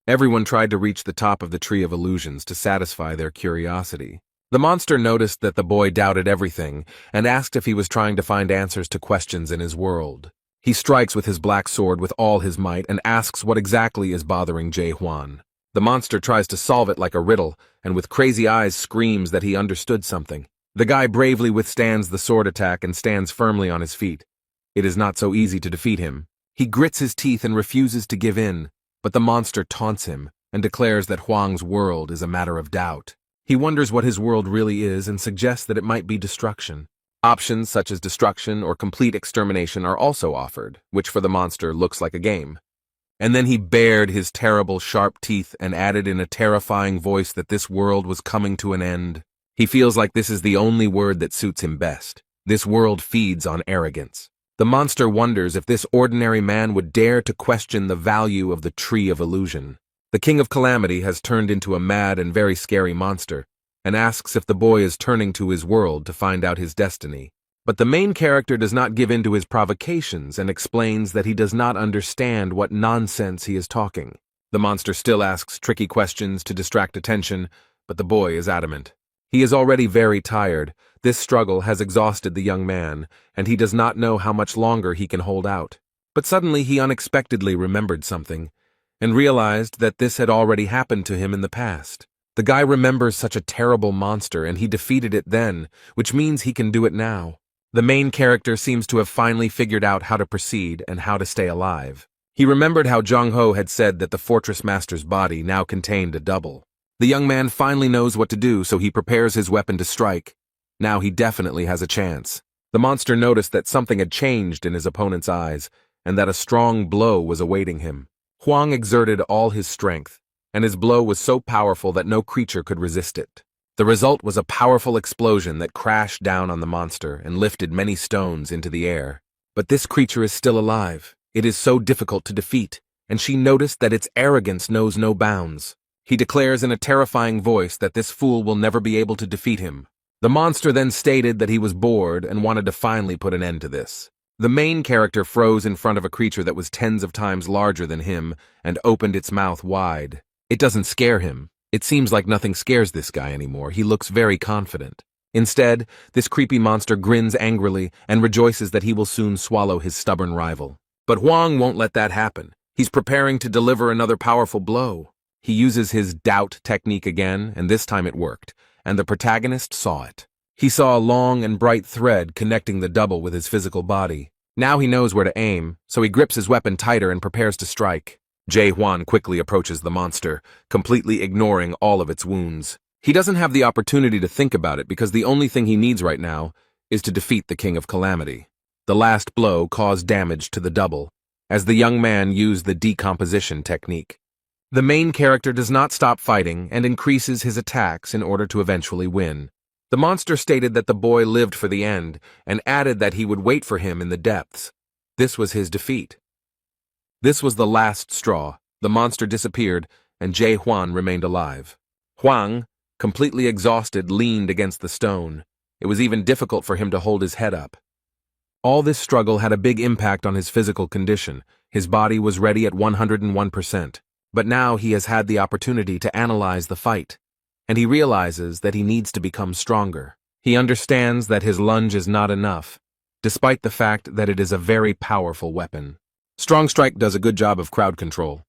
Everyone tried to reach the top of the Tree of Illusions to satisfy their curiosity. The monster noticed that the boy doubted everything and asked if he was trying to find answers to questions in his world. He strikes with his black sword with all his might and asks what exactly is bothering Jae-hwan. The monster tries to solve it like a riddle, and with crazy eyes screams that he understood something. The guy bravely withstands the sword attack and stands firmly on his feet. It is not so easy to defeat him. He grits his teeth and refuses to give in, but the monster taunts him and declares that Hwang's world is a matter of doubt. He wonders what his world really is and suggests that it might be destruction. Options such as destruction or complete extermination are also offered, which for the monster looks like a game. And then he bared his terrible sharp teeth and added in a terrifying voice that this world was coming to an end. He feels like this is the only word that suits him best. This world feeds on arrogance. The monster wonders if this ordinary man would dare to question the value of the Tree of Illusion. The King of Calamity has turned into a mad and very scary monster, and asks if the boy is turning to his world to find out his destiny. But the main character does not give in to his provocations and explains that he does not understand what nonsense he is talking. The monster still asks tricky questions to distract attention, but the boy is adamant. He is already very tired. This struggle has exhausted the young man, and he does not know how much longer he can hold out. But suddenly he unexpectedly remembered something, and realized that this had already happened to him in the past. The guy remembers such a terrible monster, and he defeated it then, which means he can do it now. The main character seems to have finally figured out how to proceed and how to stay alive. He remembered how Jong-ho had said that the fortress master's body now contained a double. The young man finally knows what to do, so he prepares his weapon to strike. Now he definitely has a chance. The monster noticed that something had changed in his opponent's eyes, and that a strong blow was awaiting him. Hwang exerted all his strength, and his blow was so powerful that no creature could resist it. The result was a powerful explosion that crashed down on the monster and lifted many stones into the air. But this creature is still alive. It is so difficult to defeat, and she noticed that its arrogance knows no bounds. He declares in a terrifying voice that this fool will never be able to defeat him. The monster then stated that he was bored and wanted to finally put an end to this. The main character froze in front of a creature that was tens of times larger than him and opened its mouth wide. It doesn't scare him. It seems like nothing scares this guy anymore. He looks very confident. Instead, this creepy monster grins angrily and rejoices that he will soon swallow his stubborn rival. But Hwang won't let that happen. He's preparing to deliver another powerful blow. He uses his doubt technique again, and this time it worked, and the protagonist saw it. He saw a long and bright thread connecting the double with his physical body. Now he knows where to aim, so he grips his weapon tighter and prepares to strike. Jae-hwan quickly approaches the monster, completely ignoring all of its wounds. He doesn't have the opportunity to think about it because the only thing he needs right now is to defeat the King of Calamity. The last blow caused damage to the double, as the young man used the decomposition technique. The main character does not stop fighting and increases his attacks in order to eventually win. The monster stated that the boy lived for the end and added that he would wait for him in the depths. This was his defeat. This was the last straw. The monster disappeared and Jae-hwan remained alive. Hwang, completely exhausted, leaned against the stone. It was even difficult for him to hold his head up. All this struggle had a big impact on his physical condition. His body was ready at 101%. But now he has had the opportunity to analyze the fight, and he realizes that he needs to become stronger. He understands that his lunge is not enough, despite the fact that it is a very powerful weapon. Strong Strike does a good job of crowd control.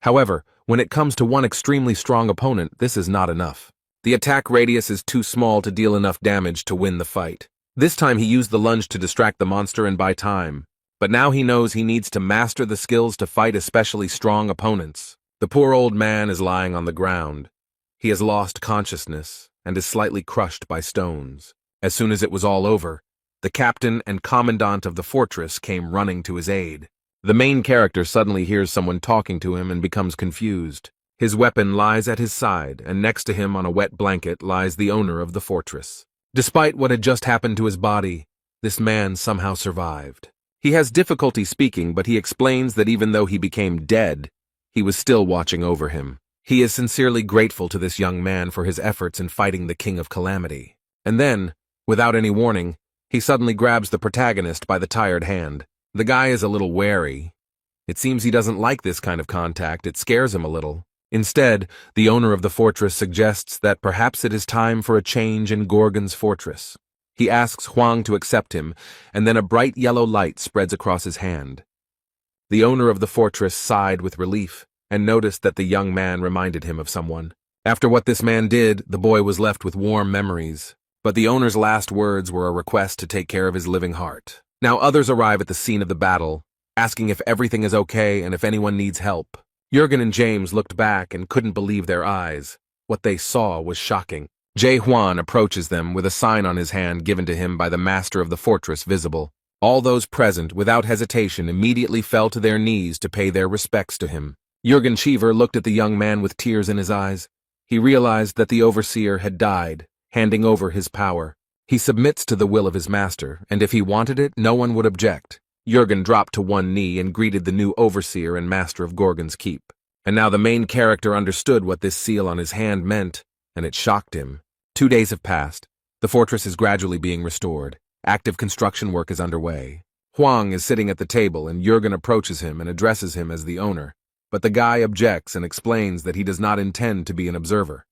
However, when it comes to one extremely strong opponent, this is not enough. The attack radius is too small to deal enough damage to win the fight. This time he used the lunge to distract the monster and buy time, but now he knows he needs to master the skills to fight especially strong opponents. The poor old man is lying on the ground. He has lost consciousness and is slightly crushed by stones. As soon as it was all over, the captain and commandant of the fortress came running to his aid. The main character suddenly hears someone talking to him and becomes confused. His weapon lies at his side, and next to him on a wet blanket lies the owner of the fortress. Despite what had just happened to his body, this man somehow survived. He has difficulty speaking, but he explains that even though he became dead, he was still watching over him. He is sincerely grateful to this young man for his efforts in fighting the King of Calamity. And then, without any warning, he suddenly grabs the protagonist by the tired hand. The guy is a little wary. It seems he doesn't like this kind of contact. It scares him a little. Instead, the owner of the fortress suggests that perhaps it is time for a change in Gorgon's fortress. He asks Hwang to accept him, and then a bright yellow light spreads across his hand. The owner of the fortress sighed with relief and noticed that the young man reminded him of someone. After what this man did, the boy was left with warm memories. But the owner's last words were a request to take care of his living heart. Now others arrive at the scene of the battle, asking if everything is okay and if anyone needs help. Jurgen and James looked back and couldn't believe their eyes. What they saw was shocking. Jae-hwan approaches them with a sign on his hand given to him by the master of the fortress visible. All those present, without hesitation, immediately fell to their knees to pay their respects to him. Jürgen Cheever looked at the young man with tears in his eyes. He realized that the overseer had died, handing over his power. He submits to the will of his master, and if he wanted it, no one would object. Jürgen dropped to one knee and greeted the new overseer and master of Gorgon's Keep. And now the main character understood what this seal on his hand meant, and it shocked him. 2 days have passed. The fortress is gradually being restored. Active construction work is underway. Huang is sitting at the table, and Jürgen approaches him and addresses him as the owner. But the guy objects and explains that he does not intend to be an observer.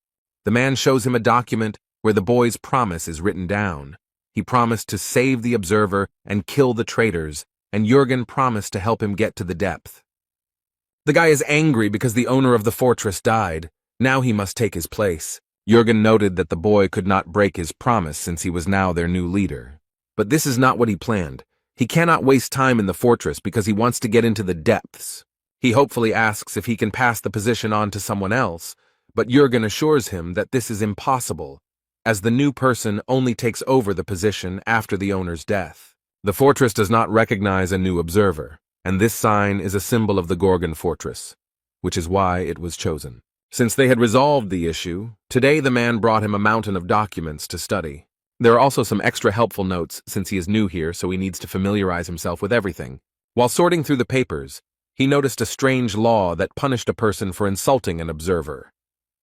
The man shows him a document where the boy's promise is written down. He promised to save the observer and kill the traitors, and Jürgen promised to help him get to the depth. The guy is angry because the owner of the fortress died. Now he must take his place. Jürgen noted that the boy could not break his promise since he was now their new leader. But this is not what he planned. He cannot waste time in the fortress because he wants to get into the depths. He hopefully asks if he can pass the position on to someone else, but Jürgen assures him that this is impossible, as the new person only takes over the position after the owner's death. The fortress does not recognize a new observer, and this sign is a symbol of the Gorgon fortress, which is why it was chosen. Since they had resolved the issue, today the man brought him a mountain of documents to study. There are also some extra helpful notes since he is new here, so he needs to familiarize himself with everything. While sorting through the papers, he noticed a strange law that punished a person for insulting an observer.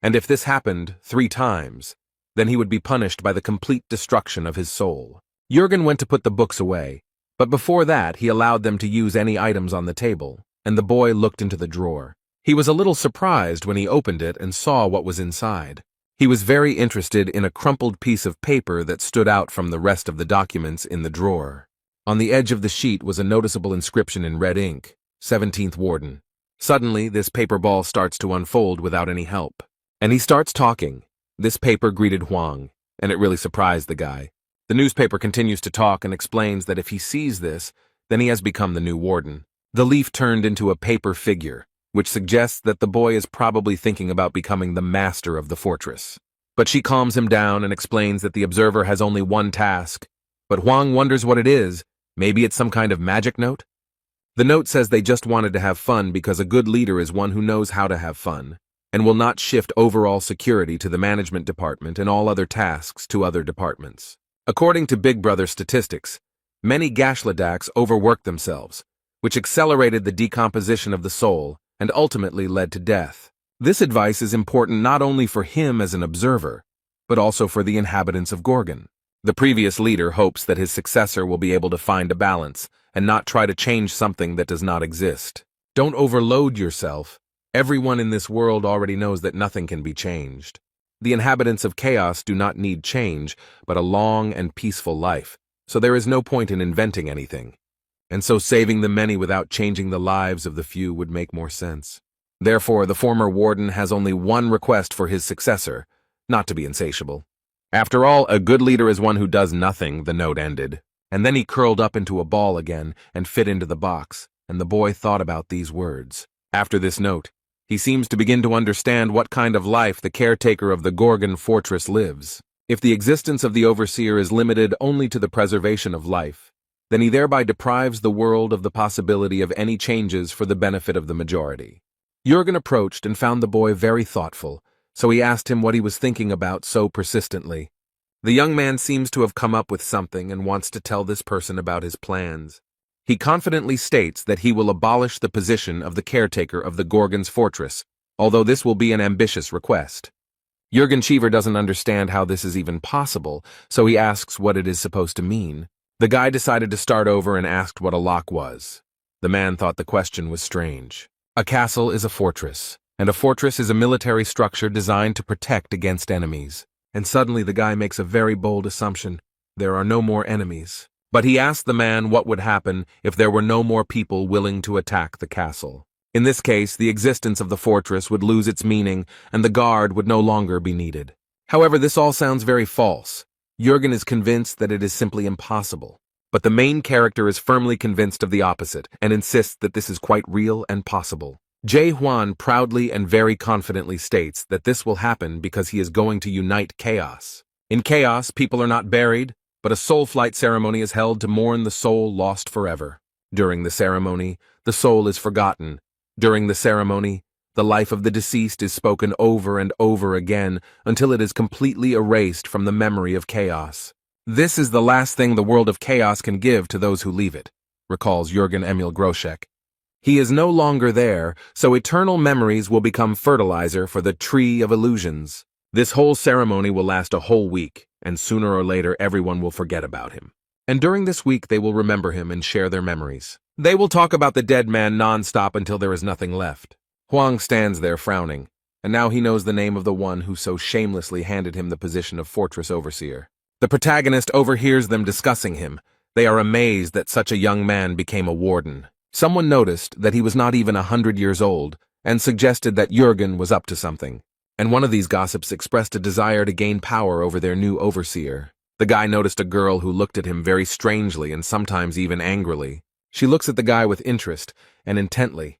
And if this happened 3 times, then he would be punished by the complete destruction of his soul. Jürgen went to put the books away, but before that he allowed them to use any items on the table, and the boy looked into the drawer. He was a little surprised when he opened it and saw what was inside. He was very interested in a crumpled piece of paper that stood out from the rest of the documents in the drawer. On the edge of the sheet was a noticeable inscription in red ink, 17th Warden. Suddenly, this paper ball starts to unfold without any help. And he starts talking. This paper greeted Huang, and it really surprised the guy. The newspaper continues to talk and explains that if he sees this, then he has become the new warden. The leaf turned into a paper figure, which suggests that the boy is probably thinking about becoming the master of the fortress. But she calms him down and explains that the observer has only one task. But Huang wonders what it is. Maybe it's some kind of magic note? The note says they just wanted to have fun because a good leader is one who knows how to have fun, and will not shift overall security to the management department and all other tasks to other departments. According to Big Brother statistics, many Gashlodaks overworked themselves, which accelerated the decomposition of the soul and ultimately led to death. This advice is important not only for him as an observer, but also for the inhabitants of Gorgon. The previous leader hopes that his successor will be able to find a balance and not try to change something that does not exist. Don't overload yourself. Everyone in this world already knows that nothing can be changed. The inhabitants of chaos do not need change, but a long and peaceful life, so there is no point in inventing anything. And so saving the many without changing the lives of the few would make more sense. Therefore, the former warden has only one request for his successor, not to be insatiable. After all, a good leader is one who does nothing, the note ended. And then he curled up into a ball again and fit into the box, and the boy thought about these words. After this note, he seems to begin to understand what kind of life the caretaker of the Gorgon fortress lives. If the existence of the overseer is limited only to the preservation of life, then he thereby deprives the world of the possibility of any changes for the benefit of the majority. Jürgen approached and found the boy very thoughtful, so he asked him what he was thinking about so persistently. The young man seems to have come up with something and wants to tell this person about his plans. He confidently states that he will abolish the position of the caretaker of the Gorgon's fortress, although this will be an ambitious request. Jürgen Cheever doesn't understand how this is even possible, so he asks what it is supposed to mean. The guy decided to start over and asked what a lock was. The man thought the question was strange. A castle is a fortress, and a fortress is a military structure designed to protect against enemies. And suddenly the guy makes a very bold assumption. There are no more enemies. But he asked the man what would happen if there were no more people willing to attack the castle. In this case, the existence of the fortress would lose its meaning, and the guard would no longer be needed. However, this all sounds very false. Jürgen is convinced that it is simply impossible. But the main character is firmly convinced of the opposite, and insists that this is quite real and possible. Jae Hwan proudly and very confidently states that this will happen because he is going to unite chaos. In chaos, people are not buried, but a soul flight ceremony is held to mourn the soul lost forever. During the ceremony, the soul is forgotten. During the ceremony, the life of the deceased is spoken over and over again until it is completely erased from the memory of chaos. This is the last thing the world of chaos can give to those who leave it, recalls Jürgen Emil Groschek. He is no longer there, so eternal memories will become fertilizer for the tree of illusions. This whole ceremony will last a whole week, and sooner or later everyone will forget about him. And during this week they will remember him and share their memories. They will talk about the dead man non-stop until there is nothing left. Huang stands there frowning, and now he knows the name of the one who so shamelessly handed him the position of fortress overseer. The protagonist overhears them discussing him. They are amazed that such a young man became a warden. Someone noticed that he was not even 100 years old, and suggested that Jürgen was up to something. And one of these gossips expressed a desire to gain power over their new overseer. The guy noticed a girl who looked at him very strangely and sometimes even angrily. She looks at the guy with interest and intently,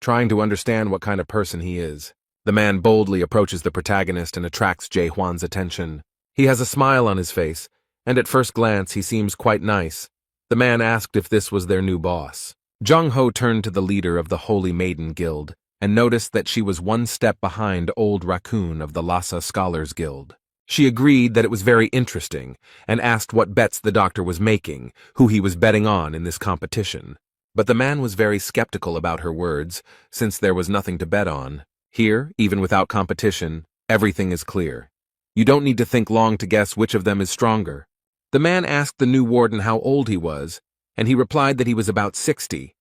trying to understand what kind of person he is. The man boldly approaches the protagonist and attracts Jae Hwan's attention. He has a smile on his face, and at first glance he seems quite nice. The man asked if this was their new boss. Jung Ho turned to the leader of the Holy Maiden Guild and noticed that she was one step behind Old Raccoon of the Lhasa Scholars Guild. She agreed that it was very interesting and asked what bets the doctor was making, who he was betting on in this competition. But the man was very skeptical about her words, since there was nothing to bet on. Here, even without competition, everything is clear. You don't need to think long to guess which of them is stronger. The man asked the new warden how old he was, and he replied that he was about 60.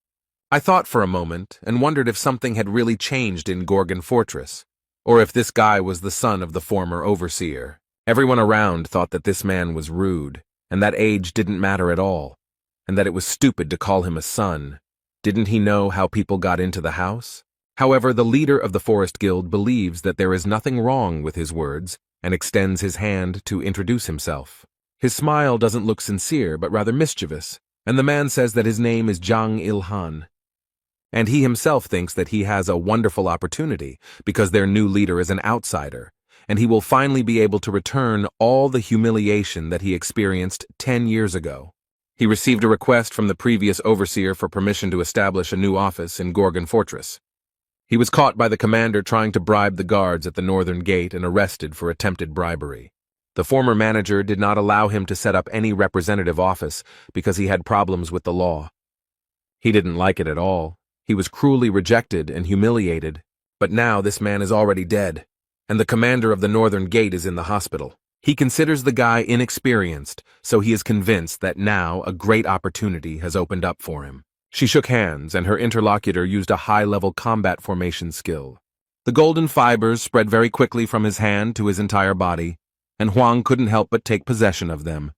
I thought for a moment and wondered if something had really changed in Gorgon Fortress, or if this guy was the son of the former overseer. Everyone around thought that this man was rude, and that age didn't matter at all, and that it was stupid to call him a son. Didn't he know how people got into the house? However, the leader of the Forest Guild believes that there is nothing wrong with his words and extends his hand to introduce himself. His smile doesn't look sincere, but rather mischievous, and the man says that his name is Jang Il-han. And he himself thinks that he has a wonderful opportunity because their new leader is an outsider, and he will finally be able to return all the humiliation that he experienced 10 years ago. He received a request from the previous overseer for permission to establish a new office in Gorgon Fortress. He was caught by the commander trying to bribe the guards at the northern gate and arrested for attempted bribery. The former manager did not allow him to set up any representative office because he had problems with the law. He didn't like it at all. He was cruelly rejected and humiliated, but now this man is already dead, and the commander of the northern gate is in the hospital. He considers the guy inexperienced, so he is convinced that now a great opportunity has opened up for him. She shook hands, and her interlocutor used a high-level combat formation skill. The golden fibers spread very quickly from his hand to his entire body, and Huang couldn't help but take possession of them.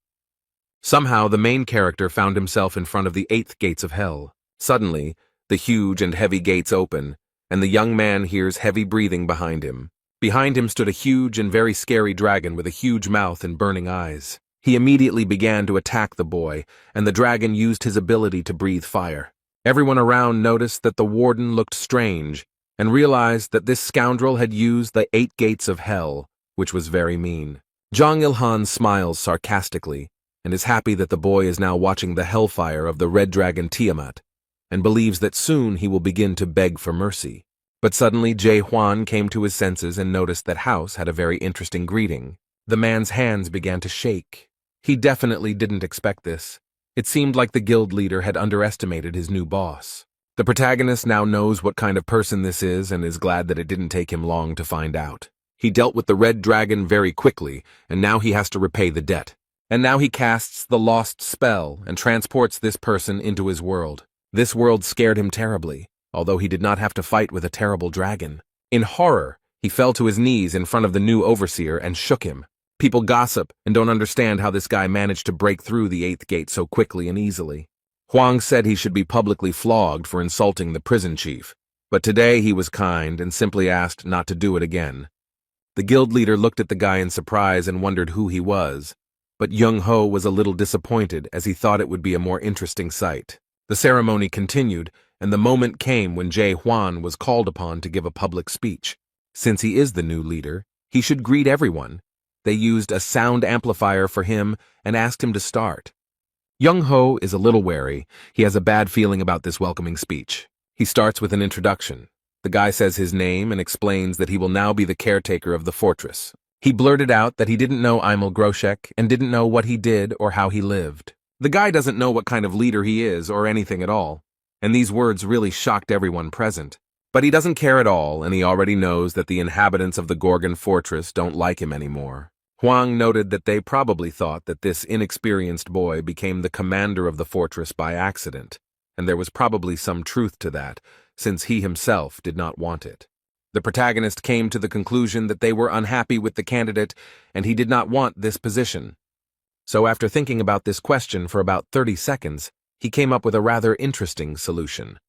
Somehow the main character found himself in front of the 8th gates of hell. Suddenly, the huge and heavy gates open, and the young man hears heavy breathing behind him. Behind him stood a huge and very scary dragon with a huge mouth and burning eyes. He immediately began to attack the boy, and the dragon used his ability to breathe fire. Everyone around noticed that the warden looked strange, and realized that this scoundrel had used the 8 gates of hell, which was very mean. Jang Il-han smiles sarcastically, and is happy that the boy is now watching the hellfire of the red dragon Tiamat, and believes that soon he will begin to beg for mercy. But suddenly Jae Hwan came to his senses and noticed that House had a very interesting greeting. The man's hands began to shake. He definitely didn't expect this. It seemed like the guild leader had underestimated his new boss. The protagonist now knows what kind of person this is and is glad that it didn't take him long to find out. He dealt with the red dragon very quickly, and now he has to repay the debt. And now he casts the lost spell and transports this person into his world. This world scared him terribly, although he did not have to fight with a terrible dragon. In horror, he fell to his knees in front of the new overseer and shook him. People gossip and don't understand how this guy managed to break through the 8th gate so quickly and easily. Huang said he should be publicly flogged for insulting the prison chief, but today he was kind and simply asked not to do it again. The guild leader looked at the guy in surprise and wondered who he was, but Jung Ho was a little disappointed as he thought it would be a more interesting sight. The ceremony continued, and the moment came when Jae Hwan was called upon to give a public speech. Since he is the new leader, he should greet everyone, They used a sound amplifier for him and asked him to start. Young-ho is a little wary. He has a bad feeling about this welcoming speech. He starts with an introduction. The guy says his name and explains that he will now be the caretaker of the fortress. He blurted out that he didn't know Imel Groshek and didn't know what he did or how he lived. The guy doesn't know what kind of leader he is or anything at all, and these words really shocked everyone present. But he doesn't care at all, and he already knows that the inhabitants of the Gorgon fortress don't like him anymore. Hwang noted that they probably thought that this inexperienced boy became the commander of the fortress by accident, and there was probably some truth to that, since he himself did not want it. The protagonist came to the conclusion that they were unhappy with the candidate, and he did not want this position. So after thinking about this question for about 30 seconds, he came up with a rather interesting solution.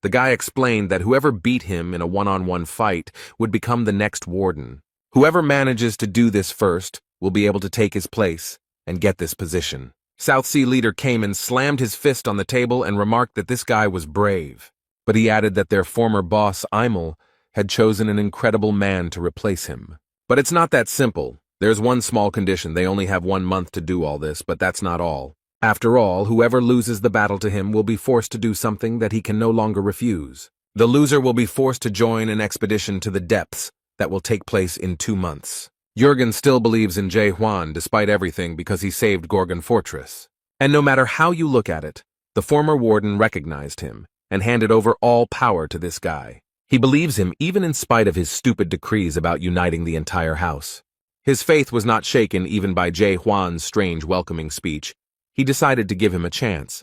The guy explained that whoever beat him in a one-on-one fight would become the next warden. Whoever manages to do this first will be able to take his place and get this position. South Sea leader came and slammed his fist on the table and remarked that this guy was brave. But he added that their former boss, Imel, had chosen an incredible man to replace him. But it's not that simple. There's one small condition. They only have 1 month to do all this, but that's not all. After all, whoever loses the battle to him will be forced to do something that he can no longer refuse. The loser will be forced to join an expedition to the depths that will take place in 2 months. Jurgen still believes in Jae Hwan despite everything because he saved Gorgon Fortress. And no matter how you look at it, the former warden recognized him and handed over all power to this guy. He believes him even in spite of his stupid decrees about uniting the entire house. His faith was not shaken even by Jae Hwan's strange welcoming speech. He decided to give him a chance.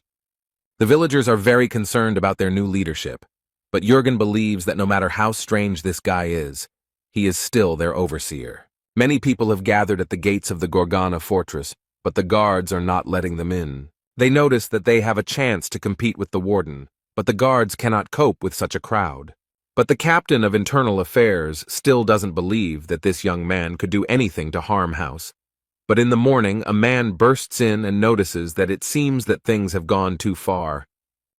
The villagers are very concerned about their new leadership, but Jurgen believes that no matter how strange this guy is, he is still their overseer. Many people have gathered at the gates of the Gorgana fortress, but the guards are not letting them in. They notice that they have a chance to compete with the warden, but the guards cannot cope with such a crowd. But the captain of internal affairs still doesn't believe that this young man could do anything to harm House. But in the morning, a man bursts in and notices that it seems that things have gone too far.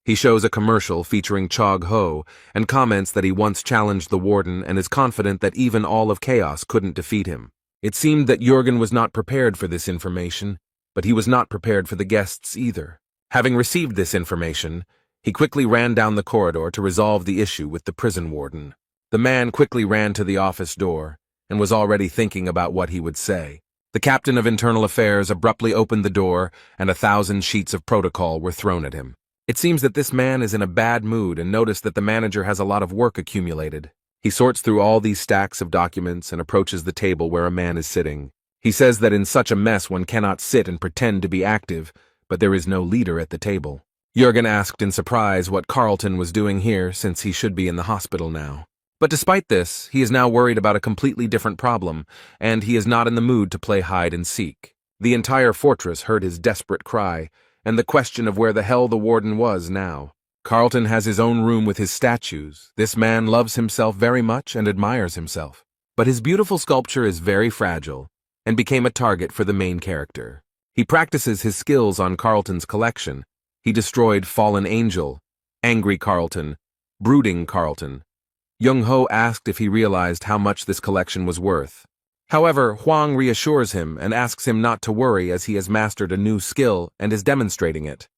He shows a commercial featuring Chog Ho and comments that he once challenged the warden and is confident that even all of Chaos couldn't defeat him. It seemed that Jurgen was not prepared for this information, but he was not prepared for the guests either. Having received this information, he quickly ran down the corridor to resolve the issue with the prison warden. The man quickly ran to the office door and was already thinking about what he would say. The captain of internal affairs abruptly opened the door and 1,000 sheets of protocol were thrown at him. It seems that this man is in a bad mood and noticed that the manager has a lot of work accumulated. He sorts through all these stacks of documents and approaches the table where a man is sitting. He says that in such a mess one cannot sit and pretend to be active, but there is no leader at the table. Jurgen asked in surprise what Carlton was doing here since he should be in the hospital now. But despite this, he is now worried about a completely different problem, and he is not in the mood to play hide and seek. The entire fortress heard his desperate cry, and the question of where the hell the warden was now. Carlton has his own room with his statues. This man loves himself very much and admires himself. But his beautiful sculpture is very fragile, and became a target for the main character. He practices his skills on Carlton's collection. He destroyed Fallen Angel, Angry Carlton, Brooding Carlton. Young-ho asked if he realized how much this collection was worth. However, Hwang reassures him and asks him not to worry as he has mastered a new skill and is demonstrating it.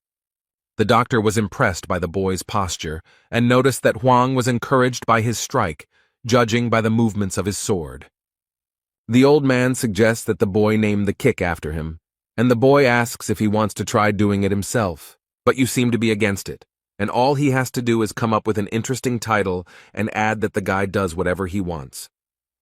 The doctor was impressed by the boy's posture and noticed that Hwang was encouraged by his strike, judging by the movements of his sword. The old man suggests that the boy name the kick after him, and the boy asks if he wants to try doing it himself. But you seem to be against it, and all he has to do is come up with an interesting title and add that the guy does whatever he wants.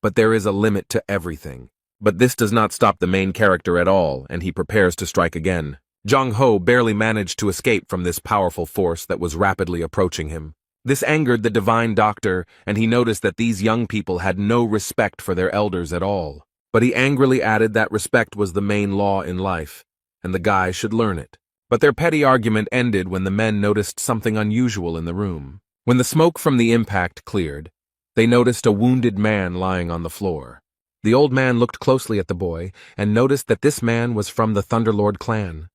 But there is a limit to everything. But this does not stop the main character at all, and he prepares to strike again. Jong-ho barely managed to escape from this powerful force that was rapidly approaching him. This angered the divine doctor, and he noticed that these young people had no respect for their elders at all. But he angrily added that respect was the main law in life, and the guy should learn it. But their petty argument ended when the men noticed something unusual in the room. When the smoke from the impact cleared, they noticed a wounded man lying on the floor. The old man looked closely at the boy and noticed that this man was from the Thunderlord clan.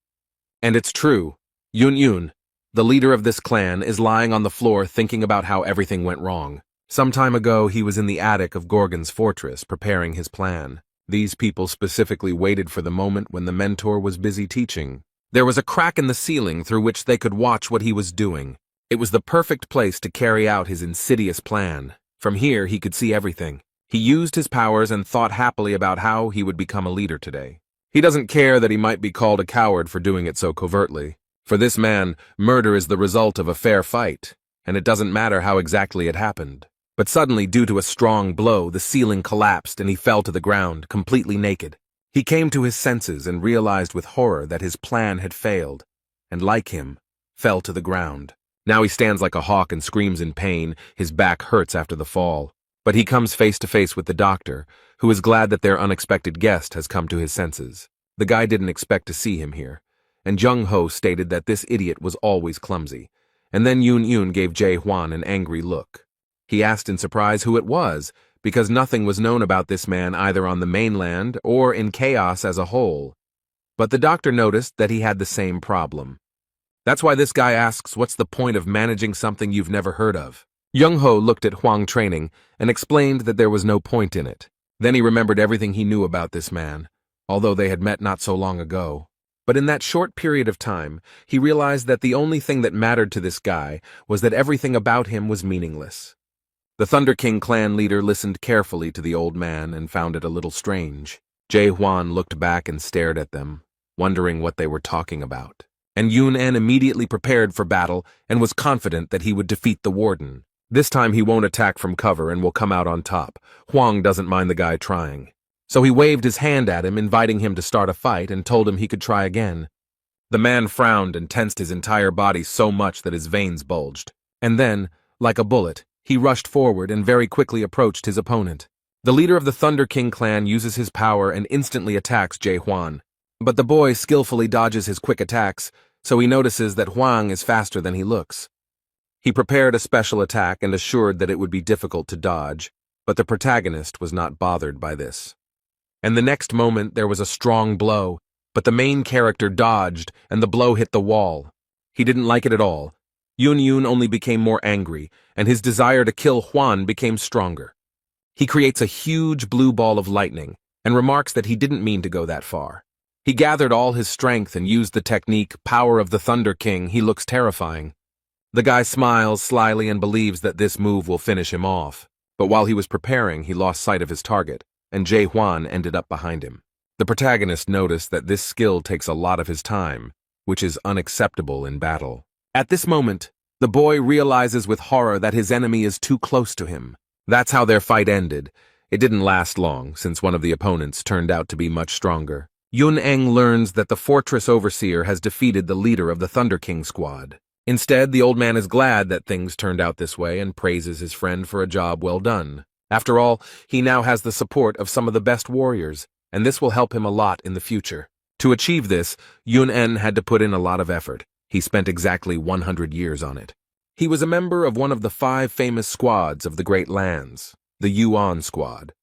And it's true. Yun, the leader of this clan, is lying on the floor thinking about how everything went wrong. Some time ago, he was in the attic of Gorgon's fortress preparing his plan. These people specifically waited for the moment when the mentor was busy teaching. There was a crack in the ceiling through which they could watch what he was doing. It was the perfect place to carry out his insidious plan. From here, he could see everything. He used his powers and thought happily about how he would become a leader today. He doesn't care that he might be called a coward for doing it so covertly. For this man, murder is the result of a fair fight, and it doesn't matter how exactly it happened. But suddenly, due to a strong blow, the ceiling collapsed and he fell to the ground, completely naked. He came to his senses and realized with horror that his plan had failed, and like him, fell to the ground. Now he stands like a hawk and screams in pain. His back hurts after the fall. But he comes face to face with the doctor, who is glad that their unexpected guest has come to his senses. The guy didn't expect to see him here, and Jung-ho stated that this idiot was always clumsy. And then Yoon gave Jae-hwan an angry look. He asked in surprise who it was, because nothing was known about this man either on the mainland or in chaos as a whole. But the doctor noticed that he had the same problem. That's why this guy asks, what's the point of managing something you've never heard of? Jung-ho looked at Hwang training and explained that there was no point in it. Then he remembered everything he knew about this man, although they had met not so long ago. But in that short period of time, he realized that the only thing that mattered to this guy was that everything about him was meaningless. The Thunder King clan leader listened carefully to the old man and found it a little strange. Jae-hwan looked back and stared at them, wondering what they were talking about. And Yoon-en immediately prepared for battle and was confident that he would defeat the warden. This time he won't attack from cover and will come out on top. Hwang doesn't mind the guy trying. So he waved his hand at him, inviting him to start a fight, and told him he could try again. The man frowned and tensed his entire body so much that his veins bulged. And then, like a bullet, he rushed forward and very quickly approached his opponent. The leader of the Thunder King clan uses his power and instantly attacks Jae-hwan. But the boy skillfully dodges his quick attacks, so he notices that Hwang is faster than he looks. He prepared a special attack and assured that it would be difficult to dodge, but the protagonist was not bothered by this. And the next moment there was a strong blow, but the main character dodged and the blow hit the wall. He didn't like it at all. Yoon only became more angry, and his desire to kill Hwan became stronger. He creates a huge blue ball of lightning and remarks that he didn't mean to go that far. He gathered all his strength and used the technique, Power of the Thunder King. He looks terrifying. The guy smiles slyly and believes that this move will finish him off. But while he was preparing, he lost sight of his target, and Jae-hwan ended up behind him. The protagonist noticed that this skill takes a lot of his time, which is unacceptable in battle. At this moment, the boy realizes with horror that his enemy is too close to him. That's how their fight ended. It didn't last long, since one of the opponents turned out to be much stronger. Yoon learns that the fortress overseer has defeated the leader of the Thunder King squad. Instead, the old man is glad that things turned out this way and praises his friend for a job well done. After all, he now has the support of some of the best warriors, and this will help him a lot in the future. To achieve this, Yoon had to put in a lot of effort. He spent exactly 100 years on it. He was a member of one of the 5 famous squads of the Great Lands, the Yuan squad.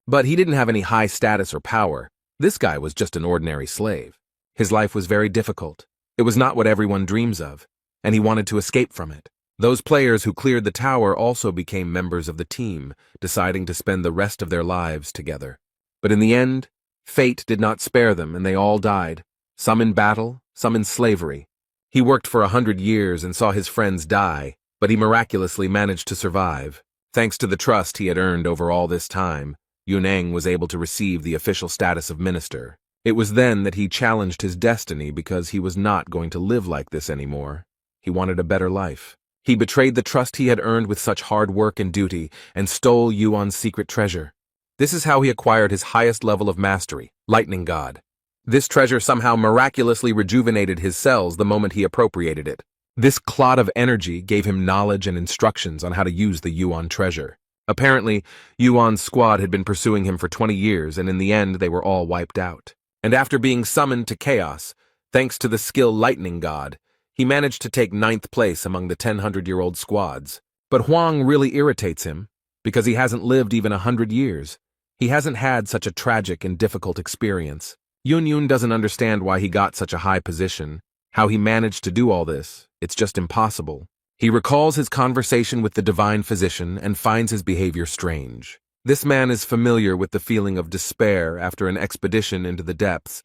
But he didn't have any high status or power. This guy was just an ordinary slave. His life was very difficult. It was not what everyone dreams of, and he wanted to escape from it. Those players who cleared the tower also became members of the team, deciding to spend the rest of their lives together. But in the end, fate did not spare them, and they all died, some in battle, some in slavery. He worked for 100 years and saw his friends die, but he miraculously managed to survive. Thanks to the trust he had earned over all this time, Yoon was able to receive the official status of minister. It was then that he challenged his destiny because he was not going to live like this anymore. He wanted a better life. He betrayed the trust he had earned with such hard work and duty and stole Yuan's secret treasure. This is how he acquired his highest level of mastery, Lightning God. This treasure somehow miraculously rejuvenated his cells the moment he appropriated it. This clot of energy gave him knowledge and instructions on how to use the Yuan treasure. Apparently, Yuan's squad had been pursuing him for 20 years, and in the end they were all wiped out. And after being summoned to chaos, thanks to the skill Lightning God, he managed to take 9th place among the 1,000-year-old squads. But Hwang really irritates him, because he hasn't lived even 100 years. He hasn't had such a tragic and difficult experience. Yoon doesn't understand why he got such a high position, how he managed to do all this. It's just impossible. He recalls his conversation with the divine physician and finds his behavior strange. This man is familiar with the feeling of despair after an expedition into the depths,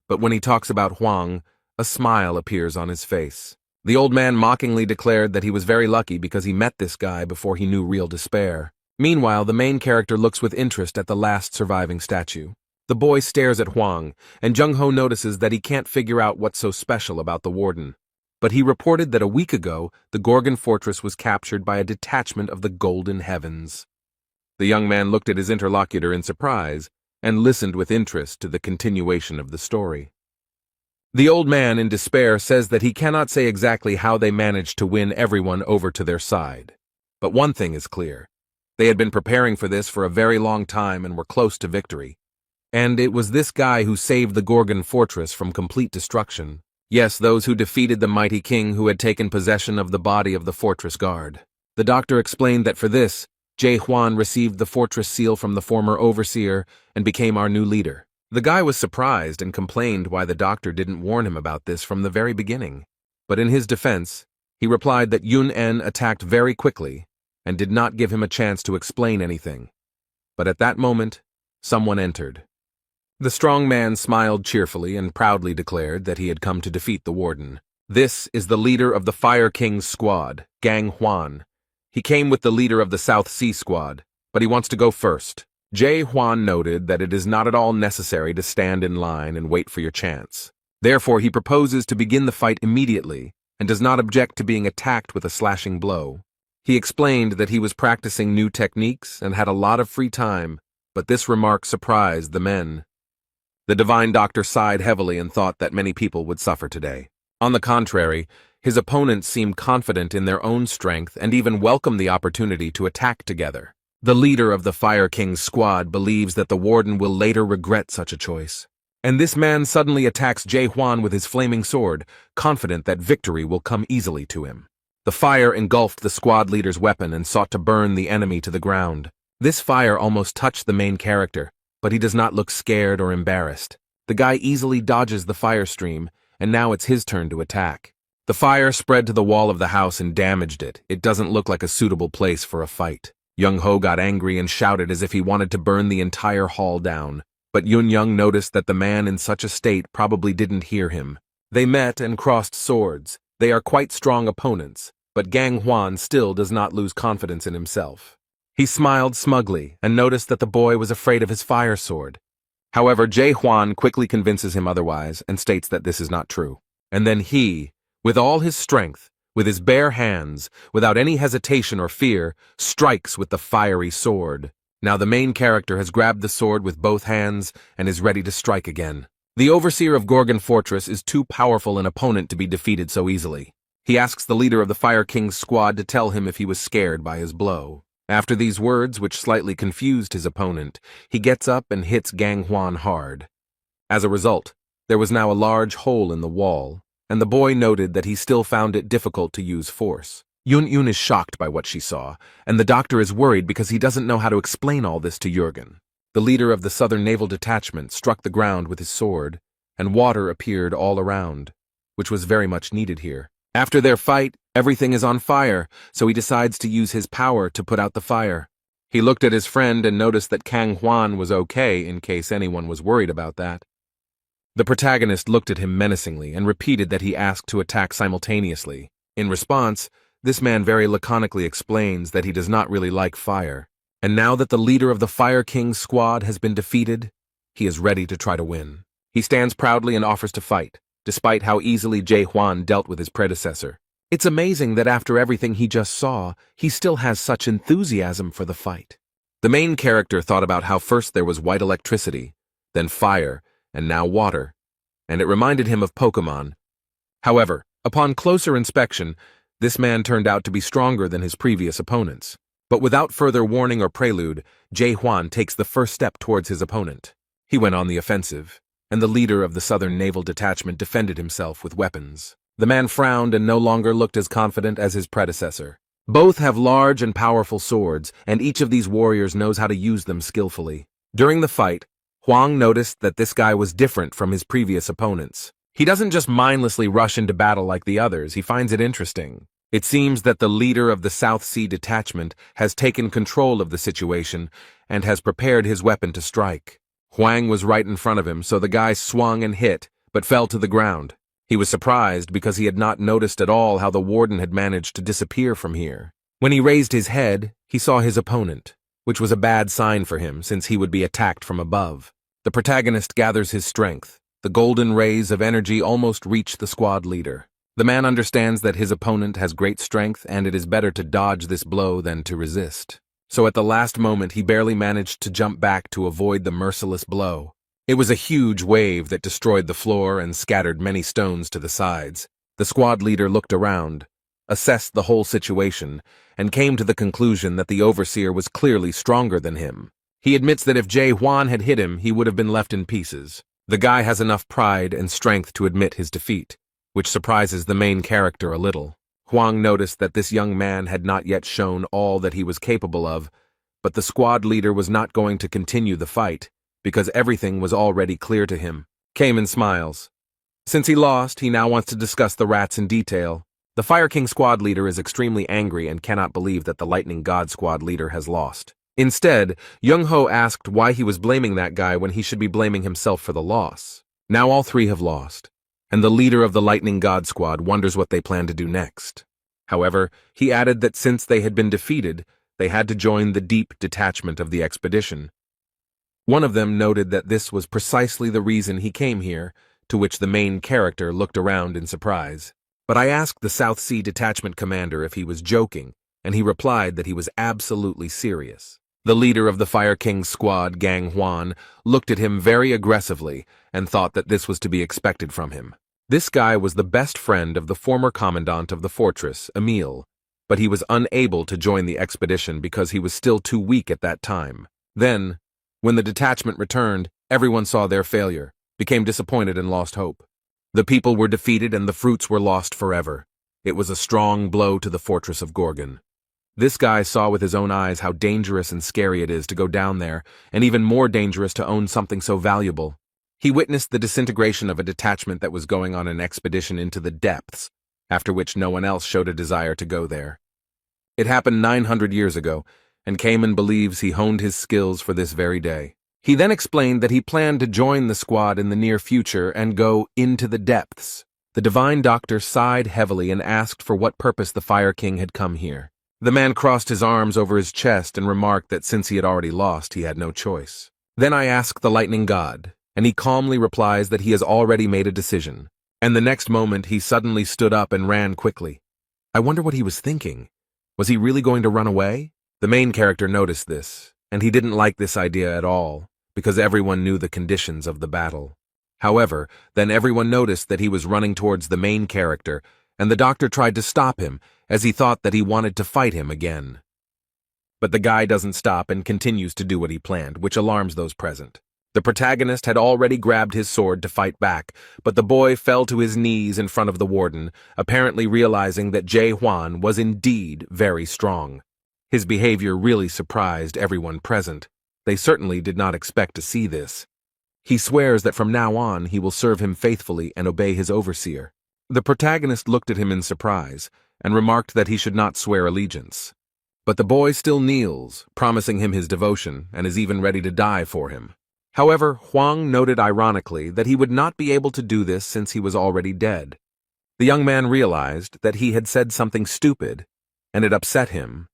but when he talks about Huang, a smile appears on his face. The old man mockingly declared that he was very lucky because he met this guy before he knew real despair. Meanwhile, the main character looks with interest at the last surviving statue. The boy stares at Huang, and Jung-ho notices that he can't figure out what's so special about the warden. But he reported that a week ago, the Gorgon fortress was captured by a detachment of the Golden Heavens. The young man looked at his interlocutor in surprise and listened with interest to the continuation of the story. The old man, in despair, says that he cannot say exactly how they managed to win everyone over to their side. But one thing is clear. They had been preparing for this for a very long time and were close to victory. And it was this guy who saved the Gorgon fortress from complete destruction. Yes, those who defeated the mighty king who had taken possession of the body of the fortress guard. The doctor explained that for this, Jae Hwan received the fortress seal from the former overseer and became our new leader. The guy was surprised and complained why the doctor didn't warn him about this from the very beginning. But in his defense, he replied that Yun-en attacked very quickly and did not give him a chance to explain anything. But at that moment, someone entered. The strong man smiled cheerfully and proudly declared that he had come to defeat the warden. This is the leader of the Fire King's squad, Gang Hwan. He came with the leader of the South Sea squad, but he wants to go first. Jae Hwan noted that it is not at all necessary to stand in line and wait for your chance. Therefore, he proposes to begin the fight immediately and does not object to being attacked with a slashing blow. He explained that he was practicing new techniques and had a lot of free time, but this remark surprised the men. The divine doctor sighed heavily and thought that many people would suffer today. On the contrary, his opponents seemed confident in their own strength and even welcomed the opportunity to attack together. The leader of the Fire King's squad believes that the warden will later regret such a choice. And this man suddenly attacks Jae Hwan with his flaming sword, confident that victory will come easily to him. The fire engulfed the squad leader's weapon and sought to burn the enemy to the ground. This fire almost touched the main character, but he does not look scared or embarrassed. The guy easily dodges the fire stream, and now it's his turn to attack. The fire spread to the wall of the house and damaged it. It doesn't look like a suitable place for a fight. Jung-ho got angry and shouted as if he wanted to burn the entire hall down, but Yun-young noticed that the man in such a state probably didn't hear him. They met and crossed swords. They are quite strong opponents, but Gang Hwan still does not lose confidence in himself. He smiled smugly and noticed that the boy was afraid of his fire sword. However, Jae Hwan quickly convinces him otherwise and states that this is not true. And then he, with all his strength, with his bare hands, without any hesitation or fear, strikes with the fiery sword. Now the main character has grabbed the sword with both hands and is ready to strike again. The overseer of Gorgon Fortress is too powerful an opponent to be defeated so easily. He asks the leader of the Fire King's squad to tell him if he was scared by his blow. After these words, which slightly confused his opponent, he gets up and hits Gang Hwan hard. As a result, there was now a large hole in the wall, and the boy noted that he still found it difficult to use force. Yun-yun is shocked by what she saw, and the doctor is worried because he doesn't know how to explain all this to Jurgen. The leader of the Southern Naval Detachment struck the ground with his sword, and water appeared all around, which was very much needed here. After their fight, everything is on fire, so he decides to use his power to put out the fire. He looked at his friend and noticed that Kang Hwan was okay in case anyone was worried about that. The protagonist looked at him menacingly and repeated that he asked to attack simultaneously. In response, this man very laconically explains that he does not really like fire, and now that the leader of the Fire King's squad has been defeated, he is ready to try to win. He stands proudly and offers to fight, despite how easily Jae Hwan dealt with his predecessor. It's amazing that after everything he just saw, he still has such enthusiasm for the fight. The main character thought about how first there was white electricity, then fire, and now water, and it reminded him of Pokemon. However, upon closer inspection, this man turned out to be stronger than his previous opponents. But without further warning or prelude, Jae Hwan takes the first step towards his opponent. He went on the offensive, and the leader of the Southern Naval Detachment defended himself with weapons. The man frowned and no longer looked as confident as his predecessor. Both have large and powerful swords, and each of these warriors knows how to use them skillfully. During the fight, Huang noticed that this guy was different from his previous opponents. He doesn't just mindlessly rush into battle like the others, he finds it interesting. It seems that the leader of the South Sea detachment has taken control of the situation and has prepared his weapon to strike. Huang was right in front of him, so the guy swung and hit, but fell to the ground. He was surprised because he had not noticed at all how the warden had managed to disappear from here. When he raised his head, he saw his opponent, which was a bad sign for him since he would be attacked from above. The protagonist gathers his strength. The golden rays of energy almost reach the squad leader. The man understands that his opponent has great strength and it is better to dodge this blow than to resist. So at the last moment he barely managed to jump back to avoid the merciless blow. It was a huge wave that destroyed the floor and scattered many stones to the sides. The squad leader looked around, assessed the whole situation, and came to the conclusion that the overseer was clearly stronger than him. He admits that if Jae Hwan had hit him, he would have been left in pieces. The guy has enough pride and strength to admit his defeat, which surprises the main character a little. Huang noticed that this young man had not yet shown all that he was capable of, but the squad leader was not going to continue the fight, because everything was already clear to him. Cayman smiles. Since he lost, he now wants to discuss the rats in detail. The Fire King squad leader is extremely angry and cannot believe that the Lightning God squad leader has lost. Instead, Young-ho asked why he was blaming that guy when he should be blaming himself for the loss. Now all three have lost, and the leader of the Lightning God squad wonders what they plan to do next. However, he added that since they had been defeated, they had to join the deep detachment of the expedition. One of them noted that this was precisely the reason he came here, to which the main character looked around in surprise. But I asked the South Sea Detachment commander if he was joking, and he replied that he was absolutely serious. The leader of the Fire King's squad, Gang Hwan, looked at him very aggressively and thought that this was to be expected from him. This guy was the best friend of the former commandant of the fortress, Emil, but he was unable to join the expedition because he was still too weak at that time. Then, when the detachment returned, everyone saw their failure, became disappointed and lost hope. The people were defeated and the fruits were lost forever. It was a strong blow to the fortress of Gorgon. This guy saw with his own eyes how dangerous and scary it is to go down there, and even more dangerous to own something so valuable. He witnessed the disintegration of a detachment that was going on an expedition into the depths, after which no one else showed a desire to go there. It happened 900 years ago, and Cayman believes he honed his skills for this very day. He then explained that he planned to join the squad in the near future and go into the depths. The divine doctor sighed heavily and asked for what purpose the Fire King had come here. The man crossed his arms over his chest and remarked that since he had already lost, he had no choice. Then I asked the lightning god, and he calmly replies that he has already made a decision. And the next moment, he suddenly stood up and ran quickly. I wonder what he was thinking. Was he really going to run away? The main character noticed this, and he didn't like this idea at all, because everyone knew the conditions of the battle. However, then everyone noticed that he was running towards the main character, and the doctor tried to stop him, as he thought that he wanted to fight him again. But the guy doesn't stop and continues to do what he planned, which alarms those present. The protagonist had already grabbed his sword to fight back, but the boy fell to his knees in front of the warden, apparently realizing that Jae Hwan was indeed very strong. His behavior really surprised everyone present. They certainly did not expect to see this. He swears that from now on he will serve him faithfully and obey his overseer. The protagonist looked at him in surprise and remarked that he should not swear allegiance. But the boy still kneels, promising him his devotion, and is even ready to die for him. However, Huang noted ironically that he would not be able to do this since he was already dead. The young man realized that he had said something stupid, and it upset him,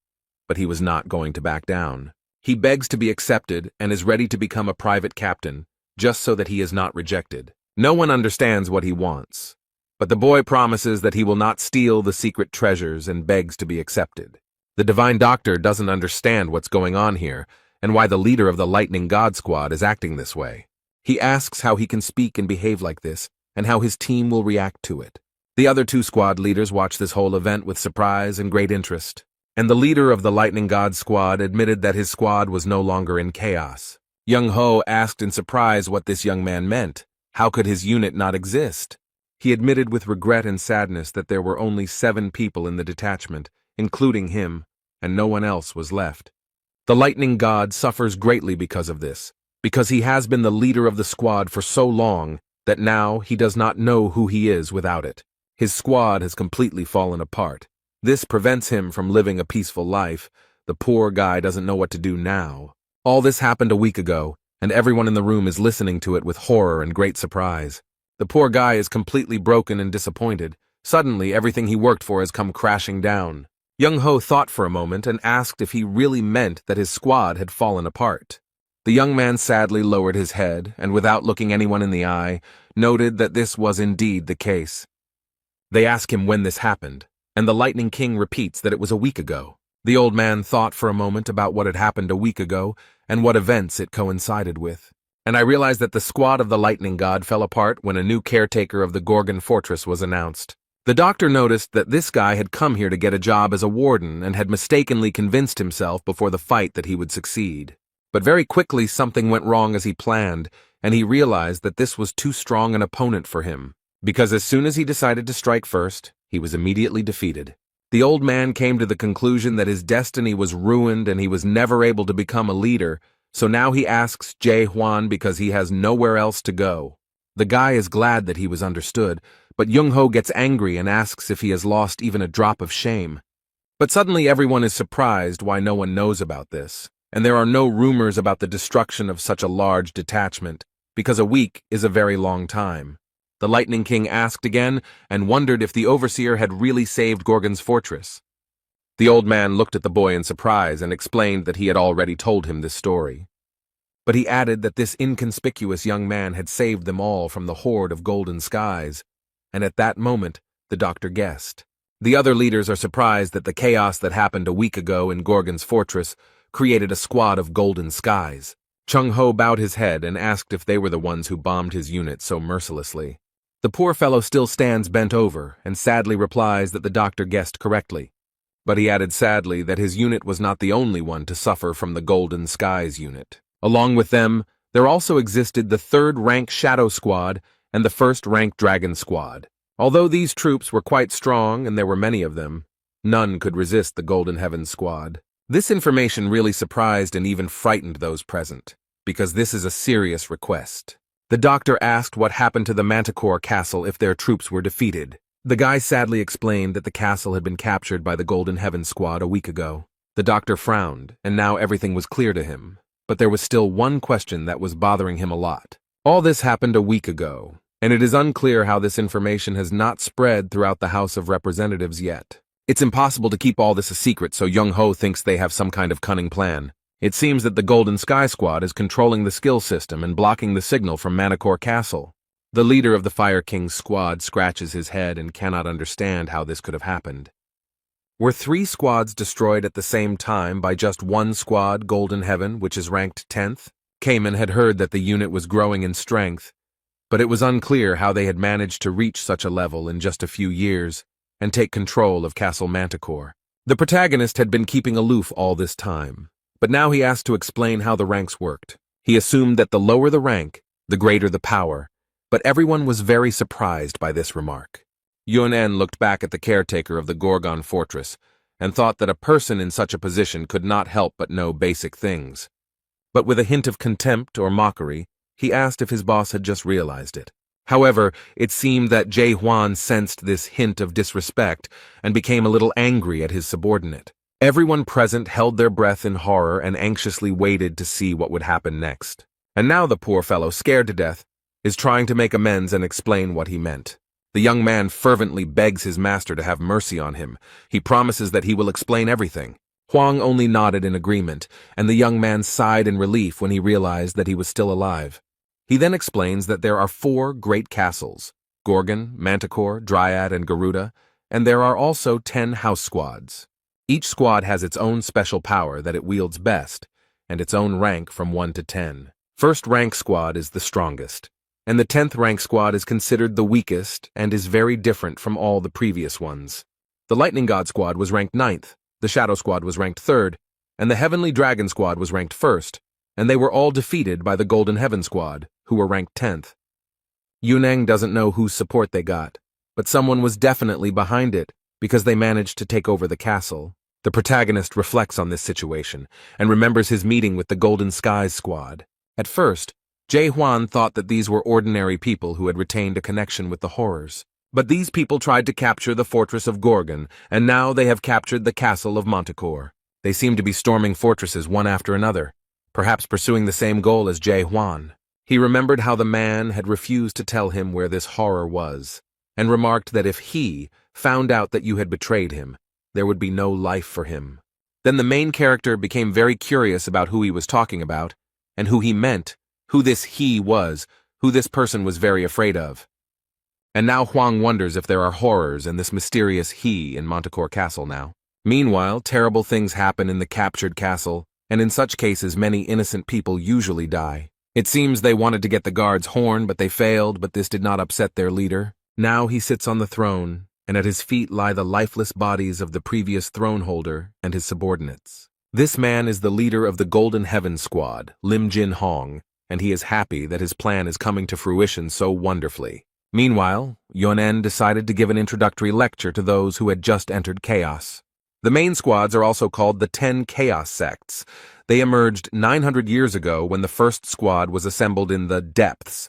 but he was not going to back down. He begs to be accepted and is ready to become a private captain, just so that he is not rejected. No one understands what he wants, but the boy promises that he will not steal the secret treasures and begs to be accepted. The divine doctor doesn't understand what's going on here and why the leader of the Lightning God Squad is acting this way. He asks how he can speak and behave like this and how his team will react to it. The other two squad leaders watch this whole event with surprise and great interest, and the leader of the Lightning God Squad admitted that his squad was no longer in chaos. Young-ho asked in surprise what this young man meant. How could his unit not exist? He admitted with regret and sadness that there were only 7 people in the detachment, including him, and no one else was left. The Lightning God suffers greatly because of this, because he has been the leader of the squad for so long that now he does not know who he is without it. His squad has completely fallen apart, This prevents him from living a peaceful life. The poor guy doesn't know what to do now. All this happened a week ago, and everyone in the room is listening to it with horror and great surprise. The poor guy is completely broken and disappointed. Suddenly, everything he worked for has come crashing down. Young-ho thought for a moment and asked if he really meant that his squad had fallen apart. The young man sadly lowered his head and, without looking anyone in the eye, noted that this was indeed the case. They ask him when this happened, and the Lightning King repeats that it was a week ago. The old man thought for a moment about what had happened a week ago and what events it coincided with. And I realized that the squad of the Lightning God fell apart when a new caretaker of the Gorgon Fortress was announced. The doctor noticed that this guy had come here to get a job as a warden and had mistakenly convinced himself before the fight that he would succeed. But very quickly something went wrong as he planned, and he realized that this was too strong an opponent for him, because as soon as he decided to strike first, he was immediately defeated. The old man came to the conclusion that his destiny was ruined and he was never able to become a leader, so now he asks Jae Hwan because he has nowhere else to go. The guy is glad that he was understood, but Young-ho gets angry and asks if he has lost even a drop of shame. But suddenly everyone is surprised why no one knows about this, and there are no rumors about the destruction of such a large detachment, because a week is a very long time. The Lightning King asked again and wondered if the overseer had really saved Gorgon's fortress. The old man looked at the boy in surprise and explained that he had already told him this story. But he added that this inconspicuous young man had saved them all from the horde of golden skies, and at that moment the doctor guessed. The other leaders are surprised that the chaos that happened a week ago in Gorgon's fortress created a squad of golden skies. Chung-ho bowed his head and asked if they were the ones who bombed his unit so mercilessly. The poor fellow still stands bent over and sadly replies that the doctor guessed correctly. But he added sadly that his unit was not the only one to suffer from the Golden Skies unit. Along with them, there also existed the 3rd rank Shadow Squad and the 1st rank Dragon Squad. Although these troops were quite strong and there were many of them, none could resist the Golden Heavens Squad. This information really surprised and even frightened those present, because this is a serious request. The doctor asked what happened to the Manticore castle if their troops were defeated. The guy sadly explained that the castle had been captured by the Golden Heavens Squad a week ago. The doctor frowned, and now everything was clear to him. But there was still one question that was bothering him a lot. All this happened a week ago, and it is unclear how this information has not spread throughout the House of Representatives yet. It's impossible to keep all this a secret, so Young-ho thinks they have some kind of cunning plan. It seems that the Golden Sky Squad is controlling the skill system and blocking the signal from Manticore Castle. The leader of the Fire King's squad scratches his head and cannot understand how this could have happened. Were 3 squads destroyed at the same time by just one squad, Golden Heaven, which is ranked 10th? Cayman had heard that the unit was growing in strength, but it was unclear how they had managed to reach such a level in just a few years and take control of Castle Manticore. The protagonist had been keeping aloof all this time, but now he asked to explain how the ranks worked. He assumed that the lower the rank, the greater the power, but everyone was very surprised by this remark. Yun-en looked back at the caretaker of the Gorgon fortress and thought that a person in such a position could not help but know basic things. But with a hint of contempt or mockery, he asked if his boss had just realized it. However, it seemed that Jae Hwan sensed this hint of disrespect and became a little angry at his subordinate. Everyone present held their breath in horror and anxiously waited to see what would happen next. And now the poor fellow, scared to death, is trying to make amends and explain what he meant. The young man fervently begs his master to have mercy on him. He promises that he will explain everything. Huang only nodded in agreement, and the young man sighed in relief when he realized that he was still alive. He then explains that there are 4 great castles, Gorgon, Manticore, Dryad, and Garuda, and there are also 10 house squads. Each squad has its own special power that it wields best, and its own rank from 1 to 10. First rank squad is the strongest, and the 10th rank squad is considered the weakest and is very different from all the previous ones. The Lightning God squad was ranked 9th, the Shadow squad was ranked 3rd, and the Heavenly Dragon squad was ranked 1st, and they were all defeated by the Golden Heaven squad, who were ranked 10th. Yuneng doesn't know whose support they got, but someone was definitely behind it because they managed to take over the castle. The protagonist reflects on this situation and remembers his meeting with the Golden Skies squad. At first, Jae Hwan thought that these were ordinary people who had retained a connection with the horrors. But these people tried to capture the fortress of Gorgon, and now they have captured the castle of Manticore. They seem to be storming fortresses one after another, perhaps pursuing the same goal as Jae-hwan. He remembered how the man had refused to tell him where this horror was, and remarked that if he found out that you had betrayed him, there would be no life for him. Then the main character became very curious about who he was talking about, and who he meant, who this he was, who this person was very afraid of. And now Huang wonders if there are horrors in this mysterious he in Manticore Castle now. Meanwhile, terrible things happen in the captured castle, and in such cases many innocent people usually die. It seems they wanted to get the guard's horn, but they failed, but this did not upset their leader. Now he sits on the throne, and at his feet lie the lifeless bodies of the previous throne holder and his subordinates. This man is the leader of the Golden Heaven Squad, Lim Jin Hong, and he is happy that his plan is coming to fruition so wonderfully. Meanwhile, Yonen decided to give an introductory lecture to those who had just entered Chaos. The main squads are also called the 10 Chaos Sects. They emerged 900 years ago when the first squad was assembled in the Depths.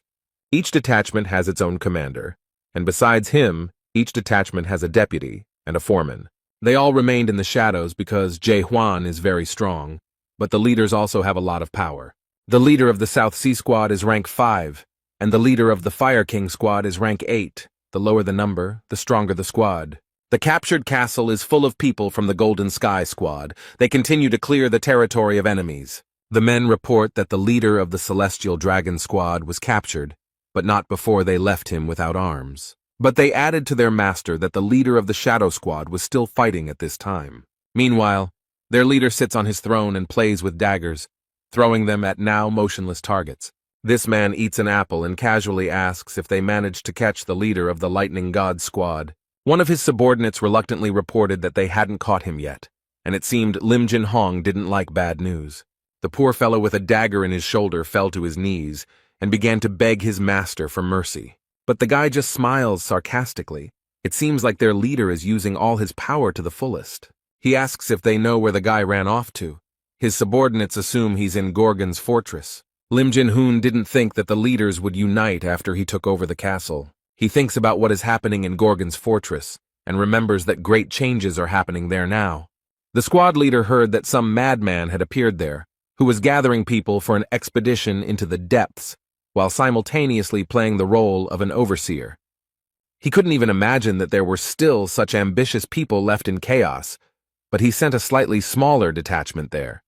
Each detachment has its own commander, and besides him, each detachment has a deputy and a foreman. They all remained in the shadows because Jae-hwan is very strong, but the leaders also have a lot of power. The leader of the South Sea Squad is rank 5, and the leader of the Fire King Squad is rank 8. The lower the number, the stronger the squad. The captured castle is full of people from the Golden Sky Squad. They continue to clear the territory of enemies. The men report that the leader of the Celestial Dragon Squad was captured, but not before they left him without arms. But they added to their master that the leader of the Shadow Squad was still fighting at this time. Meanwhile, their leader sits on his throne and plays with daggers, throwing them at now motionless targets. This man eats an apple and casually asks if they managed to catch the leader of the Lightning God Squad. One of his subordinates reluctantly reported that they hadn't caught him yet, and it seemed Lim Jin Hong didn't like bad news. The poor fellow with a dagger in his shoulder fell to his knees and began to beg his master for mercy. But the guy just smiles sarcastically. It seems like their leader is using all his power to the fullest. He asks if they know where the guy ran off to. His subordinates assume he's in Gorgon's fortress. Lim Jin Hoon didn't think that the leaders would unite after he took over the castle. He thinks about what is happening in Gorgon's fortress, and remembers that great changes are happening there now. The squad leader heard that some madman had appeared there, who was gathering people for an expedition into the depths, while simultaneously playing the role of an overseer. He couldn't even imagine that there were still such ambitious people left in Chaos, but he sent a slightly smaller detachment there.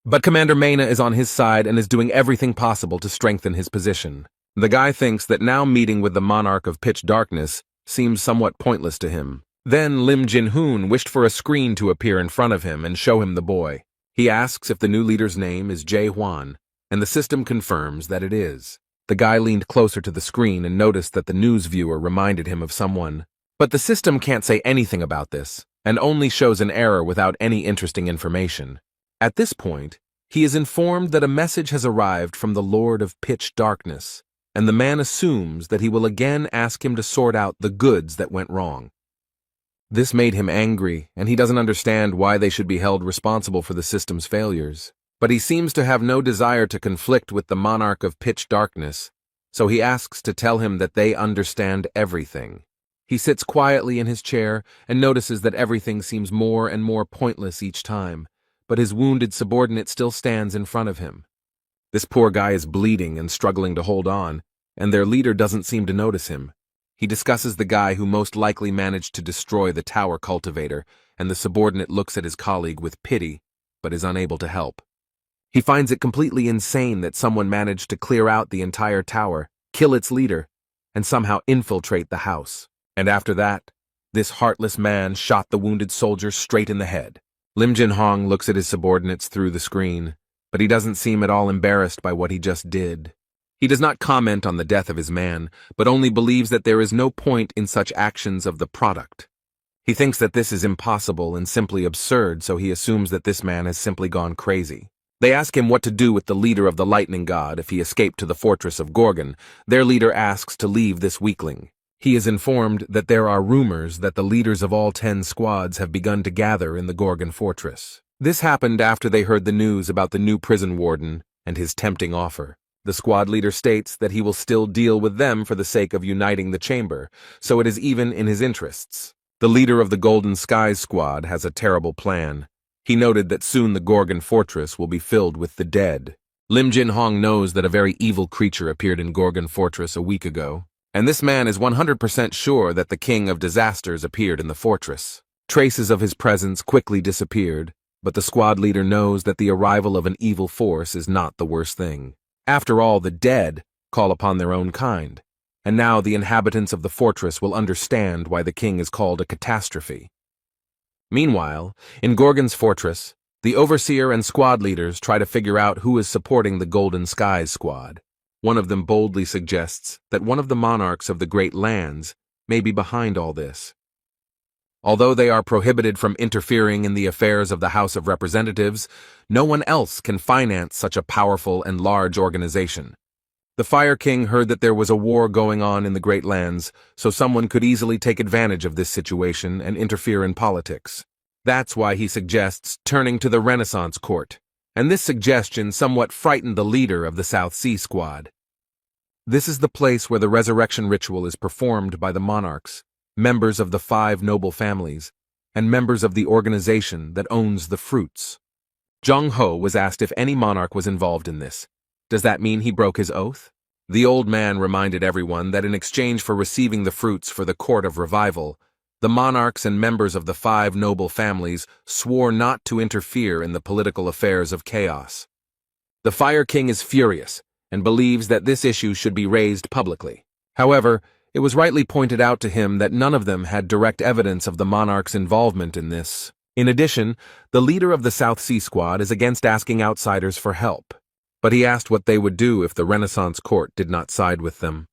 But Commander Mena is on his side and is doing everything possible to strengthen his position. The guy thinks that now meeting with the monarch of pitch darkness seems somewhat pointless to him. Then Lim Jin Hoon wished for a screen to appear in front of him and show him the boy. He asks if the new leader's name is Jae-hwan, and the system confirms that it is. The guy leaned closer to the screen and noticed that the news viewer reminded him of someone. But the system can't say anything about this, and only shows an error without any interesting information. At this point, he is informed that a message has arrived from the Lord of Pitch Darkness, and the man assumes that he will again ask him to sort out the goods that went wrong. This made him angry, and he doesn't understand why they should be held responsible for the system's failures. But he seems to have no desire to conflict with the monarch of pitch darkness, so he asks to tell him that they understand everything. He sits quietly in his chair and notices that everything seems more and more pointless each time, but his wounded subordinate still stands in front of him. This poor guy is bleeding and struggling to hold on, and their leader doesn't seem to notice him. He discusses the guy who most likely managed to destroy the tower cultivator, and the subordinate looks at his colleague with pity, but is unable to help. He finds it completely insane that someone managed to clear out the entire tower, kill its leader, and somehow infiltrate the house. And after that, this heartless man shot the wounded soldier straight in the head. Lim Jin Hong looks at his subordinates through the screen, but he doesn't seem at all embarrassed by what he just did. He does not comment on the death of his man, but only believes that there is no point in such actions of the product. He thinks that this is impossible and simply absurd, so he assumes that this man has simply gone crazy. They ask him what to do with the leader of the Lightning God if he escaped to the fortress of Gorgon. Their leader asks to leave this weakling. He is informed that there are rumors that the leaders of all 10 squads have begun to gather in the Gorgon fortress. This happened after they heard the news about the new prison warden and his tempting offer. The squad leader states that he will still deal with them for the sake of uniting the chamber, so it is even in his interests. The leader of the Golden Skies squad has a terrible plan. He noted that soon the Gorgon fortress will be filled with the dead. Lim Jin Hong knows that a very evil creature appeared in Gorgon fortress a week ago, and this man is 100% sure that the king of disasters appeared in the fortress. Traces of his presence quickly disappeared, but the squad leader knows that the arrival of an evil force is not the worst thing. After all, the dead call upon their own kind, and now the inhabitants of the fortress will understand why the king is called a catastrophe. Meanwhile, in Gorgon's fortress, the overseer and squad leaders try to figure out who is supporting the Golden Skies squad. One of them boldly suggests that one of the monarchs of the Great Lands may be behind all this. Although they are prohibited from interfering in the affairs of the House of Representatives, no one else can finance such a powerful and large organization. The Fire King heard that there was a war going on in the Great Lands, so someone could easily take advantage of this situation and interfere in politics. That's why he suggests turning to the Renaissance Court, and this suggestion somewhat frightened the leader of the South Sea Squad. This is the place where the resurrection ritual is performed by the monarchs, members of the 5 noble families, and members of the organization that owns the fruits. Zhang Ho was asked if any monarch was involved in this. Does that mean he broke his oath? The old man reminded everyone that in exchange for receiving the fruits for the Court of Revival, the monarchs and members of the 5 noble families swore not to interfere in the political affairs of chaos. The Fire King is furious and believes that this issue should be raised publicly. However, it was rightly pointed out to him that none of them had direct evidence of the monarch's involvement in this. In addition, the leader of the South Sea Squad is against asking outsiders for help, but he asked what they would do if the Renaissance Court did not side with them.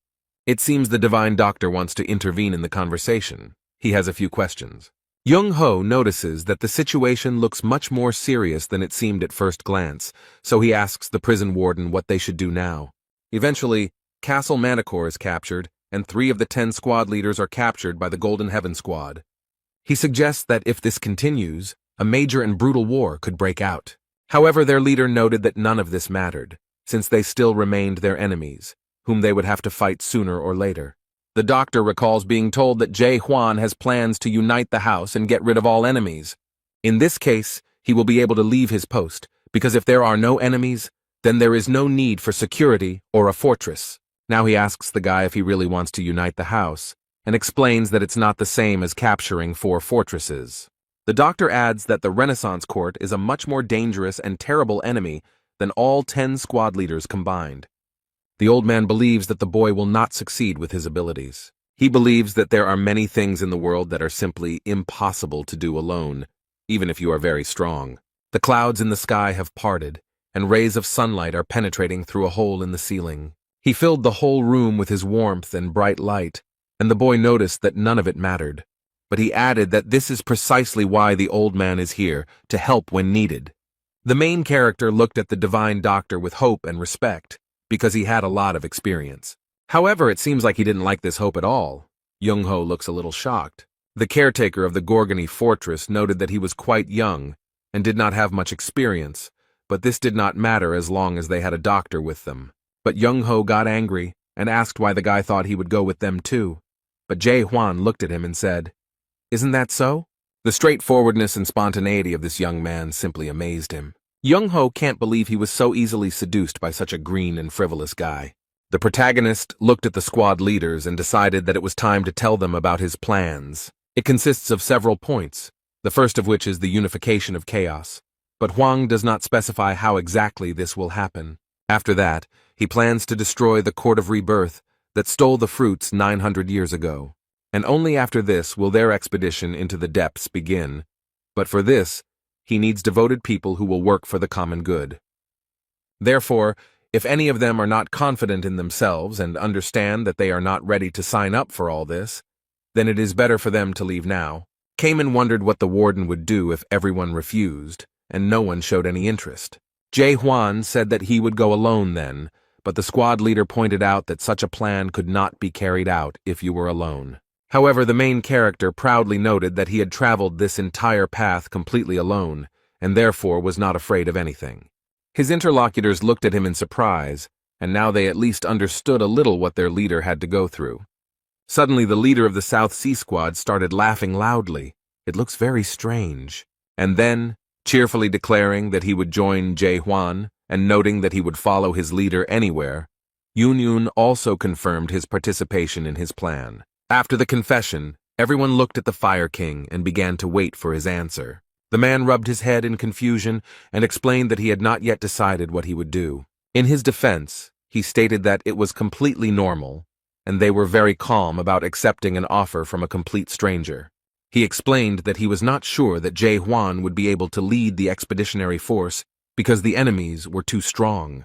It seems the Divine Doctor wants to intervene in the conversation. He has a few questions. Young Ho notices that the situation looks much more serious than it seemed at first glance, so he asks the prison warden what they should do now. Eventually, Castle Manticore is captured, and 3 of the 10 squad leaders are captured by the Golden Heaven Squad. He suggests that if this continues, a major and brutal war could break out. However, their leader noted that none of this mattered, since they still remained their enemies, whom they would have to fight sooner or later. The doctor recalls being told that Jae Hwan has plans to unite the house and get rid of all enemies. In this case, he will be able to leave his post, because if there are no enemies, then there is no need for security or a fortress. Now he asks the guy if he really wants to unite the house, and explains that it's not the same as capturing 4 fortresses. The doctor adds that the Renaissance Court is a much more dangerous and terrible enemy than all 10 squad leaders combined. The old man believes that the boy will not succeed with his abilities. He believes that there are many things in the world that are simply impossible to do alone, even if you are very strong. The clouds in the sky have parted, and rays of sunlight are penetrating through a hole in the ceiling. He filled the whole room with his warmth and bright light, and the boy noticed that none of it mattered. But he added that this is precisely why the old man is here, to help when needed. The main character looked at the Divine Doctor with hope and respect, because he had a lot of experience. However, it seems like he didn't like this hope at all. Young-ho looks a little shocked. The caretaker of the Gorgony fortress noted that he was quite young and did not have much experience, but this did not matter as long as they had a doctor with them. But Young-ho got angry and asked why the guy thought he would go with them too. But Jae Hwan looked at him and said, "Isn't that so?" The straightforwardness and spontaneity of this young man simply amazed him. Young-ho can't believe he was so easily seduced by such a green and frivolous guy. The protagonist looked at the squad leaders and decided that it was time to tell them about his plans. It consists of several points, the first of which is the unification of chaos. But Hwang does not specify how exactly this will happen. After that, he plans to destroy the Court of Rebirth that stole the fruits 900 years ago. And only after this will their expedition into the depths begin. But for this, he needs devoted people who will work for the common good. Therefore, if any of them are not confident in themselves and understand that they are not ready to sign up for all this, then it is better for them to leave now. Cayman wondered what the warden would do if everyone refused, and no one showed any interest. Jae Hwan said that he would go alone then, but the squad leader pointed out that such a plan could not be carried out if you were alone. However, the main character proudly noted that he had traveled this entire path completely alone, and therefore was not afraid of anything. His interlocutors looked at him in surprise, and now they at least understood a little what their leader had to go through. Suddenly, the leader of the South Sea Squad started laughing loudly. It looks very strange. And then, cheerfully declaring that he would join Jae-hwan and noting that he would follow his leader anywhere, Yoon also confirmed his participation in his plan. After the confession, everyone looked at the Fire King and began to wait for his answer. The man rubbed his head in confusion and explained that he had not yet decided what he would do. In his defense, he stated that it was completely normal, and they were very calm about accepting an offer from a complete stranger. He explained that he was not sure that Jae-hwan would be able to lead the expeditionary force because the enemies were too strong.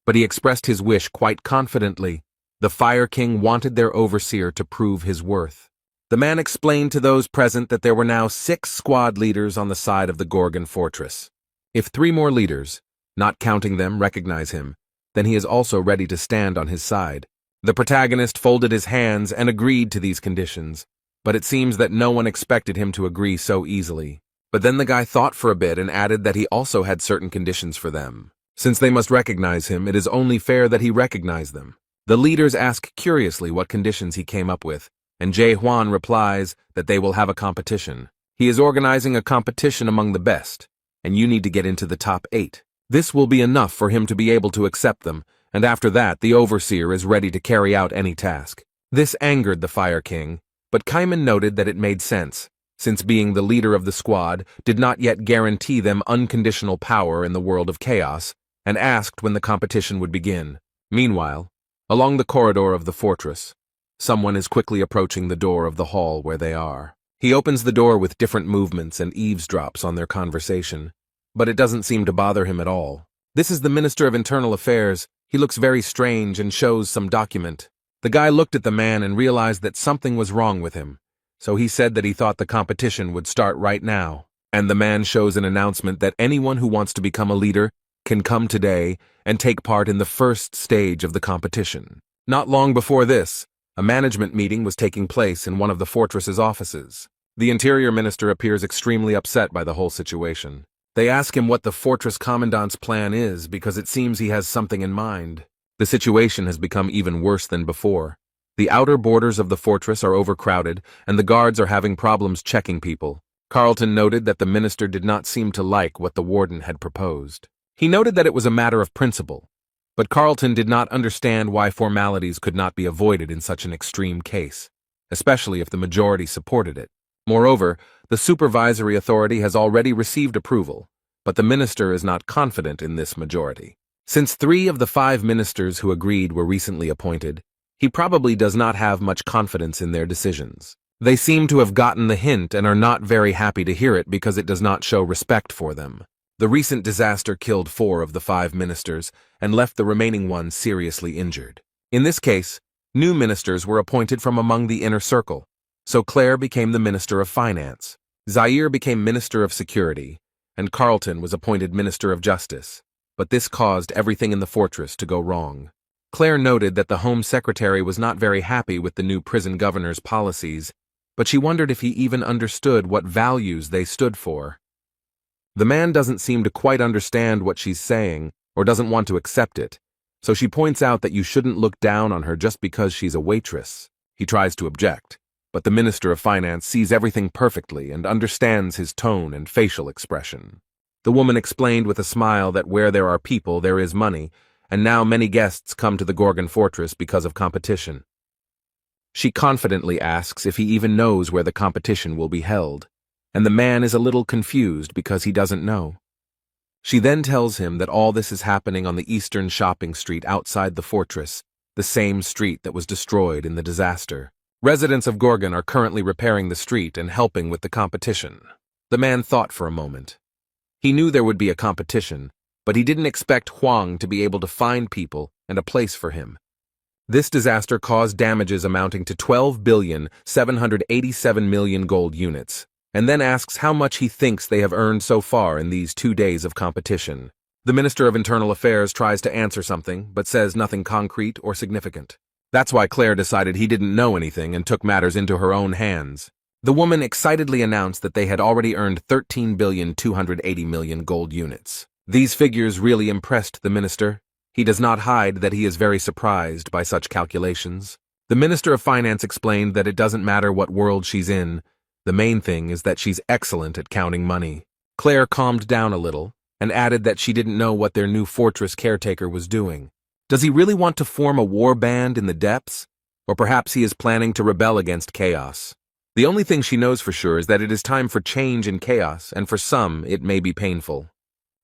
But he expressed his wish quite confidently. The Fire King wanted their overseer to prove his worth. The man explained to those present that there were now 6 squad leaders on the side of the Gorgon fortress. If 3 more leaders, not counting them, recognize him, then he is also ready to stand on his side. The protagonist folded his hands and agreed to these conditions, but it seems that no one expected him to agree so easily. But then the guy thought for a bit and added that he also had certain conditions for them. Since they must recognize him, it is only fair that he recognize them. The leaders ask curiously what conditions he came up with, and Jae-hwan replies that they will have a competition. He is organizing a competition among the best, and you need to get into the top 8. This will be enough for him to be able to accept them, and after that the overseer is ready to carry out any task. This angered the Fire King, but Kaiman noted that it made sense, since being the leader of the squad did not yet guarantee them unconditional power in the world of chaos, and asked when the competition would begin. Meanwhile, along the corridor of the fortress, someone is quickly approaching the door of the hall where they are. He opens the door with different movements and eavesdrops on their conversation, but it doesn't seem to bother him at all. This is the Minister of Internal Affairs. He looks very strange and shows some document. The guy looked at the man and realized that something was wrong with him, so he said that he thought the competition would start right now. And the man shows an announcement that anyone who wants to become a leader can come today and take part in the first stage of the competition. Not long before this, a management meeting was taking place in one of the fortress's offices. The Interior Minister appears extremely upset by the whole situation. They ask him what the fortress commandant's plan is because it seems he has something in mind. The situation has become even worse than before. The outer borders of the fortress are overcrowded, and the guards are having problems checking people. Carlton noted that the minister did not seem to like what the warden had proposed. He noted that it was a matter of principle, but Carlton did not understand why formalities could not be avoided in such an extreme case, especially if the majority supported it. Moreover, the supervisory authority has already received approval, but the minister is not confident in this majority. Since 3 of the 5 ministers who agreed were recently appointed, he probably does not have much confidence in their decisions. They seem to have gotten the hint and are not very happy to hear it because it does not show respect for them. The recent disaster killed 4 of the 5 ministers and left the remaining ones seriously injured. In this case, new ministers were appointed from among the inner circle, so Claire became the Minister of Finance, Zaire became Minister of Security, and Carlton was appointed Minister of Justice. But this caused everything in the fortress to go wrong. Claire noted that the Home Secretary was not very happy with the new prison governor's policies, but she wondered if he even understood what values they stood for. The man doesn't seem to quite understand what she's saying or doesn't want to accept it, so she points out that you shouldn't look down on her just because she's a waitress. He tries to object, but the Minister of Finance sees everything perfectly and understands his tone and facial expression. The woman explained with a smile that where there are people, there is money, and now many guests come to the Gorgon fortress because of competition. She confidently asks if he even knows where the competition will be held, and the man is a little confused because he doesn't know. She then tells him that all this is happening on the eastern shopping street outside the fortress, the same street that was destroyed in the disaster. Residents of Gorgon are currently repairing the street and helping with the competition. The man thought for a moment. He knew there would be a competition, but he didn't expect Huang to be able to find people and a place for him. This disaster caused damages amounting to 12,787,000,000 gold units, and then asks how much he thinks they have earned so far in these 2 days of competition. The Minister of Internal Affairs tries to answer something, but says nothing concrete or significant. That's why Claire decided he didn't know anything and took matters into her own hands. The woman excitedly announced that they had already earned 13,280,000,000 gold units. These figures really impressed the minister. He does not hide that he is very surprised by such calculations. The Minister of Finance explained that it doesn't matter what world she's in, the main thing is that she's excellent at counting money. Claire calmed down a little and added that she didn't know what their new fortress caretaker was doing. Does he really want to form a war band in the depths? Or perhaps he is planning to rebel against chaos? The only thing she knows for sure is that it is time for change in chaos, and for some, it may be painful.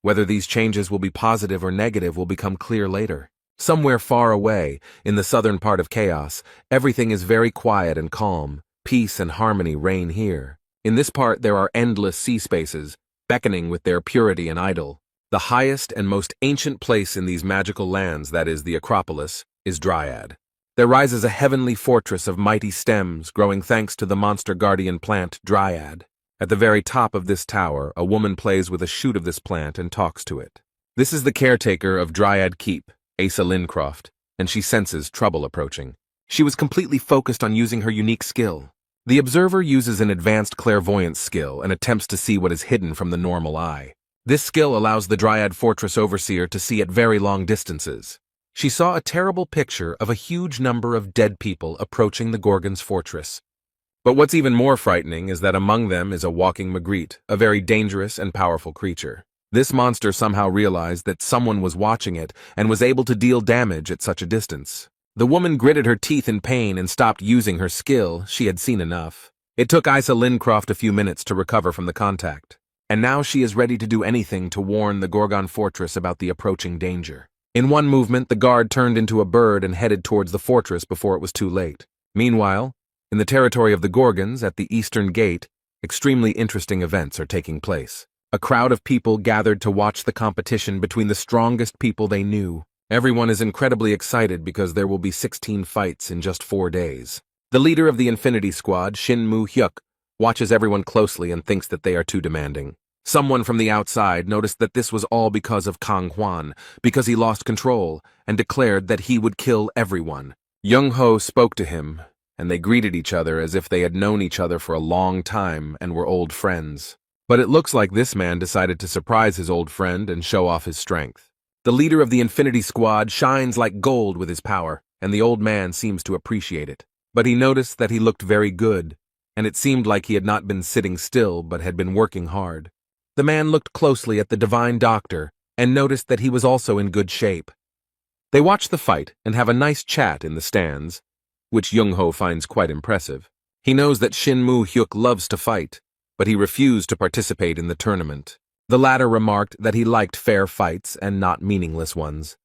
Whether these changes will be positive or negative will become clear later. Somewhere far away, in the southern part of chaos, everything is very quiet and calm. Peace and harmony reign here. In this part there are endless sea spaces, beckoning with their purity and idol. The highest and most ancient place in these magical lands, that is the Acropolis, is Dryad. There rises a heavenly fortress of mighty stems growing thanks to the monster guardian plant Dryad. At the very top of this tower, a woman plays with a shoot of this plant and talks to it. This is the caretaker of Dryad Keep, Asa Lincroft, and she senses trouble approaching. She was completely focused on using her unique skill. The observer uses an advanced clairvoyance skill and attempts to see what is hidden from the normal eye. This skill allows the Dryad Fortress Overseer to see at very long distances. She saw a terrible picture of a huge number of dead people approaching the Gorgon's fortress. But what's even more frightening is that among them is a walking Magritte, a very dangerous and powerful creature. This monster somehow realized that someone was watching it and was able to deal damage at such a distance. The woman gritted her teeth in pain and stopped using her skill. She had seen enough. It took Asa Lincroft a few minutes to recover from the contact. And now she is ready to do anything to warn the Gorgon fortress about the approaching danger. In one movement, the guard turned into a bird and headed towards the fortress before it was too late. Meanwhile, in the territory of the Gorgons, at the eastern gate, extremely interesting events are taking place. A crowd of people gathered to watch the competition between the strongest people they knew. Everyone is incredibly excited because there will be 16 fights in just 4 days. The leader of the Infinity Squad, Shin Moo-hyuk, watches everyone closely and thinks that they are too demanding. Someone from the outside noticed that this was all because of Kang Hwan, because he lost control, and declared that he would kill everyone. Young-ho spoke to him, and they greeted each other as if they had known each other for a long time and were old friends. But it looks like this man decided to surprise his old friend and show off his strength. The leader of the Infinity Squad shines like gold with his power, and the old man seems to appreciate it. But he noticed that he looked very good, and it seemed like he had not been sitting still but had been working hard. The man looked closely at the divine doctor and noticed that he was also in good shape. They watch the fight and have a nice chat in the stands, which Young-ho finds quite impressive. He knows that Shin Moo-hyuk loves to fight, but he refused to participate in the tournament. The latter remarked that he liked fair fights and not meaningless ones.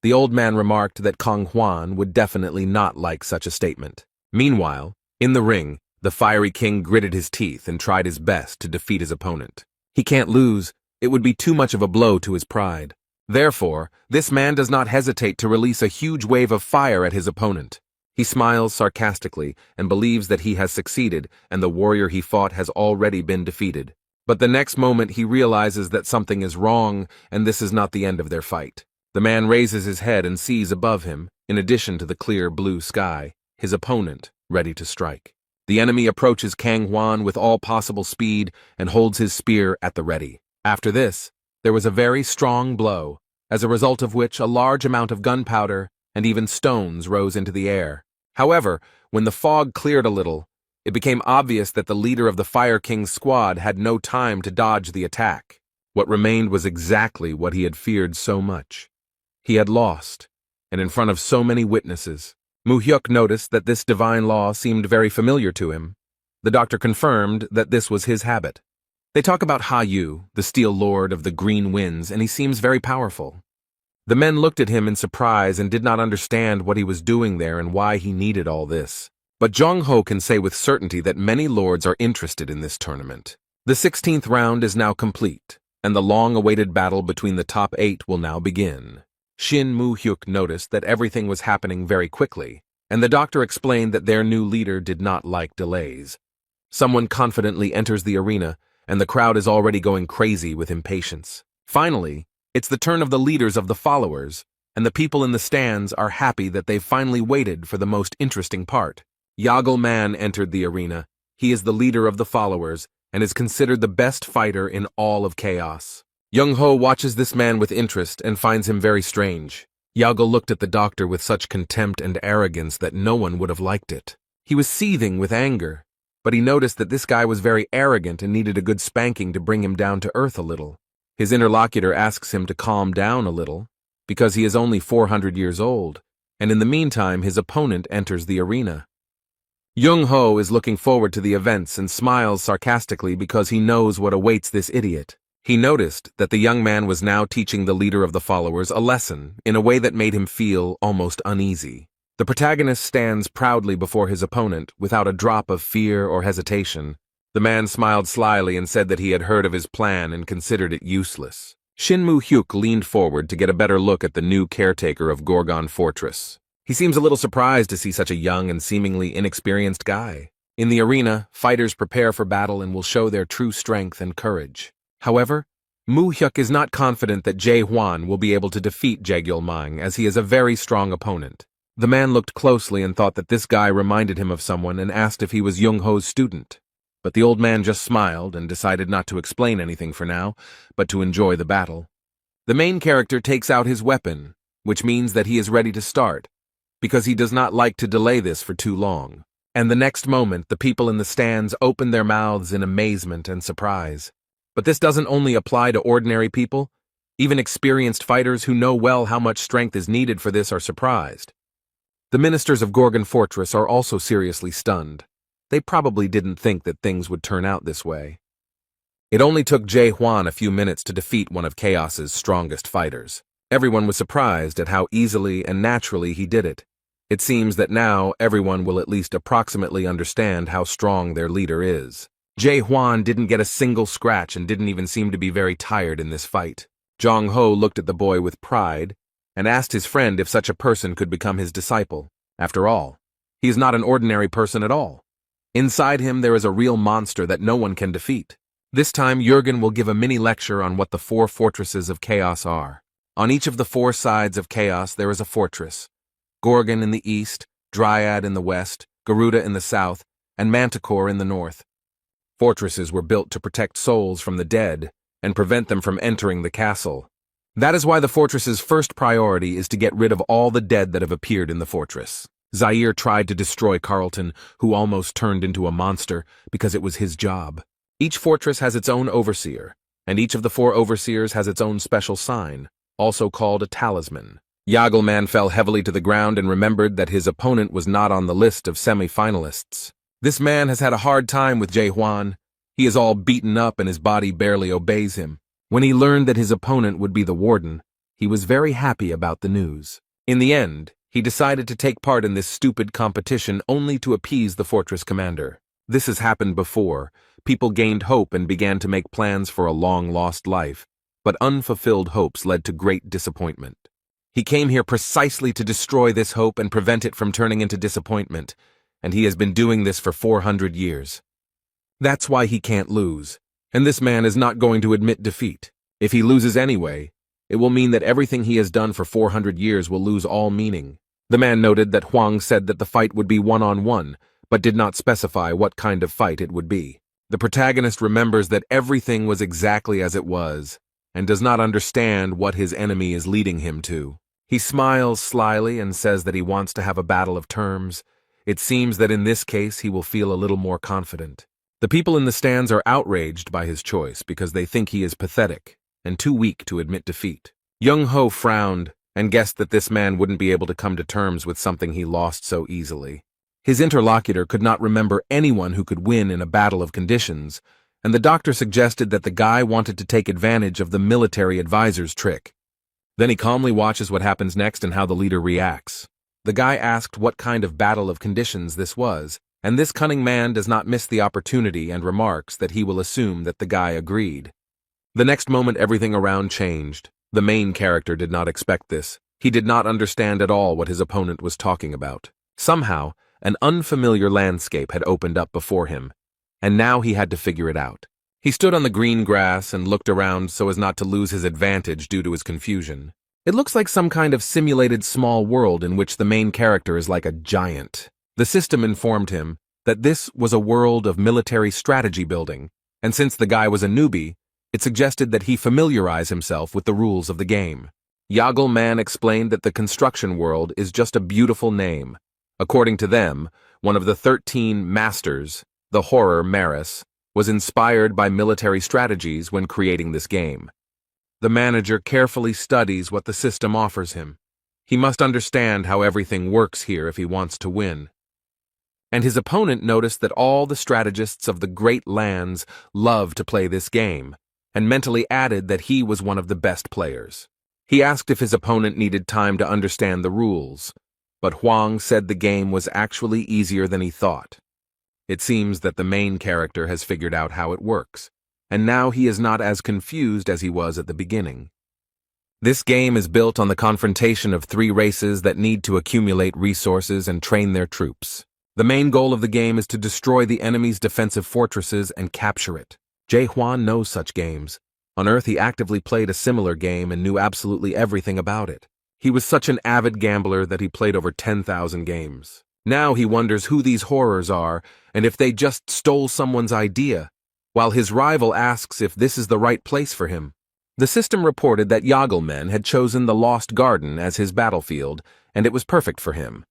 The old man remarked that Kang Hwan would definitely not like such a statement. Meanwhile, in the ring, the fiery king gritted his teeth and tried his best to defeat his opponent. He can't lose. It would be too much of a blow to his pride. Therefore, this man does not hesitate to release a huge wave of fire at his opponent. He smiles sarcastically and believes that he has succeeded and the warrior he fought has already been defeated. But the next moment he realizes that something is wrong and this is not the end of their fight. The man raises his head and sees above him, in addition to the clear blue sky, his opponent ready to strike. The enemy approaches Kang Hwan with all possible speed and holds his spear at the ready. After this, there was a very strong blow, as a result of which a large amount of gunpowder and even stones rose into the air. However, when the fog cleared a little, it became obvious that the leader of the Fire King's squad had no time to dodge the attack. What remained was exactly what he had feared so much. He had lost, and in front of so many witnesses. Moo-hyuk noticed that this divine law seemed very familiar to him. The doctor confirmed that this was his habit. They talk about Ha-yu, the Steel Lord of the Green Winds, and he seems very powerful. The men looked at him in surprise and did not understand what he was doing there and why he needed all this. But Jong-ho can say with certainty that many lords are interested in this tournament. The 16th round is now complete, and the long-awaited battle between the top 8 will now begin. Shin Moo-hyuk noticed that everything was happening very quickly, and the doctor explained that their new leader did not like delays. Someone confidently enters the arena, and the crowd is already going crazy with impatience. Finally, it's the turn of the leaders of the followers, and the people in the stands are happy that they've finally waited for the most interesting part. Yagello Man entered the arena. He is the leader of the followers, and is considered the best fighter in all of Chaos. Young-ho watches this man with interest and finds him very strange. Yago looked at the doctor with such contempt and arrogance that no one would have liked it. He was seething with anger, but he noticed that this guy was very arrogant and needed a good spanking to bring him down to earth a little. His interlocutor asks him to calm down a little, because he is only 400 years old, and in the meantime his opponent enters the arena. Young-ho is looking forward to the events and smiles sarcastically because he knows what awaits this idiot. He noticed that the young man was now teaching the leader of the followers a lesson in a way that made him feel almost uneasy. The protagonist stands proudly before his opponent without a drop of fear or hesitation. The man smiled slyly and said that he had heard of his plan and considered it useless. Shinmu Hyuk leaned forward to get a better look at the new caretaker of Gorgon Fortress. He seems a little surprised to see such a young and seemingly inexperienced guy. In the arena, fighters prepare for battle and will show their true strength and courage. However, Mu Hyuk is not confident that Jae Hwan will be able to defeat Jaegyul Mang, as he is a very strong opponent. The man looked closely and thought that this guy reminded him of someone and asked if he was Young-ho's student. But the old man just smiled and decided not to explain anything for now, but to enjoy the battle. The main character takes out his weapon, which means that he is ready to start, because he does not like to delay this for too long. And the next moment, the people in the stands open their mouths in amazement and surprise. But this doesn't only apply to ordinary people. Even experienced fighters who know well how much strength is needed for this are surprised. The ministers of Gorgon Fortress are also seriously stunned. They probably didn't think that things would turn out this way. It only took Jae Hwan a few minutes to defeat one of Chaos's strongest fighters. Everyone was surprised at how easily and naturally he did it. It seems that now everyone will at least approximately understand how strong their leader is. Jae Hwan didn't get a single scratch and didn't even seem to be very tired in this fight. Jong-ho looked at the boy with pride and asked his friend if such a person could become his disciple. After all, he is not an ordinary person at all. Inside him there is a real monster that no one can defeat. This time Jurgen will give a mini lecture on what the 4 fortresses of Chaos are. On each of the 4 sides of Chaos there is a fortress. Gorgon in the east, Dryad in the west, Garuda in the south, and Manticore in the north. Fortresses were built to protect souls from the dead and prevent them from entering the castle. That is why the fortress's first priority is to get rid of all the dead that have appeared in the fortress. Zaire tried to destroy Carlton, who almost turned into a monster, because it was his job. Each fortress has its own overseer, and each of the 4 overseers has its own special sign, also called a talisman. Yagelman fell heavily to the ground and remembered that his opponent was not on the list of semi-finalists. This man has had a hard time with Jae Hwan. He is all beaten up and his body barely obeys him. When he learned that his opponent would be the warden, he was very happy about the news. In the end, he decided to take part in this stupid competition only to appease the fortress commander. This has happened before. People gained hope and began to make plans for a long-lost life, but unfulfilled hopes led to great disappointment. He came here precisely to destroy this hope and prevent it from turning into disappointment, and he has been doing this for 400 years. That's why he can't lose, and this man is not going to admit defeat. If he loses anyway, it will mean that everything he has done for 400 years will lose all meaning. The man noted that Huang said that the fight would be one-on-one, but did not specify what kind of fight it would be. The protagonist remembers that everything was exactly as it was, and does not understand what his enemy is leading him to. He smiles slyly and says that he wants to have a battle of terms. It seems that in this case he will feel a little more confident. The people in the stands are outraged by his choice because they think he is pathetic and too weak to admit defeat. Young-ho frowned and guessed that this man wouldn't be able to come to terms with something he lost so easily. His interlocutor could not remember anyone who could win in a battle of conditions, and the doctor suggested that the guy wanted to take advantage of the military advisor's trick. Then he calmly watches what happens next and how the leader reacts. The guy asked what kind of battle of conditions this was, and this cunning man does not miss the opportunity and remarks that he will assume that the guy agreed. The next moment everything around changed. The main character did not expect this. He did not understand at all what his opponent was talking about. Somehow, an unfamiliar landscape had opened up before him, and now he had to figure it out. He stood on the green grass and looked around so as not to lose his advantage due to his confusion. It looks like some kind of simulated small world in which the main character is like a giant. The system informed him that this was a world of military strategy building, and since the guy was a newbie, it suggested that he familiarize himself with the rules of the game. Yagelman explained that the construction world is just a beautiful name. According to them, one of the 13 masters, the horror Maris, was inspired by military strategies when creating this game. The manager carefully studies what the system offers him. He must understand how everything works here if he wants to win. And his opponent noticed that all the strategists of the Great Lands love to play this game, and mentally added that he was one of the best players. He asked if his opponent needed time to understand the rules, but Huang said the game was actually easier than he thought. It seems that the main character has figured out how it works, and now he is not as confused as he was at the beginning. This game is built on the confrontation of 3 races that need to accumulate resources and train their troops. The main goal of the game is to destroy the enemy's defensive fortresses and capture it. Jae Hwan knows such games. On Earth, he actively played a similar game and knew absolutely everything about it. He was such an avid gambler that he played over 10,000 games. Now he wonders who these horrors are and if they just stole someone's idea, while his rival asks if this is the right place for him. The system reported that Yagelman had chosen the Lost Garden as his battlefield, and it was perfect for him.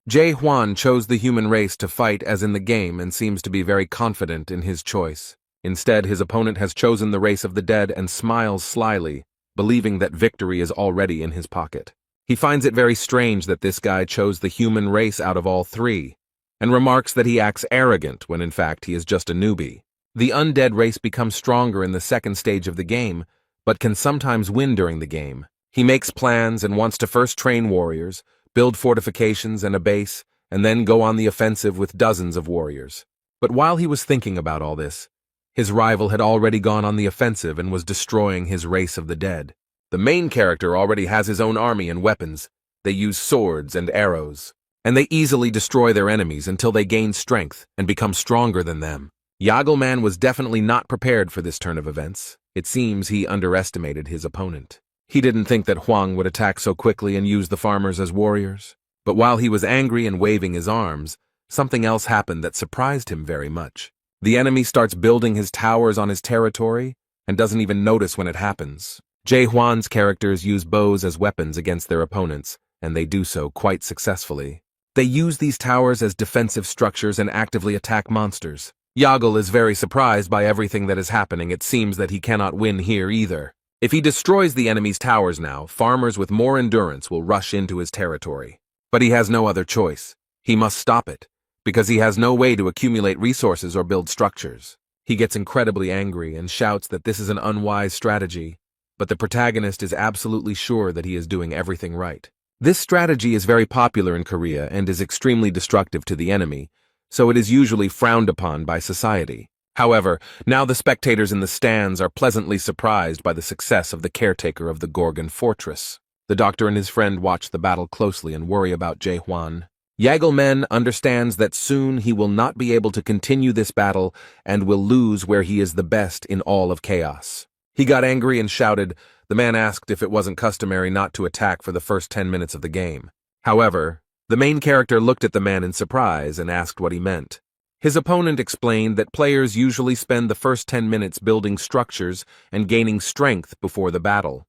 Jae Hwan chose the human race to fight as in the game and seems to be very confident in his choice. Instead, his opponent has chosen the race of the dead and smiles slyly, believing that victory is already in his pocket. He finds it very strange that this guy chose the human race out of all 3, and remarks that he acts arrogant when in fact he is just a newbie. The undead race becomes stronger in the second stage of the game, but can sometimes win during the game. He makes plans and wants to first train warriors, build fortifications and a base, and then go on the offensive with dozens of warriors. But while he was thinking about all this, his rival had already gone on the offensive and was destroying his race of the dead. The main character already has his own army and weapons. They use swords and arrows, and they easily destroy their enemies until they gain strength and become stronger than them. Yagelman was definitely not prepared for this turn of events. It seems he underestimated his opponent. He didn't think that Huang would attack so quickly and use the farmers as warriors. But while he was angry and waving his arms, something else happened that surprised him very much. The enemy starts building his towers on his territory and doesn't even notice when it happens. Jae Hwan's characters use bows as weapons against their opponents, and they do so quite successfully. They use these towers as defensive structures and actively attack monsters. Yagel is very surprised by everything that is happening. It seems that he cannot win here either. If he destroys the enemy's towers now, farmers with more endurance will rush into his territory. But he has no other choice. He must stop it, because he has no way to accumulate resources or build structures. He gets incredibly angry and shouts that this is an unwise strategy, but the protagonist is absolutely sure that he is doing everything right. This strategy is very popular in Korea and is extremely destructive to the enemy, so it is usually frowned upon by society. However, now the spectators in the stands are pleasantly surprised by the success of the caretaker of the Gorgon fortress. The doctor and his friend watch the battle closely and worry about Jae Hwan. Yagelman understands that soon he will not be able to continue this battle and will lose where he is the best in all of chaos. He got angry and shouted. The man asked if it wasn't customary not to attack for the first 10 minutes of the game. However, the main character looked at the man in surprise and asked what he meant. His opponent explained that players usually spend the first 10 minutes building structures and gaining strength before the battle.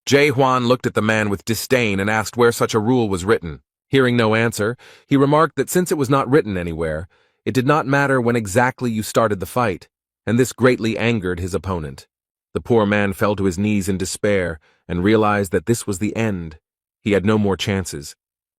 Jae Hwan looked at the man with disdain and asked where such a rule was written. Hearing no answer, he remarked that since it was not written anywhere, it did not matter when exactly you started the fight, and this greatly angered his opponent. The poor man fell to his knees in despair and realized that this was the end. He had no more chances.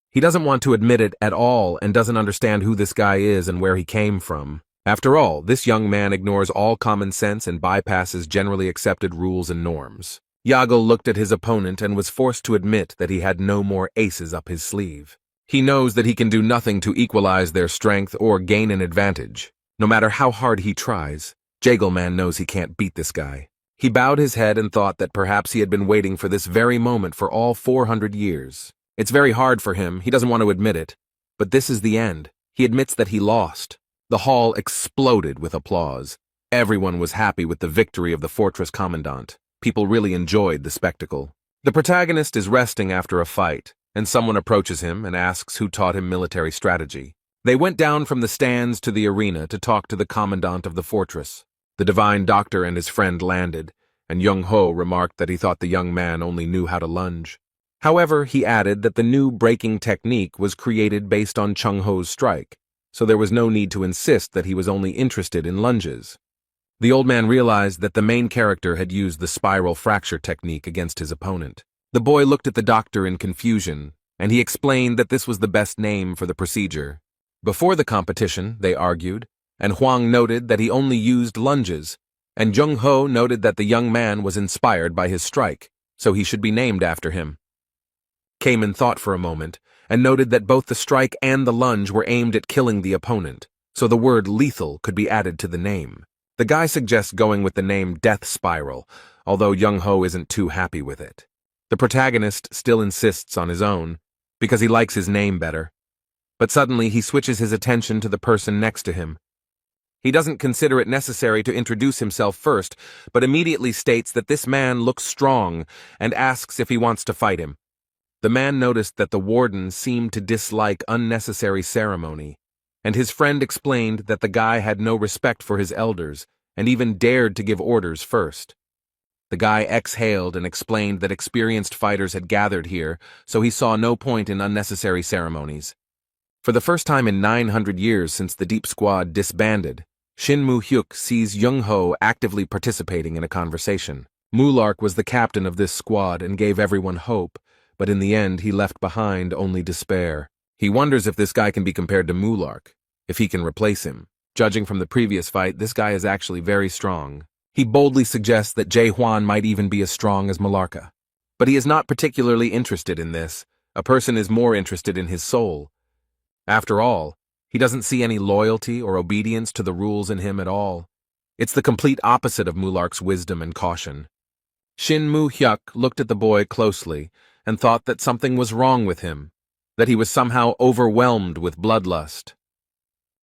He doesn't want to admit it at all and doesn't understand who this guy is and where he came from. After all, this young man ignores all common sense and bypasses generally accepted rules and norms. Yagel looked at his opponent and was forced to admit that he had no more aces up his sleeve. He knows that he can do nothing to equalize their strength or gain an advantage. No matter how hard he tries, Jagelman knows he can't beat this guy. He bowed his head and thought that perhaps he had been waiting for this very moment for all 400 years. It's very hard for him, he doesn't want to admit it, but this is the end. He admits that he lost. The hall exploded with applause. Everyone was happy with the victory of the fortress commandant. People really enjoyed the spectacle. The protagonist is resting after a fight, and someone approaches him and asks who taught him military strategy. They went down from the stands to the arena to talk to the commandant of the fortress. The divine doctor and his friend landed, and Young Ho remarked that he thought the young man only knew how to lunge. However, he added that the new breaking technique was created based on Chung-Ho's strike, so there was no need to insist that he was only interested in lunges. The old man realized that the main character had used the spiral fracture technique against his opponent. The boy looked at the doctor in confusion, and he explained that this was the best name for the procedure. Before the competition, they argued, and Huang noted that he only used lunges, and Jung-Ho noted that the young man was inspired by his strike, so he should be named after him. Kamen thought for a moment, and noted that both the strike and the lunge were aimed at killing the opponent, so the word lethal could be added to the name. The guy suggests going with the name Death Spiral, although Jung-Ho isn't too happy with it. The protagonist still insists on his own, because he likes his name better. But suddenly he switches his attention to the person next to him. He doesn't consider it necessary to introduce himself first, but immediately states that this man looks strong and asks if he wants to fight him. The man noticed that the warden seemed to dislike unnecessary ceremony, and his friend explained that the guy had no respect for his elders and even dared to give orders first. The guy exhaled and explained that experienced fighters had gathered here, so he saw no point in unnecessary ceremonies. For the first time in 900 years since the Deep Squad disbanded, Shin Mu-hyuk sees Jung-Ho actively participating in a conversation. Mulark was the captain of this squad and gave everyone hope, but in the end he left behind only despair. He wonders if this guy can be compared to Mulark, if he can replace him. Judging from the previous fight, this guy is actually very strong. He boldly suggests that Jae-hwan might even be as strong as Malarka. But he is not particularly interested in this. A person is more interested in his soul. After all, he doesn't see any loyalty or obedience to the rules in him at all. It's the complete opposite of Mulark's wisdom and caution. Shin Mu-hyuk looked at the boy closely and thought that something was wrong with him, that he was somehow overwhelmed with bloodlust.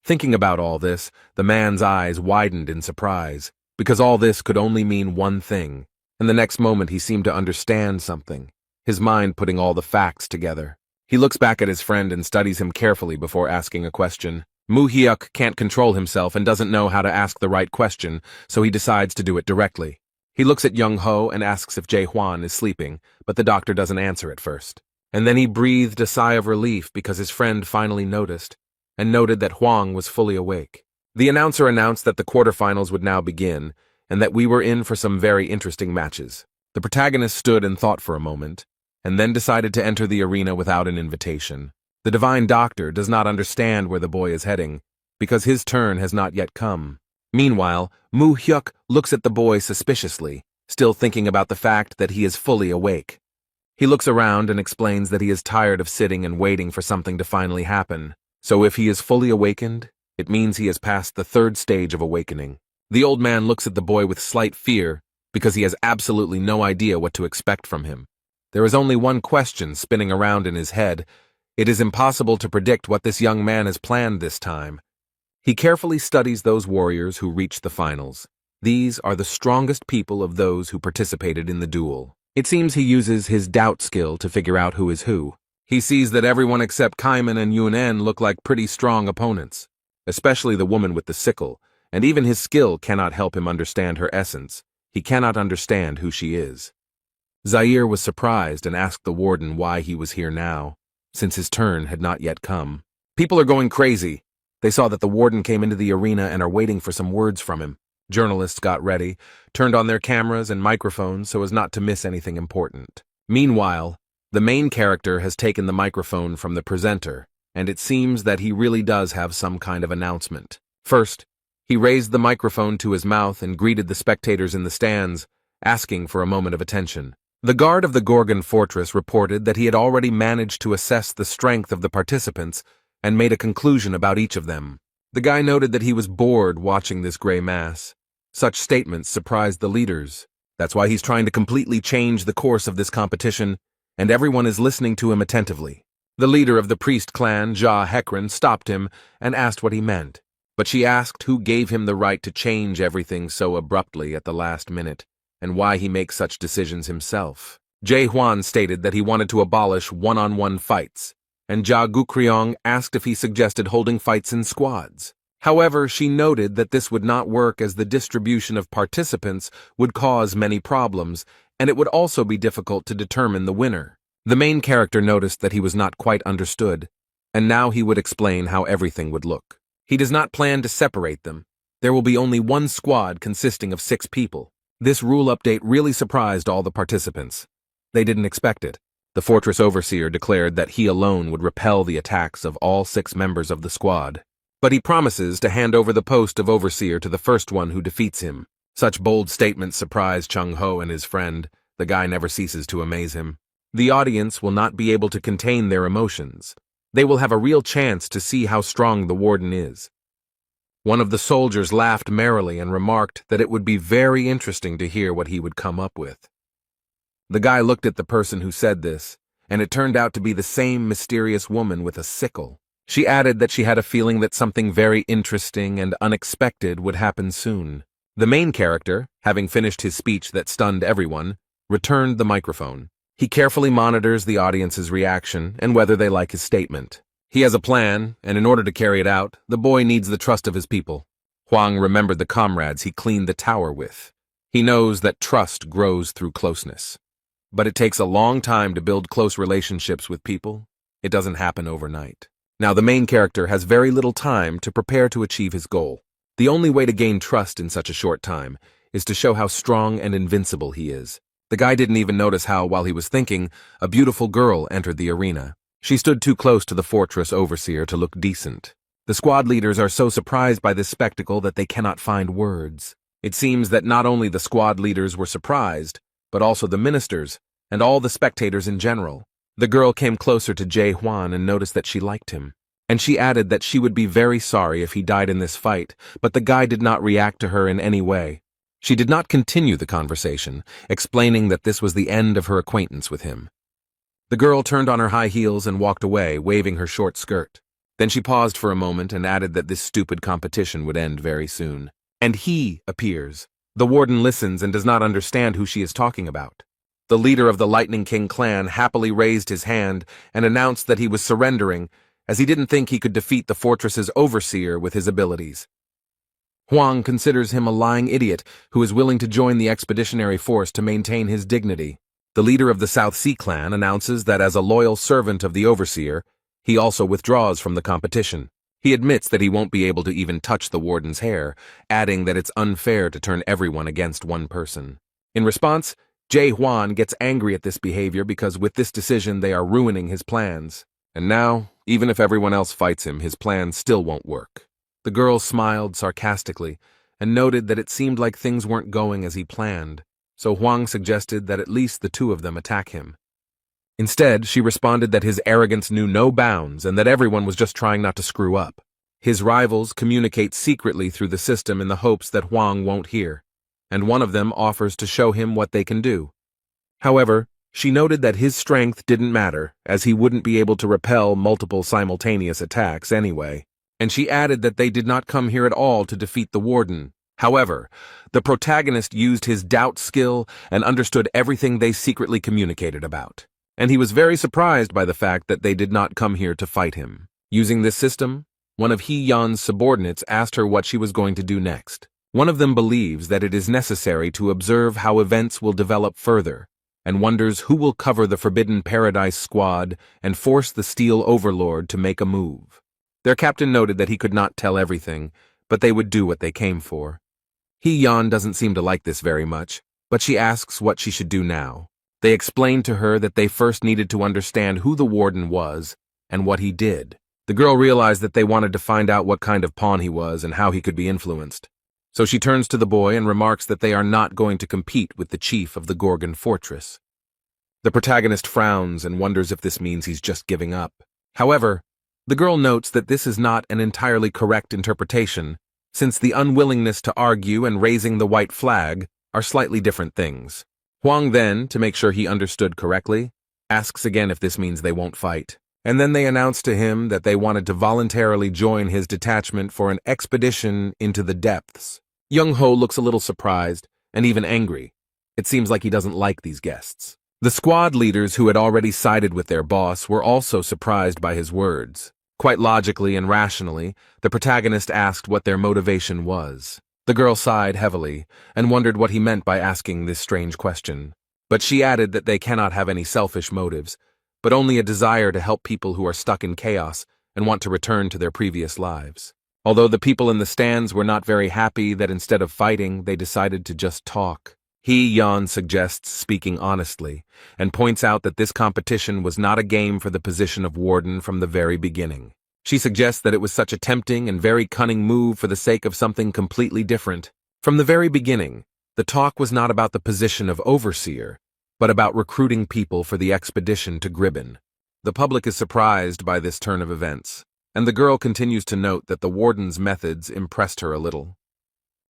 Thinking about all this, the man's eyes widened in surprise, because all this could only mean one thing, and the next moment he seemed to understand something, his mind putting all the facts together. He looks back at his friend and studies him carefully before asking a question. Mu-hyuk can't control himself and doesn't know how to ask the right question, so he decides to do it directly. He looks at Jung-Ho and asks if Jae-hwan is sleeping, but the doctor doesn't answer at first. And then he breathed a sigh of relief because his friend finally noticed, and noted that Hwang was fully awake. The announcer announced that the quarterfinals would now begin, and that we were in for some very interesting matches. The protagonist stood and thought for a moment, and then decided to enter the arena without an invitation. The divine doctor does not understand where the boy is heading, because his turn has not yet come. Meanwhile, Mu-hyuk looks at the boy suspiciously, still thinking about the fact that he is fully awake. He looks around and explains that he is tired of sitting and waiting for something to finally happen. So if he is fully awakened, it means he has passed the third stage of awakening. The old man looks at the boy with slight fear, because he has absolutely no idea what to expect from him. There is only one question spinning around in his head. It is impossible to predict what this young man has planned this time. He carefully studies those warriors who reached the finals. These are the strongest people of those who participated in the duel. It seems he uses his doubt skill to figure out who is who. He sees that everyone except Kaiman and Yun-en look like pretty strong opponents, especially the woman with the sickle, and even his skill cannot help him understand her essence. He cannot understand who she is. Zaire was surprised and asked the warden why he was here now, since his turn had not yet come. People are going crazy. They saw that the warden came into the arena and are waiting for some words from him. Journalists got ready, turned on their cameras and microphones so as not to miss anything important. Meanwhile, the main character has taken the microphone from the presenter, and it seems that he really does have some kind of announcement. First, he raised the microphone to his mouth and greeted the spectators in the stands, asking for a moment of attention. The guard of the Gorgon fortress reported that he had already managed to assess the strength of the participants and made a conclusion about each of them. The guy noted that he was bored watching this gray mass. Such statements surprised the leaders. That's why he's trying to completely change the course of this competition, and everyone is listening to him attentively. The leader of the priest clan, Ja Hekran, stopped him and asked what he meant, but she asked who gave him the right to change everything so abruptly at the last minute, and why he makes such decisions himself. Jae-hwan stated that he wanted to abolish one-on-one fights, and Ja Gukryong asked if he suggested holding fights in squads. However, she noted that this would not work as the distribution of participants would cause many problems, and it would also be difficult to determine the winner. The main character noticed that he was not quite understood, and now he would explain how everything would look. He does not plan to separate them. There will be only one squad consisting of 6 people. This rule update really surprised all the participants. They didn't expect it. The fortress overseer declared that he alone would repel the attacks of all 6 members of the squad. But he promises to hand over the post of overseer to the first one who defeats him. Such bold statements surprise Chung-ho and his friend. The guy never ceases to amaze him. The audience will not be able to contain their emotions. They will have a real chance to see how strong the warden is. One of the soldiers laughed merrily and remarked that it would be very interesting to hear what he would come up with. The guy looked at the person who said this, and it turned out to be the same mysterious woman with a sickle. She added that she had a feeling that something very interesting and unexpected would happen soon. The main character, having finished his speech that stunned everyone, returned the microphone. He carefully monitors the audience's reaction and whether they like his statement. He has a plan, and in order to carry it out, the boy needs the trust of his people. Hwang remembered the comrades he cleaned the tower with. He knows that trust grows through closeness. But it takes a long time to build close relationships with people. It doesn't happen overnight. Now, the main character has very little time to prepare to achieve his goal. The only way to gain trust in such a short time is to show how strong and invincible he is. The guy didn't even notice how, while he was thinking, a beautiful girl entered the arena. She stood too close to the fortress overseer to look decent. The squad leaders are so surprised by this spectacle that they cannot find words. It seems that not only the squad leaders were surprised, but also the ministers, and all the spectators in general. The girl came closer to Jae-hwan and noticed that she liked him. And she added that she would be very sorry if he died in this fight, but the guy did not react to her in any way. She did not continue the conversation, explaining that this was the end of her acquaintance with him. The girl turned on her high heels and walked away, waving her short skirt. Then she paused for a moment and added that this stupid competition would end very soon. And he appears. The warden listens and does not understand who she is talking about. The leader of the Lightning King clan happily raised his hand and announced that he was surrendering, as he didn't think he could defeat the fortress's overseer with his abilities. Hwang considers him a lying idiot who is willing to join the expeditionary force to maintain his dignity. The leader of the South Sea clan announces that as a loyal servant of the overseer, he also withdraws from the competition. He admits that he won't be able to even touch the warden's hair, adding that it's unfair to turn everyone against one person. In response, Jae-hwan gets angry at this behavior because with this decision they are ruining his plans. And now, even if everyone else fights him, his plan still won't work. The girl smiled sarcastically and noted that it seemed like things weren't going as he planned, so Hwang suggested that at least the 2 of them attack him. Instead, she responded that his arrogance knew no bounds and that everyone was just trying not to screw up. His rivals communicate secretly through the system in the hopes that Hwang won't hear, and one of them offers to show him what they can do. However, she noted that his strength didn't matter, as he wouldn't be able to repel multiple simultaneous attacks anyway. And she added that they did not come here at all to defeat the warden. However, the protagonist used his doubt skill and understood everything they secretly communicated about. And he was very surprised by the fact that they did not come here to fight him. Using this system, one of Hee-yeon's subordinates asked her what she was going to do next. One of them believes that it is necessary to observe how events will develop further, and wonders who will cover the Forbidden Paradise squad and force the Steel Overlord to make a move. Their captain noted that he could not tell everything, but they would do what they came for. Hee-yeon doesn't seem to like this very much, but she asks what she should do now. They explained to her that they first needed to understand who the warden was and what he did. The girl realized that they wanted to find out what kind of pawn he was and how he could be influenced. So she turns to the boy and remarks that they are not going to compete with the chief of the Gorgon fortress. The protagonist frowns and wonders if this means he's just giving up. However, the girl notes that this is not an entirely correct interpretation, since the unwillingness to argue and raising the white flag are slightly different things. Hwang then, to make sure he understood correctly, asks again if this means they won't fight. And then they announce to him that they wanted to voluntarily join his detachment for an expedition into the depths. Young-ho looks a little surprised and even angry. It seems like he doesn't like these guests. The squad leaders who had already sided with their boss were also surprised by his words. Quite logically and rationally, the protagonist asked what their motivation was. The girl sighed heavily and wondered what he meant by asking this strange question. But she added that they cannot have any selfish motives, but only a desire to help people who are stuck in chaos and want to return to their previous lives. Although the people in the stands were not very happy that instead of fighting, they decided to just talk. Yan suggests speaking honestly, and points out that this competition was not a game for the position of warden from the very beginning. She suggests that it was such a tempting and very cunning move for the sake of something completely different. From the very beginning, the talk was not about the position of overseer, but about recruiting people for the expedition to Gribben. The public is surprised by this turn of events, and the girl continues to note that the warden's methods impressed her a little.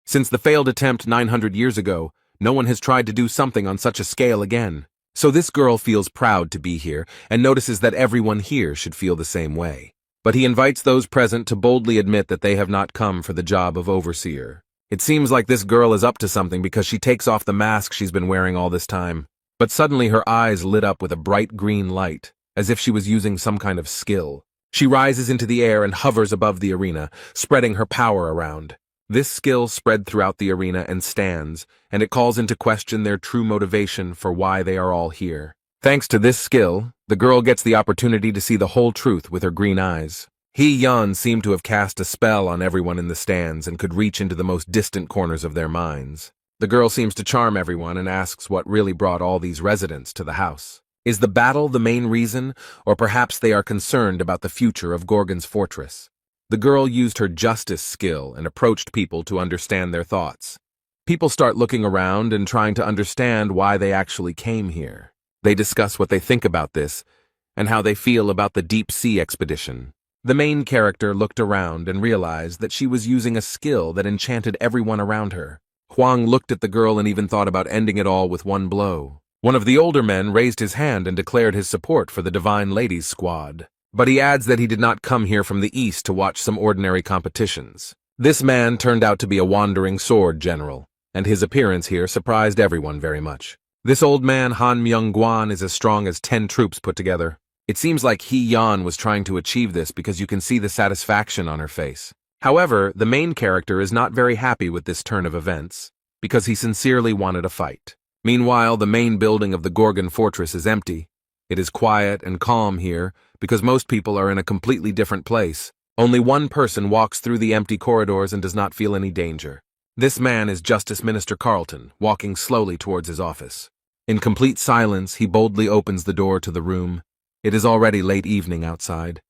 Since the failed attempt 900 years ago, no one has tried to do something on such a scale again. So this girl feels proud to be here and notices that everyone here should feel the same way. But he invites those present to boldly admit that they have not come for the job of overseer. It seems like this girl is up to something because she takes off the mask she's been wearing all this time. But suddenly her eyes lit up with a bright green light, as if she was using some kind of skill. She rises into the air and hovers above the arena, spreading her power around. This skill spread throughout the arena and stands, and it calls into question their true motivation for why they are all here. Thanks to this skill, the girl gets the opportunity to see the whole truth with her green eyes. Yan seemed to have cast a spell on everyone in the stands and could reach into the most distant corners of their minds. The girl seems to charm everyone and asks what really brought all these residents to the house. Is the battle the main reason, or perhaps they are concerned about the future of Gorgon's fortress? The girl used her justice skill and approached people to understand their thoughts. People start looking around and trying to understand why they actually came here. They discuss what they think about this and how they feel about the deep sea expedition. The main character looked around and realized that she was using a skill that enchanted everyone around her. Huang looked at the girl and even thought about ending it all with one blow. One of the older men raised his hand and declared his support for the Divine Ladies squad. But he adds that he did not come here from the east to watch some ordinary competitions. This man turned out to be a wandering sword general, and his appearance here surprised everyone very much. This old man, Han Myung-gwan, is as strong as 10 troops put together. It seems like Yan was trying to achieve this because you can see the satisfaction on her face. However, the main character is not very happy with this turn of events, because he sincerely wanted a fight. Meanwhile, the main building of the Gorgon fortress is empty. It is quiet and calm here, because most people are in a completely different place. Only one person walks through the empty corridors and does not feel any danger. This man is Justice Minister Carlton, walking slowly towards his office. In complete silence, he boldly opens the door to the room. It is already late evening outside.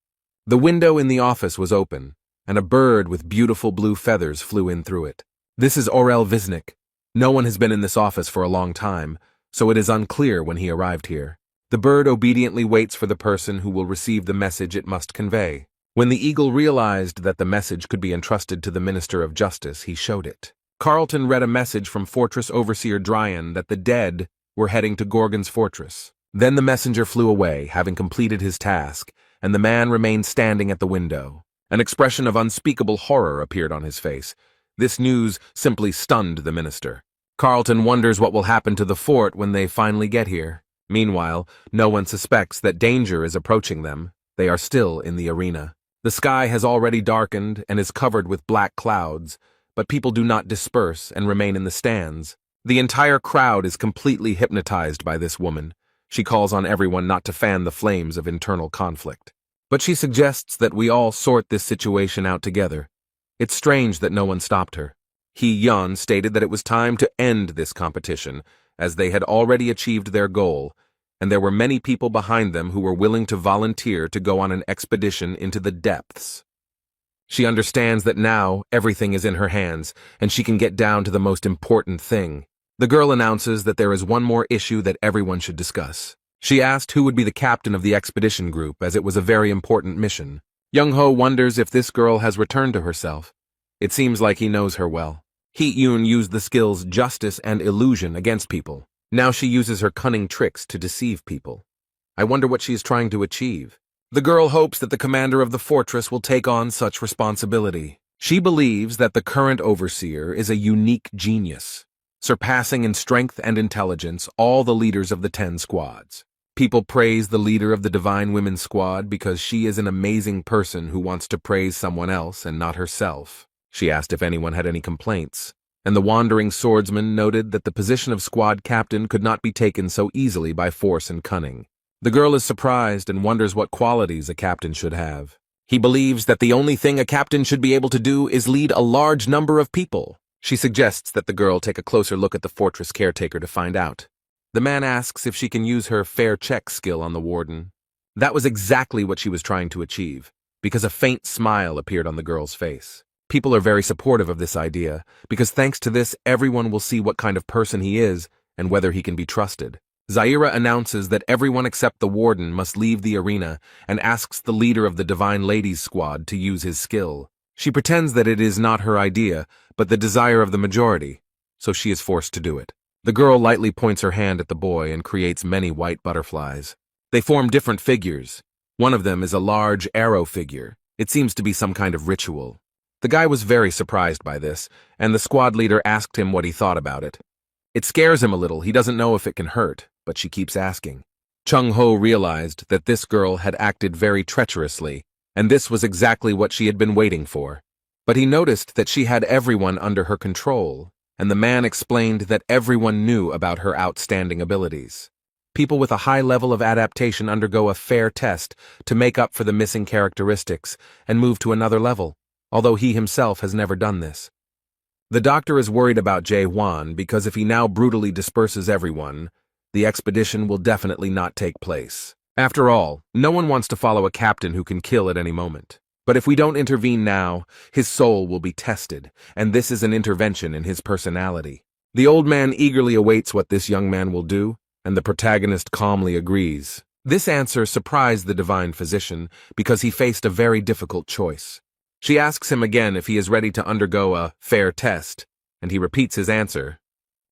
The window in the office was open, and a bird with beautiful blue feathers flew in through it. This is Orel Visnik. No one has been in this office for a long time, so it is unclear when he arrived here. The bird obediently waits for the person who will receive the message it must convey. When the eagle realized that the message could be entrusted to the Minister of Justice, he showed it. Carlton read a message from Fortress Overseer Dryan that the dead were heading to Gorgon's fortress. Then the messenger flew away, having completed his task, and the man remained standing at the window. An expression of unspeakable horror appeared on his face. This news simply stunned the minister. Carlton wonders what will happen to the fort when they finally get here. Meanwhile, no one suspects that danger is approaching them. They are still in the arena. The sky has already darkened and is covered with black clouds, but people do not disperse and remain in the stands. The entire crowd is completely hypnotized by this woman. She calls on everyone not to fan the flames of internal conflict. But she suggests that we all sort this situation out together. It's strange that no one stopped her. Yan stated that it was time to end this competition, as they had already achieved their goal, and there were many people behind them who were willing to volunteer to go on an expedition into the depths. She understands that now everything is in her hands, and she can get down to the most important thing. The girl announces that there is one more issue that everyone should discuss. She asked who would be the captain of the expedition group, as it was a very important mission. Young-ho wonders if this girl has returned to herself. It seems like he knows her well. Hee-yoon used the skills justice and illusion against people. Now she uses her cunning tricks to deceive people. I wonder what she is trying to achieve. The girl hopes that the commander of the fortress will take on such responsibility. She believes that the current overseer is a unique genius, surpassing in strength and intelligence all the leaders of the 10 squads. People praise the leader of the Divine Women's Squad because she is an amazing person who wants to praise someone else and not herself. She asked if anyone had any complaints, and the wandering swordsman noted that the position of squad captain could not be taken so easily by force and cunning. The girl is surprised and wonders what qualities a captain should have. He believes that the only thing a captain should be able to do is lead a large number of people. She suggests that the girl take a closer look at the fortress caretaker to find out. The man asks if she can use her fair check skill on the warden. That was exactly what she was trying to achieve, because a faint smile appeared on the girl's face. People are very supportive of this idea, because thanks to this, everyone will see what kind of person he is and whether he can be trusted. Zaira announces that everyone except the warden must leave the arena and asks the leader of the Divine Ladies Squad to use his skill. She pretends that it is not her idea, but the desire of the majority, so she is forced to do it. The girl lightly points her hand at the boy and creates many white butterflies. They form different figures. One of them is a large arrow figure. It seems to be some kind of ritual. The guy was very surprised by this, and the squad leader asked him what he thought about it. It scares him a little. He doesn't know if it can hurt, but she keeps asking. Chung-ho realized that this girl had acted very treacherously, and this was exactly what she had been waiting for. But he noticed that she had everyone under her control, and the man explained that everyone knew about her outstanding abilities. People with a high level of adaptation undergo a fair test to make up for the missing characteristics and move to another level, although he himself has never done this. The doctor is worried about Jae-hwan because if he now brutally disperses everyone, the expedition will definitely not take place. After all, no one wants to follow a captain who can kill at any moment. But if we don't intervene now, his soul will be tested, and this is an intervention in his personality. The old man eagerly awaits what this young man will do, and the protagonist calmly agrees. This answer surprised the divine physician because he faced a very difficult choice. She asks him again if he is ready to undergo a fair test, and he repeats his answer.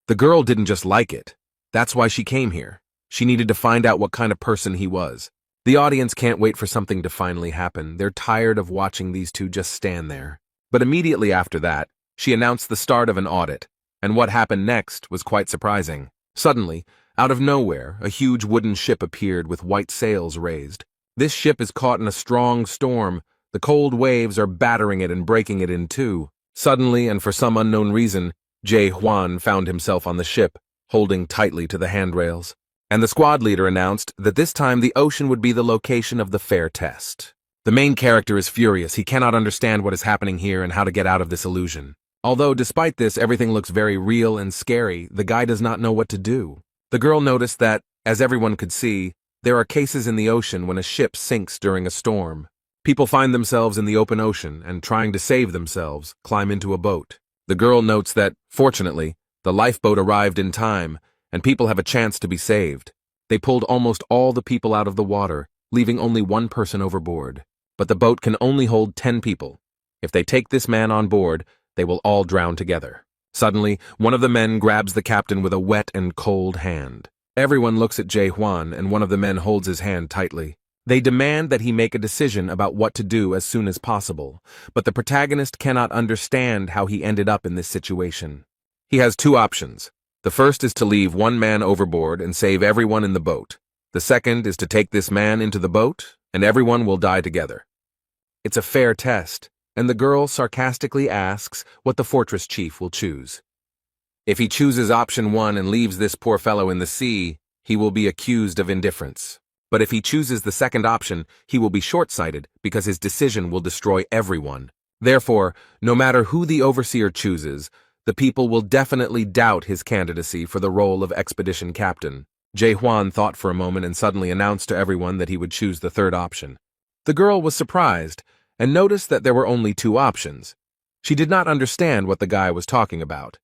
The girl didn't just like it. That's why she came here. She needed to find out what kind of person he was. The audience can't wait for something to finally happen. They're tired of watching these two just stand there. But immediately after that, she announced the start of an audit, and what happened next was quite surprising. Suddenly, out of nowhere, a huge wooden ship appeared with white sails raised. This ship is caught in a strong storm. The cold waves are battering it and breaking it in two. Suddenly, and for some unknown reason, Jae-hwan found himself on the ship, holding tightly to the handrails. And the squad leader announced that this time the ocean would be the location of the fair test. The main character is furious. He cannot understand what is happening here and how to get out of this illusion. Although, despite this, everything looks very real and scary, the guy does not know what to do. The girl noticed that, as everyone could see, there are cases in the ocean when a ship sinks during a storm. People find themselves in the open ocean and, trying to save themselves, climb into a boat. The girl notes that, fortunately, the lifeboat arrived in time, and people have a chance to be saved. They pulled almost all the people out of the water, leaving only one person overboard. But the boat can only hold 10 people. If they take this man on board, they will all drown together. Suddenly, one of the men grabs the captain with a wet and cold hand. Everyone looks at Jae-hwan, and one of the men holds his hand tightly. They demand that he make a decision about what to do as soon as possible, but the protagonist cannot understand how he ended up in this situation. He has two options. The first is to leave one man overboard and save everyone in the boat. The second is to take this man into the boat, and everyone will die together. It's a fair test, and the girl sarcastically asks what the fortress chief will choose. If he chooses option 1 and leaves this poor fellow in the sea, he will be accused of indifference. But if he chooses the second option, he will be short-sighted because his decision will destroy everyone. Therefore, no matter who the overseer chooses, the people will definitely doubt his candidacy for the role of expedition captain. Jae-hwan thought for a moment and suddenly announced to everyone that he would choose the third option. The girl was surprised and noticed that there were only 2 options. She did not understand what the guy was talking about.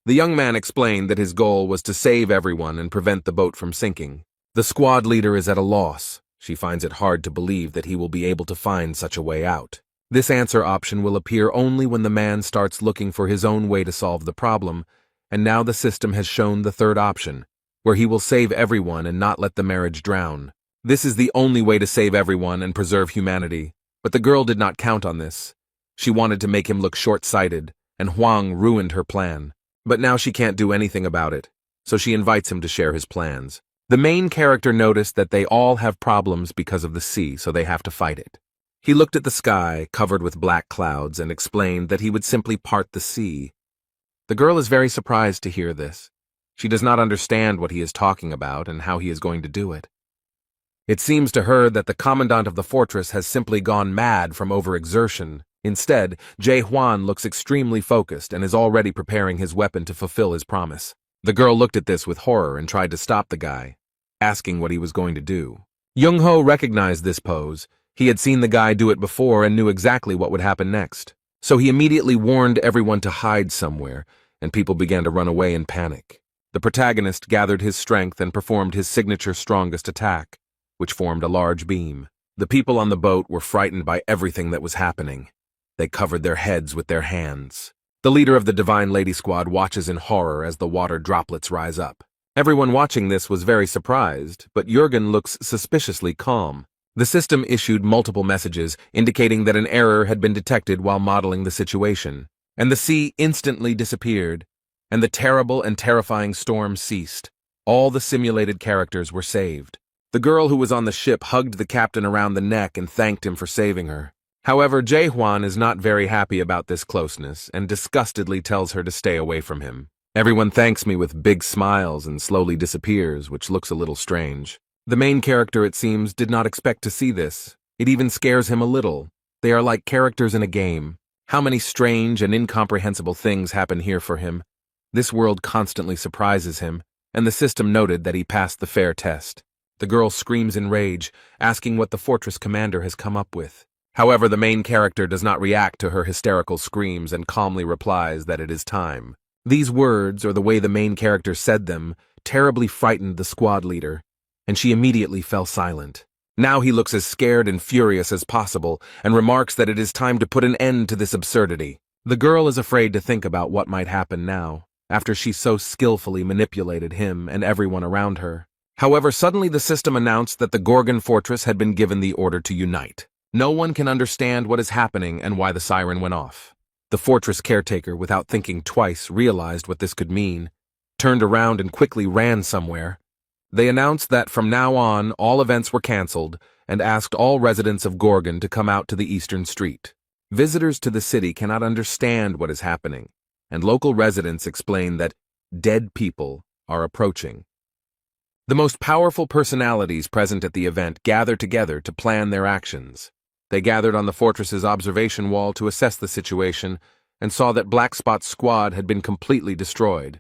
The young man explained that his goal was to save everyone and prevent the boat from sinking. The squad leader is at a loss. She finds it hard to believe that he will be able to find such a way out. This answer option will appear only when the man starts looking for his own way to solve the problem, and now the system has shown the third option, where he will save everyone and not let the marriage drown. This is the only way to save everyone and preserve humanity, but the girl did not count on this. She wanted to make him look short-sighted, and Hwang ruined her plan. But now she can't do anything about it, so she invites him to share his plans. The main character noticed that they all have problems because of the sea, so they have to fight it. He looked at the sky, covered with black clouds, and explained that he would simply part the sea. The girl is very surprised to hear this. She does not understand what he is talking about and how he is going to do it. It seems to her that the commandant of the fortress has simply gone mad from overexertion. Instead, Jae-hwan looks extremely focused and is already preparing his weapon to fulfill his promise. The girl looked at this with horror and tried to stop the guy, asking what he was going to do. Young-ho recognized this pose. He had seen the guy do it before and knew exactly what would happen next. So he immediately warned everyone to hide somewhere, and people began to run away in panic. The protagonist gathered his strength and performed his signature strongest attack, which formed a large beam. The people on the boat were frightened by everything that was happening. They covered their heads with their hands. The leader of the Divine Lady Squad watches in horror as the water droplets rise up. Everyone watching this was very surprised, but Jurgen looks suspiciously calm. The system issued multiple messages indicating that an error had been detected while modeling the situation, and the sea instantly disappeared, and the terrible and terrifying storm ceased. All the simulated characters were saved. The girl who was on the ship hugged the captain around the neck and thanked him for saving her. However, Jae-hwan is not very happy about this closeness and disgustedly tells her to stay away from him. Everyone thanks me with big smiles and slowly disappears, which looks a little strange. The main character, it seems, did not expect to see this. It even scares him a little. They are like characters in a game. How many strange and incomprehensible things happen here for him. This world constantly surprises him, and the system noted that he passed the fair test. The girl screams in rage, asking what the fortress commander has come up with. However, the main character does not react to her hysterical screams and calmly replies that it is time. These words, or the way the main character said them, terribly frightened the squad leader, and she immediately fell silent. Now he looks as scared and furious as possible and remarks that it is time to put an end to this absurdity. The girl is afraid to think about what might happen now, after she so skillfully manipulated him and everyone around her. However, suddenly the system announced that the Gorgon fortress had been given the order to unite. No one can understand what is happening and why the siren went off. The fortress caretaker, without thinking twice, realized what this could mean, turned around and quickly ran somewhere. They announced that from now on, all events were cancelled and asked all residents of Gorgon to come out to the eastern street. Visitors to the city cannot understand what is happening, and local residents explain that dead people are approaching. The most powerful personalities present at the event gather together to plan their actions. They gathered on the fortress's observation wall to assess the situation and saw that Black Spot's squad had been completely destroyed.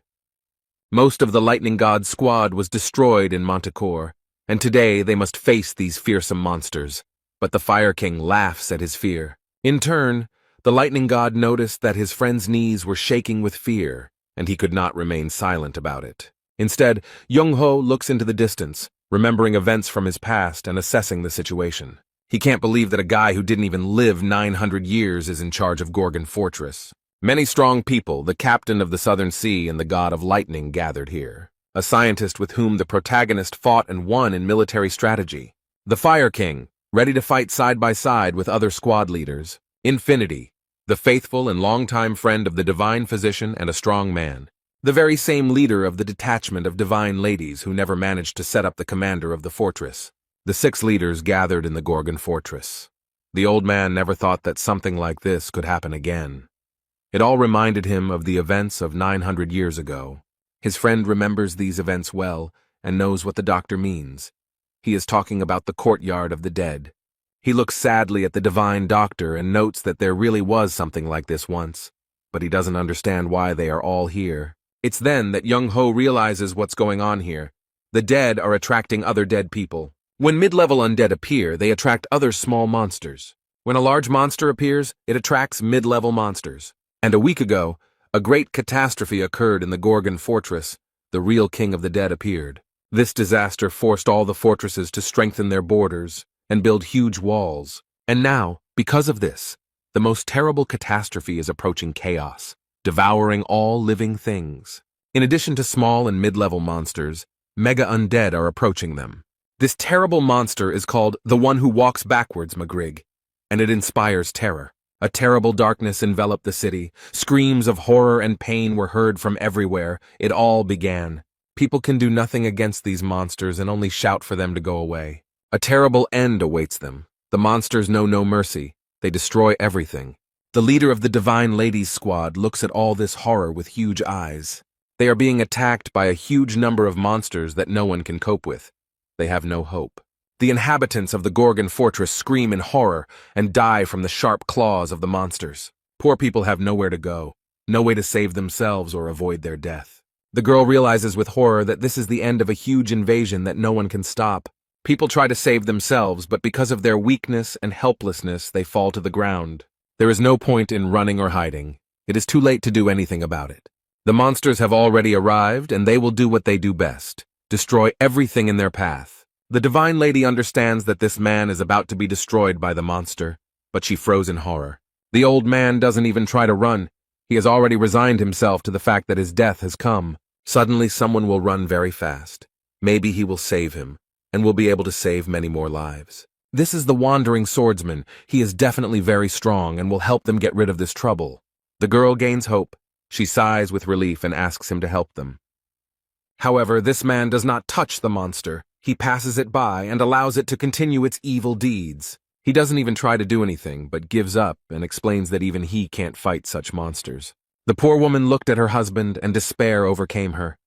Most of the Lightning God's squad was destroyed in Manticore, and today they must face these fearsome monsters. But the Fire King laughs at his fear. In turn, the Lightning God noticed that his friend's knees were shaking with fear, and he could not remain silent about it. Instead, Young-ho looks into the distance, remembering events from his past and assessing the situation. He can't believe that a guy who didn't even live 900 years is in charge of Gorgon Fortress. Many strong people, the captain of the Southern Sea and the god of lightning, gathered here. A scientist with whom the protagonist fought and won in military strategy. The Fire King, ready to fight side by side with other squad leaders. Infinity, the faithful and longtime friend of the divine physician and a strong man. The very same leader of the detachment of divine ladies who never managed to set up the commander of the fortress. The 6 leaders gathered in the Gorgon fortress. The old man never thought that something like this could happen again. It all reminded him of the events of 900 years ago. His friend remembers these events well and knows what the doctor means. He is talking about the courtyard of the dead. He looks sadly at the divine doctor and notes that there really was something like this once, but he doesn't understand why they are all here. It's then that Young-ho realizes what's going on here. The dead are attracting other dead people. When mid-level undead appear, they attract other small monsters. When a large monster appears, it attracts mid-level monsters. And a week ago, a great catastrophe occurred in the Gorgon fortress. The real king of the dead appeared. This disaster forced all the fortresses to strengthen their borders and build huge walls. And now, because of this, the most terrible catastrophe is approaching chaos, devouring all living things. In addition to small and mid-level monsters, mega undead are approaching them. This terrible monster is called the One Who Walks Backwards, Magrig, and it inspires terror. A terrible darkness enveloped the city. Screams of horror and pain were heard from everywhere. It all began. People can do nothing against these monsters and only shout for them to go away. A terrible end awaits them. The monsters know no mercy. They destroy everything. The leader of the Divine Ladies Squad looks at all this horror with huge eyes. They are being attacked by a huge number of monsters that no one can cope with. They have no hope. The inhabitants of the Gorgon fortress scream in horror and die from the sharp claws of the monsters. Poor people have nowhere to go, no way to save themselves or avoid their death. The girl realizes with horror that this is the end of a huge invasion that no one can stop. People try to save themselves, but because of their weakness and helplessness, they fall to the ground. There is no point in running or hiding. It is too late to do anything about it. The monsters have already arrived, and they will do what they do best: destroy everything in their path. The Divine Lady understands that this man is about to be destroyed by the monster, but she froze in horror. The old man doesn't even try to run. He has already resigned himself to the fact that his death has come. Suddenly, someone will run very fast. Maybe he will save him, and will be able to save many more lives. This is the wandering swordsman. He is definitely very strong and will help them get rid of this trouble. The girl gains hope. She sighs with relief and asks him to help them. However, this man does not touch the monster. He passes it by and allows it to continue its evil deeds. He doesn't even try to do anything, but gives up and explains that even he can't fight such monsters. The poor woman looked at her husband and despair overcame her.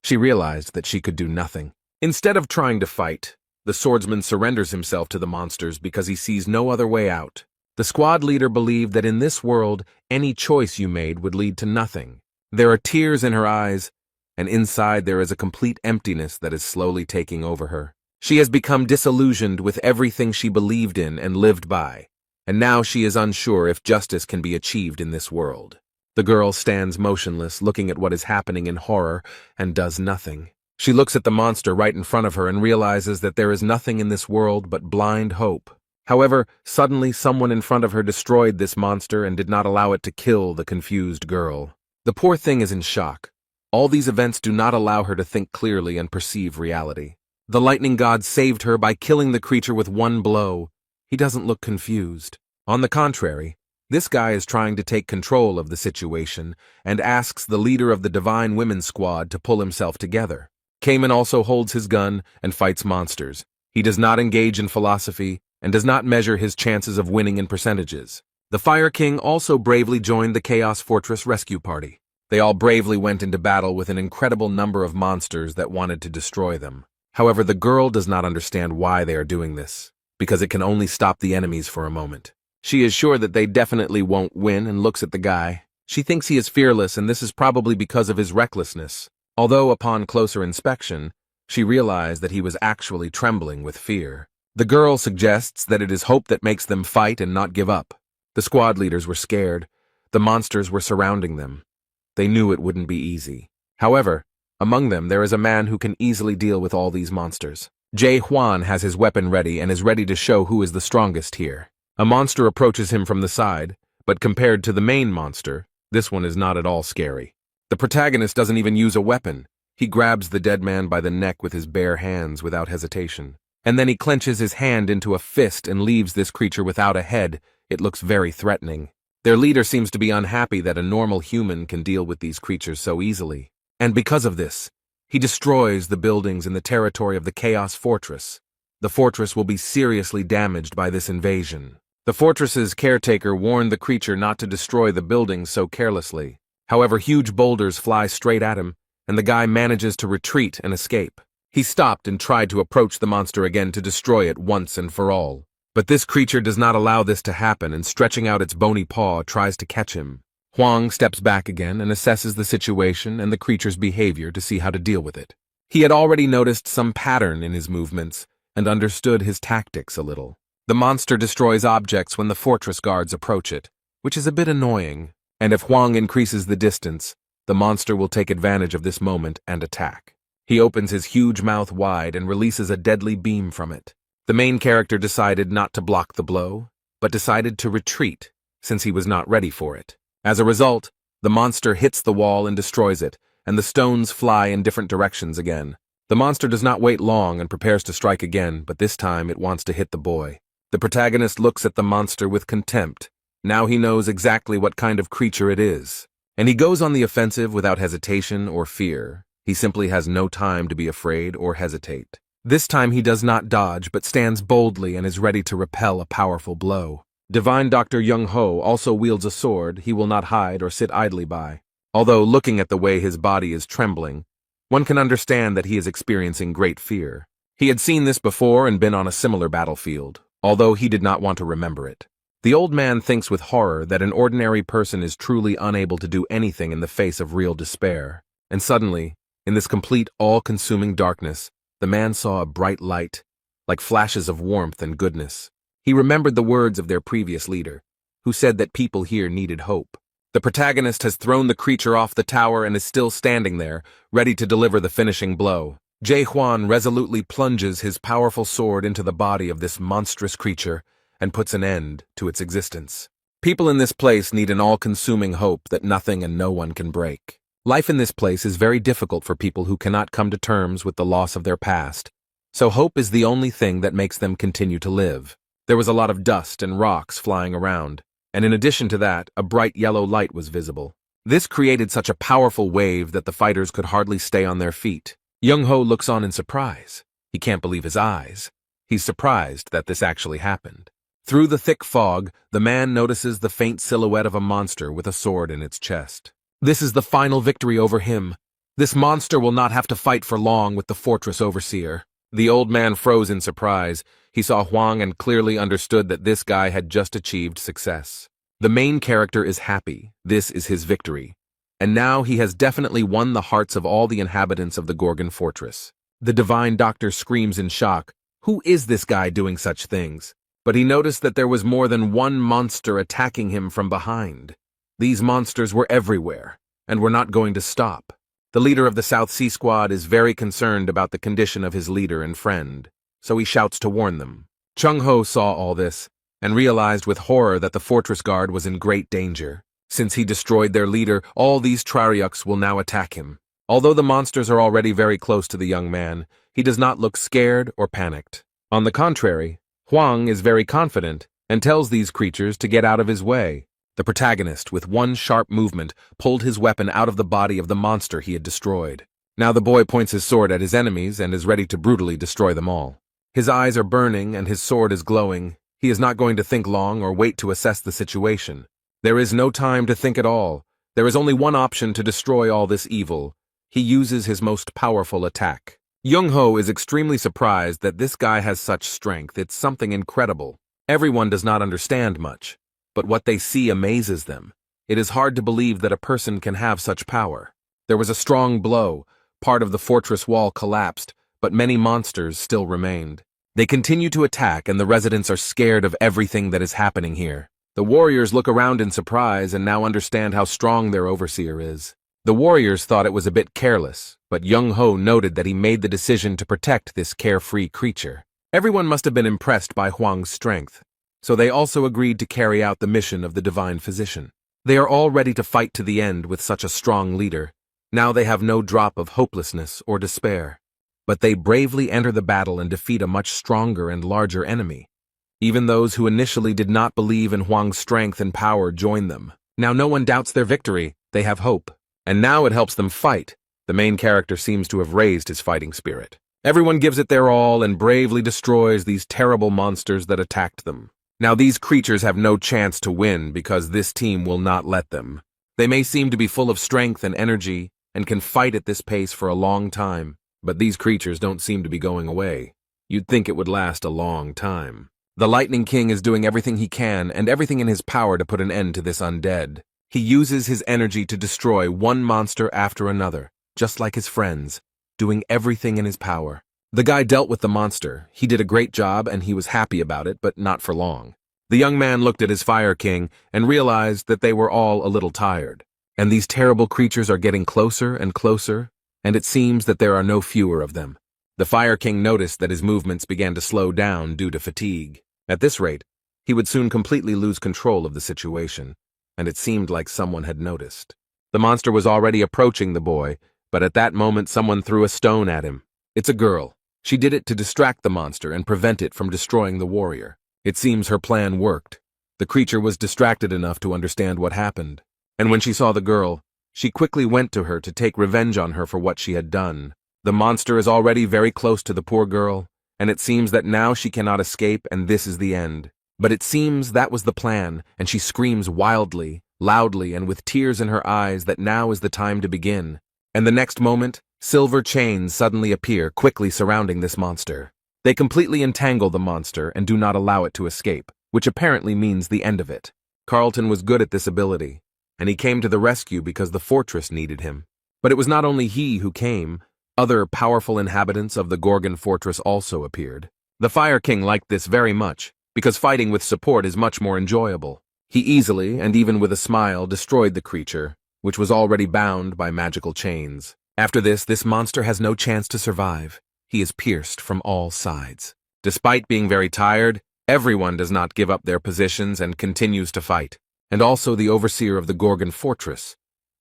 She realized that she could do nothing. Instead of trying to fight, the swordsman surrenders himself to the monsters because he sees no other way out. The squad leader believed that in this world, any choice you made would lead to nothing. There are tears in her eyes, and inside there is a complete emptiness that is slowly taking over her. She has become disillusioned with everything she believed in and lived by, and now she is unsure if justice can be achieved in this world. The girl stands motionless, looking at what is happening in horror, and does nothing. She looks at the monster right in front of her and realizes that there is nothing in this world but blind hope. However, suddenly someone in front of her destroyed this monster and did not allow it to kill the confused girl. The poor thing is in shock. All these events do not allow her to think clearly and perceive reality. The lightning god saved her by killing the creature with one blow. He doesn't look confused. On the contrary, this guy is trying to take control of the situation and asks the leader of the Divine Women's Squad to pull himself together. Cayman also holds his gun and fights monsters. He does not engage in philosophy and does not measure his chances of winning in percentages. The Fire King also bravely joined the Chaos Fortress rescue party. They all bravely went into battle with an incredible number of monsters that wanted to destroy them. However, the girl does not understand why they are doing this, because it can only stop the enemies for a moment. She is sure that they definitely won't win and looks at the guy. She thinks he is fearless, and this is probably because of his recklessness. Although upon closer inspection, she realized that he was actually trembling with fear. The girl suggests that it is hope that makes them fight and not give up. The squad leaders were scared. The monsters were surrounding them. They knew it wouldn't be easy. However, among them there is a man who can easily deal with all these monsters. Jae Hwan has his weapon ready and is ready to show who is the strongest here. A monster approaches him from the side, but compared to the main monster, this one is not at all scary. The protagonist doesn't even use a weapon. He grabs the dead man by the neck with his bare hands without hesitation. And then he clenches his hand into a fist and leaves this creature without a head. It looks very threatening. Their leader seems to be unhappy that a normal human can deal with these creatures so easily. And because of this, he destroys the buildings in the territory of the Chaos Fortress. The fortress will be seriously damaged by this invasion. The fortress's caretaker warned the creature not to destroy the buildings so carelessly. However, huge boulders fly straight at him, and the guy manages to retreat and escape. He stopped and tried to approach the monster again to destroy it once and for all. But this creature does not allow this to happen and stretching out its bony paw tries to catch him. Huang steps back again and assesses the situation and the creature's behavior to see how to deal with it. He had already noticed some pattern in his movements and understood his tactics a little. The monster destroys objects when the fortress guards approach it, which is a bit annoying, and if Huang increases the distance, the monster will take advantage of this moment and attack. He opens his huge mouth wide and releases a deadly beam from it. The main character decided not to block the blow, but decided to retreat, since he was not ready for it. As a result, the monster hits the wall and destroys it, and the stones fly in different directions again. The monster does not wait long and prepares to strike again, but this time it wants to hit the boy. The protagonist looks at the monster with contempt. Now he knows exactly what kind of creature it is. And he goes on the offensive without hesitation or fear. He simply has no time to be afraid or hesitate. This time he does not dodge, but stands boldly and is ready to repel a powerful blow. Divine Dr. Young Ho also wields a sword he will not hide or sit idly by. Although looking at the way his body is trembling, one can understand that he is experiencing great fear. He had seen this before and been on a similar battlefield, although he did not want to remember it. The old man thinks with horror that an ordinary person is truly unable to do anything in the face of real despair. And suddenly, in this complete, all-consuming darkness, the man saw a bright light, like flashes of warmth and goodness. He remembered the words of their previous leader, who said that people here needed hope. The protagonist has thrown the creature off the tower and is still standing there, ready to deliver the finishing blow. Jae Hwan resolutely plunges his powerful sword into the body of this monstrous creature and puts an end to its existence. People in this place need an all-consuming hope that nothing and no one can break. Life in this place is very difficult for people who cannot come to terms with the loss of their past, so hope is the only thing that makes them continue to live. There was a lot of dust and rocks flying around, and in addition to that, a bright yellow light was visible. This created such a powerful wave that the fighters could hardly stay on their feet. Young-ho looks on in surprise. He can't believe his eyes. He's surprised that this actually happened. Through the thick fog, the man notices the faint silhouette of a monster with a sword in its chest. This is the final victory over him. This monster will not have to fight for long with the fortress overseer. The old man froze in surprise. He saw Huang and clearly understood that this guy had just achieved success. The main character is happy. This is his victory. And now he has definitely won the hearts of all the inhabitants of the Gorgon fortress. The divine doctor screams in shock. Who is this guy doing such things? But he noticed that there was more than one monster attacking him from behind. These monsters were everywhere, and were not going to stop. The leader of the South Sea Squad is very concerned about the condition of his leader and friend, so he shouts to warn them. Chung-ho saw all this, and realized with horror that the fortress guard was in great danger. Since he destroyed their leader, all these Traryuks will now attack him. Although the monsters are already very close to the young man, he does not look scared or panicked. On the contrary, Huang is very confident and tells these creatures to get out of his way. The protagonist, with one sharp movement, pulled his weapon out of the body of the monster he had destroyed. Now the boy points his sword at his enemies and is ready to brutally destroy them all. His eyes are burning and his sword is glowing. He is not going to think long or wait to assess the situation. There is no time to think at all. There is only one option to destroy all this evil. He uses his most powerful attack. Young-ho is extremely surprised that this guy has such strength. It's something incredible. Everyone does not understand much, but what they see amazes them. It is hard to believe that a person can have such power. There was a strong blow. Part of the fortress wall collapsed, but many monsters still remained. They continue to attack, and the residents are scared of everything that is happening here. The warriors look around in surprise and now understand how strong their overseer is. The warriors thought it was a bit careless, but Young-ho noted that he made the decision to protect this carefree creature. Everyone must have been impressed by Huang's strength, so they also agreed to carry out the mission of the divine physician. They are all ready to fight to the end with such a strong leader. Now they have no drop of hopelessness or despair. But they bravely enter the battle and defeat a much stronger and larger enemy. Even those who initially did not believe in Huang's strength and power join them. Now no one doubts their victory. They have hope. And now it helps them fight. The main character seems to have raised his fighting spirit. Everyone gives it their all and bravely destroys these terrible monsters that attacked them. Now these creatures have no chance to win because this team will not let them. They may seem to be full of strength and energy and can fight at this pace for a long time, but these creatures don't seem to be going away. You'd think it would last a long time. The Lightning King is doing everything he can and everything in his power to put an end to this undead. He uses his energy to destroy one monster after another, just like his friends, doing everything in his power. The guy dealt with the monster. He did a great job and he was happy about it, but not for long. The young man looked at his Fire King and realized that they were all a little tired. And these terrible creatures are getting closer and closer, and it seems that there are no fewer of them. The Fire King noticed that his movements began to slow down due to fatigue. At this rate, he would soon completely lose control of the situation, and it seemed like someone had noticed. The monster was already approaching the boy, but at that moment someone threw a stone at him. It's a girl. She did it to distract the monster and prevent it from destroying the warrior. It seems her plan worked. The creature was distracted enough to understand what happened, and when she saw the girl, she quickly went to her to take revenge on her for what she had done. The monster is already very close to the poor girl, and it seems that now she cannot escape and this is the end. But it seems that was the plan, and she screams wildly, loudly, and with tears in her eyes that now is the time to begin. And the next moment, Silver chains suddenly appear, quickly surrounding this monster. They completely entangle the monster and do not allow it to escape, which apparently means the end of it. Carlton was good at this ability, and he came to the rescue because the fortress needed him. But it was not only he who came. Other powerful inhabitants of the Gorgon fortress also appeared. The Fire King liked this very much, because fighting with support is much more enjoyable. He easily, and even with a smile, destroyed the creature, which was already bound by magical chains. After this monster has no chance to survive. He is pierced from all sides. Despite being very tired, everyone does not give up their positions and continues to fight. And also the overseer of the Gorgon fortress,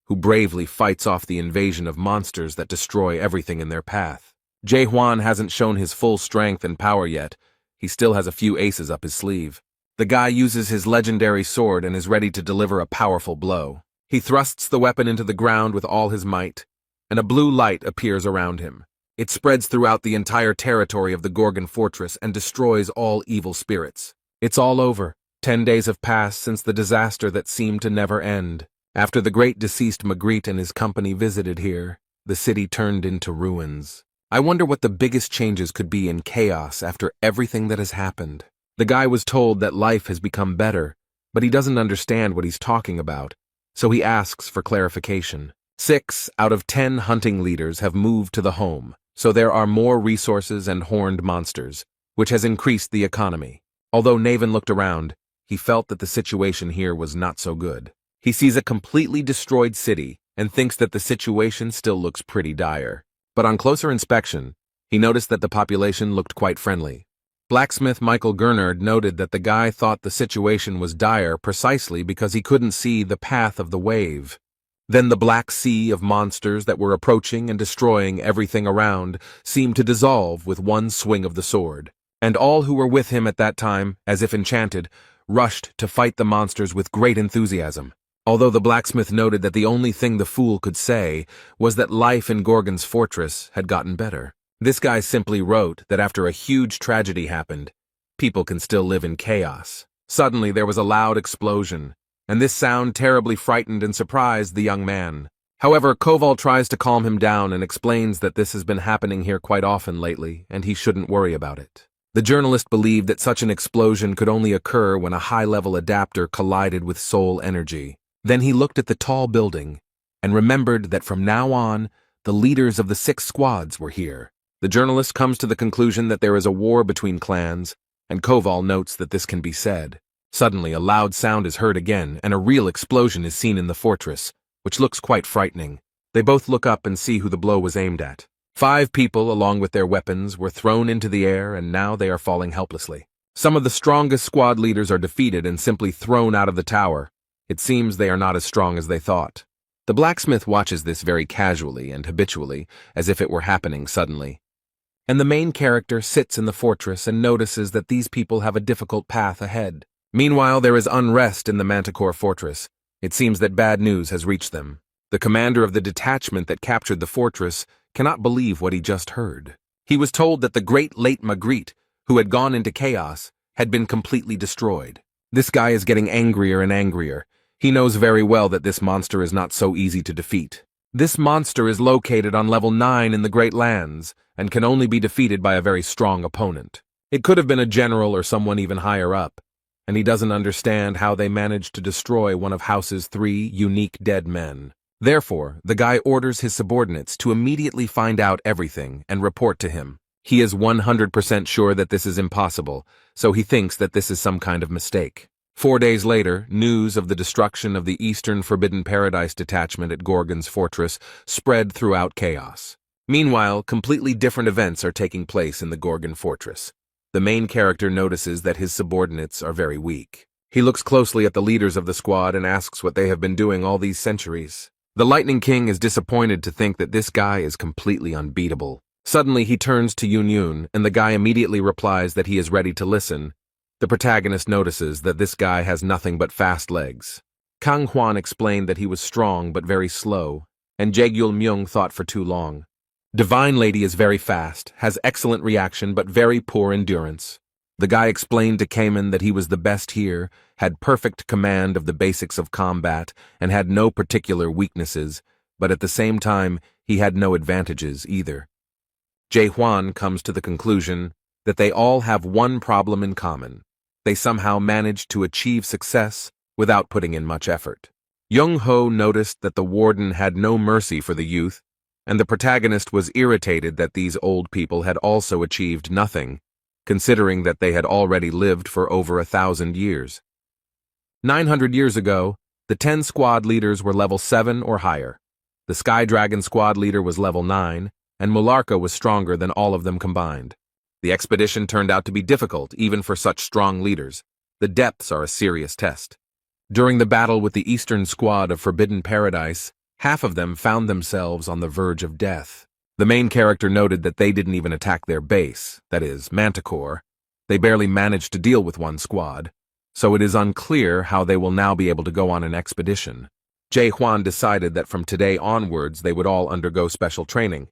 who bravely fights off the invasion of monsters that destroy everything in their path. Jae-hwan hasn't shown his full strength and power yet. He still has a few aces up his sleeve. The guy uses his legendary sword and is ready to deliver a powerful blow. He thrusts the weapon into the ground with all his might, and a blue light appears around him. It spreads throughout the entire territory of the Gorgon fortress and destroys all evil spirits. It's all over. 10 days have passed since the disaster that seemed to never end. After the great deceased Magritte and his company visited here, the city turned into ruins. I wonder what the biggest changes could be in chaos after everything that has happened. The guy was told that life has become better, but he doesn't understand what he's talking about, so he asks for clarification. 6 out of 10 hunting leaders have moved to the home, so there are more resources and horned monsters, which has increased the economy. Although Naven looked around, he felt that the situation here was not so good. He sees a completely destroyed city and thinks that the situation still looks pretty dire. But on closer inspection, he noticed that the population looked quite friendly. Blacksmith Michael Gernard noted that the guy thought the situation was dire precisely because he couldn't see the path of the wave. Then the black sea of monsters that were approaching and destroying everything around seemed to dissolve with one swing of the sword. And all who were with him at that time, as if enchanted, rushed to fight the monsters with great enthusiasm. Although the blacksmith noted that the only thing the fool could say was that life in Gorgon's fortress had gotten better. This guy simply wrote that after a huge tragedy happened, people can still live in chaos. Suddenly there was a loud explosion, and this sound terribly frightened and surprised the young man. However, Koval tries to calm him down and explains that this has been happening here quite often lately, and he shouldn't worry about it. The journalist believed that such an explosion could only occur when a high-level adapter collided with soul energy. Then he looked at the tall building and remembered that from now on, the leaders of the 6 squads were here. The journalist comes to the conclusion that there is a war between clans, and Koval notes that this can be said. Suddenly, a loud sound is heard again, and a real explosion is seen in the fortress, which looks quite frightening. They both look up and see who the blow was aimed at. 5 people, along with their weapons, were thrown into the air, and now they are falling helplessly. Some of the strongest squad leaders are defeated and simply thrown out of the tower. It seems they are not as strong as they thought. The blacksmith watches this very casually and habitually, as if it were happening suddenly. And the main character sits in the fortress and notices that these people have a difficult path ahead. Meanwhile, there is unrest in the Manticore fortress. It seems that bad news has reached them. The commander of the detachment that captured the fortress cannot believe what he just heard. He was told that the great late Magritte, who had gone into chaos, had been completely destroyed. This guy is getting angrier and angrier. He knows very well that this monster is not so easy to defeat. This monster is located on level 9 in the Great Lands and can only be defeated by a very strong opponent. It could have been a general or someone even higher up, and he doesn't understand how they managed to destroy one of House's 3 unique dead men. Therefore, the guy orders his subordinates to immediately find out everything and report to him. He is 100% sure that this is impossible, so he thinks that this is some kind of mistake. 4 days later, news of the destruction of the Eastern Forbidden Paradise detachment at Gorgon's fortress spread throughout chaos. Meanwhile, completely different events are taking place in the Gorgon fortress. The main character notices that his subordinates are very weak. He looks closely at the leaders of the squad and asks what they have been doing all these centuries. The Lightning King is disappointed to think that this guy is completely unbeatable. Suddenly, he turns to Yun Yun, and the guy immediately replies that he is ready to listen. The protagonist notices that this guy has nothing but fast legs. Kang Hwan explained that he was strong but very slow, and Jaegyul Myung thought for too long. Divine Lady is very fast, has excellent reaction but very poor endurance. The guy explained to Cayman that he was the best here, had perfect command of the basics of combat, and had no particular weaknesses, but at the same time, he had no advantages either. Jae-hwan comes to the conclusion that they all have one problem in common. They somehow managed to achieve success without putting in much effort. Young-ho noticed that the warden had no mercy for the youth, and the protagonist was irritated that these old people had also achieved nothing, considering that they had already lived for over 1,000 years. 900 years ago, the 10 squad leaders were level 7 or higher. The Sky Dragon squad leader was level 9, and Mularka was stronger than all of them combined. The expedition turned out to be difficult, even for such strong leaders. The depths are a serious test. During the battle with the Eastern Squad of Forbidden Paradise, half of them found themselves on the verge of death. The main character noted that they didn't even attack their base, that is, Manticore. They barely managed to deal with one squad, so it is unclear how they will now be able to go on an expedition. Jae-hwan decided that from today onwards they would all undergo special training.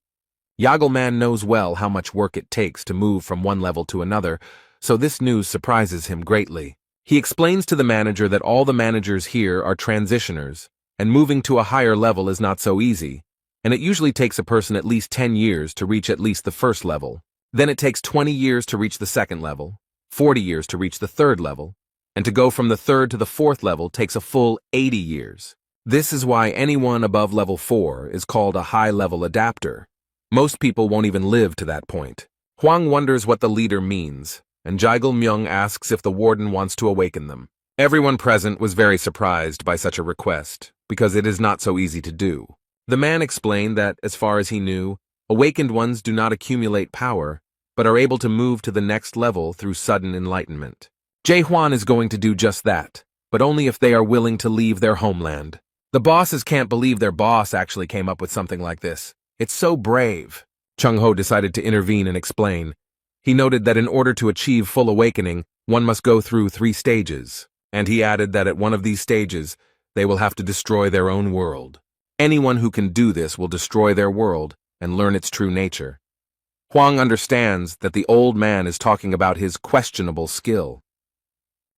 Yagelman knows well how much work it takes to move from one level to another, so this news surprises him greatly. He explains to the manager that all the managers here are transitioners, and moving to a higher level is not so easy, and it usually takes a person at least 10 years to reach at least the first level. Then it takes 20 years to reach the second level, 40 years to reach the third level, and to go from the third to the fourth level takes a full 80 years. This is why anyone above level 4 is called a high-level adapter. Most people won't even live to that point. Hwang wonders what the leader means, and Jaegil-myung asks if the warden wants to awaken them. Everyone present was very surprised by such a request, because it is not so easy to do. The man explained that, as far as he knew, awakened ones do not accumulate power, but are able to move to the next level through sudden enlightenment. Jae-hwan is going to do just that, but only if they are willing to leave their homeland. The bosses can't believe their boss actually came up with something like this. It's so brave. Chung-ho decided to intervene and explain. He noted that in order to achieve full awakening, one must go through 3 stages, and he added that at one of these stages, they will have to destroy their own world. Anyone who can do this will destroy their world and learn its true nature. Hwang understands that the old man is talking about his questionable skill.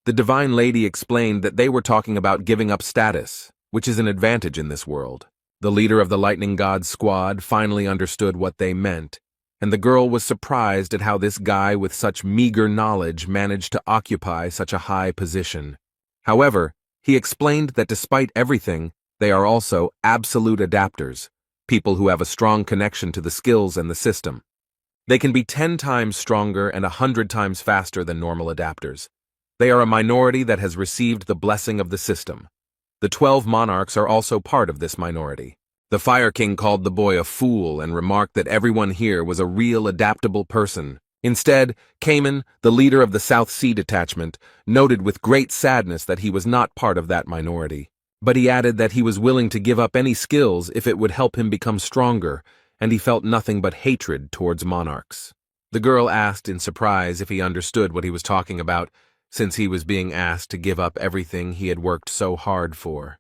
The Divine Lady explained that they were talking about giving up status, which is an advantage in this world. The leader of the Lightning God's squad finally understood what they meant, and the girl was surprised at how this guy with such meager knowledge managed to occupy such a high position. However, he explained that despite everything, they are also absolute adapters, people who have a strong connection to the skills and the system. They can be 10 times stronger and 100 times faster than normal adapters. They are a minority that has received the blessing of the system. The 12 monarchs are also part of this minority. The Fire King called the boy a fool and remarked that everyone here was a real adaptable person. Instead, Kamen, the leader of the South Sea detachment, noted with great sadness that he was not part of that minority. But he added that he was willing to give up any skills if it would help him become stronger, and he felt nothing but hatred towards monarchs. The girl asked in surprise if he understood what he was talking about, since he was being asked to give up everything he had worked so hard for.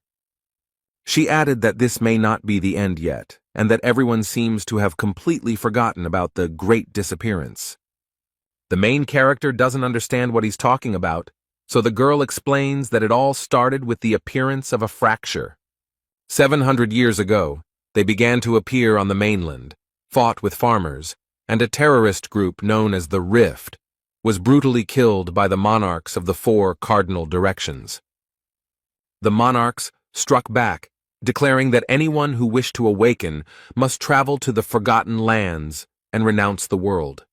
She added that this may not be the end yet, and that everyone seems to have completely forgotten about the Great Disappearance. The main character doesn't understand what he's talking about, so the girl explains that it all started with the appearance of a fracture. 700 years ago, they began to appear on the mainland, fought with farmers, and a terrorist group known as the Rift was brutally killed by the monarchs of the 4 cardinal directions. The monarchs struck back, declaring that anyone who wished to awaken must travel to the Forgotten Lands and renounce the world.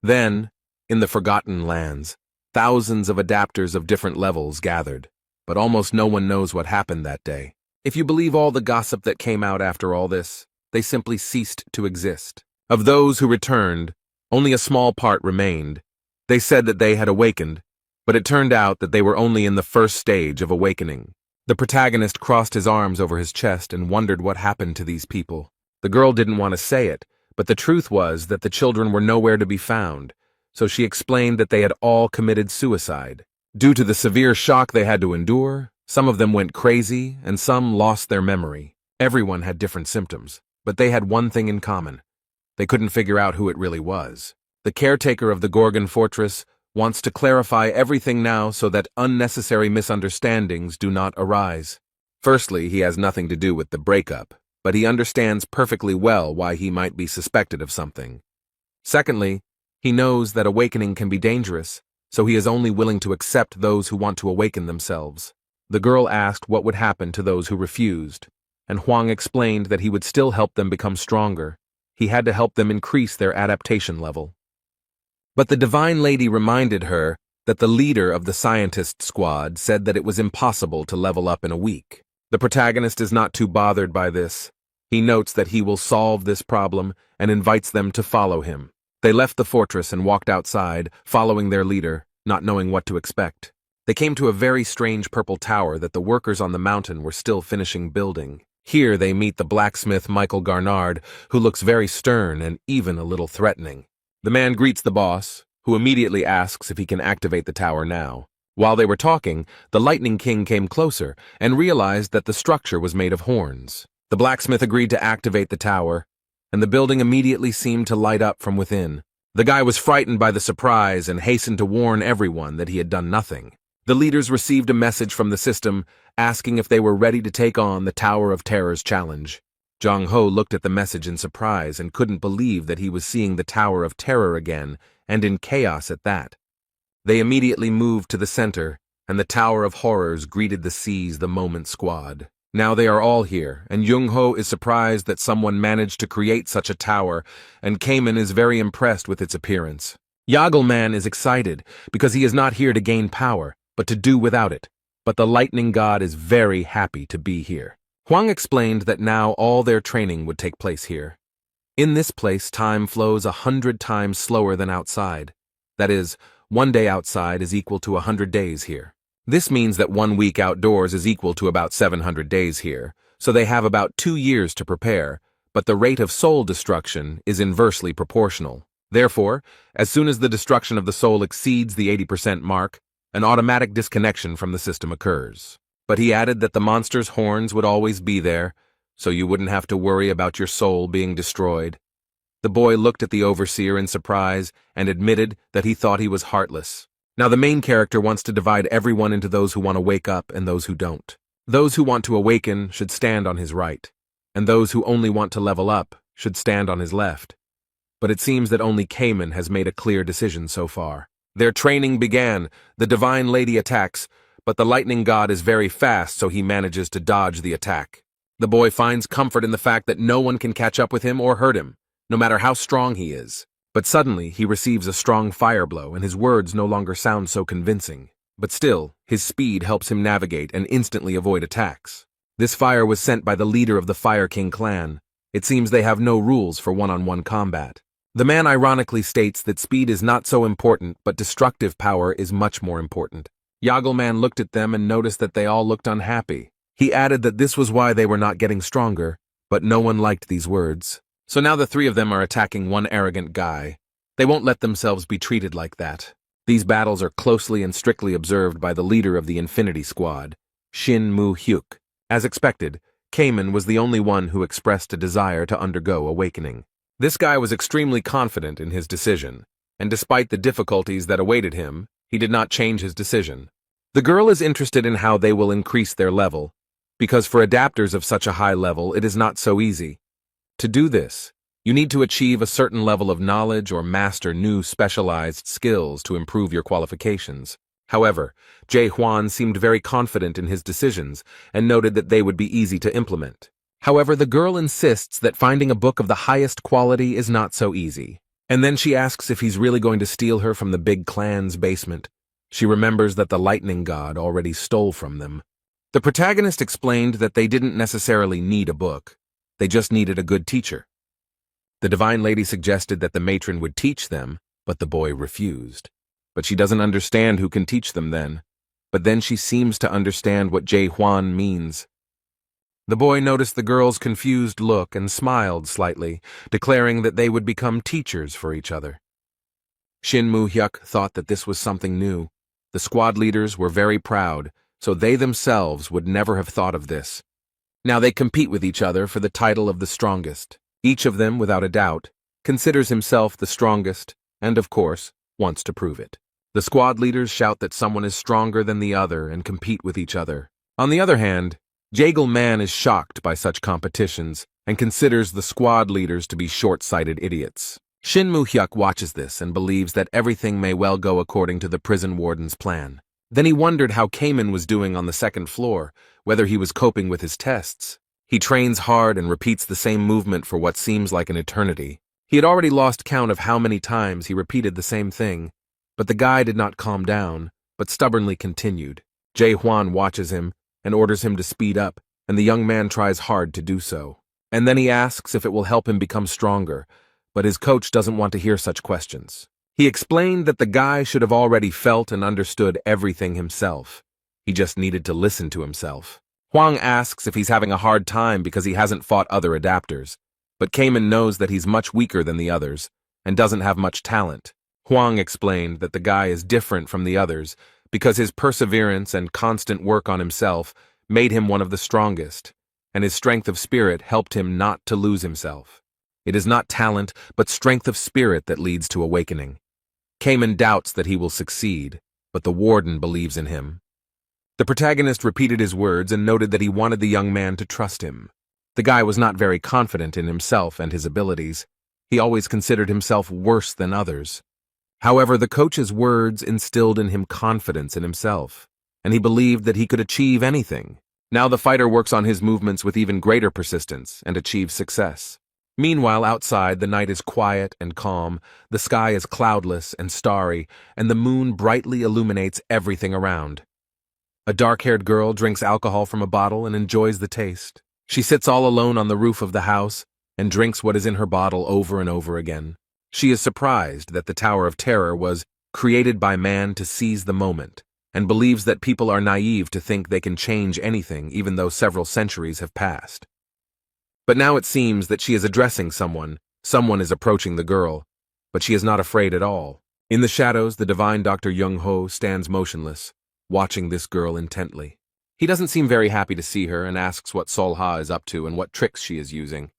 Then, in the Forgotten Lands, thousands of adapters of different levels gathered, but almost no one knows what happened that day. If you believe all the gossip that came out after all this, they simply ceased to exist. Of those who returned, only a small part remained. They said that they had awakened, but it turned out that they were only in the first stage of awakening. The protagonist crossed his arms over his chest and wondered what happened to these people. The girl didn't want to say it, but the truth was that the children were nowhere to be found, so she explained that they had all committed suicide. Due to the severe shock they had to endure, some of them went crazy and some lost their memory. Everyone had different symptoms, but they had one thing in common. They couldn't figure out who it really was. The caretaker of the Gorgon Fortress wants to clarify everything now so that unnecessary misunderstandings do not arise. Firstly, he has nothing to do with the breakup. but he understands perfectly well why he might be suspected of something. Secondly, he knows that awakening can be dangerous, so he is only willing to accept those who want to awaken themselves. The girl asked what would happen to those who refused, and Huang explained that he would still help them become stronger. He had to help them increase their adaptation level. But the Divine Lady reminded her that the leader of the scientist squad said that it was impossible to level up in a week. The protagonist is not too bothered by this. He notes that he will solve this problem and invites them to follow him. They left the fortress and walked outside, following their leader, not knowing what to expect. They came to a very strange purple tower that the workers on the mountain were still finishing building. Here they meet the blacksmith Michael Garnard, who looks very stern and even a little threatening. The man greets the boss, who immediately asks if he can activate the tower now. While they were talking, the Lightning King came closer and realized that the structure was made of horns. The blacksmith agreed to activate the tower, and the building immediately seemed to light up from within. The guy was frightened by the surprise and hastened to warn everyone that he had done nothing. The leaders received a message from the system asking if they were ready to take on the Tower of Terror's challenge. Zhang Ho looked at the message in surprise and couldn't believe that he was seeing the Tower of Terror again, and in chaos at that. They immediately moved to the center, and the Tower of Horrors greeted the Seize the Moment squad. Now they are all here, and Jung Ho is surprised that someone managed to create such a tower, and Cayman is very impressed with its appearance. Yagelman is excited, because he is not here to gain power, but to do without it. But the Lightning God is very happy to be here. Huang explained that now all their training would take place here. In this place, time flows 100 times slower than outside. That is, 1 day outside is equal to 100 days here. This means that 1 week outdoors is equal to about 700 days here, so they have about 2 years to prepare, but the rate of soul destruction is inversely proportional. Therefore, as soon as the destruction of the soul exceeds the 80% mark, an automatic disconnection from the system occurs. But he added that the monster's horns would always be there, so you wouldn't have to worry about your soul being destroyed. The boy looked at the overseer in surprise and admitted that he thought he was heartless. Now the main character wants to divide everyone into those who want to wake up and those who don't. Those who want to awaken should stand on his right, and those who only want to level up should stand on his left. But it seems that only Cayman has made a clear decision so far. Their training began. The Divine Lady attacks, but the Lightning God is very fast, so he manages to dodge the attack. The boy finds comfort in the fact that no one can catch up with him or hurt him, no matter how strong he is. But suddenly, he receives a strong fire blow, and his words no longer sound so convincing. But still, his speed helps him navigate and instantly avoid attacks. This fire was sent by the leader of the Fire King clan. It seems they have no rules for one-on-one combat. The man ironically states that speed is not so important, but destructive power is much more important. Yagelman looked at them and noticed that they all looked unhappy. He added that this was why they were not getting stronger, but no one liked these words. So now the 3 of them are attacking one arrogant guy. They won't let themselves be treated like that. These battles are closely and strictly observed by the leader of the Infinity Squad, Shin Mu-hyuk. As expected, Cayman was the only one who expressed a desire to undergo awakening. This guy was extremely confident in his decision, and despite the difficulties that awaited him, he did not change his decision. The girl is interested in how they will increase their level, because for adapters of such a high level, it is not so easy. To do this, you need to achieve a certain level of knowledge or master new specialized skills to improve your qualifications. However, Jae Hwan seemed very confident in his decisions and noted that they would be easy to implement. However, the girl insists that finding a book of the highest quality is not so easy. And then she asks if he's really going to steal her from the big clan's basement. She remembers that the Lightning God already stole from them. The protagonist explained that they didn't necessarily need a book. They just needed a good teacher. The Divine Lady suggested that the matron would teach them, but the boy refused. But she doesn't understand who can teach them then. But then she seems to understand what Jae Hwan means. The boy noticed the girl's confused look and smiled slightly, declaring that they would become teachers for each other. Shin Mu-hyuk thought that this was something new. The squad leaders were very proud, so they themselves would never have thought of this. Now they compete with each other for the title of the strongest. Each of them, without a doubt, considers himself the strongest and, of course, wants to prove it. The squad leaders shout that someone is stronger than the other and compete with each other. On the other hand, Jagelman is shocked by such competitions and considers the squad leaders to be short-sighted idiots. Shin Moo-hyuk watches this and believes that everything may well go according to the prison warden's plan. Then he wondered how Cayman was doing on the second floor, whether he was coping with his tests. He trains hard and repeats the same movement for what seems like an eternity. He had already lost count of how many times he repeated the same thing, but the guy did not calm down, but stubbornly continued. Jae-hwan watches him and orders him to speed up, and the young man tries hard to do so. And then he asks if it will help him become stronger, but his coach doesn't want to hear such questions. He explained that the guy should have already felt and understood everything himself. He just needed to listen to himself. Hwang asks if he's having a hard time because he hasn't fought other adapters, but Cayman knows that he's much weaker than the others and doesn't have much talent. Hwang explained that the guy is different from the others because his perseverance and constant work on himself made him one of the strongest, and his strength of spirit helped him not to lose himself. It is not talent, but strength of spirit that leads to awakening. Cayman doubts that he will succeed, but the warden believes in him. The protagonist repeated his words and noted that he wanted the young man to trust him. The guy was not very confident in himself and his abilities. He always considered himself worse than others. However, the coach's words instilled in him confidence in himself, and he believed that he could achieve anything. Now the fighter works on his movements with even greater persistence and achieves success. Meanwhile, outside, the night is quiet and calm, the sky is cloudless and starry, and the moon brightly illuminates everything around. A dark-haired girl drinks alcohol from a bottle and enjoys the taste. She sits all alone on the roof of the house and drinks what is in her bottle over and over again. She is surprised that the Tower of Terror was created by man to seize the moment, and believes that people are naive to think they can change anything even though several centuries have passed. But now it seems that she is addressing someone is approaching the girl, but she is not afraid at all. In the shadows, the divine Dr. Young-ho stands motionless, watching this girl intently. He doesn't seem very happy to see her and asks what Sol-ha is up to and what tricks she is using.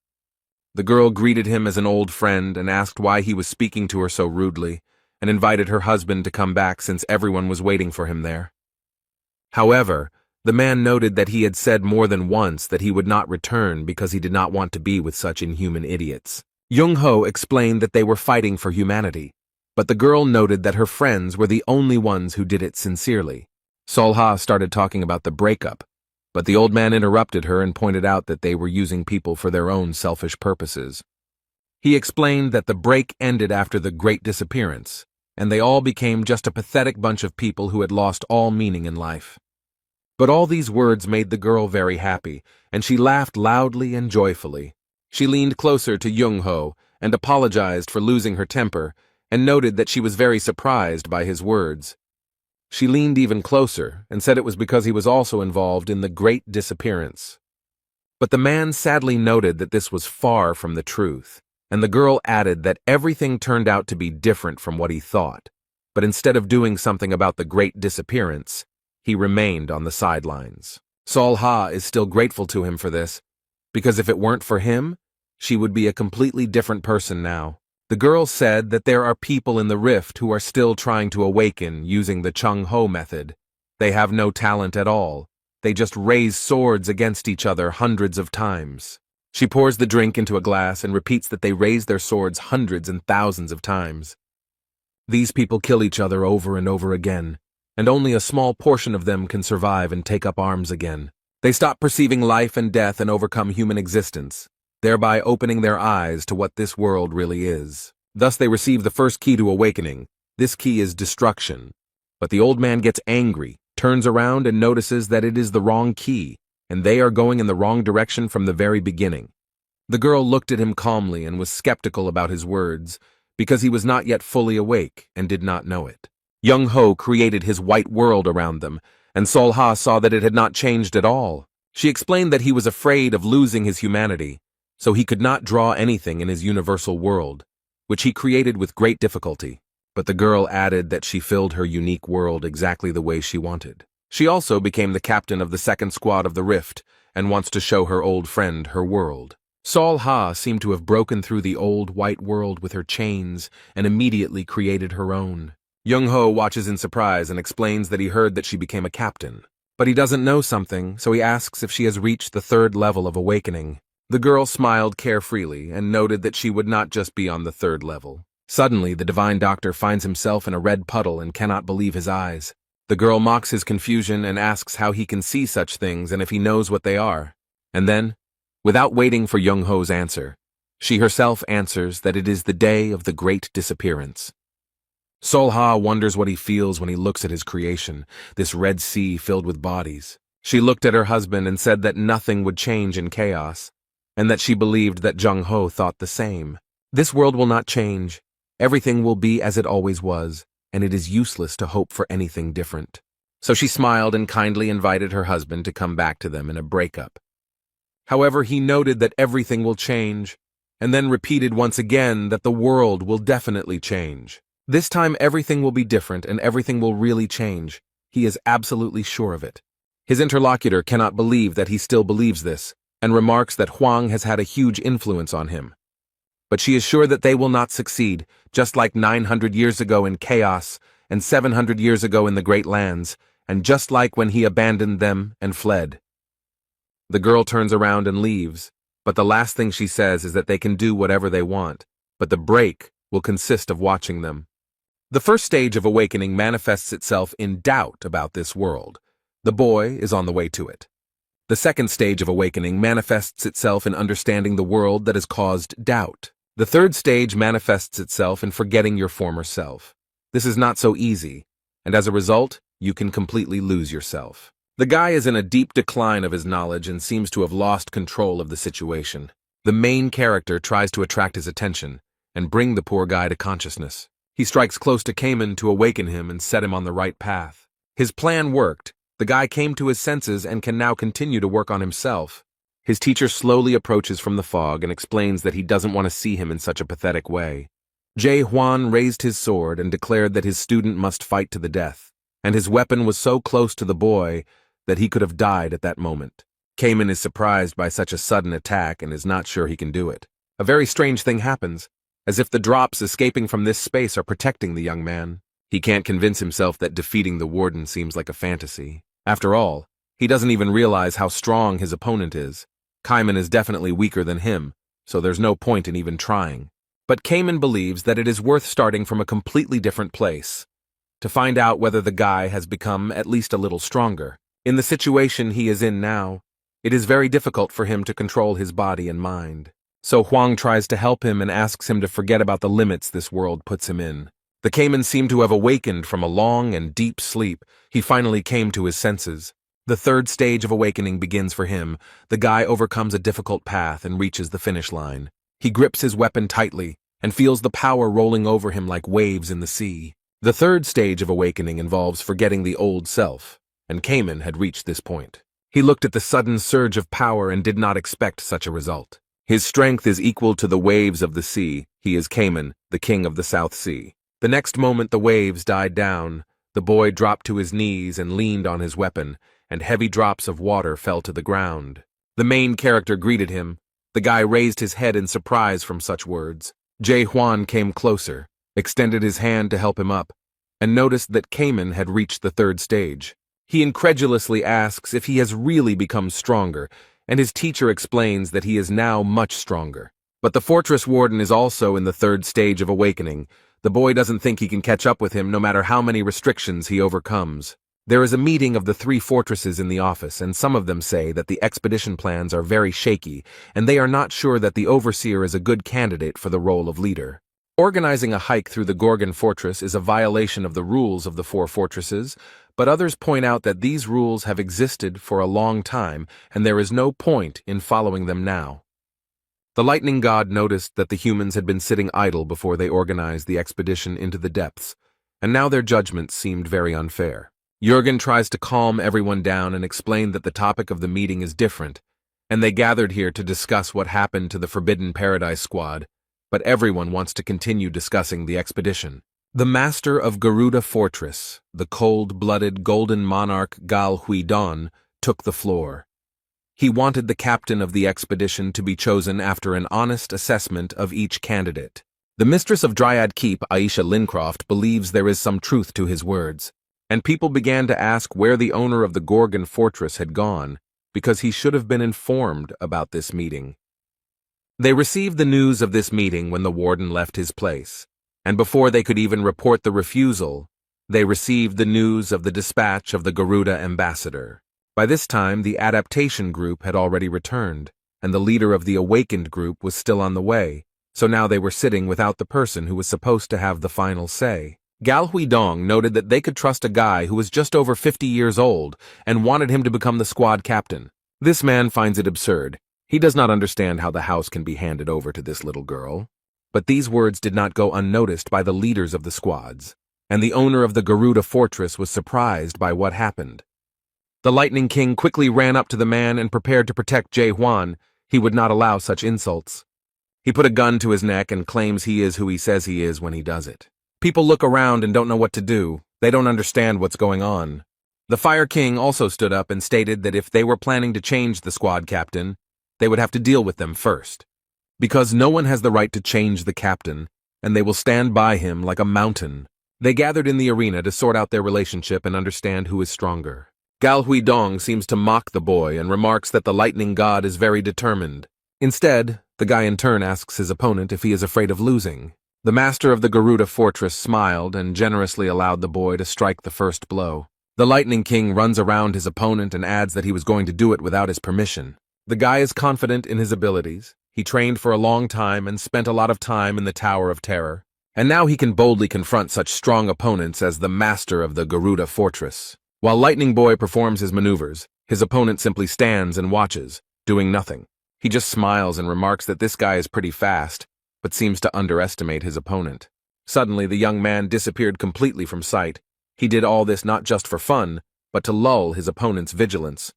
The girl greeted him as an old friend and asked why he was speaking to her so rudely, and invited her husband to come back since everyone was waiting for him there. However, the man noted that he had said more than once that he would not return because he did not want to be with such inhuman idiots. Young-ho explained that they were fighting for humanity, but the girl noted that her friends were the only ones who did it sincerely. Sol-ha started talking about the breakup, but the old man interrupted her and pointed out that they were using people for their own selfish purposes. He explained that the break ended after the Great Disappearance, and they all became just a pathetic bunch of people who had lost all meaning in life. But all these words made the girl very happy, and she laughed loudly and joyfully. She leaned closer to Young-ho and apologized for losing her temper, and noted that she was very surprised by his words. She leaned even closer and said it was because he was also involved in the Great Disappearance. But the man sadly noted that this was far from the truth, and the girl added that everything turned out to be different from what he thought, but instead of doing something about the Great Disappearance, he remained on the sidelines. Sol-ha is still grateful to him for this, because if it weren't for him, she would be a completely different person now. The girl said that there are people in the rift who are still trying to awaken using the Chung-ho method. They have no talent at all. They just raise swords against each other hundreds of times. She pours the drink into a glass and repeats that they raise their swords hundreds and thousands of times. These people kill each other over and over again, and only a small portion of them can survive and take up arms again. They stop perceiving life and death and overcome human existence, thereby opening their eyes to what this world really is. Thus they receive the first key to awakening. This key is destruction. But the old man gets angry, turns around and notices that it is the wrong key, and they are going in the wrong direction from the very beginning. The girl looked at him calmly and was skeptical about his words, because he was not yet fully awake and did not know it. Young-ho created his white world around them, and Sol-ha saw that it had not changed at all. She explained that he was afraid of losing his humanity, so he could not draw anything in his universal world, which he created with great difficulty. But the girl added that she filled her unique world exactly the way she wanted. She also became the captain of the second squad of the Rift, and wants to show her old friend her world. Sol-ha seemed to have broken through the old white world with her chains and immediately created her own. Young-ho watches in surprise and explains that he heard that she became a captain. But he doesn't know something, so he asks if she has reached the third level of awakening. The girl smiled carefreely and noted that she would not just be on the third level. Suddenly, the divine doctor finds himself in a red puddle and cannot believe his eyes. The girl mocks his confusion and asks how he can see such things and if he knows what they are. And then, without waiting for Young-ho's answer, she herself answers that it is the day of the great disappearance. Sol-ha wonders what he feels when he looks at his creation, this red sea filled with bodies. She looked at her husband and said that nothing would change in chaos, and that she believed that Jung-ho thought the same. This world will not change. Everything will be as it always was, and it is useless to hope for anything different. So she smiled and kindly invited her husband to come back to them in a breakup. However, he noted that everything will change, and then repeated once again that the world will definitely change. This time everything will be different and everything will really change. He is absolutely sure of it. His interlocutor cannot believe that he still believes this, and remarks that Huang has had a huge influence on him. But she is sure that they will not succeed, just like 900 years ago in chaos, and 700 years ago in the Great Lands, and just like when he abandoned them and fled. The girl turns around and leaves, but the last thing she says is that they can do whatever they want, but the break will consist of watching them. The first stage of awakening manifests itself in doubt about this world. The boy is on the way to it. The second stage of awakening manifests itself in understanding the world that has caused doubt. The third stage manifests itself in forgetting your former self. This is not so easy, and as a result, you can completely lose yourself. The guy is in a deep decline of his knowledge and seems to have lost control of the situation. The main character tries to attract his attention and bring the poor guy to consciousness. He strikes close to Cayman to awaken him and set him on the right path. His plan worked. The guy came to his senses and can now continue to work on himself. His teacher slowly approaches from the fog and explains that he doesn't want to see him in such a pathetic way. Jae Hwan raised his sword and declared that his student must fight to the death, and his weapon was so close to the boy that he could have died at that moment. Cayman is surprised by such a sudden attack and is not sure he can do it. A very strange thing happens, as if the drops escaping from this space are protecting the young man. He can't convince himself that defeating the warden seems like a fantasy. After all, he doesn't even realize how strong his opponent is. Cayman is definitely weaker than him, so there's no point in even trying. But Cayman believes that it is worth starting from a completely different place, to find out whether the guy has become at least a little stronger. In the situation he is in now, it is very difficult for him to control his body and mind. So Huang tries to help him and asks him to forget about the limits this world puts him in. The Cayman seemed to have awakened from a long and deep sleep. He finally came to his senses. The third stage of awakening begins for him. The guy overcomes a difficult path and reaches the finish line. He grips his weapon tightly and feels the power rolling over him like waves in the sea. The third stage of awakening involves forgetting the old self, and Cayman had reached this point. He looked at the sudden surge of power and did not expect such a result. His strength is equal to the waves of the sea. He is Cayman, the king of the South Sea. The next moment the waves died down. The boy dropped to his knees and leaned on his weapon, and heavy drops of water fell to the ground. The main character greeted him. The guy raised his head in surprise from such words. Jae Hwan came closer, extended his hand to help him up, and noticed that Cayman had reached the third stage. He incredulously asks if he has really become stronger, and his teacher explains that he is now much stronger. But the fortress warden is also in the third stage of awakening. The boy doesn't think he can catch up with him no matter how many restrictions he overcomes. There is a meeting of the three fortresses in the office, and some of them say that the expedition plans are very shaky, and they are not sure that the overseer is a good candidate for the role of leader. Organizing a hike through the Gorgon fortress is a violation of the rules of the four fortresses, but others point out that these rules have existed for a long time, and there is no point in following them now. The lightning god noticed that the humans had been sitting idle before they organized the expedition into the depths, and now their judgment seemed very unfair. Jurgen tries to calm everyone down and explain that the topic of the meeting is different, and they gathered here to discuss what happened to the Forbidden Paradise squad, but everyone wants to continue discussing the expedition. The master of Garuda Fortress, the cold-blooded golden monarch Gal Huidon, took the floor. He wanted the captain of the expedition to be chosen after an honest assessment of each candidate. The mistress of Dryad Keep, Aisha Lincroft, believes there is some truth to his words, and people began to ask where the owner of the Gorgon Fortress had gone, because he should have been informed about this meeting. They received the news of this meeting when the warden left his place, and before they could even report the refusal, they received the news of the dispatch of the Garuda ambassador. By this time, the adaptation group had already returned, and the leader of the awakened group was still on the way, so now they were sitting without the person who was supposed to have the final say. Gal Huidong noted that they could trust a guy who was just over 50 years old and wanted him to become the squad captain. This man finds it absurd. He does not understand how the house can be handed over to this little girl. But these words did not go unnoticed by the leaders of the squads, and the owner of the Garuda fortress was surprised by what happened. The Lightning King quickly ran up to the man and prepared to protect Jae Hwan. He would not allow such insults. He put a gun to his neck and claims he is who he says he is when he does it. People look around and don't know what to do. They don't understand what's going on. The Fire King also stood up and stated that if they were planning to change the squad captain, they would have to deal with them first. Because no one has the right to change the captain, and they will stand by him like a mountain. They gathered in the arena to sort out their relationship and understand who is stronger. Gal Huidong seems to mock the boy and remarks that the lightning god is very determined. Instead, the guy in turn asks his opponent if he is afraid of losing. The master of the Garuda fortress smiled and generously allowed the boy to strike the first blow. The Lightning King runs around his opponent and adds that he was going to do it without his permission. The guy is confident in his abilities. He trained for a long time and spent a lot of time in the Tower of Terror. And now he can boldly confront such strong opponents as the master of the Garuda fortress. While Lightning Boy performs his maneuvers, his opponent simply stands and watches, doing nothing. He just smiles and remarks that this guy is pretty fast, but seems to underestimate his opponent. Suddenly, the young man disappeared completely from sight. He did all this not just for fun, but to lull his opponent's vigilance.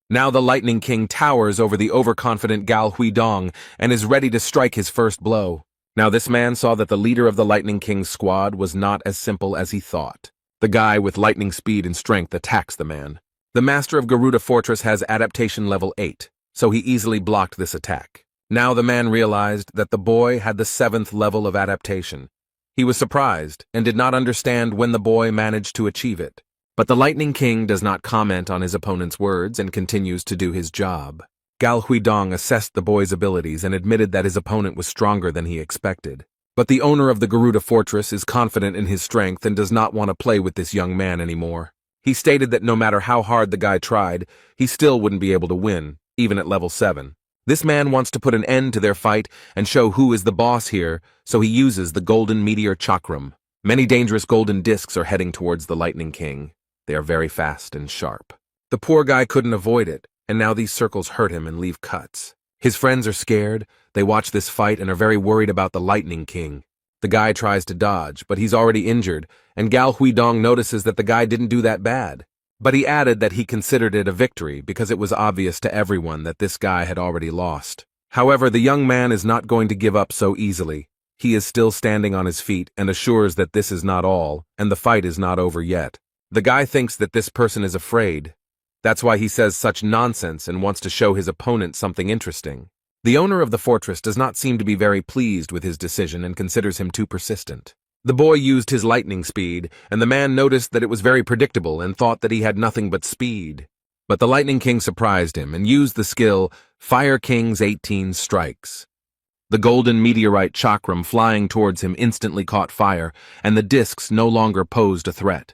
Now the Lightning King towers over the overconfident Gal Huidong and is ready to strike his first blow. Now this man saw that the leader of the Lightning King's squad was not as simple as he thought. The guy with lightning speed and strength attacks the man. The master of Garuda Fortress has adaptation level 8, so he easily blocked this attack. Now the man realized that the boy had the 7th level of adaptation. He was surprised and did not understand when the boy managed to achieve it. But the Lightning King does not comment on his opponent's words and continues to do his job. Gal Huidong assessed the boy's abilities and admitted that his opponent was stronger than he expected. But the owner of the Garuda Fortress is confident in his strength and does not want to play with this young man anymore. He stated that no matter how hard the guy tried, he still wouldn't be able to win, even at level 7. This man wants to put an end to their fight and show who is the boss here, so he uses the Golden Meteor Chakram. Many dangerous golden discs are heading towards the Lightning King. They are very fast and sharp. The poor guy couldn't avoid it, and now these circles hurt him and leave cuts. His friends are scared, they watch this fight and are very worried about the Lightning King. The guy tries to dodge, but he's already injured, and Gal Huidong notices that the guy didn't do that bad. But he added that he considered it a victory because it was obvious to everyone that this guy had already lost. However, the young man is not going to give up so easily. He is still standing on his feet and assures that this is not all, and the fight is not over yet. The guy thinks that this person is afraid. That's why he says such nonsense and wants to show his opponent something interesting. The owner of the fortress does not seem to be very pleased with his decision and considers him too persistent. The boy used his lightning speed, and the man noticed that it was very predictable and thought that he had nothing but speed. But the Lightning King surprised him and used the skill Fire King's 18 Strikes. The golden meteorite chakram flying towards him instantly caught fire, and the discs no longer posed a threat.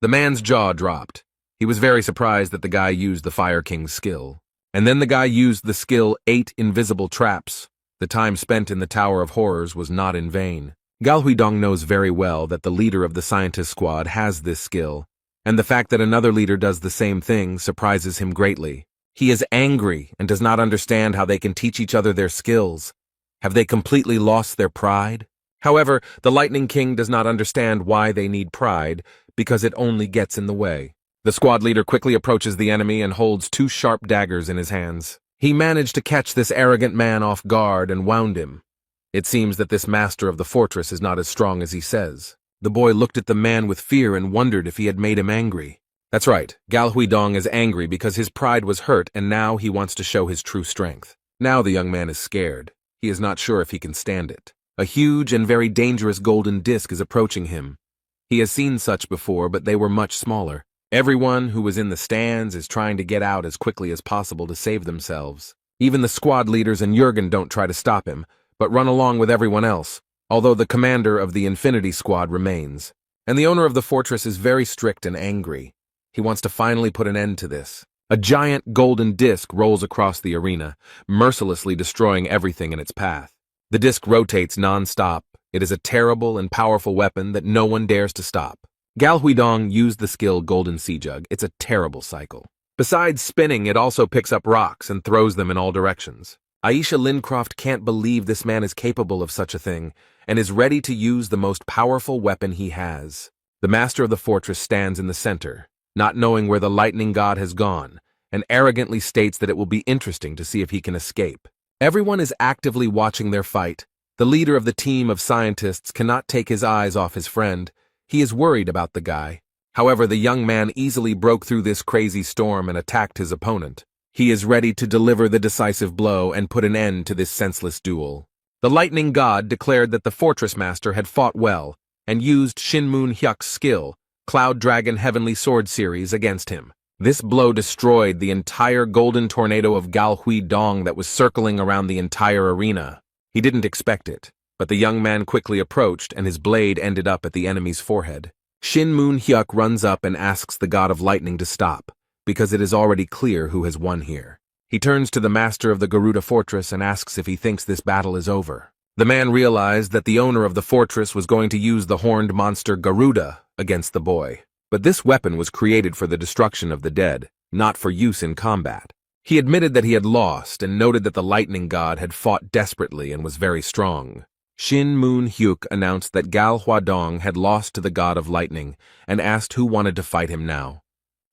The man's jaw dropped. He was very surprised that the guy used the Fire King's skill. And then the guy used the skill 8 Invisible Traps. The time spent in the Tower of Horrors was not in vain. Gal Huidong knows very well that the leader of the scientist squad has this skill, and the fact that another leader does the same thing surprises him greatly. He is angry and does not understand how they can teach each other their skills. Have they completely lost their pride? However, the Lightning King does not understand why they need pride, because it only gets in the way. The squad leader quickly approaches the enemy and holds 2 sharp daggers in his hands. He managed to catch this arrogant man off guard and wound him. It seems that this master of the fortress is not as strong as he says. The boy looked at the man with fear and wondered if he had made him angry. That's right, Gal Huidong is angry because his pride was hurt and now he wants to show his true strength. Now the young man is scared. He is not sure if he can stand it. A huge and very dangerous golden disc is approaching him. He has seen such before, but they were much smaller. Everyone who was in the stands is trying to get out as quickly as possible to save themselves. Even the squad leaders and Jurgen don't try to stop him, but run along with everyone else, although the commander of the Infinity Squad remains. And the owner of the fortress is very strict and angry. He wants to finally put an end to this. A giant golden disc rolls across the arena, mercilessly destroying everything in its path. The disc rotates non-stop. It is a terrible and powerful weapon that no one dares to stop. Gal Huidong used the skill Golden Sea Jug. It's a terrible cycle. Besides spinning, it also picks up rocks and throws them in all directions. Aisha Lincroft can't believe this man is capable of such a thing, and is ready to use the most powerful weapon he has. The master of the fortress stands in the center, not knowing where the lightning god has gone, and arrogantly states that it will be interesting to see if he can escape. Everyone is actively watching their fight. The leader of the team of scientists cannot take his eyes off his friend. He is worried about the guy. However, the young man easily broke through this crazy storm and attacked his opponent. He is ready to deliver the decisive blow and put an end to this senseless duel. The lightning god declared that the fortress master had fought well and used Shinmun Hyuk's skill, Cloud Dragon Heavenly Sword series, against him. This blow destroyed the entire golden tornado of Gal Huidong that was circling around the entire arena. He didn't expect it, but the young man quickly approached and his blade ended up at the enemy's forehead. Shinmun Hyuk runs up and asks the god of lightning to stop, because it is already clear who has won here. He turns to the master of the Garuda fortress and asks if he thinks this battle is over. The man realized that the owner of the fortress was going to use the horned monster Garuda against the boy. But this weapon was created for the destruction of the dead, not for use in combat. He admitted that he had lost and noted that the lightning god had fought desperately and was very strong. Shin Moon Hyuk announced that Gal Huadong had lost to the god of lightning and asked who wanted to fight him now.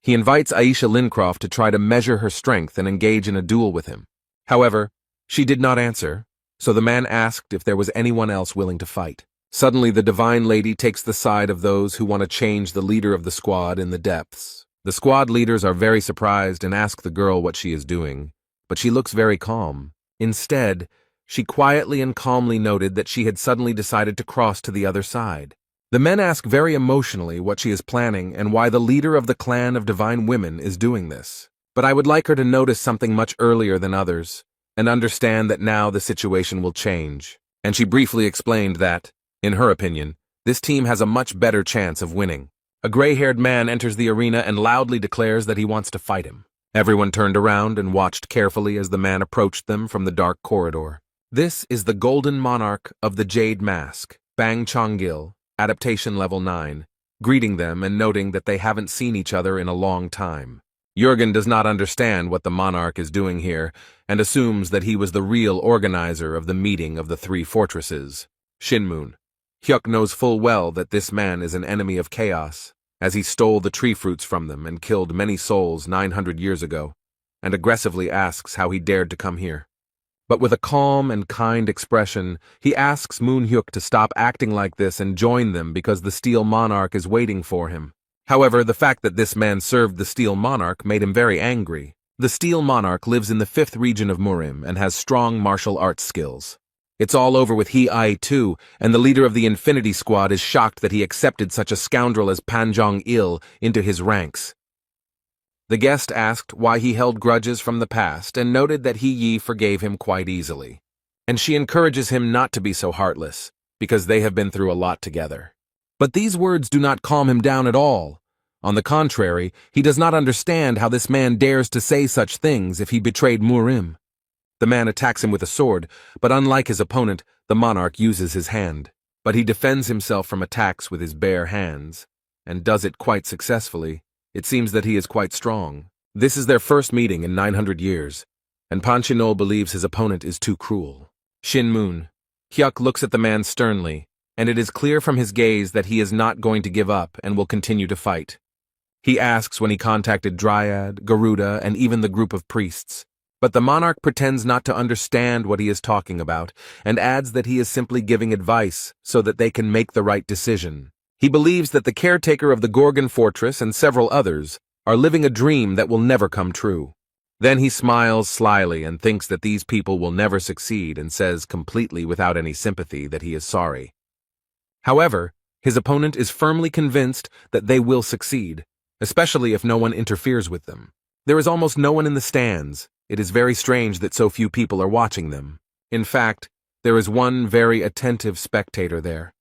He invites Aisha Lincroft to try to measure her strength and engage in a duel with him. However, she did not answer, so the man asked if there was anyone else willing to fight. Suddenly, the divine lady takes the side of those who want to change the leader of the squad in the depths. The squad leaders are very surprised and ask the girl what she is doing, but she looks very calm. Instead, she quietly and calmly noted that she had suddenly decided to cross to the other side. The men ask very emotionally what she is planning and why the leader of the clan of divine women is doing this. But I would like her to notice something much earlier than others, and understand that now the situation will change. And she briefly explained that, in her opinion, this team has a much better chance of winning. A gray-haired man enters the arena and loudly declares that he wants to fight him. Everyone turned around and watched carefully as the man approached them from the dark corridor. This is the Golden Monarch of the Jade Mask, Bang Chonggil, Adaptation Level 9, greeting them and noting that they haven't seen each other in a long time. Jurgen does not understand what the monarch is doing here and assumes that he was the real organizer of the meeting of the three fortresses. Shinmun Hyuk knows full well that this man is an enemy of chaos, as he stole the tree fruits from them and killed many souls 900 years ago, and aggressively asks how he dared to come here. But with a calm and kind expression, he asks Moon Hyuk to stop acting like this and join them because the Steel Monarch is waiting for him. However, the fact that this man served the Steel Monarch made him very angry. The Steel Monarch lives in the 5th region of Murim and has strong martial arts skills. It's all over with He-Ai too, and the leader of the Infinity Squad is shocked that he accepted such a scoundrel as Panjong-il into his ranks. The guest asked why he held grudges from the past and noted that He-Yi forgave him quite easily. And she encourages him not to be so heartless, because they have been through a lot together. But these words do not calm him down at all. On the contrary, he does not understand how this man dares to say such things if he betrayed Murim. The man attacks him with a sword, but unlike his opponent, the monarch uses his hand. But he defends himself from attacks with his bare hands, and does it quite successfully. It seems that he is quite strong. This is their first meeting in 900 years, and Panchinol believes his opponent is too cruel. Shinmun Hyuk looks at the man sternly, and it is clear from his gaze that he is not going to give up and will continue to fight. He asks when he contacted Dryad, Garuda, and even the group of priests. But the monarch pretends not to understand what he is talking about, and adds that he is simply giving advice so that they can make the right decision. He believes that the caretaker of the Gorgon Fortress and several others are living a dream that will never come true. Then he smiles slyly and thinks that these people will never succeed and says completely without any sympathy that he is sorry. However, his opponent is firmly convinced that they will succeed, especially if no one interferes with them. There is almost no one in the stands. it is very strange that so few people are watching them. In fact, there is one very attentive spectator there.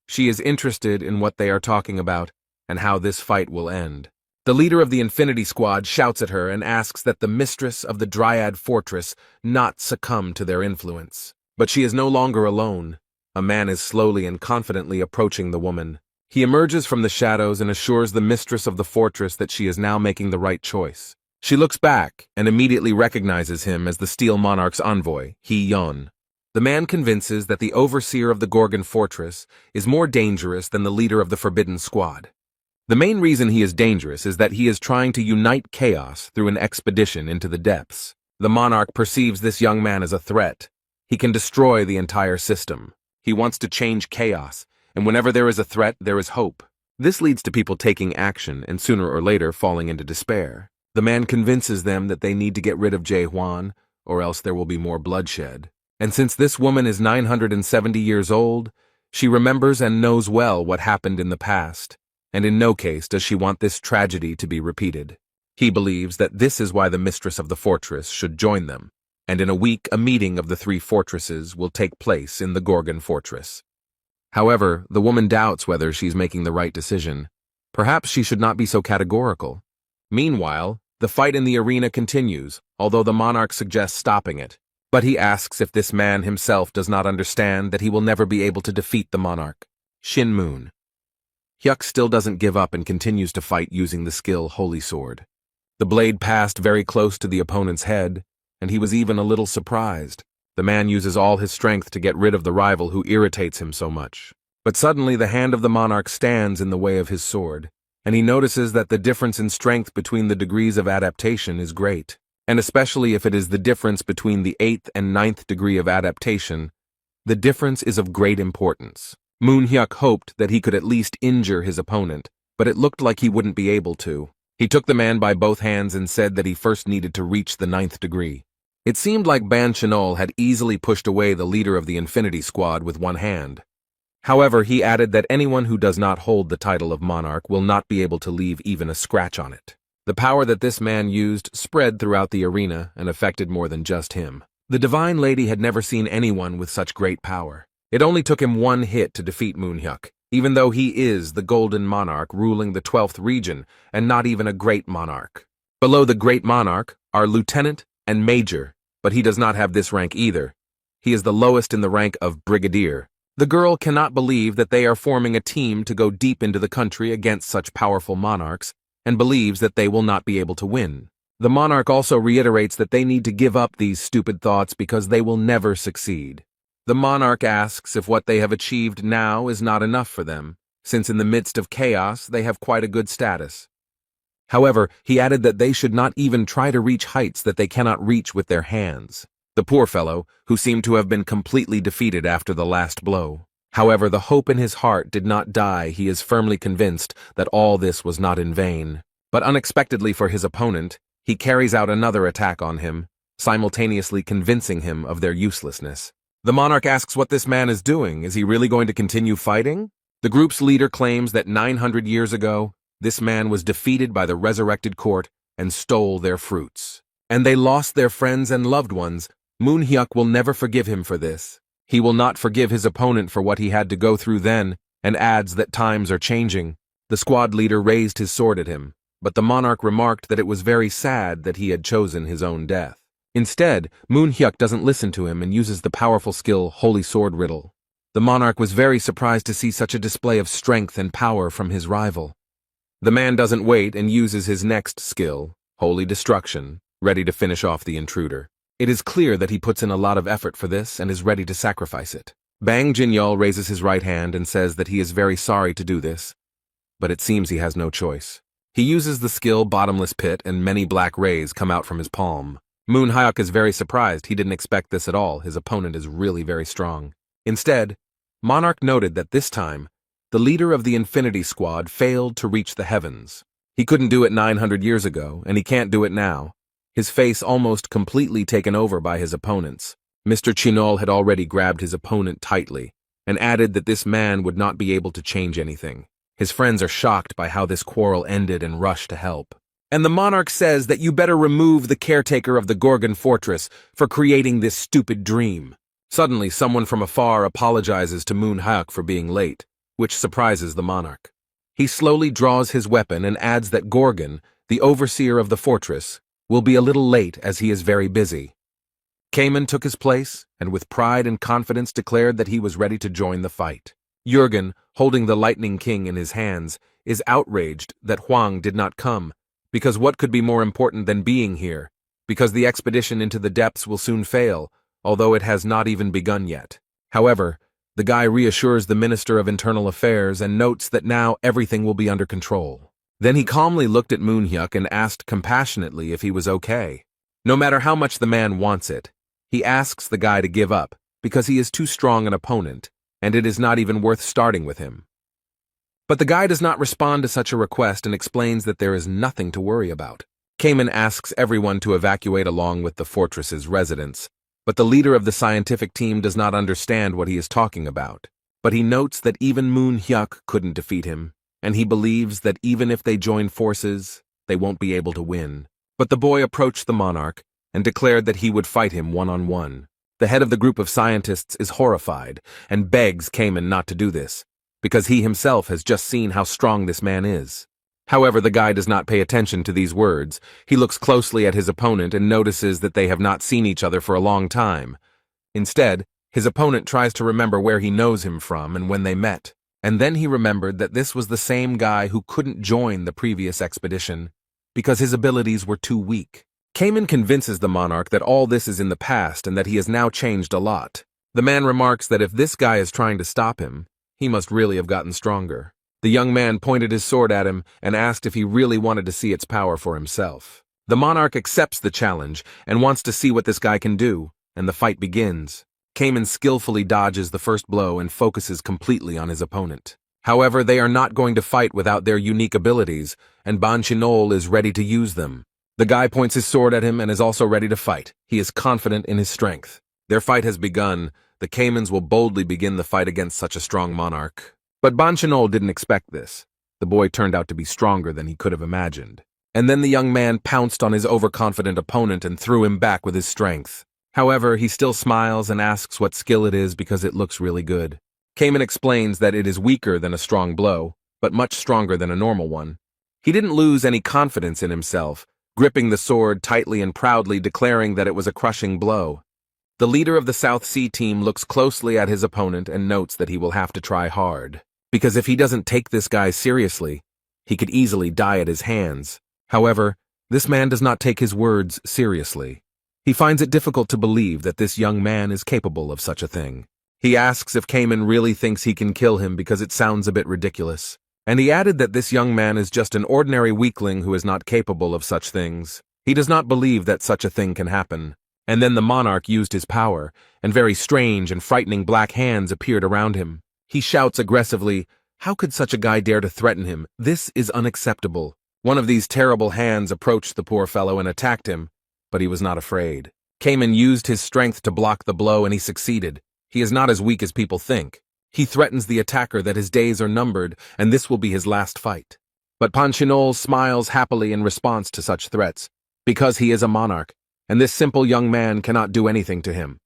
She is interested in what they are talking about and how this fight will end. The leader of the Infinity Squad shouts at her and asks that the mistress of the Dryad Fortress not succumb to their influence. But she is no longer alone. A man is slowly and confidently approaching the woman. He emerges from the shadows and assures the mistress of the fortress that she is now making the right choice. She looks back and immediately recognizes him as the Steel Monarch's envoy, He-Yon. The man convinces that the overseer of the Gorgon Fortress is more dangerous than the leader of the Forbidden Squad. The main reason he is dangerous is that he is trying to unite chaos through an expedition into the depths. The monarch perceives this young man as a threat. He can destroy the entire system. He wants to change chaos, and whenever there is a threat, there is hope. This leads to people taking action and sooner or later falling into despair. The man convinces them that they need to get rid of Jae-Hwan, or else there will be more bloodshed. And since this woman is 970 years old, she remembers and knows well what happened in the past, and in no case does she want this tragedy to be repeated. He believes that this is why the mistress of the fortress should join them, and in a week a meeting of the three fortresses will take place in the Gorgon Fortress. However, the woman doubts whether she's making the right decision. Perhaps she should not be so categorical. Meanwhile, the fight in the arena continues, although the monarch suggests stopping it. But he asks if this man himself does not understand that he will never be able to defeat the monarch. Shin Moon. Hyuk still doesn't give up and continues to fight using the skill Holy Sword. The blade passed very close to the opponent's head, and he was even a little surprised. The man uses all his strength to get rid of the rival who irritates him so much. But suddenly the hand of the monarch stands in the way of his sword, and he notices that the difference in strength between the degrees of adaptation is great. And especially if it is the difference between the 8th and 9th degree of adaptation, the difference is of great importance. Moon Hyuk hoped that he could at least injure his opponent, but it looked like he wouldn't be able to. He took the man by both hands and said that he first needed to reach the 9th degree. It seemed like Ban Chenol had easily pushed away the leader of the Infinity Squad with one hand. However, he added that anyone who does not hold the title of monarch will not be able to leave even a scratch on it. The power that this man used spread throughout the arena and affected more than just him. The Divine Lady had never seen anyone with such great power. It only took him one hit to defeat Moon Hyuk, even though he is the Golden Monarch ruling the 12th region and not even a Great Monarch. Below the Great Monarch are Lieutenant and Major, but he does not have this rank either. He is the lowest in the rank of Brigadier. The girl cannot believe that they are forming a team to go deep into the country against such powerful monarchs, and believes that they will not be able to win. The monarch also reiterates that they need to give up these stupid thoughts because they will never succeed. The monarch asks if what they have achieved now is not enough for them, since in the midst of chaos they have quite a good status. However, he added that they should not even try to reach heights that they cannot reach with their hands. The poor fellow, who seemed to have been completely defeated after the last blow. However, the hope in his heart did not die. He is firmly convinced that all this was not in vain. But unexpectedly for his opponent, he carries out another attack on him, simultaneously convincing him of their uselessness. The monarch asks what this man is doing. Is he really going to continue fighting? The group's leader claims that 900 years ago, this man was defeated by the resurrected court and stole their fruits. And they lost their friends and loved ones. Moon Hyuk will never forgive him for this. He will not forgive his opponent for what he had to go through then, and adds that times are changing. The squad leader raised his sword at him, but the monarch remarked that it was very sad that he had chosen his own death. Instead, Moon Hyuk doesn't listen to him and uses the powerful skill Holy Sword Riddle. The monarch was very surprised to see such a display of strength and power from his rival. The man doesn't wait and uses his next skill, Holy Destruction, ready to finish off the intruder. It is clear that he puts in a lot of effort for this and is ready to sacrifice it. Bang Jinyol raises his right hand and says that he is very sorry to do this, but it seems he has no choice. He uses the skill Bottomless Pit and many black rays come out from his palm. Moon Hyuk is very surprised. He didn't expect this at all. His opponent is really very strong. Instead, Monarch noted that this time, the leader of the Infinity Squad failed to reach the heavens. He couldn't do it 900 years ago, and he can't do it now. His face almost completely taken over by his opponents. Mr. Chinol had already grabbed his opponent tightly, and added that this man would not be able to change anything. His friends are shocked by how this quarrel ended and rush to help. And the monarch says that you better remove the caretaker of the Gorgon fortress for creating this stupid dream. Suddenly, someone from afar apologizes to Manhwa for being late, which surprises the monarch. He slowly draws his weapon and adds that Gorgon, the overseer of the fortress, will be a little late as he is very busy. Cayman took his place, and with pride and confidence declared that he was ready to join the fight. Jürgen, holding the Lightning King in his hands, is outraged that Huang did not come, because what could be more important than being here? Because the expedition into the depths will soon fail, although it has not even begun yet. However, the guy reassures the Minister of Internal Affairs and notes that now everything will be under control. Then he calmly looked at Manhwa and asked compassionately if he was okay. No matter how much the man wants it, he asks the guy to give up, because he is too strong an opponent, and it is not even worth starting with him. But the guy does not respond to such a request and explains that there is nothing to worry about. Cayman asks everyone to evacuate along with the fortress's residents, but the leader of the scientific team does not understand what he is talking about. But he notes that even Manhwa couldn't defeat him, and he believes that even if they join forces, they won't be able to win. But the boy approached the monarch and declared that he would fight him one-on-one. The head of the group of scientists is horrified and begs Cayman not to do this, because he himself has just seen how strong this man is. However, the guy does not pay attention to these words. He looks closely at his opponent and notices that they have not seen each other for a long time. Instead, his opponent tries to remember where he knows him from and when they met. And then he remembered that this was the same guy who couldn't join the previous expedition because his abilities were too weak. Cayman convinces the monarch that all this is in the past and that he has now changed a lot. The man remarks that if this guy is trying to stop him, he must really have gotten stronger. The young man pointed his sword at him and asked if he really wanted to see its power for himself. The monarch accepts the challenge and wants to see what this guy can do, and the fight begins. Cayman skillfully dodges the first blow and focuses completely on his opponent. However, they are not going to fight without their unique abilities, and Banchinol is ready to use them. The guy points his sword at him and is also ready to fight. He is confident in his strength. Their fight has begun. The Caymans will boldly begin the fight against such a strong monarch. But Banchinol didn't expect this. The boy turned out to be stronger than he could have imagined. And then the young man pounced on his overconfident opponent and threw him back with his strength. However, he still smiles and asks what skill it is because it looks really good. Cayman explains that it is weaker than a strong blow, but much stronger than a normal one. He didn't lose any confidence in himself, gripping the sword tightly and proudly declaring that it was a crushing blow. The leader of the South Sea team looks closely at his opponent and notes that he will have to try hard, because if he doesn't take this guy seriously, he could easily die at his hands. However, this man does not take his words seriously. He finds it difficult to believe that this young man is capable of such a thing. He asks if Cayman really thinks he can kill him because it sounds a bit ridiculous. And he added that this young man is just an ordinary weakling who is not capable of such things. He does not believe that such a thing can happen. And then the monarch used his power, and very strange and frightening black hands appeared around him. He shouts aggressively, "How could such a guy dare to threaten him? This is unacceptable." One of these terrible hands approached the poor fellow and attacked him, but he was not afraid. Cayman used his strength to block the blow and he succeeded. He is not as weak as people think. He threatens the attacker that his days are numbered and this will be his last fight. But Banchinol smiles happily in response to such threats, because he is a monarch, and this simple young man cannot do anything to him.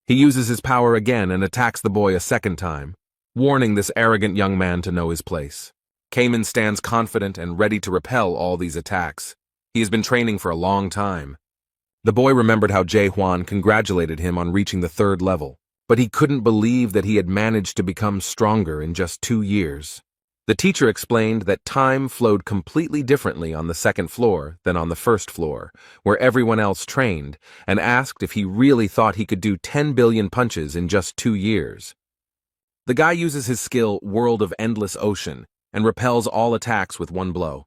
He uses his power again and attacks the boy a second time, warning this arrogant young man to know his place. Cayman stands confident and ready to repel all these attacks. He has been training for a long time. The boy remembered how Jae Hwan congratulated him on reaching the 3rd level, but he couldn't believe that he had managed to become stronger in just 2 years. The teacher explained that time flowed completely differently on the 2nd floor than on the 1st floor, where everyone else trained, and asked if he really thought he could do 10 billion punches in just 2 years. The guy uses his skill World of Endless Ocean and repels all attacks with one blow.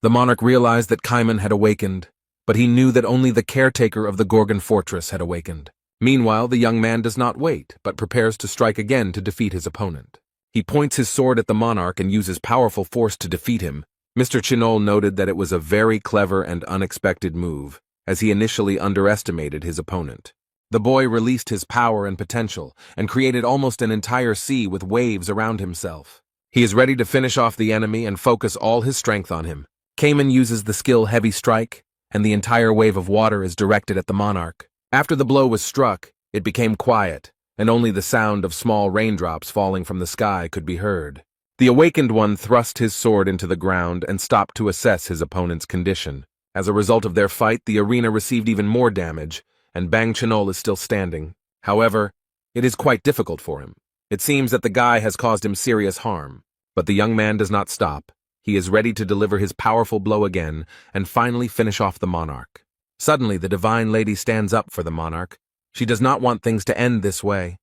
The monarch realized that Cayman had awakened, but he knew that only the caretaker of the Gorgon fortress had awakened. Meanwhile, the young man does not wait, but prepares to strike again to defeat his opponent. He points his sword at the monarch and uses powerful force to defeat him. Mr. Chinol noted that it was a very clever and unexpected move, as he initially underestimated his opponent. The boy released his power and potential, and created almost an entire sea with waves around himself. He is ready to finish off the enemy and focus all his strength on him. Cayman uses the skill Heavy Strike, and the entire wave of water is directed at the monarch. After the blow was struck, it became quiet, and only the sound of small raindrops falling from the sky could be heard. The awakened one thrust his sword into the ground and stopped to assess his opponent's condition. As a result of their fight, the arena received even more damage, and Bang Chenol is still standing. However, it is quite difficult for him. It seems that the guy has caused him serious harm. But the young man does not stop. He is ready to deliver his powerful blow again and finally finish off the monarch. Suddenly, the divine lady stands up for the monarch. She does not want things to end this way.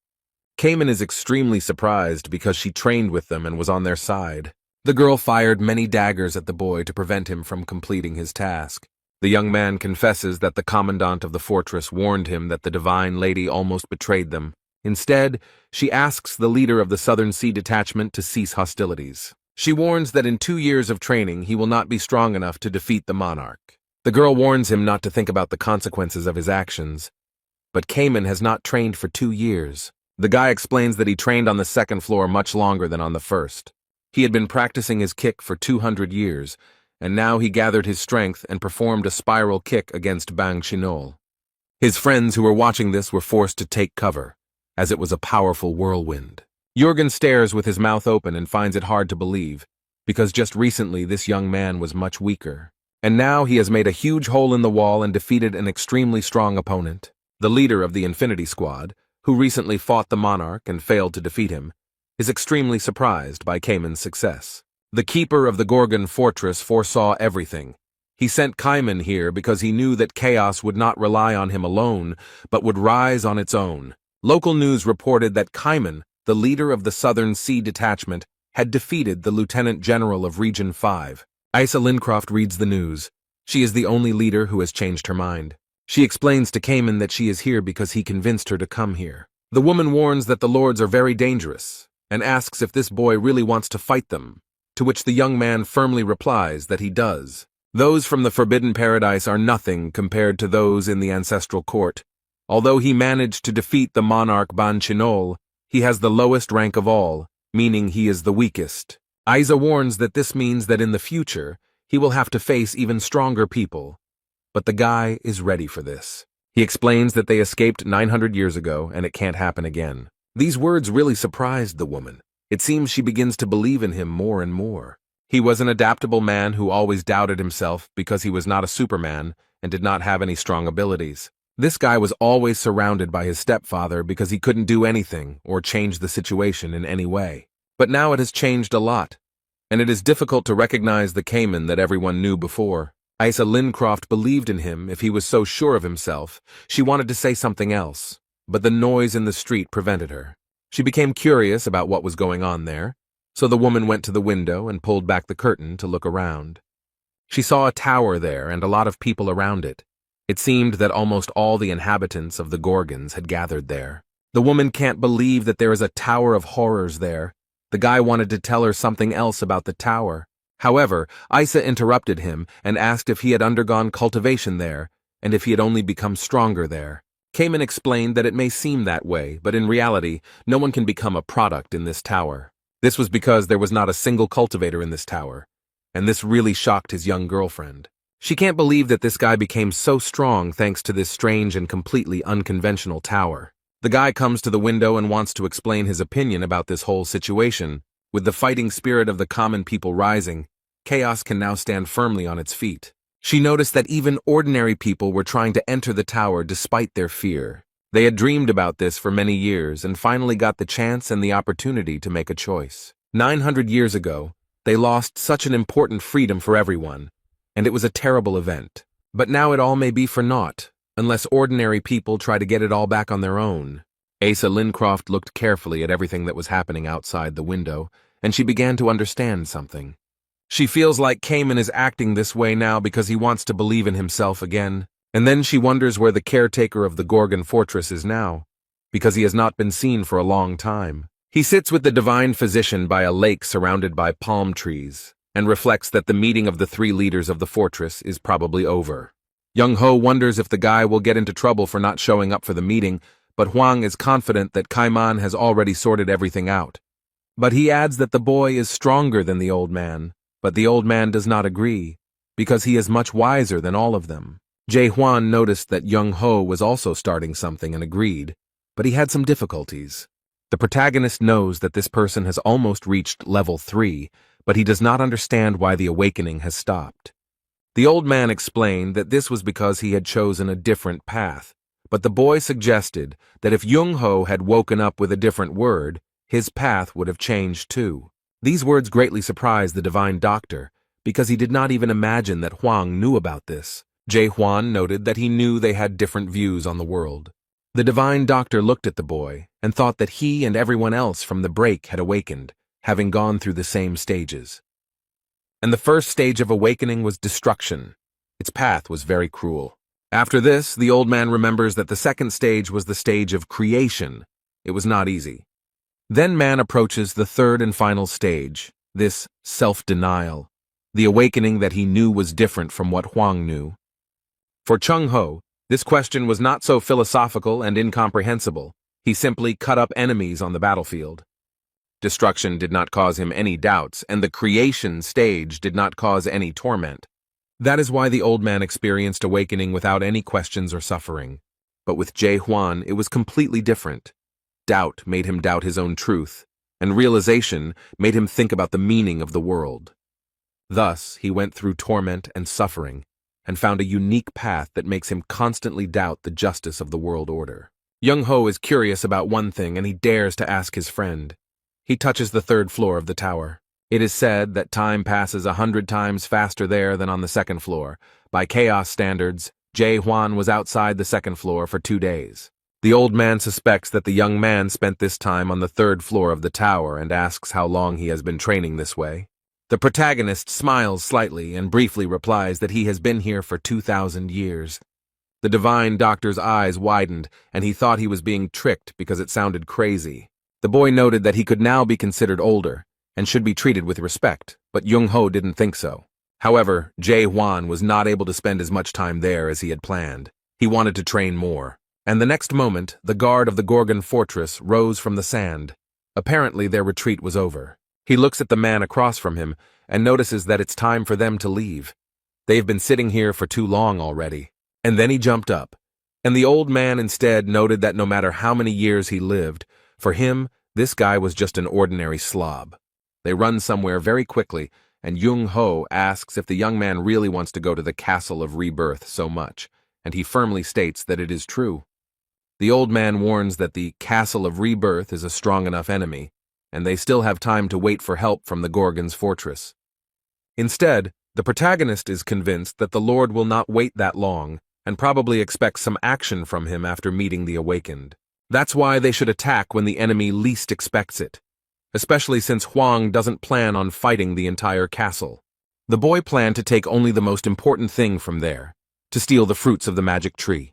Cayman is extremely surprised because she trained with them and was on their side. The girl fired many daggers at the boy to prevent him from completing his task. The young man confesses that the commandant of the fortress warned him that the divine lady almost betrayed them. Instead, she asks the leader of the Southern Sea Detachment to cease hostilities. She warns that in 2 years of training he will not be strong enough to defeat the monarch. The girl warns him not to think about the consequences of his actions. But Cayman has not trained for 2 years. The guy explains that he trained on the second floor much longer than on the first. He had been practicing his kick for 200 years, and now he gathered his strength and performed a spiral kick against Bang Chenol. His friends who were watching this were forced to take cover, as it was a powerful whirlwind. Jürgen stares with his mouth open and finds it hard to believe, because just recently this young man was much weaker. And now he has made a huge hole in the wall and defeated an extremely strong opponent. The leader of the Infinity Squad, who recently fought the monarch and failed to defeat him, is extremely surprised by Cayman's success. The keeper of the Gorgon fortress foresaw everything. He sent Cayman here because he knew that chaos would not rely on him alone, but would rise on its own. Local news reported that Cayman, the leader of the Southern Sea Detachment, had defeated the Lieutenant General of Region 5. Isa Lincroft reads the news. She is the only leader who has changed her mind. She explains to Cayman that she is here because he convinced her to come here. The woman warns that the lords are very dangerous, and asks if this boy really wants to fight them, to which the young man firmly replies that he does. Those from the Forbidden Paradise are nothing compared to those in the ancestral court. Although he managed to defeat the monarch Bang Chenol, he has the lowest rank of all, meaning he is the weakest. Isa warns that this means that in the future, he will have to face even stronger people. But the guy is ready for this. He explains that they escaped 900 years ago and it can't happen again. These words really surprised the woman. It seems she begins to believe in him more and more. He was an adaptable man who always doubted himself because he was not a Superman and did not have any strong abilities. This guy was always surrounded by his stepfather because he couldn't do anything or change the situation in any way. But now it has changed a lot, and it is difficult to recognize the Cayman that everyone knew before. Isa Lincroft believed in him if he was so sure of himself. She wanted to say something else, but the noise in the street prevented her. She became curious about what was going on there, so the woman went to the window and pulled back the curtain to look around. She saw a tower there and a lot of people around it. It seemed that almost all the inhabitants of the Gorgons had gathered there. The woman can't believe that there is a tower of horrors there. The guy wanted to tell her something else about the tower. However, Isa interrupted him and asked if he had undergone cultivation there, and if he had only become stronger there. Cayman explained that it may seem that way, but in reality, no one can become a product in this tower. This was because there was not a single cultivator in this tower, and this really shocked his young girlfriend. She can't believe that this guy became so strong thanks to this strange and completely unconventional tower. The guy comes to the window and wants to explain his opinion about this whole situation. With the fighting spirit of the common people rising, chaos can now stand firmly on its feet. She noticed that even ordinary people were trying to enter the tower despite their fear. They had dreamed about this for many years and finally got the chance and the opportunity to make a choice. 900 years ago, they lost such an important freedom for everyone, and it was a terrible event. But now it all may be for naught, unless ordinary people try to get it all back on their own. Asa Lincroft looked carefully at everything that was happening outside the window, and she began to understand something. She feels like Cayman is acting this way now because he wants to believe in himself again, and then she wonders where the caretaker of the Gorgon fortress is now, because he has not been seen for a long time. He sits with the divine physician by a lake surrounded by palm trees, and reflects that the meeting of the 3 leaders of the fortress is probably over. Young Ho wonders if the guy will get into trouble for not showing up for the meeting, but Huang is confident that Cayman has already sorted everything out. But he adds that the boy is stronger than the old man, but the old man does not agree. because he is much wiser than all of them. Jae-hwan noticed that Young-ho was also starting something and agreed, but he had some difficulties. The protagonist knows that this person has almost reached level 3, but he does not understand why the awakening has stopped. The old man explained that this was because he had chosen a different path, but the boy suggested that if Young-ho had woken up with a different word, his path would have changed too. These words greatly surprised the divine doctor, because he did not even imagine that Hwang knew about this. Jae-hwan noted that he knew they had different views on the world. The divine doctor looked at the boy and thought that he and everyone else from the break had awakened, having gone through the same stages. And the first stage of awakening was destruction. Its path was very cruel. After this, the old man remembers that the second stage was the stage of creation. It was not easy. Then man approaches the third and final stage, this self-denial, the awakening that he knew was different from what Hwang knew. For Chung-ho, this question was not so philosophical and incomprehensible. He simply cut up enemies on the battlefield. Destruction did not cause him any doubts, and the creation stage did not cause any torment. That is why the old man experienced awakening without any questions or suffering. But with Jae-hwan, it was completely different. Doubt made him doubt his own truth, and realization made him think about the meaning of the world. Thus, he went through torment and suffering, and found a unique path that makes him constantly doubt the justice of the world order. Young-ho is curious about one thing, and he dares to ask his friend. He touches the third floor of the tower. It is said that time passes 100 times faster there than on the second floor. By chaos standards, Jae-hwan was outside the second floor for 2 days. The old man suspects that the young man spent this time on the third floor of the tower and asks how long he has been training this way. The protagonist smiles slightly and briefly replies that he has been here for 2,000 years. The divine doctor's eyes widened, and he thought he was being tricked because it sounded crazy. The boy noted that he could now be considered older and should be treated with respect, but Young-ho didn't think so. However, Jae-hwan was not able to spend as much time there as he had planned. He wanted to train more. And the next moment, the guard of the Gorgon fortress rose from the sand. Apparently, their retreat was over. He looks at the man across from him and notices that it's time for them to leave. They've been sitting here for too long already. And then he jumped up. And the old man instead noted that no matter how many years he lived, for him, this guy was just an ordinary slob. They run somewhere very quickly, and Young-ho asks if the young man really wants to go to the Castle of Rebirth so much, and he firmly states that it is true. The old man warns that the Castle of Rebirth is a strong enough enemy, and they still have time to wait for help from the Gorgon's fortress. Instead, the protagonist is convinced that the Lord will not wait that long, and probably expects some action from him after meeting the awakened. That's why they should attack when the enemy least expects it, especially since Hwang doesn't plan on fighting the entire castle. The boy planned to take only the most important thing from there, to steal the fruits of the magic tree.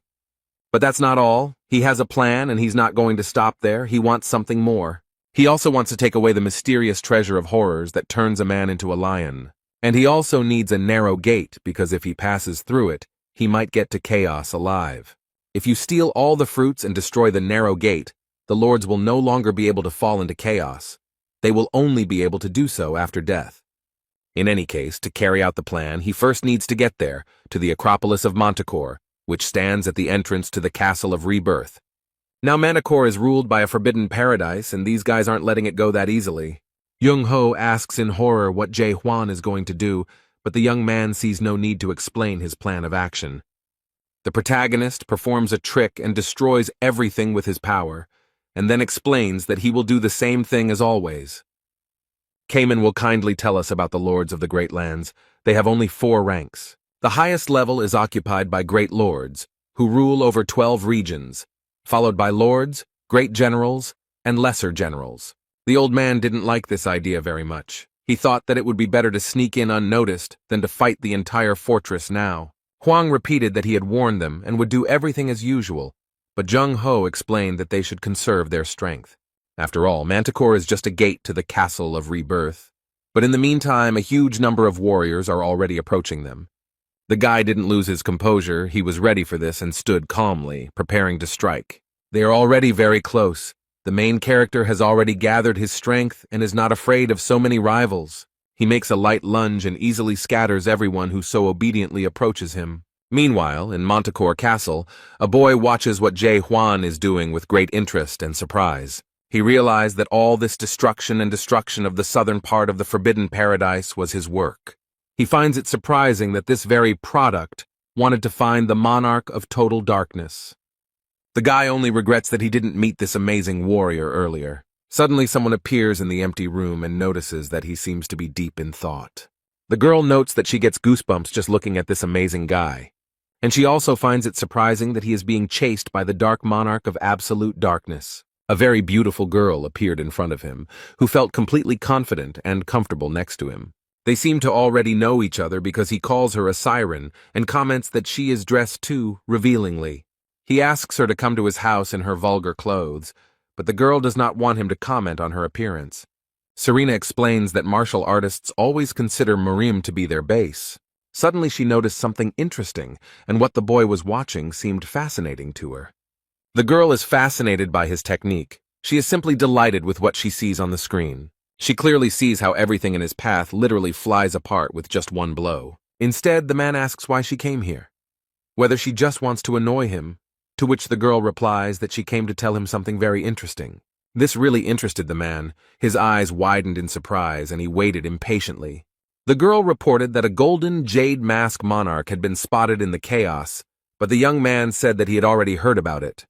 But that's not all. He has a plan, and he's not going to stop there. He wants something more. He also wants to take away the mysterious treasure of horrors that turns a man into a lion. And he also needs a narrow gate, because if he passes through it, he might get to chaos alive. If you steal all the fruits and destroy the narrow gate, the lords will no longer be able to fall into chaos. They will only be able to do so after death. In any case, to carry out the plan, he first needs to get there, to the Acropolis of Manticore, which stands at the entrance to the Castle of Rebirth. Now Manticore is ruled by a forbidden paradise, and these guys aren't letting it go that easily. Young-ho asks in horror what Jae-hwan is going to do, but the young man sees no need to explain his plan of action. The protagonist performs a trick and destroys everything with his power, and then explains that he will do the same thing as always. Cayman will kindly tell us about the lords of the Great Lands. They have only 4 ranks. The highest level is occupied by great lords, who rule over 12 regions, followed by lords, great generals, and lesser generals. The old man didn't like this idea very much. He thought that it would be better to sneak in unnoticed than to fight the entire fortress now. Hwang repeated that he had warned them and would do everything as usual, but Jung-ho explained that they should conserve their strength. After all, Manticore is just a gate to the Castle of Rebirth. But in the meantime, a huge number of warriors are already approaching them. The guy didn't lose his composure. He was ready for this and stood calmly, preparing to strike. They are already very close. The main character has already gathered his strength and is not afraid of so many rivals. He makes a light lunge and easily scatters everyone who so obediently approaches him. Meanwhile, in Manticore Castle, a boy watches what Jae Hwan is doing with great interest and surprise. He realized that all this destruction of the southern part of the Forbidden Paradise was his work. He finds it surprising that this very product wanted to find the monarch of total darkness. The guy only regrets that he didn't meet this amazing warrior earlier. Suddenly someone appears in the empty room and notices that he seems to be deep in thought. The girl notes that she gets goosebumps just looking at this amazing guy. And she also finds it surprising that he is being chased by the dark monarch of absolute darkness. A very beautiful girl appeared in front of him, who felt completely confident and comfortable next to him. They seem to already know each other because he calls her a siren and comments that she is dressed too revealingly. He asks her to come to his house in her vulgar clothes, but the girl does not want him to comment on her appearance. Serena explains that martial artists always consider Marim to be their base. Suddenly she noticed something interesting, and what the boy was watching seemed fascinating to her. The girl is fascinated by his technique. She is simply delighted with what she sees on the screen. She clearly sees how everything in his path literally flies apart with just one blow. Instead, the man asks why she came here, whether she just wants to annoy him, to which the girl replies that she came to tell him something very interesting. This really interested the man. His eyes widened in surprise, and he waited impatiently. The girl reported that a golden jade mask monarch had been spotted in the chaos, but the young man said that he had already heard about it.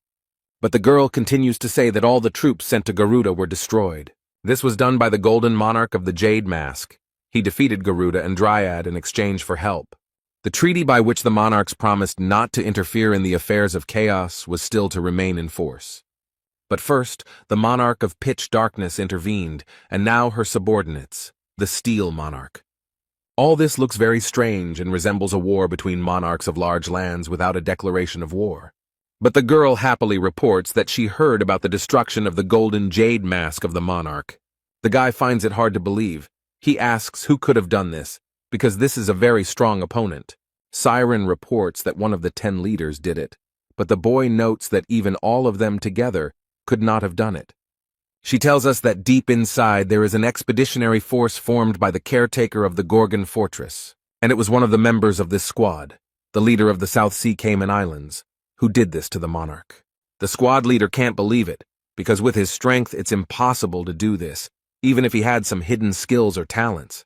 But the girl continues to say that all the troops sent to Garuda were destroyed. This was done by the golden monarch of the jade mask. He defeated Garuda and Dryad in exchange for help. The treaty by which the monarchs promised not to interfere in the affairs of chaos was still to remain in force. But first, the monarch of pitch darkness intervened, and now her subordinates, the Steel Monarch. All this looks very strange and resembles a war between monarchs of large lands without a declaration of war. But the girl happily reports that she heard about the destruction of the golden jade mask of the monarch. The guy finds it hard to believe. He asks who could have done this, because this is a very strong opponent. Siren reports that one of the 10 leaders did it, but the boy notes that even all of them together could not have done it. She tells us that deep inside there is an expeditionary force formed by the caretaker of the Gorgon Fortress, and it was one of the members of this squad, the leader of the South Sea Cayman Islands, who did this to the monarch. The squad leader can't believe it, because with his strength it's impossible to do this, even if he had some hidden skills or talents.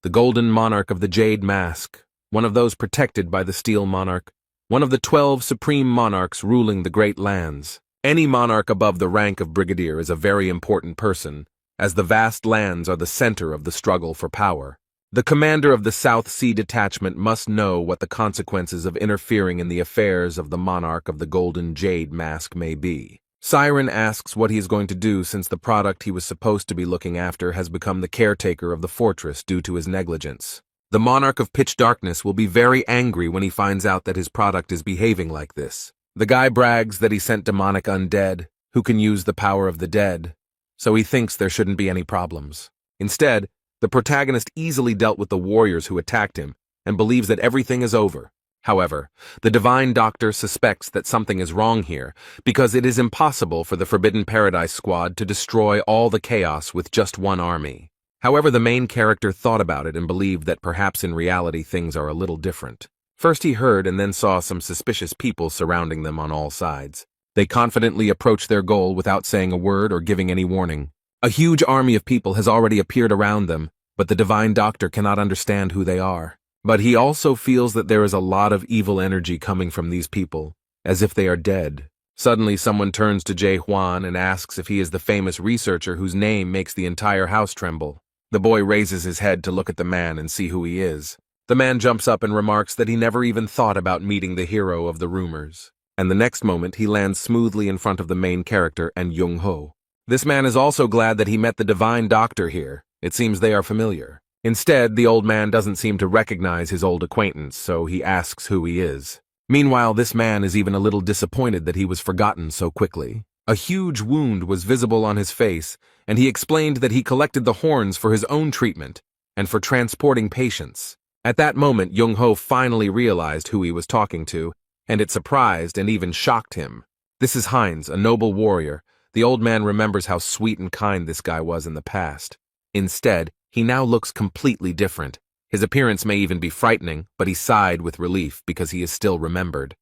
The golden monarch of the Jade Mask, one of those protected by the Steel Monarch, one of the 12 supreme monarchs ruling the great lands. Any monarch above the rank of brigadier is a very important person, as the vast lands are the center of the struggle for power. The commander of the South Sea Detachment must know what the consequences of interfering in the affairs of the monarch of the Golden Jade Mask may be. Siren asks what he is going to do since the product he was supposed to be looking after has become the caretaker of the fortress due to his negligence. The monarch of pitch darkness will be very angry when he finds out that his product is behaving like this. The guy brags that he sent demonic undead, who can use the power of the dead, so he thinks there shouldn't be any problems. Instead, the protagonist easily dealt with the warriors who attacked him and believes that everything is over. However, the Divine Doctor suspects that something is wrong here because it is impossible for the Forbidden Paradise squad to destroy all the chaos with just one army. However, the main character thought about it and believed that perhaps in reality things are a little different. First he heard and then saw some suspicious people surrounding them on all sides. They confidently approached their goal without saying a word or giving any warning. A huge army of people has already appeared around them, but the Divine Doctor cannot understand who they are. But he also feels that there is a lot of evil energy coming from these people, as if they are dead. Suddenly someone turns to Jae Hwan and asks if he is the famous researcher whose name makes the entire house tremble. The boy raises his head to look at the man and see who he is. The man jumps up and remarks that he never even thought about meeting the hero of the rumors. And the next moment he lands smoothly in front of the main character and Young-ho. This man is also glad that he met the Divine Doctor here. It seems they are familiar. Instead, the old man doesn't seem to recognize his old acquaintance, so he asks who he is. Meanwhile, this man is even a little disappointed that he was forgotten so quickly. A huge wound was visible on his face, and he explained that he collected the horns for his own treatment and for transporting patients. At that moment, Young-ho finally realized who he was talking to, and it surprised and even shocked him. This is Heinz, a noble warrior. The old man remembers how sweet and kind this guy was in the past. Instead, He now looks completely different. His appearance may even be frightening, but he sighed with relief because he is still remembered.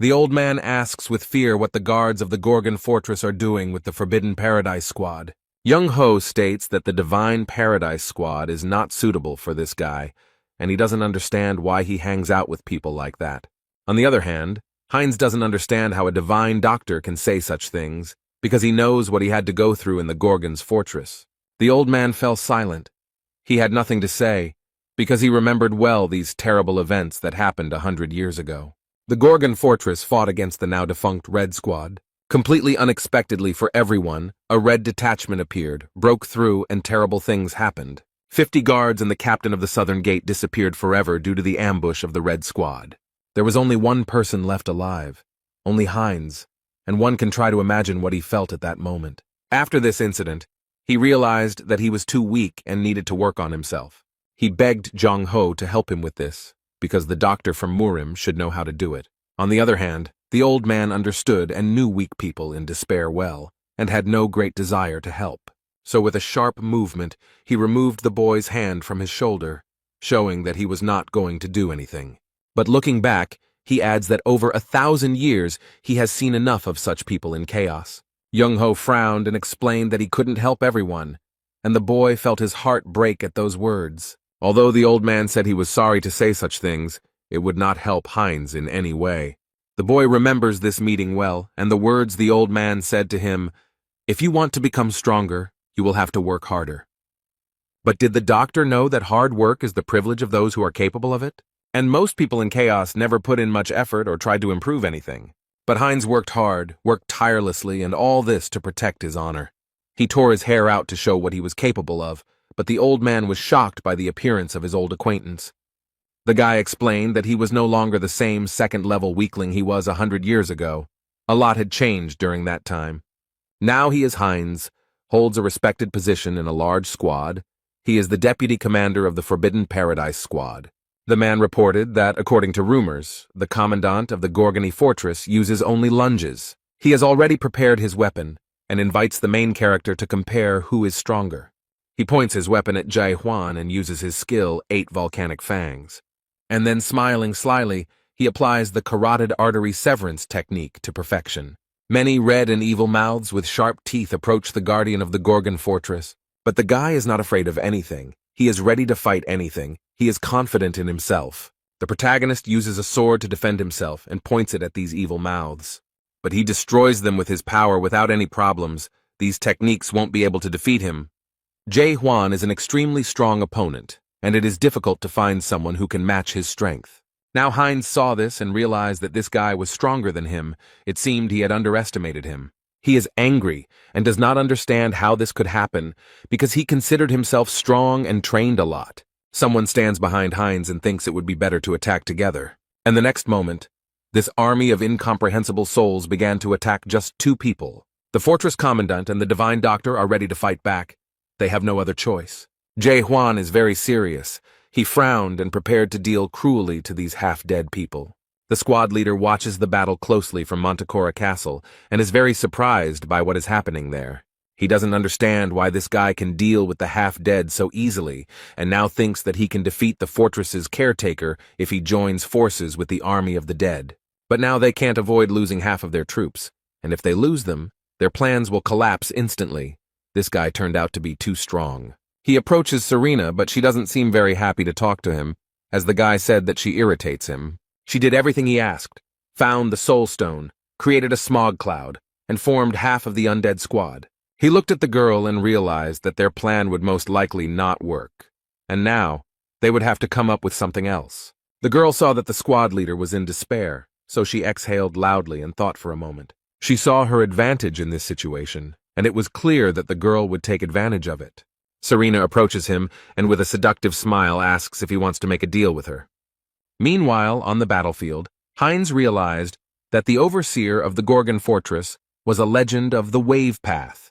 The old man asks with fear what the guards of the Gorgon Fortress are doing with the Forbidden Paradise Squad. Young Ho states that the Divine Paradise Squad is not suitable for this guy, and he doesn't understand why he hangs out with people like that. On the other hand, Heinz doesn't understand how a divine doctor can say such things, because he knows what he had to go through in the Gorgon's fortress. The old man fell silent. He had nothing to say, because he remembered well these terrible events that happened 100 years ago. The Gorgon Fortress fought against the now-defunct Red Squad. Completely unexpectedly for everyone, a red detachment appeared, broke through, and terrible things happened. 50 guards and the captain of the southern gate disappeared forever due to the ambush of the Red Squad. There was only one person left alive, only Heinz, and one can try to imagine what he felt at that moment. After this incident, he realized that he was too weak and needed to work on himself. He begged Jong Ho to help him with this, because the doctor from Murim should know how to do it. On the other hand, the old man understood and knew weak people in despair well, and had no great desire to help. So with a sharp movement, he removed the boy's hand from his shoulder, showing that he was not going to do anything. But looking back, he adds that over 1,000 years he has seen enough of such people in chaos. Young Ho frowned and explained that he couldn't help everyone, and the boy felt his heart break at those words. Although the old man said he was sorry to say such things, it would not help Heinz in any way. The boy remembers this meeting well, and the words the old man said to him, "If you want to become stronger, you will have to work harder." But did the doctor know that hard work is the privilege of those who are capable of it? And most people in chaos never put in much effort or tried to improve anything. But Heinz worked hard, worked tirelessly, and all this to protect his honor. He tore his hair out to show what he was capable of, but the old man was shocked by the appearance of his old acquaintance. The guy explained that he was no longer the same second-level weakling he was 100 years ago. A lot had changed during that time. Now he is Heinz, holds a respected position in a large squad. He is the deputy commander of the Forbidden Paradise Squad. The man reported that, according to rumors, the commandant of the Gorgony Fortress uses only lunges. He has already prepared his weapon, and invites the main character to compare who is stronger. He points his weapon at Jae Hwan and uses his skill, 8 volcanic fangs. And then, smiling slyly, he applies the carotid artery severance technique to perfection. Many red and evil mouths with sharp teeth approach the guardian of the Gorgon Fortress. But the guy is not afraid of anything. He is ready to fight anything. He is confident in himself. The protagonist uses a sword to defend himself and points it at these evil mouths. But he destroys them with his power without any problems. These techniques won't be able to defeat him. Jae Hwan is an extremely strong opponent, and it is difficult to find someone who can match his strength. Now Heinz saw this and realized that this guy was stronger than him. It seemed he had underestimated him. He is angry and does not understand how this could happen because he considered himself strong and trained a lot. Someone stands behind Heinz and thinks it would be better to attack together. And the next moment, this army of incomprehensible souls began to attack just 2 people. The fortress commandant and the divine doctor are ready to fight back. They have no other choice. Jae Hwan is very serious. He frowned and prepared to deal cruelly to these half-dead people. The squad leader watches the battle closely from Manticora Castle and is very surprised by what is happening there. He doesn't understand why this guy can deal with the half-dead so easily, and now thinks that he can defeat the fortress's caretaker if he joins forces with the army of the dead. But now they can't avoid losing half of their troops, and if they lose them, their plans will collapse instantly. This guy turned out to be too strong. He approaches Serena, but she doesn't seem very happy to talk to him, as the guy said that she irritates him. She did everything he asked, found the soul stone, created a smog cloud, and formed half of the undead squad. He looked at the girl and realized that their plan would most likely not work, and now they would have to come up with something else. The girl saw that the squad leader was in despair, so she exhaled loudly and thought for a moment. She saw her advantage in this situation, and it was clear that the girl would take advantage of it. Serena approaches him and with a seductive smile asks if he wants to make a deal with her. Meanwhile, on the battlefield, Heinz realized that the overseer of the Gorgon Fortress was a legend of the Wave Path.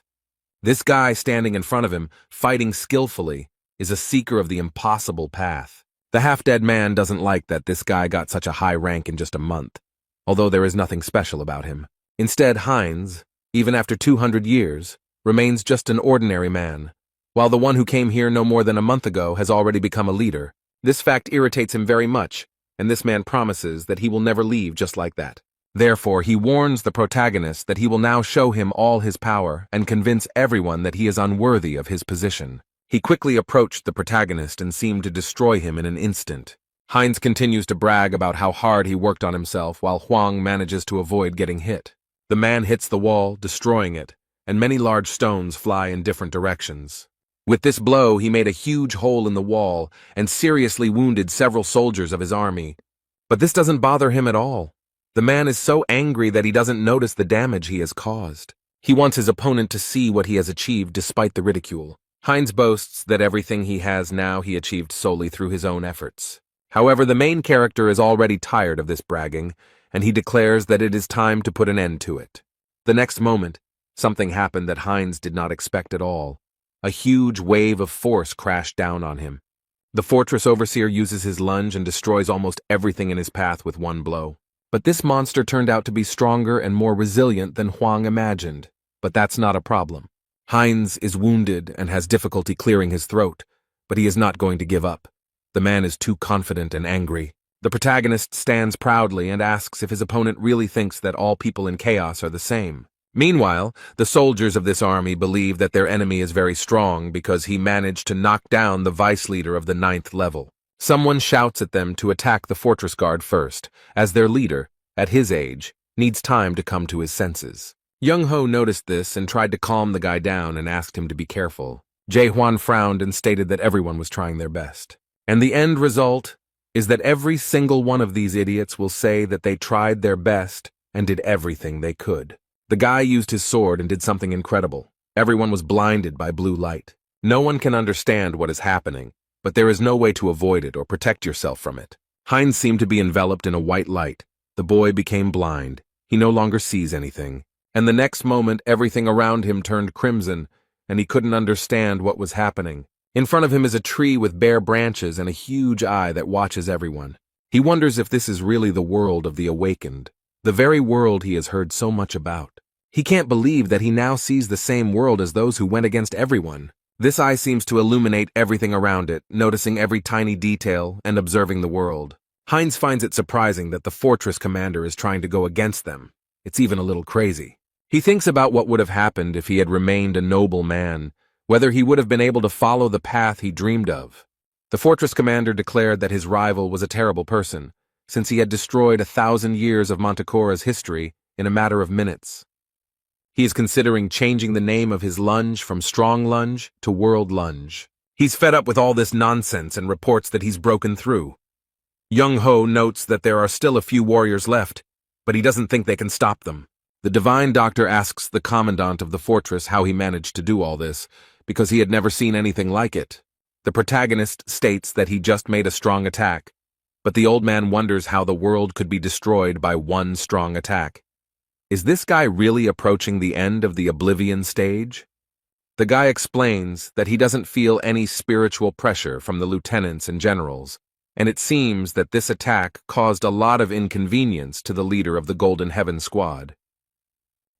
This guy standing in front of him, fighting skillfully, is a seeker of the impossible path. The half-dead man doesn't like that this guy got such a high rank in just a month, although there is nothing special about him. Instead, Heinz, even after 200 years, remains just an ordinary man, while the one who came here no more than a month ago has already become a leader. This fact irritates him very much, and this man promises that he will never leave just like that. Therefore, he warns the protagonist that he will now show him all his power and convince everyone that he is unworthy of his position. He quickly approached the protagonist and seemed to destroy him in an instant. Heinz continues to brag about how hard he worked on himself while Huang manages to avoid getting hit. The man hits the wall, destroying it, and many large stones fly in different directions. With this blow, he made a huge hole in the wall and seriously wounded several soldiers of his army. But this doesn't bother him at all. The man is so angry that he doesn't notice the damage he has caused. He wants his opponent to see what he has achieved despite the ridicule. Heinz boasts that everything he has now he achieved solely through his own efforts. However, the main character is already tired of this bragging, and he declares that it is time to put an end to it. The next moment, something happened that Heinz did not expect at all. A huge wave of force crashed down on him. The fortress overseer uses his lunge and destroys almost everything in his path with one blow. But this monster turned out to be stronger and more resilient than Huang imagined. But that's not a problem. Heinz is wounded and has difficulty clearing his throat, but he is not going to give up. The man is too confident and angry. The protagonist stands proudly and asks if his opponent really thinks that all people in chaos are the same. Meanwhile, the soldiers of this army believe that their enemy is very strong because he managed to knock down the vice leader of the 9th level. Someone shouts at them to attack the fortress guard first, as their leader, at his age, needs time to come to his senses. Young Ho noticed this and tried to calm the guy down and asked him to be careful. Jae Hwan frowned and stated that everyone was trying their best. And the end result is that every single one of these idiots will say that they tried their best and did everything they could. The guy used his sword and did something incredible. Everyone was blinded by blue light. No one can understand what is happening, but there is no way to avoid it or protect yourself from it. Heinz seemed to be enveloped in a white light. The boy became blind. He no longer sees anything. And the next moment, everything around him turned crimson, and he couldn't understand what was happening. In front of him is a tree with bare branches and a huge eye that watches everyone. He wonders if this is really the world of the awakened, the very world he has heard so much about. He can't believe that he now sees the same world as those who went against everyone. This eye seems to illuminate everything around it, noticing every tiny detail and observing the world. Heinz finds it surprising that the fortress commander is trying to go against them. It's even a little crazy. He thinks about what would have happened if he had remained a noble man, whether he would have been able to follow the path he dreamed of. The fortress commander declared that his rival was a terrible person, since he had destroyed 1,000 years of Manticora's history in a matter of minutes. He is considering changing the name of his lunge from Strong Lunge to World Lunge. He's fed up with all this nonsense and reports that he's broken through. Young Ho notes that there are still a few warriors left, but he doesn't think they can stop them. The divine doctor asks the commandant of the fortress how he managed to do all this, because he had never seen anything like it. The protagonist states that he just made a strong attack, but the old man wonders how the world could be destroyed by one strong attack. Is this guy really approaching the end of the oblivion stage? The guy explains that he doesn't feel any spiritual pressure from the lieutenants and generals, and it seems that this attack caused a lot of inconvenience to the leader of the Golden Heaven Squad.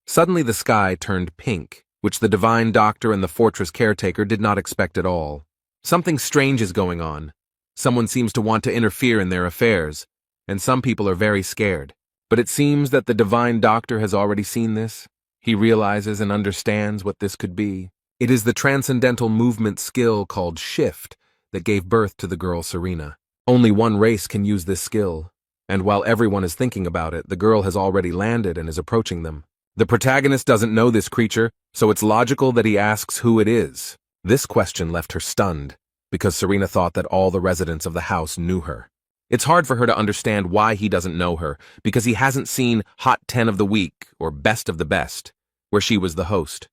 Suddenly the sky turned pink, which the divine doctor and the fortress caretaker did not expect at all. Something strange is going on. Someone seems to want to interfere in their affairs, and some people are very scared. But it seems that the divine doctor has already seen this. He realizes and understands what this could be. It is the transcendental movement skill called Shift that gave birth to the girl Serena. Only one race can use this skill, and while everyone is thinking about it, the girl has already landed and is approaching them. The protagonist doesn't know this creature, so it's logical that he asks who it is. This question left her stunned, because Serena thought that all the residents of the house knew her. It's hard for her to understand why he doesn't know her, because he hasn't seen Hot 10 of the Week or Best of the Best, where she was the host.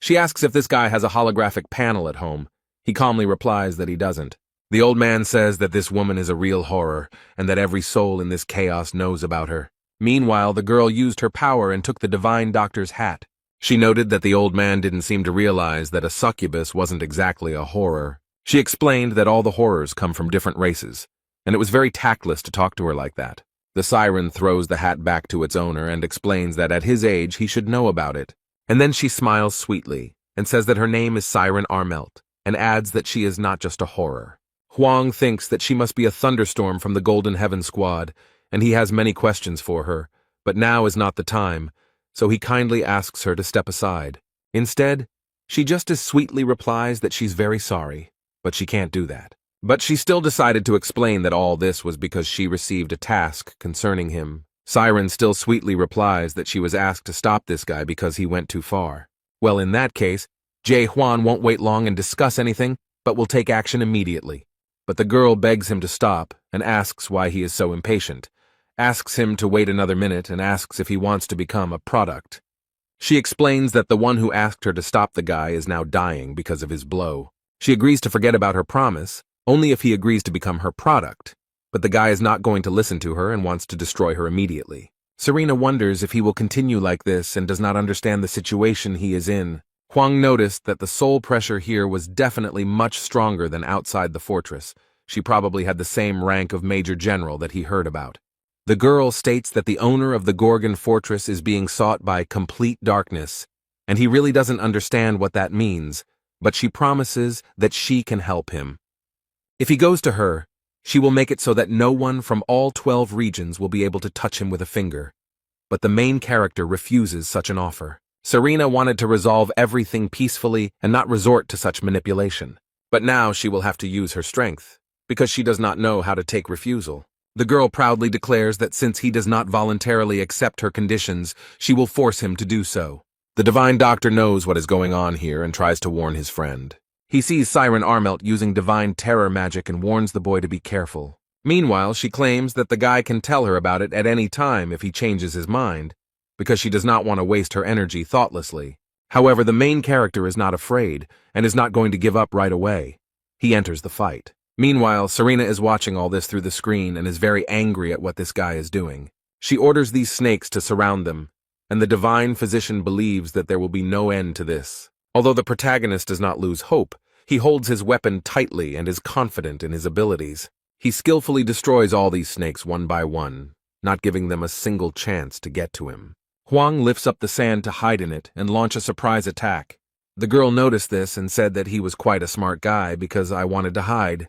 She asks if this guy has a holographic panel at home. He calmly replies that he doesn't. The old man says that this woman is a real horror, and that every soul in this chaos knows about her. Meanwhile, the girl used her power and took the divine doctor's hat. She noted that the old man didn't seem to realize that a succubus wasn't exactly a horror. She explained that all the horrors come from different races, and it was very tactless to talk to her like that. The siren throws the hat back to its owner and explains that at his age he should know about it. And then she smiles sweetly, and says that her name is Siren Armelt, and adds that she is not just a horror. Huang thinks that she must be a thunderstorm from the Golden Heaven Squad, and he has many questions for her, but now is not the time, so he kindly asks her to step aside. Instead, she just as sweetly replies that she's very sorry, but she can't do that. But she still decided to explain that all this was because she received a task concerning him. Siren still sweetly replies that she was asked to stop this guy because he went too far. Well, in that case, Jae Hwan won't wait long and discuss anything, but will take action immediately. But the girl begs him to stop and asks why he is so impatient, asks him to wait another minute and asks if he wants to become a product. She explains that the one who asked her to stop the guy is now dying because of his blow. She agrees to forget about her promise, only if he agrees to become her product. But the guy is not going to listen to her and wants to destroy her immediately. Serena wonders if he will continue like this and does not understand the situation he is in. Huang noticed that the soul pressure here was definitely much stronger than outside the fortress. She probably had the same rank of Major General that he heard about. The girl states that the owner of the Gorgon Fortress is being sought by complete darkness, and he really doesn't understand what that means, but she promises that she can help him. If he goes to her, she will make it so that no one from all 12 regions will be able to touch him with a finger. But the main character refuses such an offer. Serena wanted to resolve everything peacefully and not resort to such manipulation. But now she will have to use her strength, because she does not know how to take refusal. The girl proudly declares that since he does not voluntarily accept her conditions, she will force him to do so. The Divine Doctor knows what is going on here and tries to warn his friend. He sees Siren Armelt using divine terror magic and warns the boy to be careful. Meanwhile, she claims that the guy can tell her about it at any time if he changes his mind, because she does not want to waste her energy thoughtlessly. However, the main character is not afraid and is not going to give up right away. He enters the fight. Meanwhile, Serena is watching all this through the screen and is very angry at what this guy is doing. She orders these snakes to surround them, and the divine physician believes that there will be no end to this. Although the protagonist does not lose hope, he holds his weapon tightly and is confident in his abilities. He skillfully destroys all these snakes one by one, not giving them a single chance to get to him. Huang lifts up the sand to hide in it and launch a surprise attack. The girl noticed this and said that he was quite a smart guy because I wanted to hide.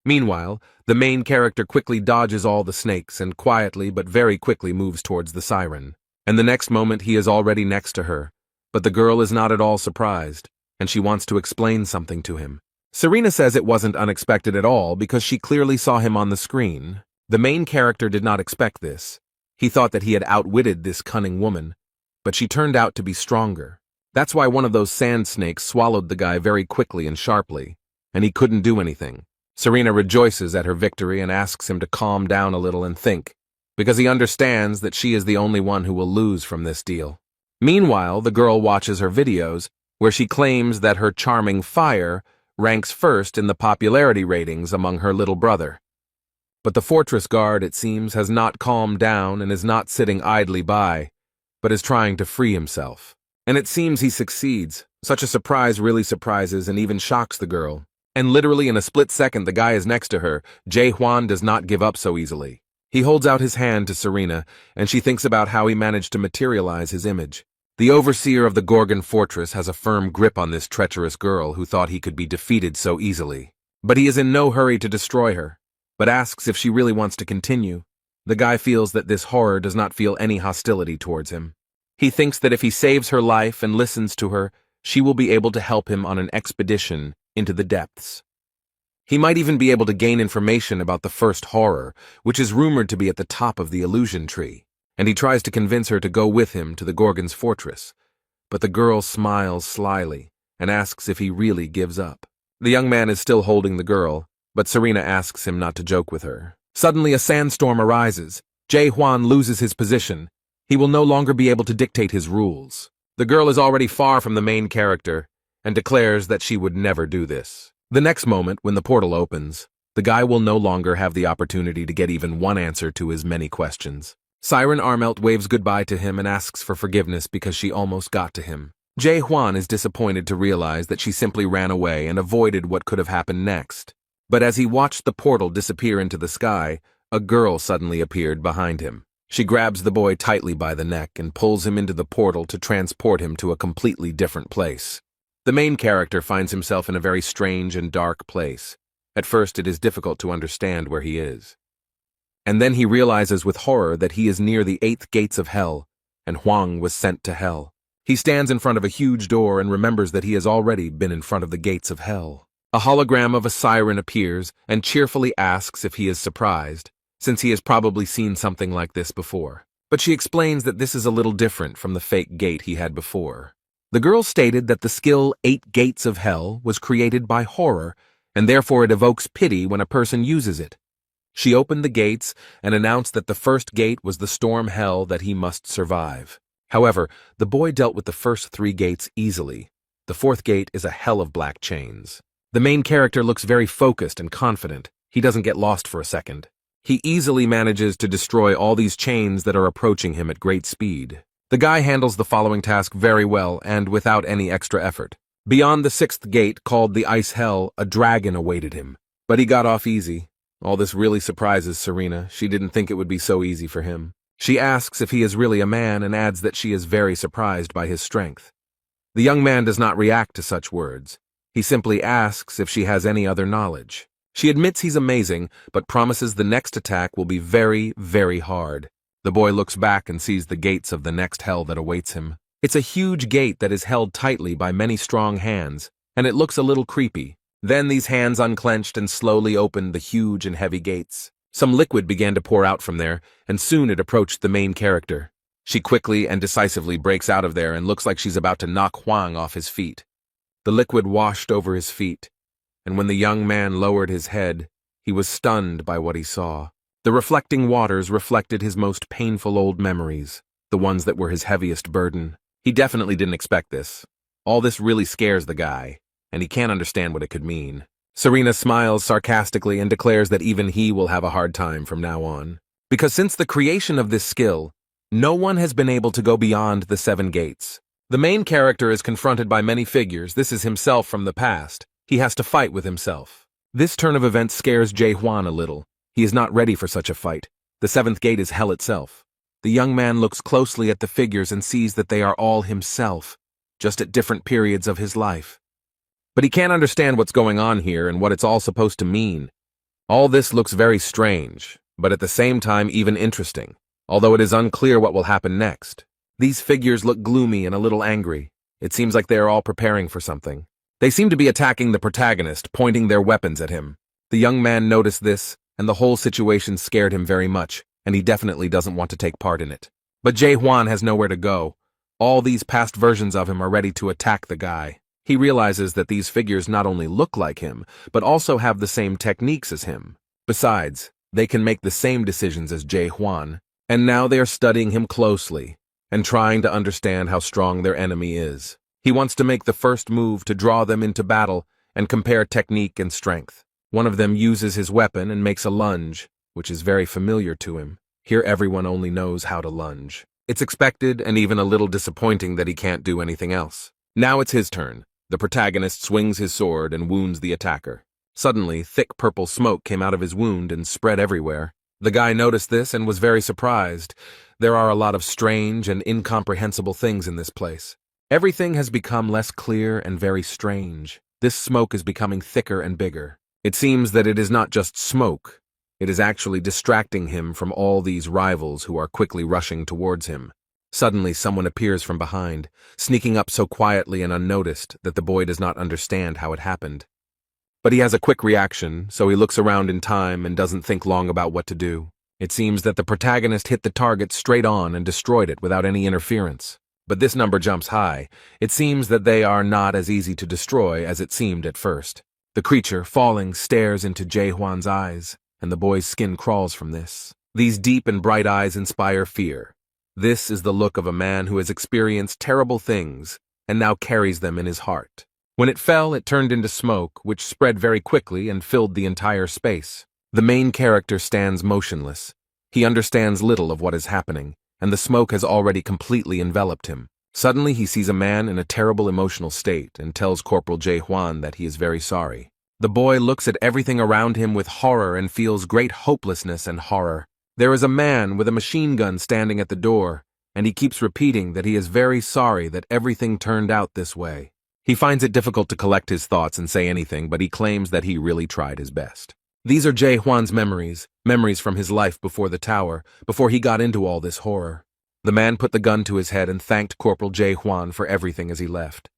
Meanwhile, the main character quickly dodges all the snakes and quietly but very quickly moves towards the siren. And the next moment he is already next to her. But the girl is not at all surprised, and she wants to explain something to him. Serena says it wasn't unexpected at all because she clearly saw him on the screen. The main character did not expect this. He thought that he had outwitted this cunning woman, but she turned out to be stronger. That's why one of those sand snakes swallowed the guy very quickly and sharply, and he couldn't do anything. Serena rejoices at her victory and asks him to calm down a little and think, because he understands that she is the only one who will lose from this deal. Meanwhile, the girl watches her videos, where she claims that her charming fire ranks first in the popularity ratings among her little brother. But the fortress guard, it seems, has not calmed down and is not sitting idly by, but is trying to free himself. And it seems he succeeds. Such a surprise really surprises and even shocks the girl. And literally in a split second the guy is next to her. Jae Hwan does not give up so easily. He holds out his hand to Serena, and she thinks about how he managed to materialize his image. The overseer of the Gorgon fortress has a firm grip on this treacherous girl who thought he could be defeated so easily. But he is in no hurry to destroy her, but asks if she really wants to continue. The guy feels that this horror does not feel any hostility towards him. He thinks that if he saves her life and listens to her, she will be able to help him on an expedition into the depths. He might even be able to gain information about the first horror, which is rumored to be at the top of the illusion tree, and he tries to convince her to go with him to the Gorgon's fortress. But the girl smiles slyly and asks if he really gives up. The young man is still holding the girl, but Serena asks him not to joke with her. Suddenly a sandstorm arises. Jae Hwan loses his position. He will no longer be able to dictate his rules. The girl is already far from the main character and declares that she would never do this. The next moment, when the portal opens, the guy will no longer have the opportunity to get even one answer to his many questions. Siren Armelt waves goodbye to him and asks for forgiveness because she almost got to him. Jae Hwan is disappointed to realize that she simply ran away and avoided what could have happened next. But as he watched the portal disappear into the sky, a girl suddenly appeared behind him. She grabs the boy tightly by the neck and pulls him into the portal to transport him to a completely different place. The main character finds himself in a very strange and dark place. At first, it is difficult to understand where he is. And then he realizes with horror that he is near the 8th gates of hell, and Huang was sent to hell. He stands in front of a huge door and remembers that he has already been in front of the gates of hell. A hologram of a siren appears and cheerfully asks if he is surprised, since he has probably seen something like this before. But she explains that this is a little different from the fake gate he had before. The girl stated that the skill 8 Gates of Hell was created by horror, and therefore it evokes pity when a person uses it. She opened the gates and announced that the first gate was the storm hell that he must survive. However, the boy dealt with the first 3 gates easily. The 4th gate is a hell of black chains. The main character looks very focused and confident. He doesn't get lost for a second. He easily manages to destroy all these chains that are approaching him at great speed. The guy handles the following task very well and without any extra effort. Beyond the 6th gate, called the Ice Hell, a dragon awaited him. But he got off easy. All this really surprises Serena. She didn't think it would be so easy for him. She asks if he is really a man and adds that she is very surprised by his strength. The young man does not react to such words. He simply asks if she has any other knowledge. She admits he's amazing, but promises the next attack will be very, very hard. The boy looks back and sees the gates of the next hell that awaits him. It's a huge gate that is held tightly by many strong hands, and it looks a little creepy. Then these hands unclenched and slowly opened the huge and heavy gates. Some liquid began to pour out from there, and soon it approached the main character. She quickly and decisively breaks out of there and looks like she's about to knock Huang off his feet. The liquid washed over his feet, and when the young man lowered his head, he was stunned by what he saw. The reflecting waters reflected his most painful old memories, the ones that were his heaviest burden. He definitely didn't expect this. All this really scares the guy, and he can't understand what it could mean. Serena smiles sarcastically and declares that even he will have a hard time from now on. Because since the creation of this skill, no one has been able to go beyond the 7 gates. The main character is confronted by many figures. This is himself from the past. He has to fight with himself. This turn of events scares Jae-hwan a little. He is not ready for such a fight. The 7th gate is hell itself. The young man looks closely at the figures and sees that they are all himself, just at different periods of his life. But he can't understand what's going on here and what it's all supposed to mean. All this looks very strange, but at the same time even interesting, although it is unclear what will happen next. These figures look gloomy and a little angry. It seems like they are all preparing for something. They seem to be attacking the protagonist, pointing their weapons at him. The young man noticed this, and the whole situation scared him very much, and he definitely doesn't want to take part in it. But Jae-hwan has nowhere to go. All these past versions of him are ready to attack the guy. He realizes that these figures not only look like him, but also have the same techniques as him. Besides, they can make the same decisions as Jae-hwan, and now they are studying him closely and trying to understand how strong their enemy is. He wants to make the first move to draw them into battle and compare technique and strength. One of them uses his weapon and makes a lunge, which is very familiar to him. Here everyone only knows how to lunge. It's expected and even a little disappointing that he can't do anything else. Now it's his turn. The protagonist swings his sword and wounds the attacker. Suddenly, thick purple smoke came out of his wound and spread everywhere. The guy noticed this and was very surprised. There are a lot of strange and incomprehensible things in this place. Everything has become less clear and very strange. This smoke is becoming thicker and bigger. It seems that it is not just smoke. It is actually distracting him from all these rivals who are quickly rushing towards him. Suddenly, someone appears from behind, sneaking up so quietly and unnoticed that the boy does not understand how it happened. But he has a quick reaction, so he looks around in time and doesn't think long about what to do. It seems that the protagonist hit the target straight on and destroyed it without any interference. But this number jumps high. It seems that they are not as easy to destroy as it seemed at first. The creature, falling, stares into Jae-hwan's eyes, and the boy's skin crawls from this. These deep and bright eyes inspire fear. This is the look of a man who has experienced terrible things and now carries them in his heart. When it fell, it turned into smoke, which spread very quickly and filled the entire space. The main character stands motionless. He understands little of what is happening, and the smoke has already completely enveloped him. Suddenly, he sees a man in a terrible emotional state and tells Corporal Jae-hwan that he is very sorry. The boy looks at everything around him with horror and feels great hopelessness and horror. There is a man with a machine gun standing at the door, and he keeps repeating that he is very sorry that everything turned out this way. He finds it difficult to collect his thoughts and say anything, but he claims that he really tried his best. These are Jae Hwan's memories from his life before the tower, before he got into all this horror. The man put the gun to his head and thanked Corporal Jae Hwan for everything as he left.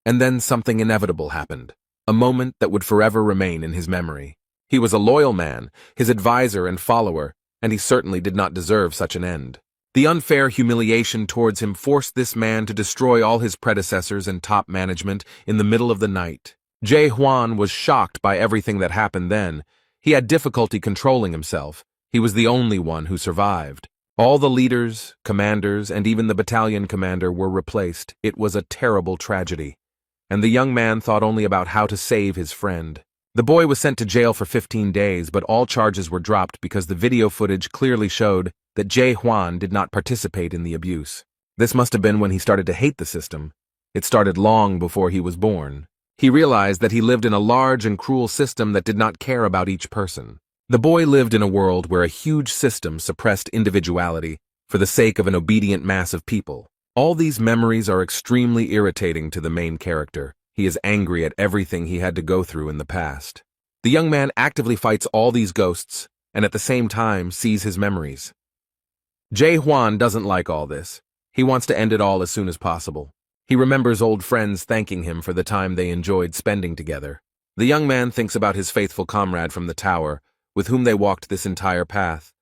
And then something inevitable happened, a moment that would forever remain in his memory. He was a loyal man, his advisor and follower, and he certainly did not deserve such an end. The unfair humiliation towards him forced this man to destroy all his predecessors and top management in the middle of the night. Jae Hwan was shocked by everything that happened then. He had difficulty controlling himself. He was the only one who survived. All the leaders, commanders, and even the battalion commander were replaced. It was a terrible tragedy. And the young man thought only about how to save his friend. The boy was sent to jail for 15 days, but all charges were dropped because the video footage clearly showed that Jae Hwan did not participate in the abuse. This must have been when he started to hate the system. It started long before he was born. He realized that he lived in a large and cruel system that did not care about each person. The boy lived in a world where a huge system suppressed individuality for the sake of an obedient mass of people. All these memories are extremely irritating to the main character. He is angry at everything he had to go through in the past. The young man actively fights all these ghosts and at the same time sees his memories. Jae Hwan doesn't like all this. He wants to end it all as soon as possible. He remembers old friends thanking him for the time they enjoyed spending together. The young man thinks about his faithful comrade from the tower, with whom they walked this entire path.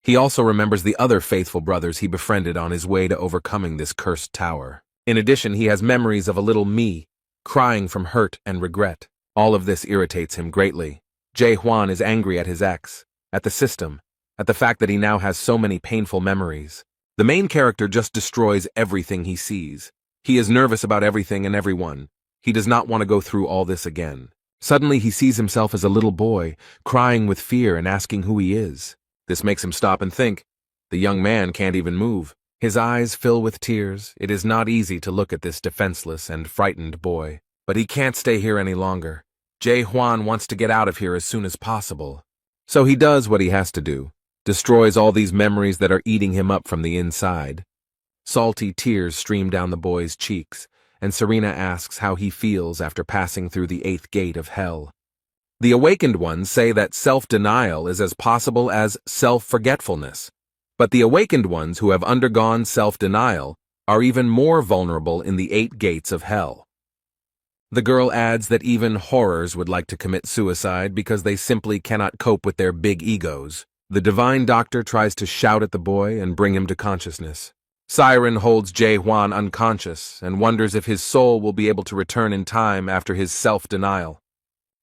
He also remembers the other faithful brothers he befriended on his way to overcoming this cursed tower. In addition, he has memories of a little me, crying from hurt and regret. All of this irritates him greatly. Jae Hwan is angry at his ex, at the system, at the fact that he now has so many painful memories. The main character just destroys everything he sees. He is nervous about everything and everyone. He does not want to go through all this again. Suddenly he sees himself as a little boy, crying with fear and asking who he is. This makes him stop and think. The young man can't even move. His eyes fill with tears. It is not easy to look at this defenseless and frightened boy. But he can't stay here any longer. Jae Hwan wants to get out of here as soon as possible. So he does what he has to do. Destroys all these memories that are eating him up from the inside. Salty tears stream down the boy's cheeks, and Serena asks how he feels after passing through the 8th gate of hell. The awakened ones say that self-denial is as possible as self-forgetfulness. But the awakened ones who have undergone self-denial are even more vulnerable in the 8 gates of hell. The girl adds that even horrors would like to commit suicide because they simply cannot cope with their big egos. The divine doctor tries to shout at the boy and bring him to consciousness. Siren holds Jae Hwan unconscious and wonders if his soul will be able to return in time after his self-denial.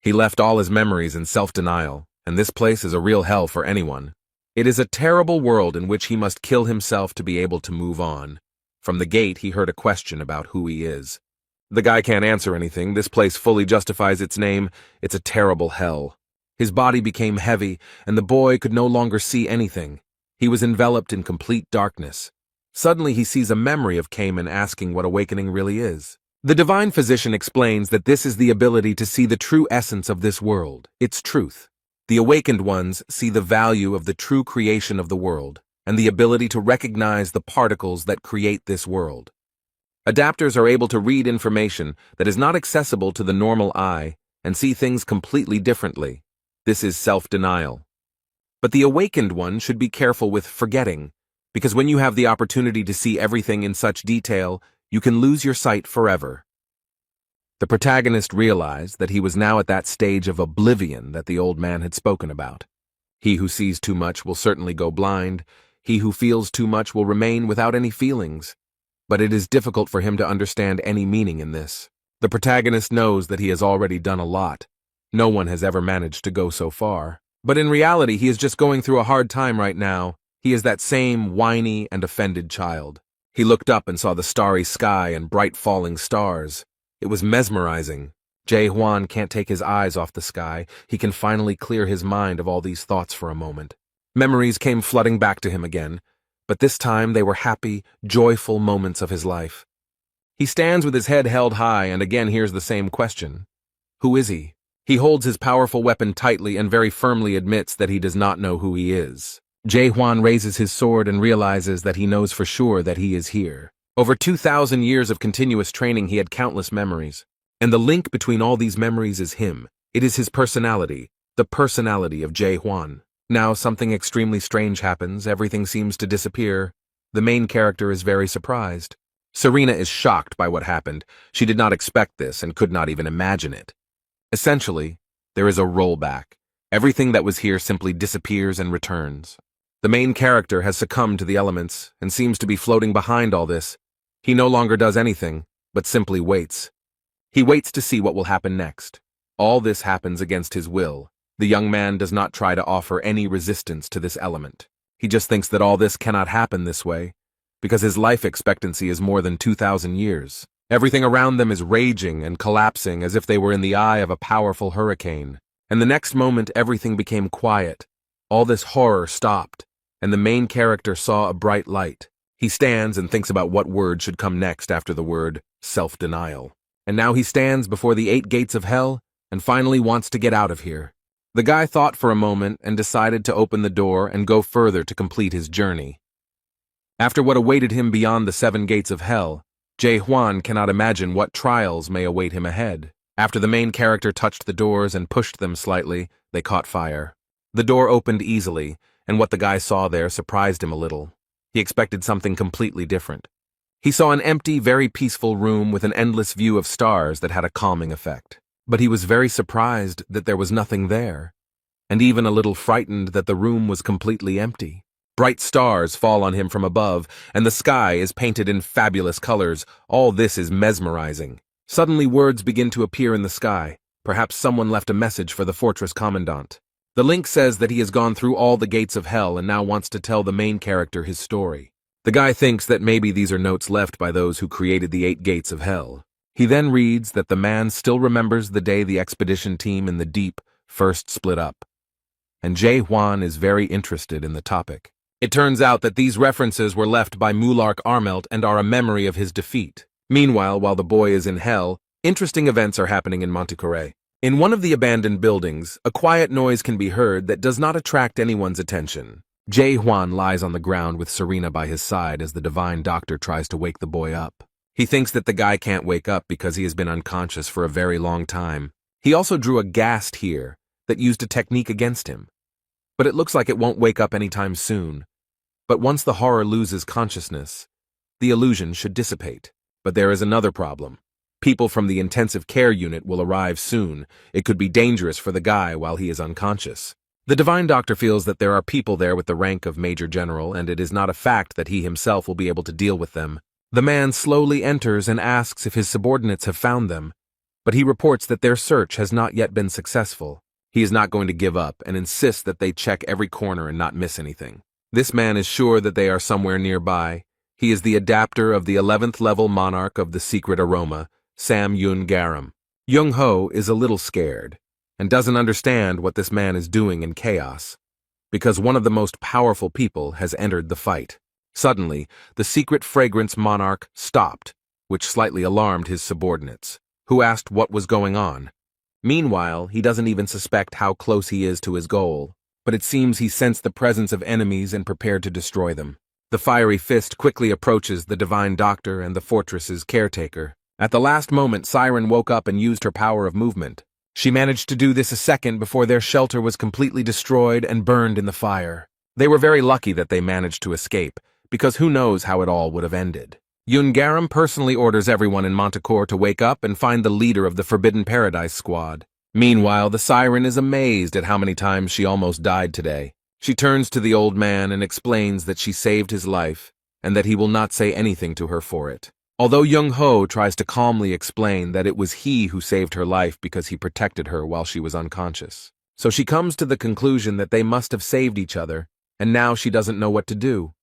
He left all his memories in self-denial, and this place is a real hell for anyone. It is a terrible world in which he must kill himself to be able to move on. From the gate, he heard a question about who he is. The guy can't answer anything. This place fully justifies its name. It's a terrible hell. His body became heavy, and the boy could no longer see anything. He was enveloped in complete darkness. Suddenly he sees a memory of Cayman asking what awakening really is. The divine physician explains that this is the ability to see the true essence of this world, its truth. The awakened ones see the value of the true creation of the world, and the ability to recognize the particles that create this world. Adapters are able to read information that is not accessible to the normal eye and see things completely differently. This is self-denial. But the awakened one should be careful with forgetting, because when you have the opportunity to see everything in such detail, you can lose your sight forever. The protagonist realized that he was now at that stage of oblivion that the old man had spoken about. He who sees too much will certainly go blind. He who feels too much will remain without any feelings. But it is difficult for him to understand any meaning in this. The protagonist knows that he has already done a lot. No one has ever managed to go so far. But in reality, he is just going through a hard time right now. He is that same whiny and offended child. He looked up and saw the starry sky and bright falling stars. It was mesmerizing. Jae Hwan can't take his eyes off the sky. He can finally clear his mind of all these thoughts for a moment. Memories came flooding back to him again, but this time they were happy, joyful moments of his life. He stands with his head held high and again hears the same question. Who is he? He holds his powerful weapon tightly and very firmly admits that he does not know who he is. Jae Hwan raises his sword and realizes that he knows for sure that he is here. Over 2,000 years of continuous training, he had countless memories. And the link between all these memories is him. It is his personality, the personality of Jae-hwan. Now something extremely strange happens, everything seems to disappear. The main character is very surprised. Serena is shocked by what happened. She did not expect this and could not even imagine it. Essentially, there is a rollback. Everything that was here simply disappears and returns. The main character has succumbed to the elements and seems to be floating behind all this. He no longer does anything, but simply waits. He waits to see what will happen next. All this happens against his will. The young man does not try to offer any resistance to this element. He just thinks that all this cannot happen this way, because his life expectancy is more than 2,000 years. Everything around them is raging and collapsing as if they were in the eye of a powerful hurricane. And the next moment everything became quiet. All this horror stopped, and the main character saw a bright light. He stands and thinks about what word should come next after the word self-denial. And now he stands before the 8 gates of hell and finally wants to get out of here. The guy thought for a moment and decided to open the door and go further to complete his journey. After what awaited him beyond the 7 gates of hell, Jae-hwan cannot imagine what trials may await him ahead. After the main character touched the doors and pushed them slightly, they caught fire. The door opened easily, and what the guy saw there surprised him a little. He expected something completely different. He saw an empty, very peaceful room with an endless view of stars that had a calming effect. But he was very surprised that there was nothing there, and even a little frightened that the room was completely empty. Bright stars fall on him from above, and the sky is painted in fabulous colors. All this is mesmerizing. Suddenly words begin to appear in the sky. Perhaps someone left a message for the fortress commandant. The link says that he has gone through all the gates of hell and now wants to tell the main character his story. The guy thinks that maybe these are notes left by those who created the 8 gates of hell. He then reads that the man still remembers the day the expedition team in the deep first split up. And Jae-hwan is very interested in the topic. It turns out that these references were left by Mulark Armelt and are a memory of his defeat. Meanwhile, while the boy is in hell, interesting events are happening in Montecore. In one of the abandoned buildings, a quiet noise can be heard that does not attract anyone's attention. Jae-hwan lies on the ground with Serena by his side as the divine doctor tries to wake the boy up. He thinks that the guy can't wake up because he has been unconscious for a very long time. He also drew a ghast here that used a technique against him. But it looks like it won't wake up anytime soon. But once the horror loses consciousness, the illusion should dissipate. But there is another problem. People from the intensive care unit will arrive soon. It could be dangerous for the guy while he is unconscious. The divine doctor feels that there are people there with the rank of Major General, and it is not a fact that he himself will be able to deal with them. The man slowly enters and asks if his subordinates have found them, but he reports that their search has not yet been successful. He is not going to give up and insists that they check every corner and not miss anything. This man is sure that they are somewhere nearby. He is the adapter of the 11th level monarch of the secret aroma, Sam Yun-garam. Young-ho is a little scared and doesn't understand what this man is doing in chaos, because one of the most powerful people has entered the fight. Suddenly, the secret fragrance monarch stopped, which slightly alarmed his subordinates, who asked what was going on. Meanwhile, he doesn't even suspect how close he is to his goal, but it seems he sensed the presence of enemies and prepared to destroy them. The fiery fist quickly approaches the divine doctor and the fortress's caretaker. At the last moment, Siren woke up and used her power of movement. She managed to do this a second before their shelter was completely destroyed and burned in the fire. They were very lucky that they managed to escape, because who knows how it all would have ended. Yun-garam personally orders everyone in Montecore to wake up and find the leader of the Forbidden Paradise squad. Meanwhile, the Siren is amazed at how many times she almost died today. She turns to the old man and explains that she saved his life and that he will not say anything to her for it. Although Young-ho tries to calmly explain that it was he who saved her life because he protected her while she was unconscious. So she comes to the conclusion that they must have saved each other, and now she doesn't know what to do.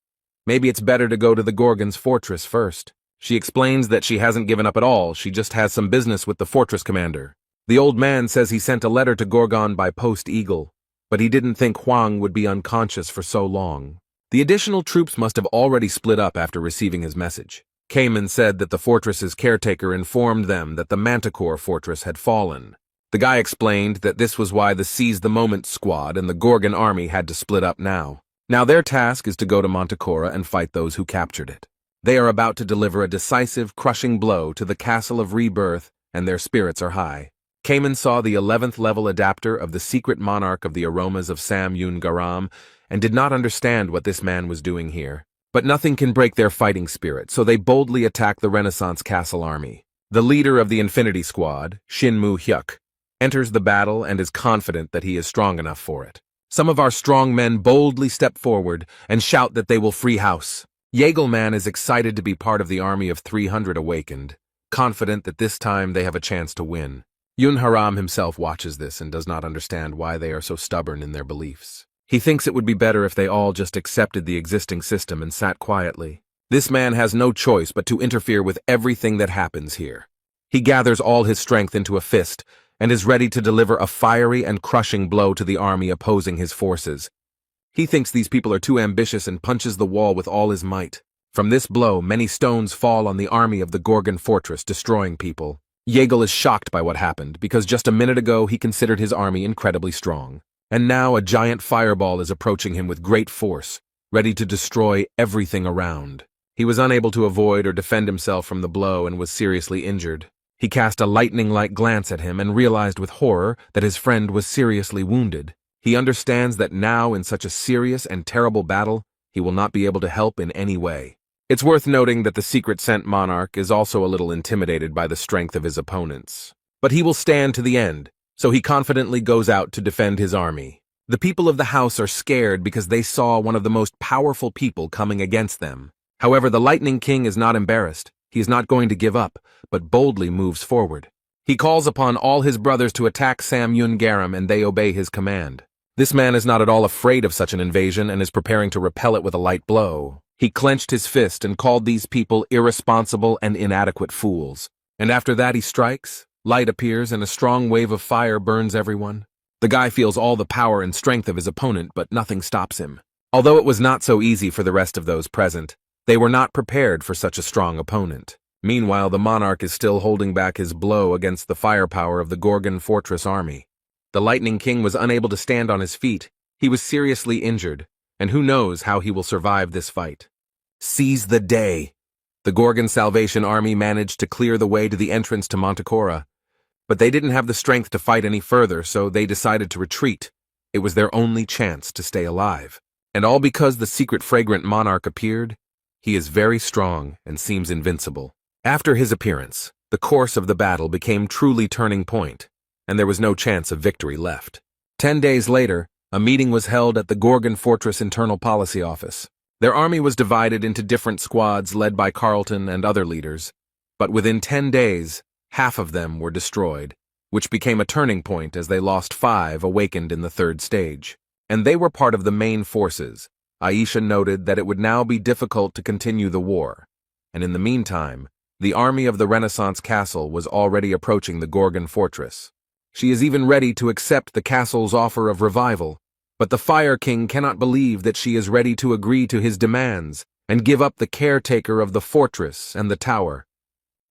Maybe it's better to go to the Gorgon's fortress first. She explains that she hasn't given up at all, she just has some business with the fortress commander. The old man says he sent a letter to Gorgon by Post Eagle, but he didn't think Huang would be unconscious for so long. The additional troops must have already split up after receiving his message. Cayman said that the fortress's caretaker informed them that the Manticore fortress had fallen. The guy explained that this was why the Seize the Moment squad and the Gorgon army had to split up now. Now their task is to go to Manticore and fight those who captured it. They are about to deliver a decisive, crushing blow to the Castle of Rebirth and their spirits are high. Cayman saw the 11th level adapter of the secret monarch of the aromas of Sam Yun Garam and did not understand what this man was doing here. But nothing can break their fighting spirit, so they boldly attack the Renaissance Castle army. The leader of the Infinity Squad, Shin Mu Hyuk, enters the battle and is confident that he is strong enough for it. Some of our strong men boldly step forward and shout that they will free house. Yagelman is excited to be part of the army of 300 awakened, confident that this time they have a chance to win. Yun Haram himself watches this and does not understand why they are so stubborn in their beliefs. He thinks it would be better if they all just accepted the existing system and sat quietly. This man has no choice but to interfere with everything that happens here. He gathers all his strength into a fist and is ready to deliver a fiery and crushing blow to the army opposing his forces. He thinks these people are too ambitious and punches the wall with all his might. From this blow, many stones fall on the army of the Gorgon fortress, destroying people. Yegel is shocked by what happened, because just a minute ago he considered his army incredibly strong. And now a giant fireball is approaching him with great force, ready to destroy everything around. He was unable to avoid or defend himself from the blow and was seriously injured. He cast a lightning-like glance at him and realized with horror that his friend was seriously wounded. He understands that now, in such a serious and terrible battle, he will not be able to help in any way. It's worth noting that the secret sent monarch is also a little intimidated by the strength of his opponents. But he will stand to the end, so he confidently goes out to defend his army. The people of the house are scared because they saw one of the most powerful people coming against them. However, the Lightning King is not embarrassed. He is not going to give up, but boldly moves forward. He calls upon all his brothers to attack Sam Yun Garam, and they obey his command. This man is not at all afraid of such an invasion and is preparing to repel it with a light blow. He clenched his fist and called these people irresponsible and inadequate fools. And after that he strikes, light appears, and a strong wave of fire burns everyone. The guy feels all the power and strength of his opponent, but nothing stops him. Although it was not so easy for the rest of those present, they were not prepared for such a strong opponent. Meanwhile, the monarch is still holding back his blow against the firepower of the Gorgon fortress army. The Lightning King was unable to stand on his feet. He was seriously injured, and who knows how he will survive this fight. Seize the day! The Gorgon Salvation Army managed to clear the way to the entrance to Montecora, but they didn't have the strength to fight any further, so they decided to retreat. It was their only chance to stay alive. And all because the secret fragrant monarch appeared. He is very strong and seems invincible. After his appearance, the course of the battle became truly turning point, and there was no chance of victory left. 10 days later, a meeting was held at the Gorgon Fortress Internal Policy Office. Their army was divided into different squads led by Carlton and other leaders, but within 10 days, half of them were destroyed, which became a turning point as they lost 5 awakened in the 3rd stage. And they were part of the main forces. Aisha noted that it would now be difficult to continue the war, and in the meantime, the army of the Renaissance Castle was already approaching the Gorgon fortress. She is even ready to accept the castle's offer of revival, but the Fire King cannot believe that she is ready to agree to his demands and give up the caretaker of the fortress and the tower.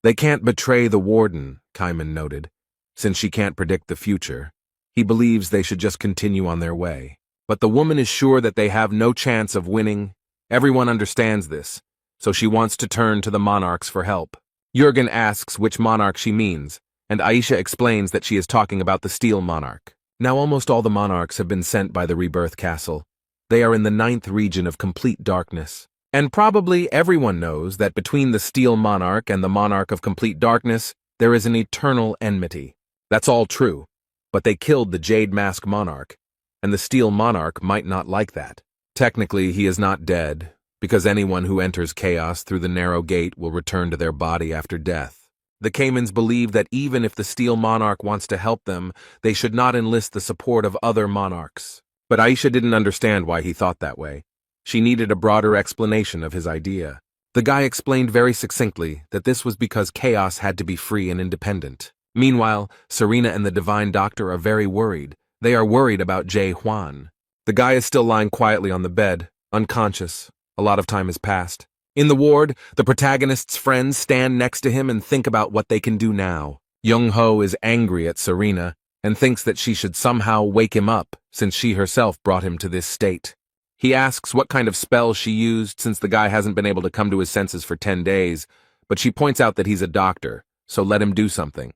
They can't betray the warden, Kaiman noted, since she can't predict the future. He believes they should just continue on their way. But the woman is sure that they have no chance of winning. Everyone understands this, so she wants to turn to the monarchs for help. Jürgen asks which monarch she means, and Aisha explains that she is talking about the Steel Monarch. Now almost all the monarchs have been sent by the Rebirth Castle. They are in the 9th region of complete darkness. And probably everyone knows that between the Steel Monarch and the Monarch of Complete Darkness, there is an eternal enmity. That's all true, but they killed the Jade Mask Monarch, and the Steel Monarch might not like that. Technically, he is not dead, because anyone who enters chaos through the narrow gate will return to their body after death. The Caymans believe that even if the Steel Monarch wants to help them, they should not enlist the support of other monarchs. But Aisha didn't understand why he thought that way. She needed a broader explanation of his idea. The guy explained very succinctly that this was because chaos had to be free and independent. Meanwhile, Serena and the Divine Doctor are very worried. They are worried about Jay Huan. The guy is still lying quietly on the bed, unconscious. A lot of time has passed. In the ward, the protagonist's friends stand next to him and think about what they can do now. Young-ho is angry at Serena and thinks that she should somehow wake him up since she herself brought him to this state. He asks what kind of spell she used since the guy hasn't been able to come to his senses for 10 days, but she points out that he's a doctor, so let him do something.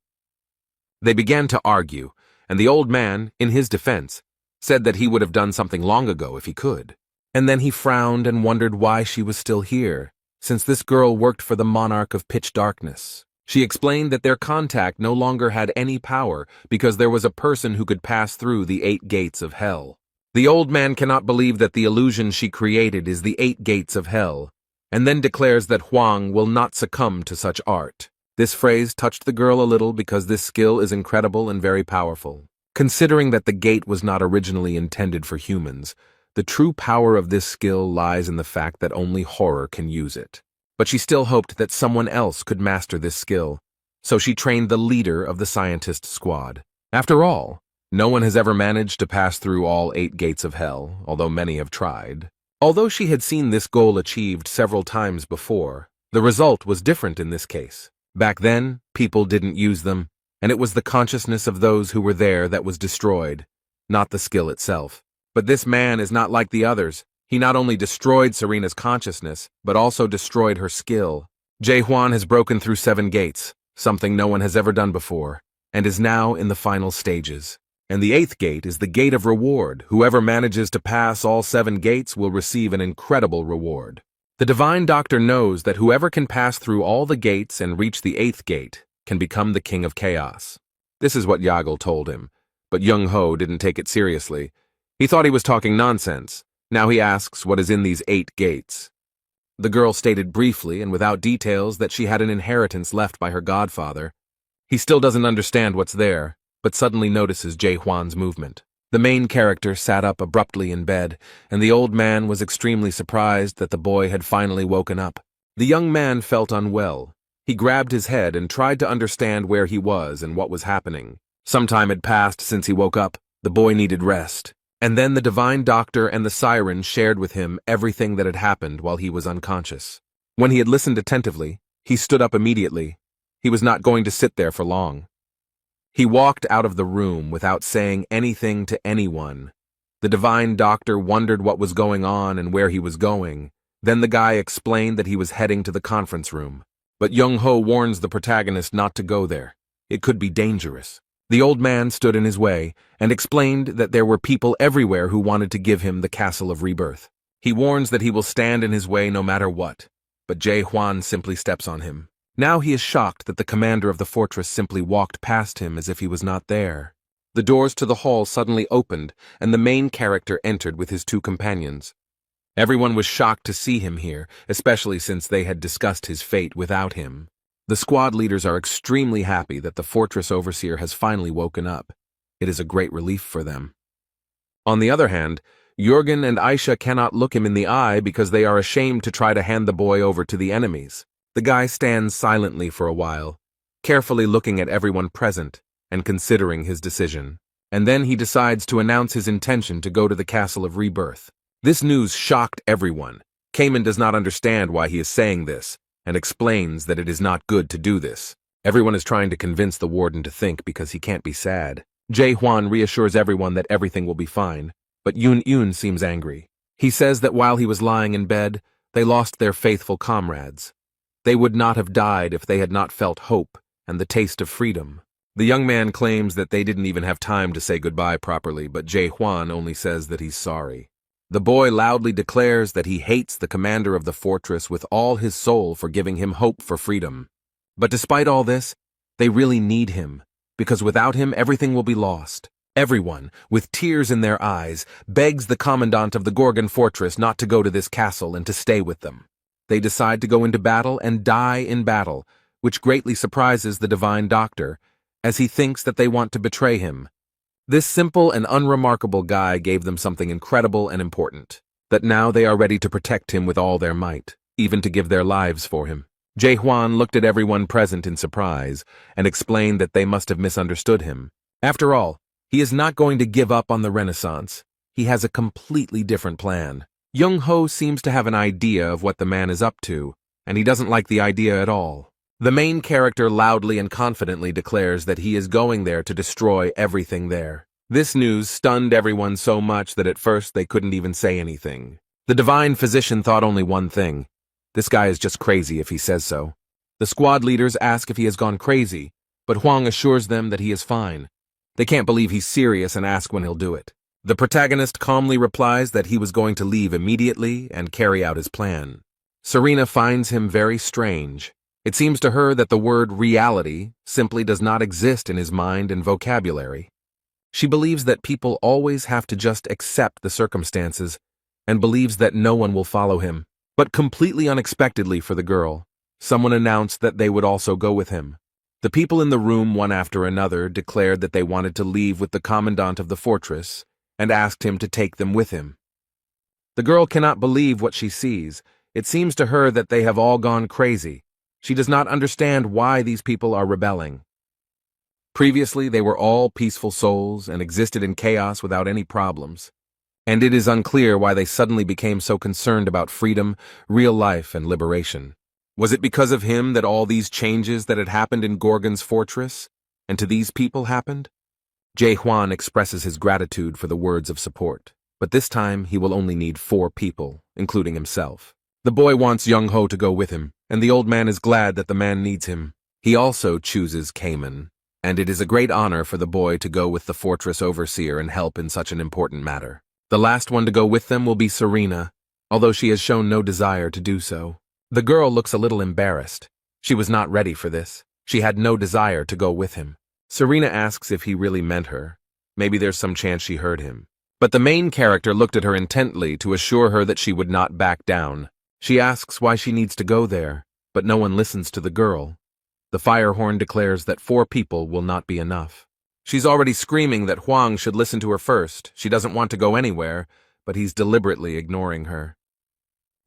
They began to argue, and the old man, in his defense, said that he would have done something long ago if he could. And then he frowned and wondered why she was still here, since this girl worked for the monarch of pitch darkness. She explained that their contact no longer had any power because there was a person who could pass through the 8 gates of hell. The old man cannot believe that the illusion she created is the 8 gates of hell, and then declares that Huang will not succumb to such art. This phrase touched the girl a little because this skill is incredible and very powerful. Considering that the gate was not originally intended for humans, the true power of this skill lies in the fact that only horror can use it. But she still hoped that someone else could master this skill, so she trained the leader of the scientist squad. After all, no one has ever managed to pass through all 8 gates of hell, although many have tried. Although she had seen this goal achieved several times before, the result was different in this case. Back then, people didn't use them, and it was the consciousness of those who were there that was destroyed, not the skill itself. But this man is not like the others. He not only destroyed Serena's consciousness, but also destroyed her skill. Jae-hwan has broken through 7 gates, something no one has ever done before, and is now in the final stages. And the 8th gate is the gate of reward. Whoever manages to pass all 7 gates will receive an incredible reward. The Divine Doctor knows that whoever can pass through all the gates and reach the 8th gate can become the King of Chaos. This is what Yahello told him, but Young-ho didn't take it seriously. He thought he was talking nonsense. Now he asks what is in these 8 gates. The girl stated briefly and without details that she had an inheritance left by her godfather. He still doesn't understand what's there, but suddenly notices Jae-hwan's movement. The main character sat up abruptly in bed, and the old man was extremely surprised that the boy had finally woken up. The young man felt unwell. He grabbed his head and tried to understand where he was and what was happening. Some time had passed since he woke up. The boy needed rest. And then the Divine Doctor and the Siren shared with him everything that had happened while he was unconscious. When he had listened attentively, he stood up immediately. He was not going to sit there for long. He walked out of the room without saying anything to anyone. The Divine Doctor wondered what was going on and where he was going. Then the guy explained that he was heading to the conference room. But Young-ho warns the protagonist not to go there. It could be dangerous. The old man stood in his way and explained that there were people everywhere who wanted to give him the Castle of Rebirth. He warns that he will stand in his way no matter what, but Jae-hwan simply steps on him. Now he is shocked that the commander of the fortress simply walked past him as if he was not there. The doors to the hall suddenly opened, and the main character entered with his 2 companions. Everyone was shocked to see him here, especially since they had discussed his fate without him. The squad leaders are extremely happy that the fortress overseer has finally woken up. It is a great relief for them. On the other hand, Jürgen and Aisha cannot look him in the eye because they are ashamed to try to hand the boy over to the enemies. The guy stands silently for a while, carefully looking at everyone present and considering his decision. And then he decides to announce his intention to go to the Castle of Rebirth. This news shocked everyone. Cayman does not understand why he is saying this, and explains that it is not good to do this. Everyone is trying to convince the warden to think because he can't be sad. Jae-hwan reassures everyone that everything will be fine, but Yoon seems angry. He says that while he was lying in bed, they lost their faithful comrades. They would not have died if they had not felt hope and the taste of freedom. The young man claims that they didn't even have time to say goodbye properly, but Jae-hwan only says that he's sorry. The boy loudly declares that he hates the commander of the fortress with all his soul for giving him hope for freedom. But despite all this, they really need him, because without him everything will be lost. Everyone, with tears in their eyes, begs the commandant of the Gorgon fortress not to go to this castle and to stay with them. They decide to go into battle and die in battle, which greatly surprises the Divine Doctor, as he thinks that they want to betray him. This simple and unremarkable guy gave them something incredible and important, that now they are ready to protect him with all their might, even to give their lives for him. Jae-hwan looked at everyone present in surprise and explained that they must have misunderstood him. After all, he is not going to give up on the Renaissance. He has a completely different plan. Young-ho seems to have an idea of what the man is up to, and he doesn't like the idea at all. The main character loudly and confidently declares that he is going there to destroy everything there. This news stunned everyone so much that at first they couldn't even say anything. The divine physician thought only one thing: this guy is just crazy if he says so. The squad leaders ask if he has gone crazy, but Huang assures them that he is fine. They can't believe he's serious and ask when he'll do it. The protagonist calmly replies that he was going to leave immediately and carry out his plan. Serena finds him very strange. It seems to her that the word reality simply does not exist in his mind and vocabulary. She believes that people always have to just accept the circumstances and believes that no one will follow him. But completely unexpectedly for the girl, someone announced that they would also go with him. The people in the room, one after another, declared that they wanted to leave with the commandant of the fortress and asked him to take them with him. The girl cannot believe what she sees. It seems to her that they have all gone crazy. She does not understand why these people are rebelling. Previously, they were all peaceful souls and existed in chaos without any problems. And it is unclear why they suddenly became so concerned about freedom, real life, and liberation. Was it because of him that all these changes that had happened in Gorgon's fortress and to these people happened? Jae Hwan expresses his gratitude for the words of support, but this time he will only need 4 people, including himself. The boy wants Young Ho to go with him, and the old man is glad that the man needs him. He also chooses Cayman, and it is a great honor for the boy to go with the fortress overseer and help in such an important matter. The last one to go with them will be Serena, although she has shown no desire to do so. The girl looks a little embarrassed. She was not ready for this. She had no desire to go with him. Serena asks if he really meant her. Maybe there's some chance she heard him. But the main character looked at her intently to assure her that she would not back down. She asks why she needs to go there, but no one listens to the girl. The fire horn declares that 4 people will not be enough. She's already screaming that Huang should listen to her first. She doesn't want to go anywhere, but he's deliberately ignoring her.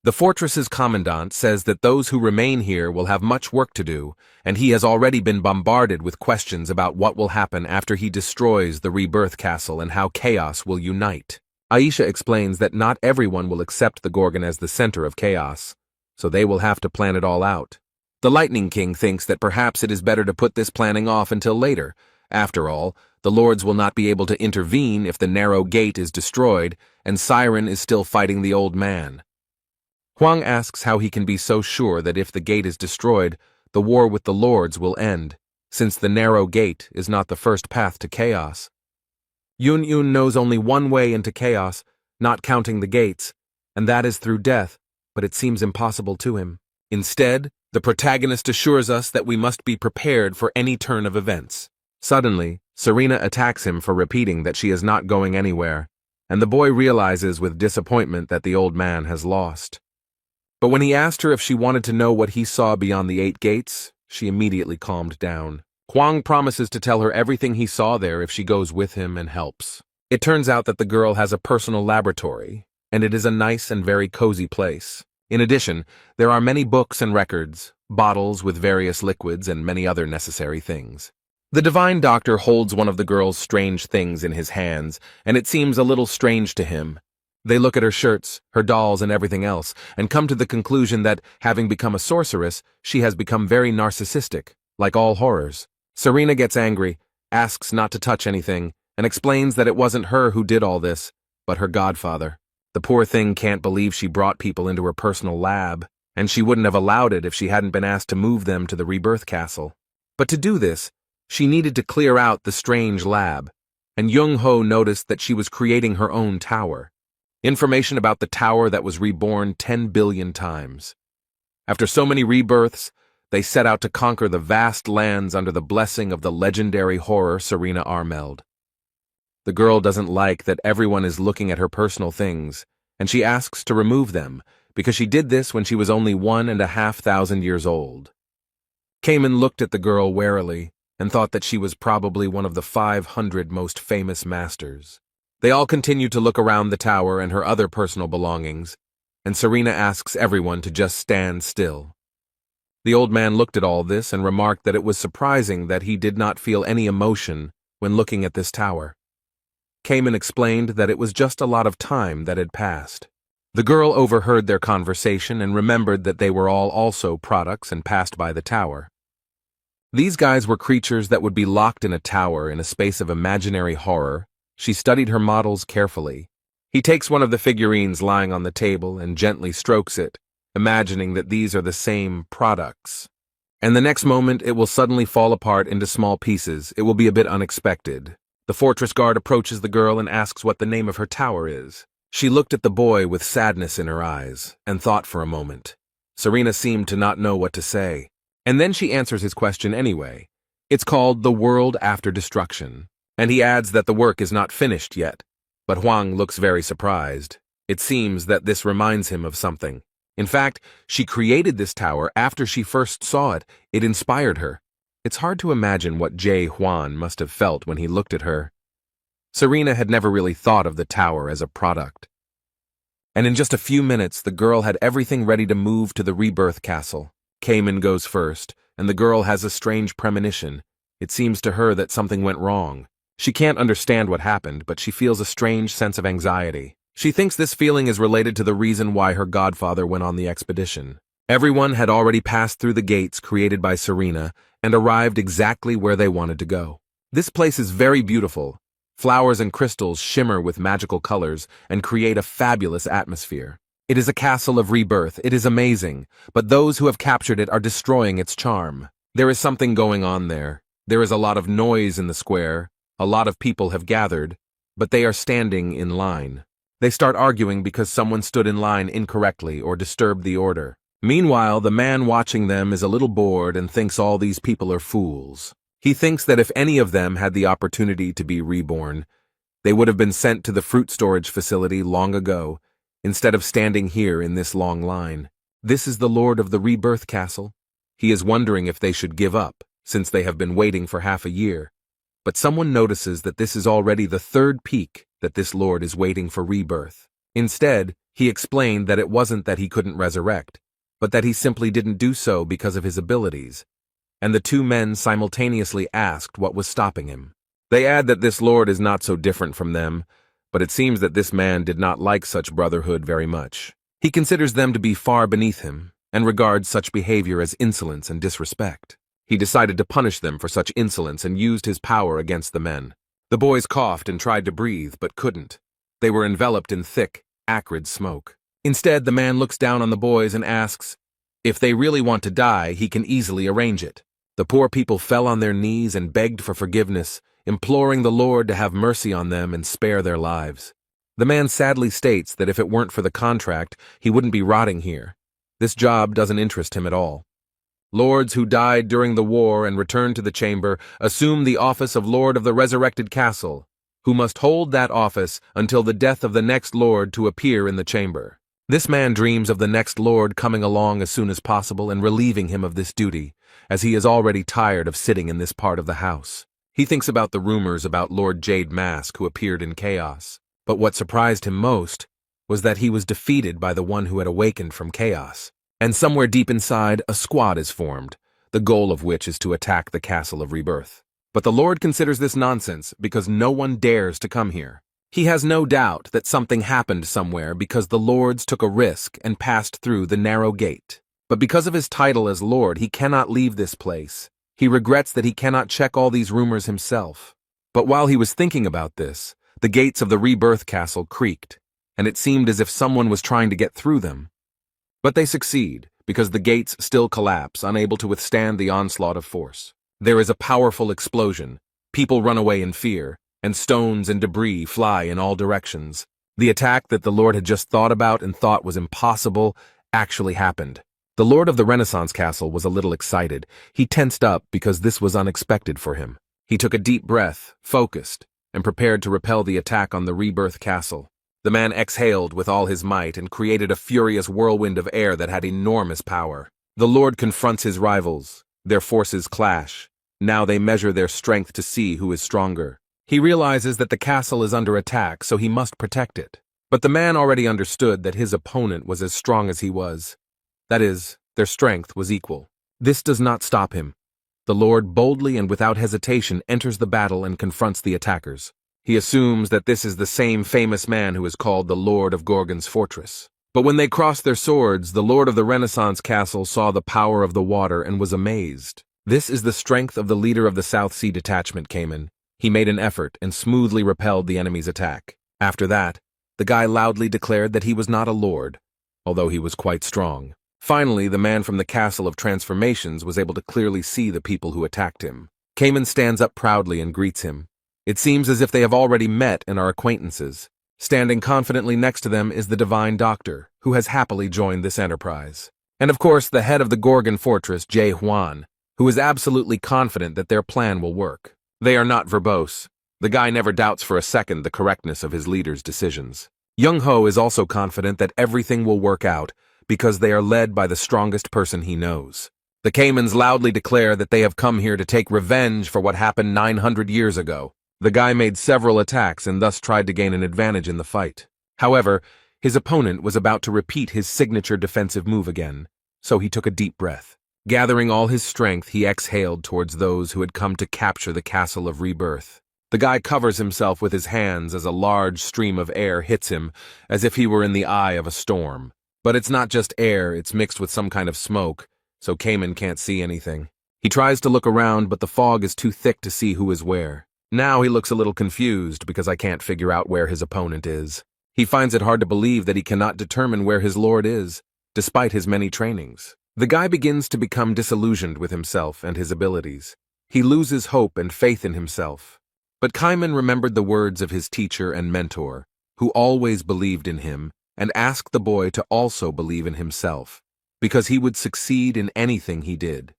The fortress's commandant says that those who remain here will have much work to do, and he has already been bombarded with questions about what will happen after he destroys the rebirth castle and how chaos will unite. Aisha explains that not everyone will accept the Gorgon as the center of chaos, so they will have to plan it all out. The Lightning King thinks that perhaps it is better to put this planning off until later. After all, the lords will not be able to intervene if the narrow gate is destroyed and Siren is still fighting the old man. Huang asks how he can be so sure that if the gate is destroyed, the war with the lords will end, since the narrow gate is not the first path to chaos. Yun knows only one way into chaos, not counting the gates, and that is through death, but it seems impossible to him. Instead, the protagonist assures us that we must be prepared for any turn of events. Suddenly, Serena attacks him for repeating that she is not going anywhere, and the boy realizes with disappointment that the old man has lost. But when he asked her if she wanted to know what he saw beyond the 8 gates, she immediately calmed down. Huang promises to tell her everything he saw there if she goes with him and helps. It turns out that the girl has a personal laboratory, and it is a nice and very cozy place. In addition, there are many books and records, bottles with various liquids, and many other necessary things. The divine doctor holds one of the girl's strange things in his hands, and it seems a little strange to him. They look at her shirts, her dolls, and everything else, and come to the conclusion that, having become a sorceress, she has become very narcissistic, like all horrors. Serena gets angry, asks not to touch anything, and explains that it wasn't her who did all this, but her godfather. The poor thing can't believe she brought people into her personal lab, and she wouldn't have allowed it if she hadn't been asked to move them to the rebirth castle. But to do this, she needed to clear out the strange lab, and Young Ho noticed that she was creating her own tower. Information about the tower that was reborn 10 billion times. After so many rebirths, they set out to conquer the vast lands under the blessing of the legendary horror Serena Armeld. The girl doesn't like that everyone is looking at her personal things, and she asks to remove them, because she did this when she was only 1,500 years old. Cayman looked at the girl warily, and thought that she was probably one of the 500 most famous masters. They all continue to look around the tower and her other personal belongings, and Serena asks everyone to just stand still. The old man looked at all this and remarked that it was surprising that he did not feel any emotion when looking at this tower. Cayman explained that it was just a lot of time that had passed. The girl overheard their conversation and remembered that they were all also products and passed by the tower. These guys were creatures that would be locked in a tower in a space of imaginary horror. She studied her models carefully. He takes one of the figurines lying on the table and gently strokes it, imagining that these are the same products. and the next moment it will suddenly fall apart into small pieces. It will be a bit unexpected. The fortress guard approaches the girl and asks what the name of her tower is. She looked at the boy with sadness in her eyes and thought for a moment. Serena seemed to not know what to say. And then she answers his question anyway. It's called The World After Destruction. And he adds that the work is not finished yet. But Huang looks very surprised. It seems that this reminds him of something. In fact, she created this tower after she first saw it. It inspired her. It's hard to imagine what Jay Huan must have felt when he looked at her. Serena had never really thought of the tower as a product. And in just a few minutes, the girl had everything ready to move to the rebirth castle. Cayman goes first, and the girl has a strange premonition. It seems to her that something went wrong. She can't understand what happened, but she feels a strange sense of anxiety. She thinks this feeling is related to the reason why her godfather went on the expedition. Everyone had already passed through the gates created by Serena and arrived exactly where they wanted to go. This place is very beautiful. Flowers and crystals shimmer with magical colors and create a fabulous atmosphere. It is a castle of rebirth. It is amazing, but those who have captured it are destroying its charm. There is something going on there. There is a lot of noise in the square. A lot of people have gathered, but they are standing in line. They start arguing because someone stood in line incorrectly or disturbed the order. Meanwhile, the man watching them is a little bored and thinks all these people are fools. He thinks that if any of them had the opportunity to be reborn, they would have been sent to the fruit storage facility long ago, instead of standing here in this long line. This is the Lord of the Rebirth Castle. He is wondering if they should give up, since they have been waiting for half a year. But someone notices that this is already the third peak that this Lord is waiting for rebirth. Instead, he explained that it wasn't that he couldn't resurrect, but that he simply didn't do so because of his abilities. And the two men simultaneously asked what was stopping him. They add that this Lord is not so different from them, but it seems that this man did not like such brotherhood very much. He considers them to be far beneath him, and regards such behavior as insolence and disrespect. He decided to punish them for such insolence and used his power against the men. The boys coughed and tried to breathe, but couldn't. They were enveloped in thick, acrid smoke. Instead, the man looks down on the boys and asks, if they really want to die, he can easily arrange it. The poor people fell on their knees and begged for forgiveness, imploring the Lord to have mercy on them and spare their lives. The man sadly states that if it weren't for the contract, he wouldn't be rotting here. This job doesn't interest him at all. Lords who died during the war and returned to the chamber assume the office of Lord of the Resurrected Castle, who must hold that office until the death of the next Lord to appear in the chamber. This man dreams of the next Lord coming along as soon as possible and relieving him of this duty, as he is already tired of sitting in this part of the house. He thinks about the rumors about Lord Jade Mask who appeared in chaos, but what surprised him most was that he was defeated by the one who had awakened from chaos. And somewhere deep inside, a squad is formed, the goal of which is to attack the Castle of Rebirth. But the Lord considers this nonsense because no one dares to come here. He has no doubt that something happened somewhere because the Lords took a risk and passed through the narrow gate. But because of his title as Lord, he cannot leave this place. He regrets that he cannot check all these rumors himself. But while he was thinking about this, the gates of the Rebirth Castle creaked, and it seemed as if someone was trying to get through them. But they succeed, because the gates still collapse, unable to withstand the onslaught of force. There is a powerful explosion, people run away in fear, and stones and debris fly in all directions. The attack that the Lord had just thought about and thought was impossible actually happened. The Lord of the Renaissance Castle was a little excited. He tensed up because this was unexpected for him. He took a deep breath, focused, and prepared to repel the attack on the Rebirth Castle. The man exhaled with all his might and created a furious whirlwind of air that had enormous power. The Lord confronts his rivals. Their forces clash. Now they measure their strength to see who is stronger. He realizes that the castle is under attack, so he must protect it. But the man already understood that his opponent was as strong as he was. That is, their strength was equal. This does not stop him. The Lord boldly and without hesitation enters the battle and confronts the attackers. He assumes that this is the same famous man who is called the Lord of Gorgon's Fortress. But when they crossed their swords, the Lord of the Renaissance Castle saw the power of the water and was amazed. This is the strength of the leader of the South Sea Detachment, Cayman. He made an effort and smoothly repelled the enemy's attack. After that, the guy loudly declared that he was not a lord, although he was quite strong. Finally, the man from the Castle of Transformations was able to clearly see the people who attacked him. Cayman stands up proudly and greets him. It seems as if they have already met and are acquaintances. Standing confidently next to them is the Divine Doctor, who has happily joined this enterprise. And of course, the head of the Gorgon Fortress, Jae Hwan, who is absolutely confident that their plan will work. They are not verbose. The guy never doubts for a second the correctness of his leader's decisions. Young-ho is also confident that everything will work out because they are led by the strongest person he knows. The Caymans loudly declare that they have come here to take revenge for what happened 900 years ago. The guy made several attacks and thus tried to gain an advantage in the fight. However, his opponent was about to repeat his signature defensive move again, so he took a deep breath. Gathering all his strength, he exhaled towards those who had come to capture the Castle of Rebirth. The guy covers himself with his hands as a large stream of air hits him, as if he were in the eye of a storm. But it's not just air, it's mixed with some kind of smoke, so Cayman can't see anything. He tries to look around, but the fog is too thick to see who is where. Now he looks a little confused because I can't figure out where his opponent is. He finds it hard to believe that he cannot determine where his lord is, despite his many trainings. The guy begins to become disillusioned with himself and his abilities. He loses hope and faith in himself. But Cayman remembered the words of his teacher and mentor, who always believed in him, and asked the boy to also believe in himself, because he would succeed in anything he did.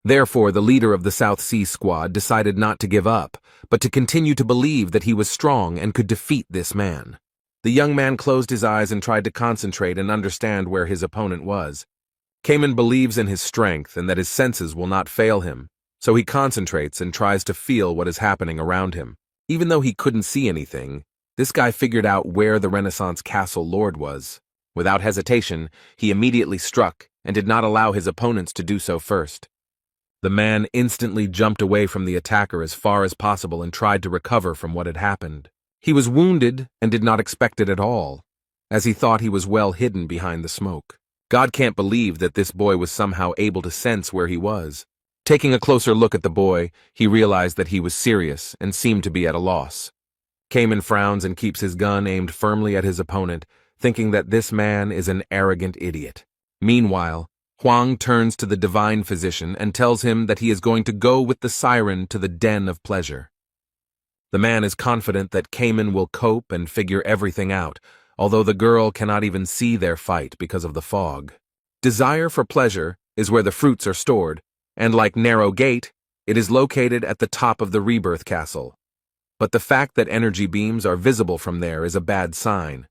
Therefore, the leader of the South Sea Squad decided not to give up, but to continue to believe that he was strong and could defeat this man. The young man closed his eyes and tried to concentrate and understand where his opponent was. Cayman believes in his strength and that his senses will not fail him, so he concentrates and tries to feel what is happening around him. Even though he couldn't see anything, this guy figured out where the Renaissance Castle Lord was. Without hesitation, he immediately struck and did not allow his opponents to do so first. The man instantly jumped away from the attacker as far as possible and tried to recover from what had happened. He was wounded and did not expect it at all, as he thought he was well hidden behind the smoke. God can't believe that this boy was somehow able to sense where he was. Taking a closer look at the boy, he realized that he was serious and seemed to be at a loss. Cayman frowns and keeps his gun aimed firmly at his opponent, thinking that this man is an arrogant idiot. Meanwhile, Huang turns to the divine physician and tells him that he is going to go with the siren to the den of pleasure. The man is confident that Cayman will cope and figure everything out, although the girl cannot even see their fight because of the fog. Desire for pleasure is where the fruits are stored, and like Narrow Gate, it is located at the top of the Rebirth Castle. But the fact that energy beams are visible from there is a bad sign.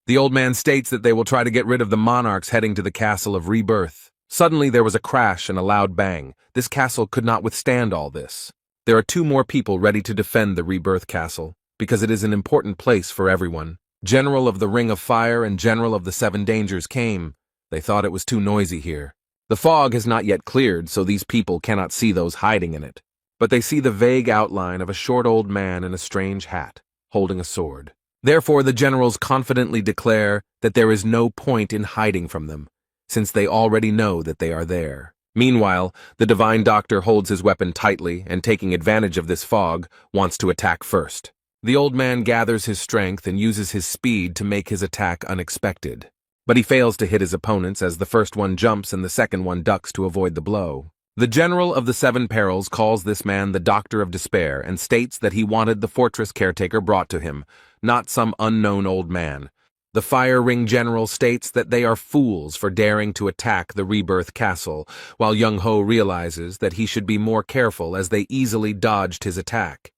The old man states that they will try to get rid of the monarchs heading to the Castle of Rebirth. Suddenly there was a crash and a loud bang. This castle could not withstand all this. There are 2 more people ready to defend the Rebirth Castle, because it is an important place for everyone. General of the Ring of Fire and General of the 7 Dangers came. They thought it was too noisy here. The fog has not yet cleared, so these people cannot see those hiding in it. But they see the vague outline of a short old man in a strange hat, holding a sword. Therefore, the generals confidently declare that there is no point in hiding from them, since they already know that they are there. Meanwhile, the Divine Doctor holds his weapon tightly and, taking advantage of this fog, wants to attack first. The old man gathers his strength and uses his speed to make his attack unexpected. But he fails to hit his opponents as the first one jumps and the second one ducks to avoid the blow. The General of the 7 Perils calls this man the Doctor of Despair and states that he wanted the fortress caretaker brought to him, not some unknown old man. The Fire Ring General states that they are fools for daring to attack the Rebirth Castle, while Young-ho realizes that he should be more careful as they easily dodged his attack.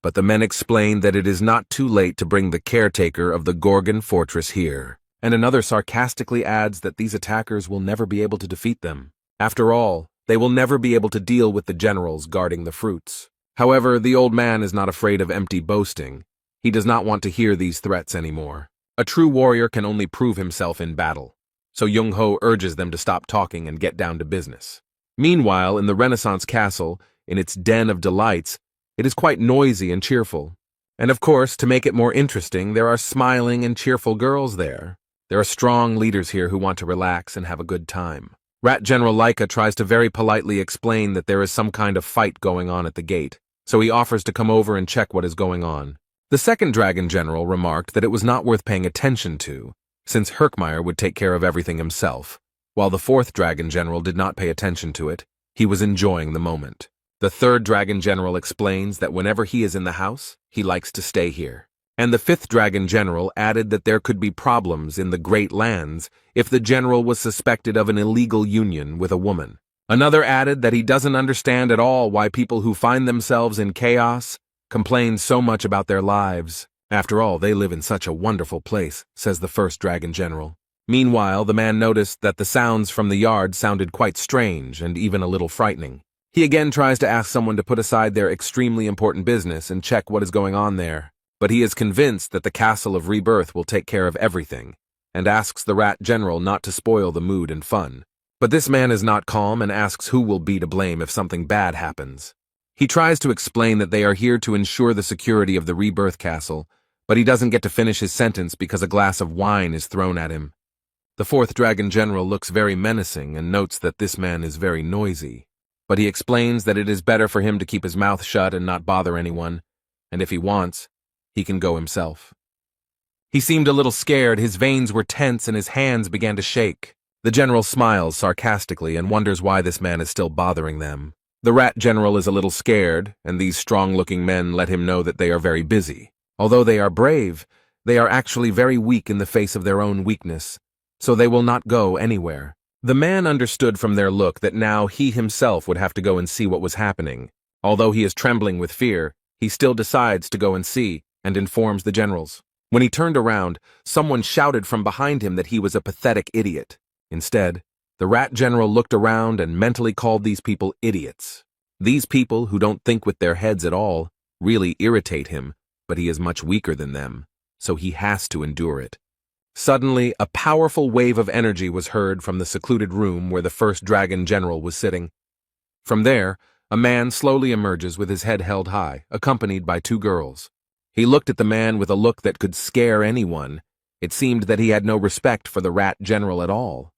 But the men explain that it is not too late to bring the caretaker of the Gorgon Fortress here. And another sarcastically adds that these attackers will never be able to defeat them. After all, they will never be able to deal with the generals guarding the fruits. However, the old man is not afraid of empty boasting. He does not want to hear these threats anymore. A true warrior can only prove himself in battle, so Young-ho urges them to stop talking and get down to business. Meanwhile, in the Renaissance Castle, in its den of delights, it is quite noisy and cheerful. And of course, to make it more interesting, there are smiling and cheerful girls there. There are strong leaders here who want to relax and have a good time. Rat General Laika tries to very politely explain that there is some kind of fight going on at the gate, so he offers to come over and check what is going on. The second Dragon General remarked that it was not worth paying attention to, since Herkmeyer would take care of everything himself. while the fourth dragon general did not pay attention to it. He was enjoying the moment. The third dragon general explains that whenever he is in the house, he likes to stay here. And the fifth dragon general added that there could be problems in the Great Lands if the general was suspected of an illegal union with a woman. Another added that he doesn't understand at all why people who find themselves in chaos complain so much about their lives. After all, they live in such a wonderful place, says the first dragon general. Meanwhile, the man noticed that the sounds from the yard sounded quite strange and even a little frightening. He again tries to ask someone to put aside their extremely important business and check what is going on there. But he is convinced that the Castle of Rebirth will take care of everything, and asks the rat general not to spoil the mood and fun. But this man is not calm and asks who will be to blame if something bad happens. He tries to explain that they are here to ensure the security of the Rebirth Castle, but he doesn't get to finish his sentence because a glass of wine is thrown at him. The fourth dragon general looks very menacing and notes that this man is very noisy. But he explains that it is better for him to keep his mouth shut and not bother anyone, and if he wants, he can go himself. He seemed a little scared, his veins were tense and his hands began to shake. The general smiles sarcastically and wonders why this man is still bothering them. The rat general is a little scared, and these strong-looking men let him know that they are very busy. Although they are brave, they are actually very weak in the face of their own weakness, so they will not go anywhere. The man understood from their look that now he himself would have to go and see what was happening. Although he is trembling with fear, he still decides to go and see, and informs the generals. When he turned around, someone shouted from behind him that he was a pathetic idiot. Instead, the rat general looked around and mentally called these people idiots. These people, who don't think with their heads at all, really irritate him, but he is much weaker than them, so he has to endure it. Suddenly, a powerful wave of energy was heard from the secluded room where the first dragon general was sitting. From there, a man slowly emerges with his head held high, accompanied by two girls. He looked at the man with a look that could scare anyone. It seemed that he had no respect for the rat general at all.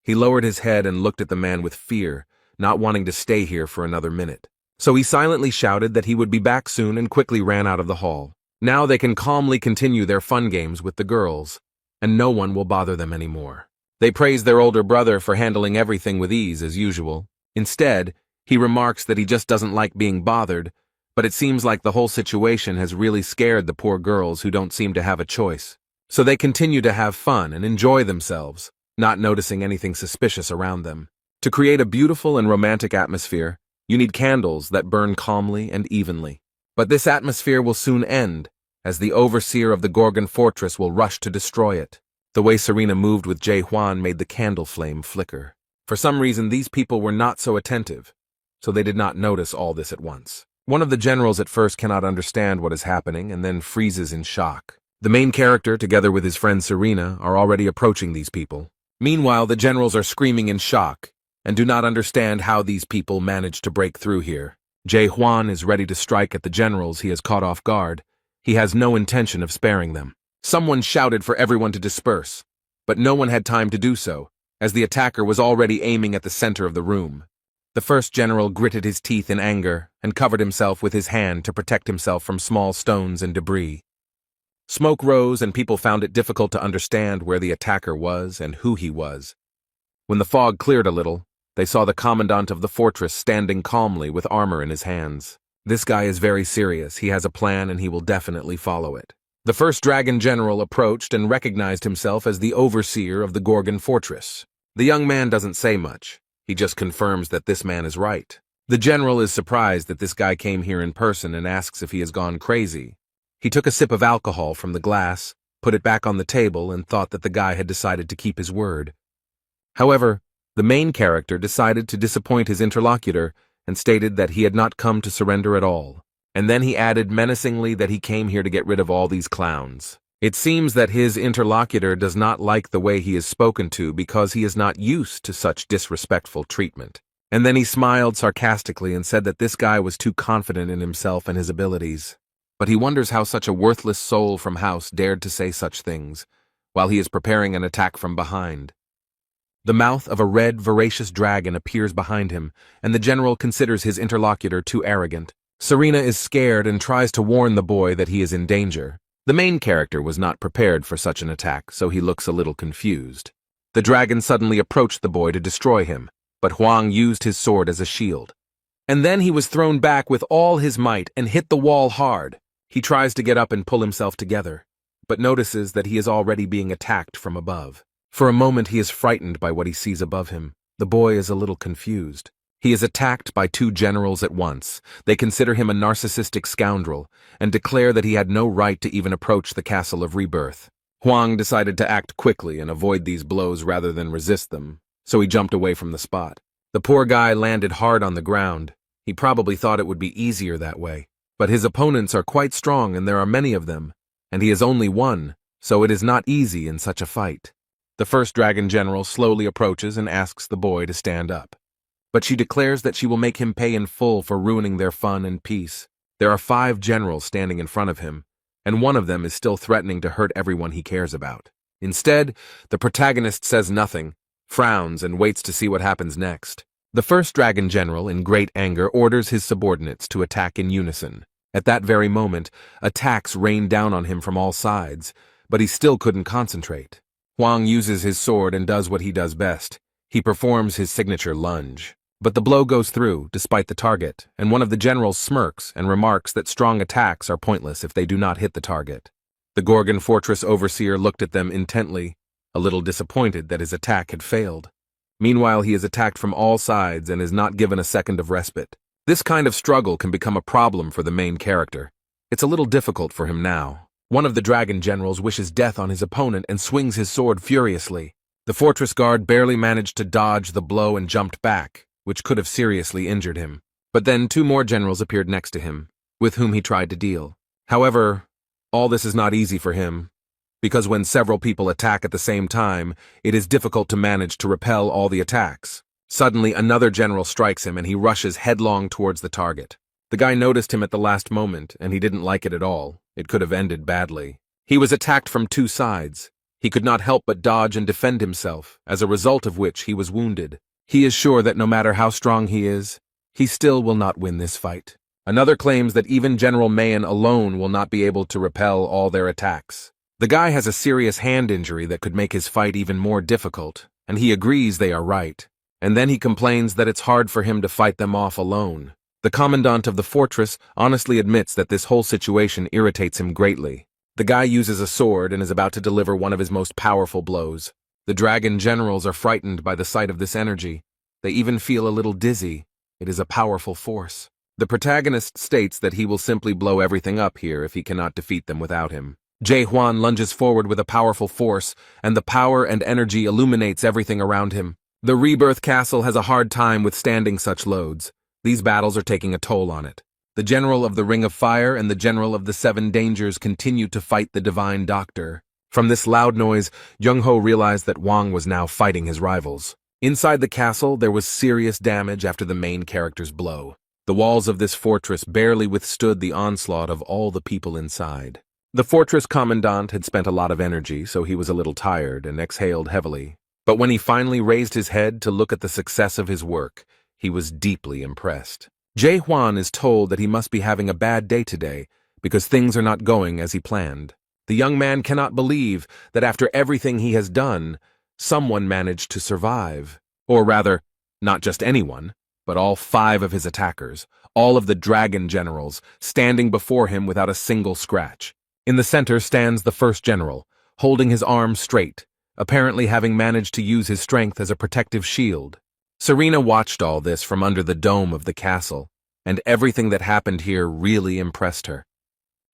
He lowered his head and looked at the man with fear, not wanting to stay here for another minute. So he silently shouted that he would be back soon and quickly ran out of the hall. Now they can calmly continue their fun games with the girls, and no one will bother them anymore. They praise their older brother for handling everything with ease as usual. Instead, he remarks that he just doesn't like being bothered, but it seems like the whole situation has really scared the poor girls who don't seem to have a choice. So they continue to have fun and enjoy themselves, not noticing anything suspicious around them. To create a beautiful and romantic atmosphere, you need candles that burn calmly and evenly. But this atmosphere will soon end, as the overseer of the Gorgon fortress will rush to destroy it. The way Serena moved with Jae-hwan made the candle flame flicker. For some reason, these people were not so attentive, so they did not notice all this at once. One of the generals at first cannot understand what is happening and then freezes in shock. The main character, together with his friend Serena, are already approaching these people. Meanwhile, the generals are screaming in shock and do not understand how these people managed to break through here. Jae-hwan is ready to strike at the generals he has caught off guard. He has no intention of sparing them. Someone shouted for everyone to disperse, but no one had time to do so, as the attacker was already aiming at the center of the room. The first general gritted his teeth in anger and covered himself with his hand to protect himself from small stones and debris. Smoke rose and people found it difficult to understand where the attacker was and who he was. When the fog cleared a little, they saw the commandant of the fortress standing calmly with armor in his hands. This guy is very serious. He has a plan and he will definitely follow it. The first dragon general approached and recognized himself as the overseer of the Gorgon fortress. The young man doesn't say much. He just confirms that this man is right. The general is surprised that this guy came here in person and asks if he has gone crazy. He took a sip of alcohol from the glass, put it back on the table, and thought that the guy had decided to keep his word. However, the main character decided to disappoint his interlocutor and stated that he had not come to surrender at all. And then he added menacingly that he came here to get rid of all these clowns. It seems that his interlocutor does not like the way he is spoken to because he is not used to such disrespectful treatment. And then he smiled sarcastically and said that this guy was too confident in himself and his abilities. But he wonders how such a worthless soul from House dared to say such things, while he is preparing an attack from behind. The mouth of a red, voracious dragon appears behind him, and the general considers his interlocutor too arrogant. Serena is scared and tries to warn the boy that he is in danger. The main character was not prepared for such an attack, so he looks a little confused. The dragon suddenly approached the boy to destroy him, but Huang used his sword as a shield. And then he was thrown back with all his might and hit the wall hard. He tries to get up and pull himself together, but notices that he is already being attacked from above. For a moment he is frightened by what he sees above him. The boy is a little confused. He is attacked by two generals at once. They consider him a narcissistic scoundrel and declare that he had no right to even approach the Castle of Rebirth. Huang decided to act quickly and avoid these blows rather than resist them, so he jumped away from the spot. The poor guy landed hard on the ground. He probably thought it would be easier that way. But his opponents are quite strong and there are many of them, and he is only one, so it is not easy in such a fight. The first dragon general slowly approaches and asks the boy to stand up. But she declares that she will make him pay in full for ruining their fun and peace. There are 5 generals standing in front of him, and one of them is still threatening to hurt everyone he cares about. Instead, the protagonist says nothing, frowns, and waits to see what happens next. The first dragon general, in great anger, orders his subordinates to attack in unison. At that very moment, attacks rained down on him from all sides, but he still couldn't concentrate. Huang uses his sword and does what he does best. He performs his signature lunge. But the blow goes through, despite the target, and one of the generals smirks and remarks that strong attacks are pointless if they do not hit the target. The Gorgon Fortress overseer looked at them intently, a little disappointed that his attack had failed. Meanwhile, he is attacked from all sides and is not given a second of respite. This kind of struggle can become a problem for the main character. It's a little difficult for him now. One of the dragon generals wishes death on his opponent and swings his sword furiously. The fortress guard barely managed to dodge the blow and jumped back, which could have seriously injured him. But then 2 more generals appeared next to him, with whom he tried to deal. However, all this is not easy for him, because when several people attack at the same time, it is difficult to manage to repel all the attacks. Suddenly, another general strikes him and he rushes headlong towards the target. The guy noticed him at the last moment, and he didn't like it at all. It could have ended badly. He was attacked from 2 sides. He could not help but dodge and defend himself, as a result of which he was wounded. He is sure that no matter how strong he is, he still will not win this fight. Another claims that even General Mayan alone will not be able to repel all their attacks. The guy has a serious hand injury that could make his fight even more difficult, and he agrees they are right. And then he complains that it's hard for him to fight them off alone. The commandant of the fortress honestly admits that this whole situation irritates him greatly. The guy uses a sword and is about to deliver one of his most powerful blows. The dragon generals are frightened by the sight of this energy. They even feel a little dizzy. It is a powerful force. The protagonist states that he will simply blow everything up here if he cannot defeat them without him. Jae Hwan lunges forward with a powerful force, and the power and energy illuminates everything around him. The Rebirth Castle has a hard time withstanding such loads. These battles are taking a toll on it. The General of the Ring of Fire and the General of the 7 Dangers continue to fight the Divine Doctor. From this loud noise, Jung-ho realized that Wang was now fighting his rivals. Inside the castle, there was serious damage after the main character's blow. The walls of this fortress barely withstood the onslaught of all the people inside. The fortress commandant had spent a lot of energy, so he was a little tired and exhaled heavily. But when he finally raised his head to look at the success of his work, he was deeply impressed. Jae Hwan is told that he must be having a bad day today because things are not going as he planned. The young man cannot believe that after everything he has done, someone managed to survive. Or rather, not just anyone, but all 5 of his attackers, all of the dragon generals, standing before him without a single scratch. In the center stands the first general, holding his arm straight, apparently having managed to use his strength as a protective shield. Serena watched all this from under the dome of the castle, and everything that happened here really impressed her.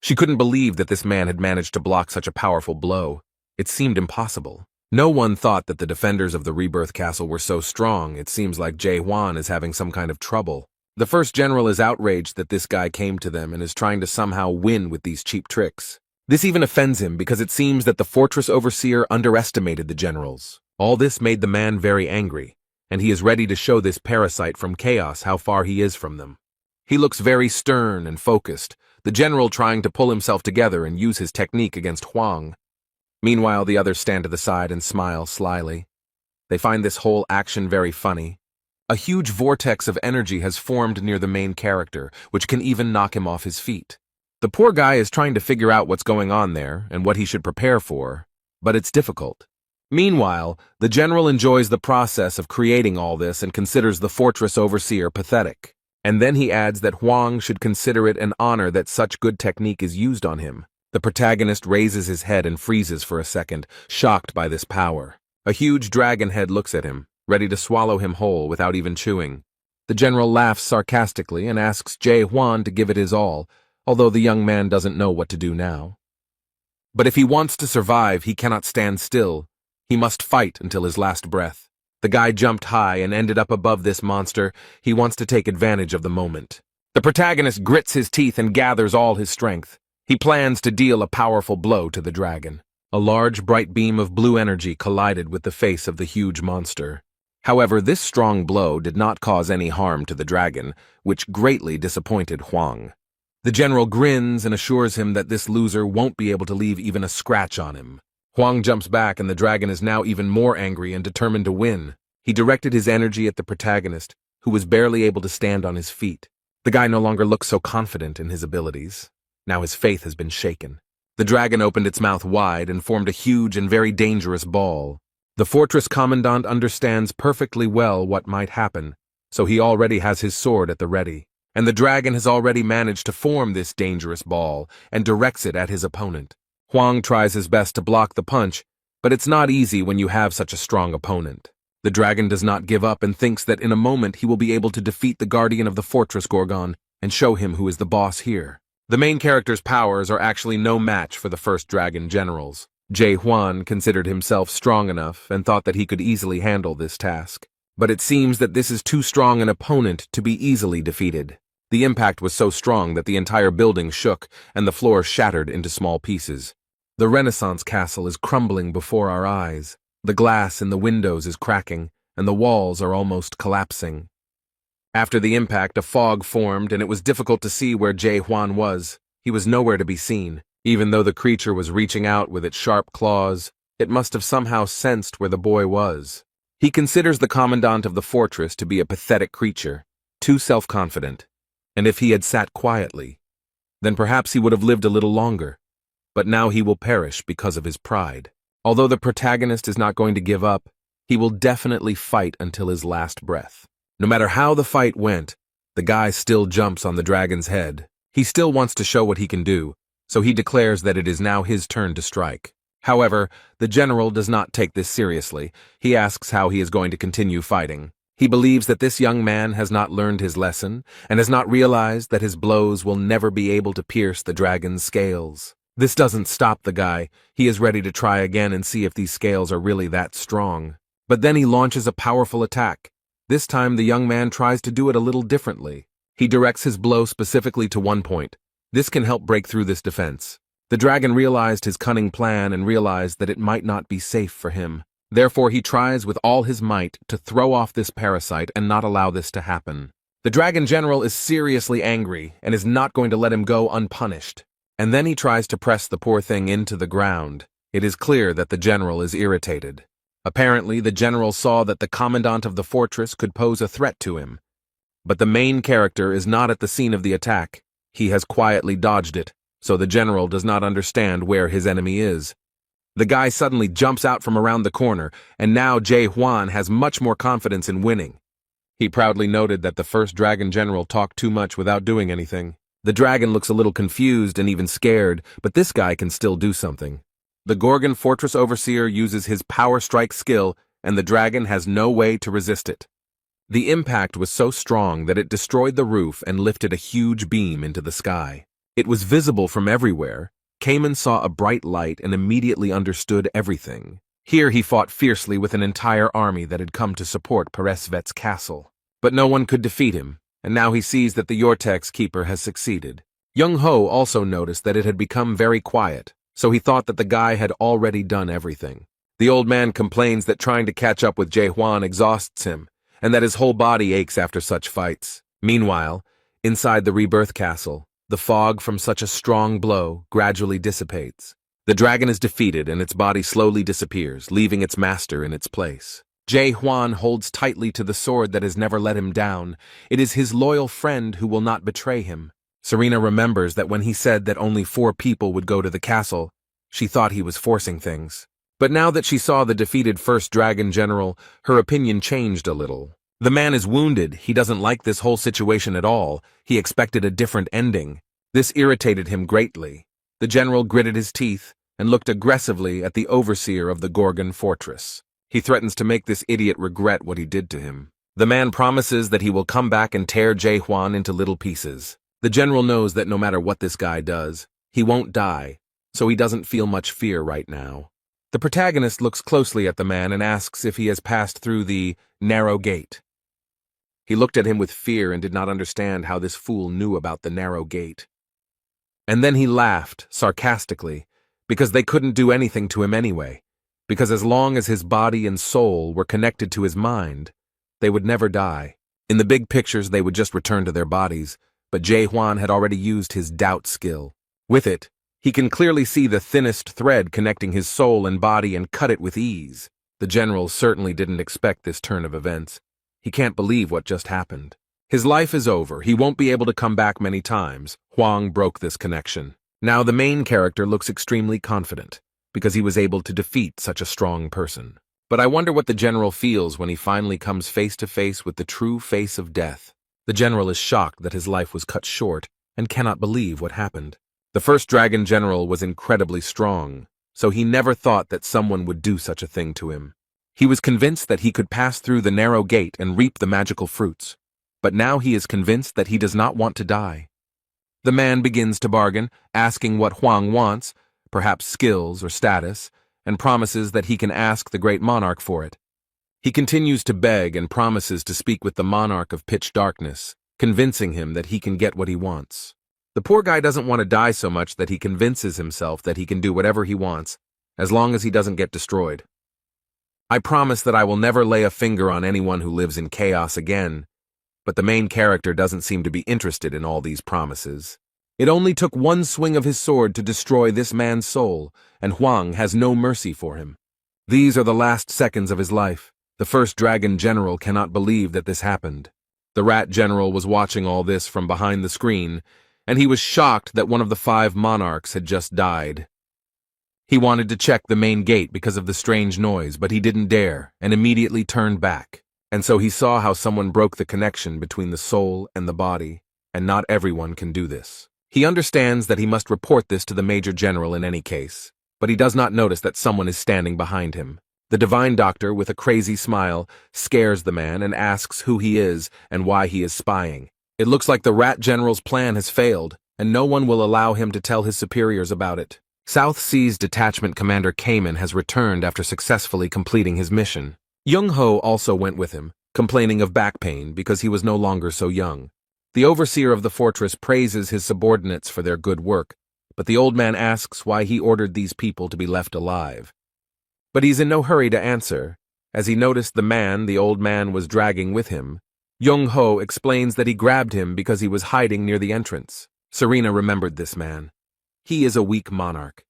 She couldn't believe that this man had managed to block such a powerful blow. It seemed impossible. No one thought that the defenders of the Rebirth Castle were so strong. It seems like Jae Hwan is having some kind of trouble. The first general is outraged that this guy came to them and is trying to somehow win with these cheap tricks. This even offends him because it seems that the fortress overseer underestimated the generals. All this made the man very angry, and he is ready to show this parasite from chaos how far he is from them. He looks very stern and focused, the general trying to pull himself together and use his technique against Huang. Meanwhile, the others stand to the side and smile slyly. They find this whole action very funny. A huge vortex of energy has formed near the main character, which can even knock him off his feet. The poor guy is trying to figure out what's going on there and what he should prepare for, but it's difficult. Meanwhile, the general enjoys the process of creating all this and considers the fortress overseer pathetic. And then he adds that Huang should consider it an honor that such good technique is used on him. The protagonist raises his head and freezes for a second, shocked by this power. A huge dragon head looks at him, ready to swallow him whole without even chewing. The general laughs sarcastically and asks Jae Hwan to give it his all, although the young man doesn't know what to do now. But if he wants to survive, he cannot stand still. He must fight until his last breath. The guy jumped high and ended up above this monster. He wants to take advantage of the moment. The protagonist grits his teeth and gathers all his strength. He plans to deal a powerful blow to the dragon. A large, bright beam of blue energy collided with the face of the huge monster. However, this strong blow did not cause any harm to the dragon, which greatly disappointed Huang. The general grins and assures him that this loser won't be able to leave even a scratch on him. Huang jumps back and the dragon is now even more angry and determined to win. He directed his energy at the protagonist, who was barely able to stand on his feet. The guy no longer looks so confident in his abilities. Now his faith has been shaken. The dragon opened its mouth wide and formed a huge and very dangerous ball. The fortress commandant understands perfectly well what might happen, so he already has his sword at the ready. And the dragon has already managed to form this dangerous ball and directs it at his opponent. Huang tries his best to block the punch, but it's not easy when you have such a strong opponent. The dragon does not give up and thinks that in a moment he will be able to defeat the guardian of the fortress Gorgon and show him who is the boss here. The main character's powers are actually no match for the first dragon generals. Jae Hwan considered himself strong enough and thought that he could easily handle this task. But it seems that this is too strong an opponent to be easily defeated. The impact was so strong that the entire building shook and the floor shattered into small pieces. The Renaissance castle is crumbling before our eyes. The glass in the windows is cracking, and the walls are almost collapsing. After the impact, a fog formed, and it was difficult to see where Jae Hwan was. He was nowhere to be seen. Even though the creature was reaching out with its sharp claws, it must have somehow sensed where the boy was. He considers the commandant of the fortress to be a pathetic creature, too self-confident. And if he had sat quietly, then perhaps he would have lived a little longer. But now he will perish because of his pride. Although the protagonist is not going to give up, he will definitely fight until his last breath. No matter how the fight went, the guy still jumps on the dragon's head. He still wants to show what he can do, so he declares that it is now his turn to strike. However, the general does not take this seriously. He asks how he is going to continue fighting. He believes that this young man has not learned his lesson and has not realized that his blows will never be able to pierce the dragon's scales. This doesn't stop the guy. He is ready to try again and see if these scales are really that strong. But then he launches a powerful attack. This time the young man tries to do it a little differently. He directs his blow specifically to one point. This can help break through this defense. The dragon realized his cunning plan and realized that it might not be safe for him. Therefore he tries with all his might to throw off this parasite and not allow this to happen. The dragon general is seriously angry and is not going to let him go unpunished. And then he tries to press the poor thing into the ground. It is clear that the general is irritated. Apparently, the general saw that the commandant of the fortress could pose a threat to him. But the main character is not at the scene of the attack. He has quietly dodged it, so the general does not understand where his enemy is. The guy suddenly jumps out from around the corner, and now Jae Hwan has much more confidence in winning. He proudly noted that the first dragon general talked too much without doing anything. The dragon looks a little confused and even scared, but this guy can still do something. The Gorgon Fortress Overseer uses his power strike skill, and the dragon has no way to resist it. The impact was so strong that it destroyed the roof and lifted a huge beam into the sky. It was visible from everywhere. Cayman saw a bright light and immediately understood everything. Here he fought fiercely with an entire army that had come to support Peresvet's castle. But no one could defeat him, and now he sees that the Yortex keeper has succeeded. Young Ho also noticed that it had become very quiet, so he thought that the guy had already done everything. The old man complains that trying to catch up with Jae Hwan exhausts him, and that his whole body aches after such fights. Meanwhile, inside the Rebirth Castle, the fog from such a strong blow gradually dissipates. The dragon is defeated and its body slowly disappears, leaving its master in its place. Jae Hwan holds tightly to the sword that has never let him down. It is his loyal friend who will not betray him. Serena remembers that when he said that only 4 people would go to the castle, she thought he was forcing things. But now that she saw the defeated first dragon general, her opinion changed a little. The man is wounded, he doesn't like this whole situation at all, he expected a different ending. This irritated him greatly. The general gritted his teeth and looked aggressively at the overseer of the Gorgon fortress. He threatens to make this idiot regret what he did to him. The man promises that he will come back and tear Jae-hwan into little pieces. The general knows that no matter what this guy does, he won't die, so he doesn't feel much fear right now. The protagonist looks closely at the man and asks if he has passed through the narrow gate. He looked at him with fear and did not understand how this fool knew about the narrow gate. And then he laughed, sarcastically, because they couldn't do anything to him anyway, because as long as his body and soul were connected to his mind, they would never die. In the big pictures, they would just return to their bodies, but Jae-hwan had already used his doubt skill. With it, he can clearly see the thinnest thread connecting his soul and body and cut it with ease. The general certainly didn't expect this turn of events. He can't believe what just happened. His life is over. He won't be able to come back many times. Hwang broke this connection. Now the main character looks extremely confident, because he was able to defeat such a strong person. But I wonder what the general feels when he finally comes face to face with the true face of death. The general is shocked that his life was cut short and cannot believe what happened. The first dragon general was incredibly strong, so he never thought that someone would do such a thing to him. He was convinced that he could pass through the narrow gate and reap the magical fruits. But now he is convinced that he does not want to die. The man begins to bargain, asking what Hwang wants, perhaps skills or status, and promises that he can ask the great monarch for it. He continues to beg and promises to speak with the monarch of pitch darkness, convincing him that he can get what he wants. The poor guy doesn't want to die so much that he convinces himself that he can do whatever he wants, as long as he doesn't get destroyed. I promise that I will never lay a finger on anyone who lives in chaos again, but the main character doesn't seem to be interested in all these promises. It only took one swing of his sword to destroy this man's soul, and Hwang has no mercy for him. These are the last seconds of his life. The first dragon general cannot believe that this happened. The rat general was watching all this from behind the screen, and he was shocked that one of the 5 monarchs had just died. He wanted to check the main gate because of the strange noise, but he didn't dare, and immediately turned back. And so he saw how someone broke the connection between the soul and the body, and not everyone can do this. He understands that he must report this to the major general in any case, but he does not notice that someone is standing behind him. The divine doctor, with a crazy smile, scares the man and asks who he is and why he is spying. It looks like the rat general's plan has failed, and no one will allow him to tell his superiors about it. South Seas Detachment Commander Kamen has returned after successfully completing his mission. Young-ho also went with him, complaining of back pain because he was no longer so young. The overseer of the fortress praises his subordinates for their good work, but the old man asks why he ordered these people to be left alive. But he's in no hurry to answer, as he noticed the man the old man was dragging with him. Young-ho explains that he grabbed him because he was hiding near the entrance. Serena remembered this man. He is a weak monarch.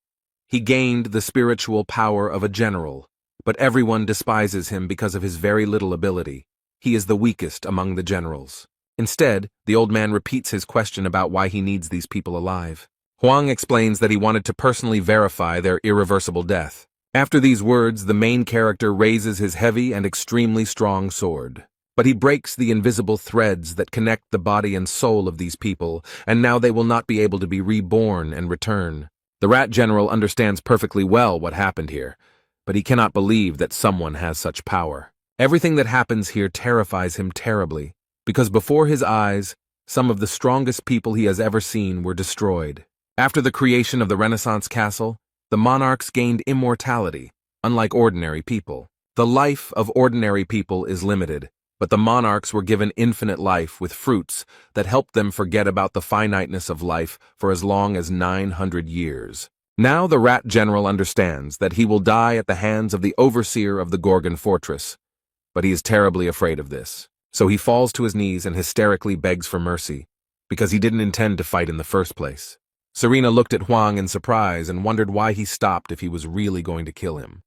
He gained the spiritual power of a general, but everyone despises him because of his very little ability. He is the weakest among the generals. Instead, the old man repeats his question about why he needs these people alive. Hwang explains that he wanted to personally verify their irreversible death. After these words, the main character raises his heavy and extremely strong sword. But he breaks the invisible threads that connect the body and soul of these people, and now they will not be able to be reborn and return. The rat general understands perfectly well what happened here, but he cannot believe that someone has such power. Everything that happens here terrifies him terribly, because before his eyes, some of the strongest people he has ever seen were destroyed. After the creation of the Renaissance castle, the monarchs gained immortality, unlike ordinary people. The life of ordinary people is limited, but the monarchs were given infinite life with fruits that helped them forget about the finiteness of life for as long as 900 years. Now the rat general understands that he will die at the hands of the overseer of the Gorgon fortress, but he is terribly afraid of this. So he falls to his knees and hysterically begs for mercy, because he didn't intend to fight in the first place. Serena looked at Hwang in surprise and wondered why he stopped if he was really going to kill him.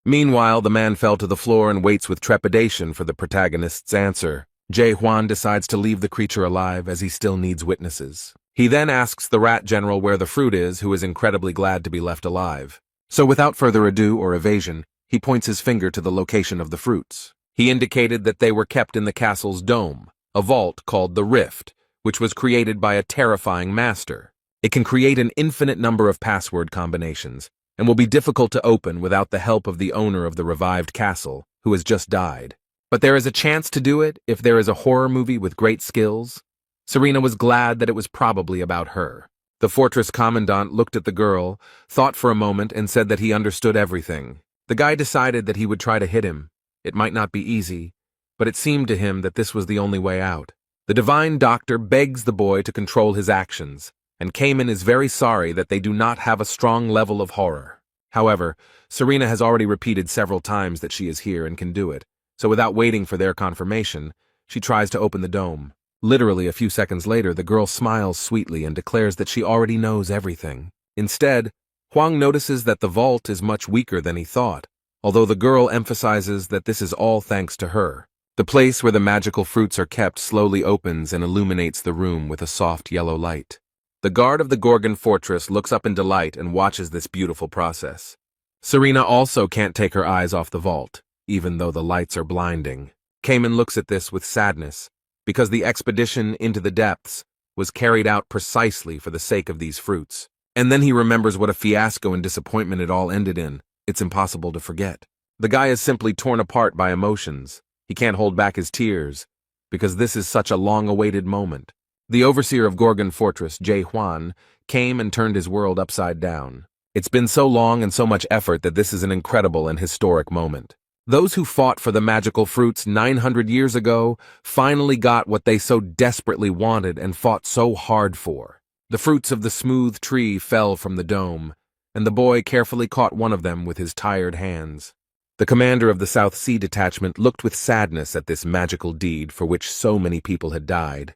Meanwhile, the man fell to the floor and waits with trepidation for the protagonist's answer. Jae-hwan decides to leave the creature alive as he still needs witnesses. He then asks the rat general where the fruit is, who is incredibly glad to be left alive. So without further ado or evasion, he points his finger to the location of the fruits. He indicated that they were kept in the castle's dome, a vault called the Rift, which was created by a terrifying master. It can create an infinite number of password combinations, and will be difficult to open without the help of the owner of the revived castle, who has just died. But there is a chance to do it if there is a horror movie with great skills. Serena was glad that it was probably about her. The fortress commandant looked at the girl, thought for a moment, and said that he understood everything. The guy decided that he would try to hit him. It might not be easy, but it seemed to him that this was the only way out. The divine doctor begs the boy to control his actions, and Cayman is very sorry that they do not have a strong level of horror. However, Serena has already repeated several times that she is here and can do it, so without waiting for their confirmation, she tries to open the dome. Literally a few seconds later, the girl smiles sweetly and declares that she already knows everything. Instead, Huang notices that the vault is much weaker than he thought, although the girl emphasizes that this is all thanks to her. The place where the magical fruits are kept slowly opens and illuminates the room with a soft yellow light. The guard of the Gorgon fortress looks up in delight and watches this beautiful process. Serena also can't take her eyes off the vault, even though the lights are blinding. Cayman looks at this with sadness, because the expedition into the depths was carried out precisely for the sake of these fruits. And then he remembers what a fiasco and disappointment it all ended in. It's impossible to forget. The guy is simply torn apart by emotions. He can't hold back his tears, because this is such a long-awaited moment. The overseer of Gorgon Fortress, Jay Huan, came and turned his world upside down. It's been so long and so much effort that this is an incredible and historic moment. Those who fought for the magical fruits 900 years ago finally got what they so desperately wanted and fought so hard for. The fruits of the smooth tree fell from the dome, and the boy carefully caught one of them with his tired hands. The commander of the South Sea detachment looked with sadness at this magical deed for which so many people had died.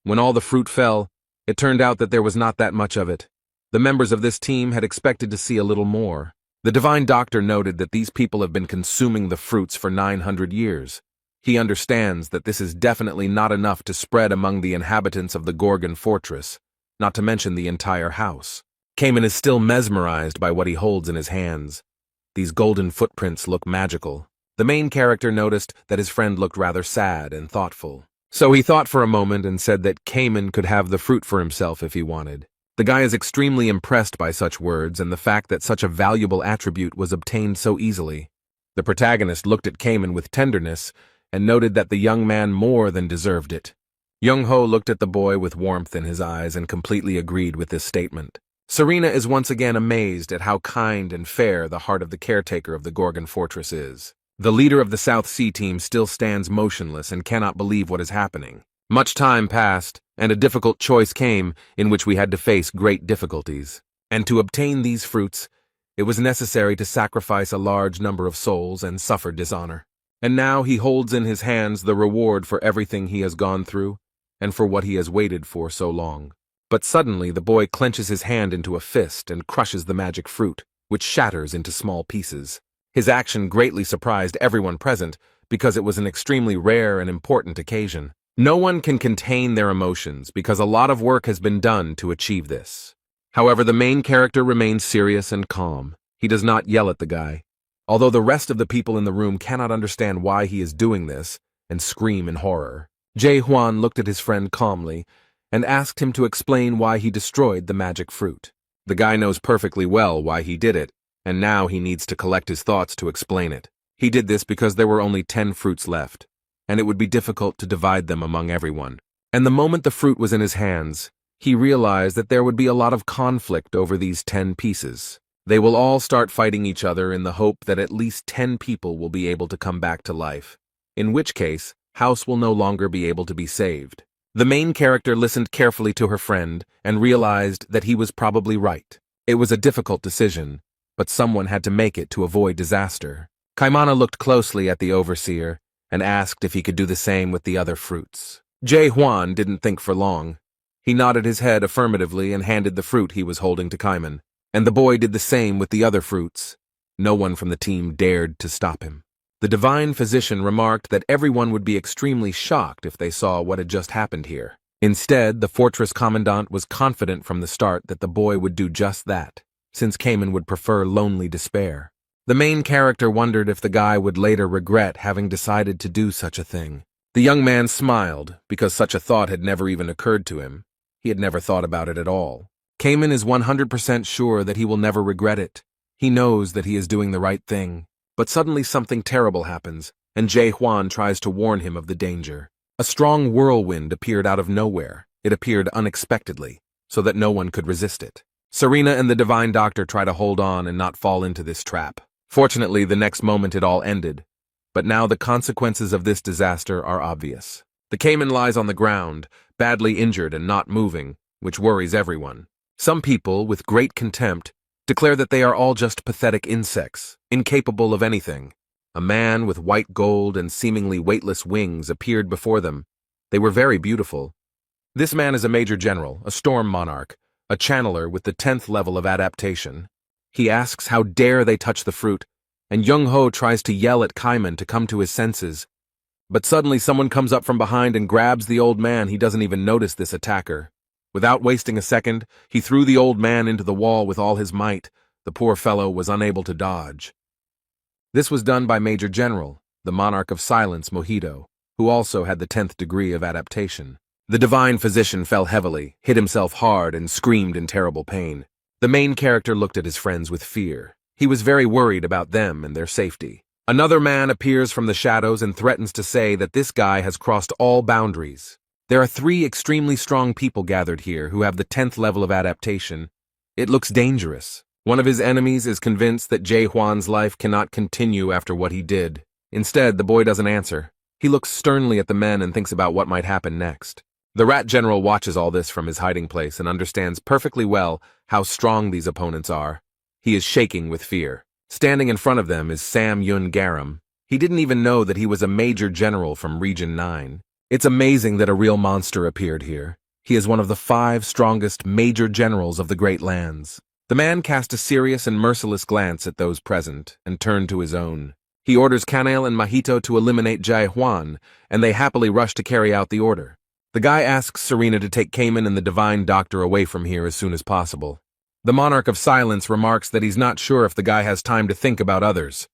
When all the fruit fell, it turned out that there was not that much of it. The members of this team had expected to see a little more. The divine doctor noted that these people have been consuming the fruits for 900 years. He understands that this is definitely not enough to spread among the inhabitants of the Gorgon fortress, not to mention the entire house. Cayman is still mesmerized by what he holds in his hands. These golden footprints look magical. The main character noticed that his friend looked rather sad and thoughtful. So he thought for a moment and said that Cayman could have the fruit for himself if he wanted. The guy is extremely impressed by such words and the fact that such a valuable attribute was obtained so easily. The protagonist looked at Cayman with tenderness and noted that the young man more than deserved it. Young-ho looked at the boy with warmth in his eyes and completely agreed with this statement. Serena is once again amazed at how kind and fair the heart of the caretaker of the Gorgon fortress is. The leader of the South Sea team still stands motionless and cannot believe what is happening. Much time passed, and a difficult choice came in which we had to face great difficulties. And to obtain these fruits, it was necessary to sacrifice a large number of souls and suffer dishonor. And now he holds in his hands the reward for everything he has gone through, and for what he has waited for so long. But suddenly the boy clenches his hand into a fist and crushes the magic fruit, which shatters into small pieces. His action greatly surprised everyone present, because it was an extremely rare and important occasion. No one can contain their emotions because a lot of work has been done to achieve this. However, the main character remains serious and calm. He does not yell at the guy, although the rest of the people in the room cannot understand why he is doing this and scream in horror. Jay Huan looked at his friend calmly and asked him to explain why he destroyed the magic fruit. The guy knows perfectly well why he did it, and now he needs to collect his thoughts to explain it. He did this because there were only 10 fruits left, and it would be difficult to divide them among everyone. And the moment the fruit was in his hands, he realized that there would be a lot of conflict over these 10 pieces. They will all start fighting each other in the hope that at least 10 people will be able to come back to life, in which case, House will no longer be able to be saved. The main character listened carefully to her friend and realized that he was probably right. It was a difficult decision, but someone had to make it to avoid disaster. Kaimana looked closely at the overseer and asked if he could do the same with the other fruits. Jay Huan didn't think for long. He nodded his head affirmatively and handed the fruit he was holding to Kaiman, and the boy did the same with the other fruits. No one from the team dared to stop him. The divine physician remarked that everyone would be extremely shocked if they saw what had just happened here. Instead, the fortress commandant was confident from the start that the boy would do just that. since Cayman would prefer lonely despair. The main character wondered if the guy would later regret having decided to do such a thing. The young man smiled, because such a thought had never even occurred to him. He had never thought about it at all. Cayman is 100% sure that he will never regret it. He knows that he is doing the right thing. But suddenly something terrible happens, and Jae-hwan tries to warn him of the danger. A strong whirlwind appeared out of nowhere. It appeared unexpectedly, so that no one could resist it. Serena and the Divine Doctor try to hold on and not fall into this trap. Fortunately, the next moment it all ended. But now the consequences of this disaster are obvious. The Cayman lies on the ground, badly injured and not moving, which worries everyone. Some people, with great contempt, declare that they are all just pathetic insects, incapable of anything. A man with white gold and seemingly weightless wings appeared before them. They were very beautiful. This man is a major general, a storm monarch, a channeler with the 10th level of adaptation. He asks how dare they touch the fruit, and Young-ho tries to yell at Kaiman to come to his senses. But suddenly someone comes up from behind and grabs the old man. He doesn't even notice this attacker. Without wasting a second, he threw the old man into the wall with all his might. The poor fellow was unable to dodge. This was done by Major General, the Monarch of Silence, Mojito, who also had the 10th degree of adaptation. The divine physician fell heavily, hit himself hard, and screamed in terrible pain. The main character looked at his friends with fear. He was very worried about them and their safety. Another man appears from the shadows and threatens to say that this guy has crossed all boundaries. There are 3 extremely strong people gathered here who have the 10th level of adaptation. It looks dangerous. One of his enemies is convinced that Jae-hwan's life cannot continue after what he did. Instead, the boy doesn't answer. He looks sternly at the men and thinks about what might happen next. The Rat General watches all this from his hiding place and understands perfectly well how strong these opponents are. He is shaking with fear. Standing in front of them is Sam Yun Garam. He didn't even know that he was a major general from Region 9. It's amazing that a real monster appeared here. He is one of the 5 strongest major generals of the Great Lands. The man cast a serious and merciless glance at those present and turned to his own. He orders Kanail and Mahito to eliminate Jae-hwan, and they happily rush to carry out the order. The guy asks Serena to take Cayman and the Divine Doctor away from here as soon as possible. The Monarch of Silence remarks that he's not sure if the guy has time to think about others.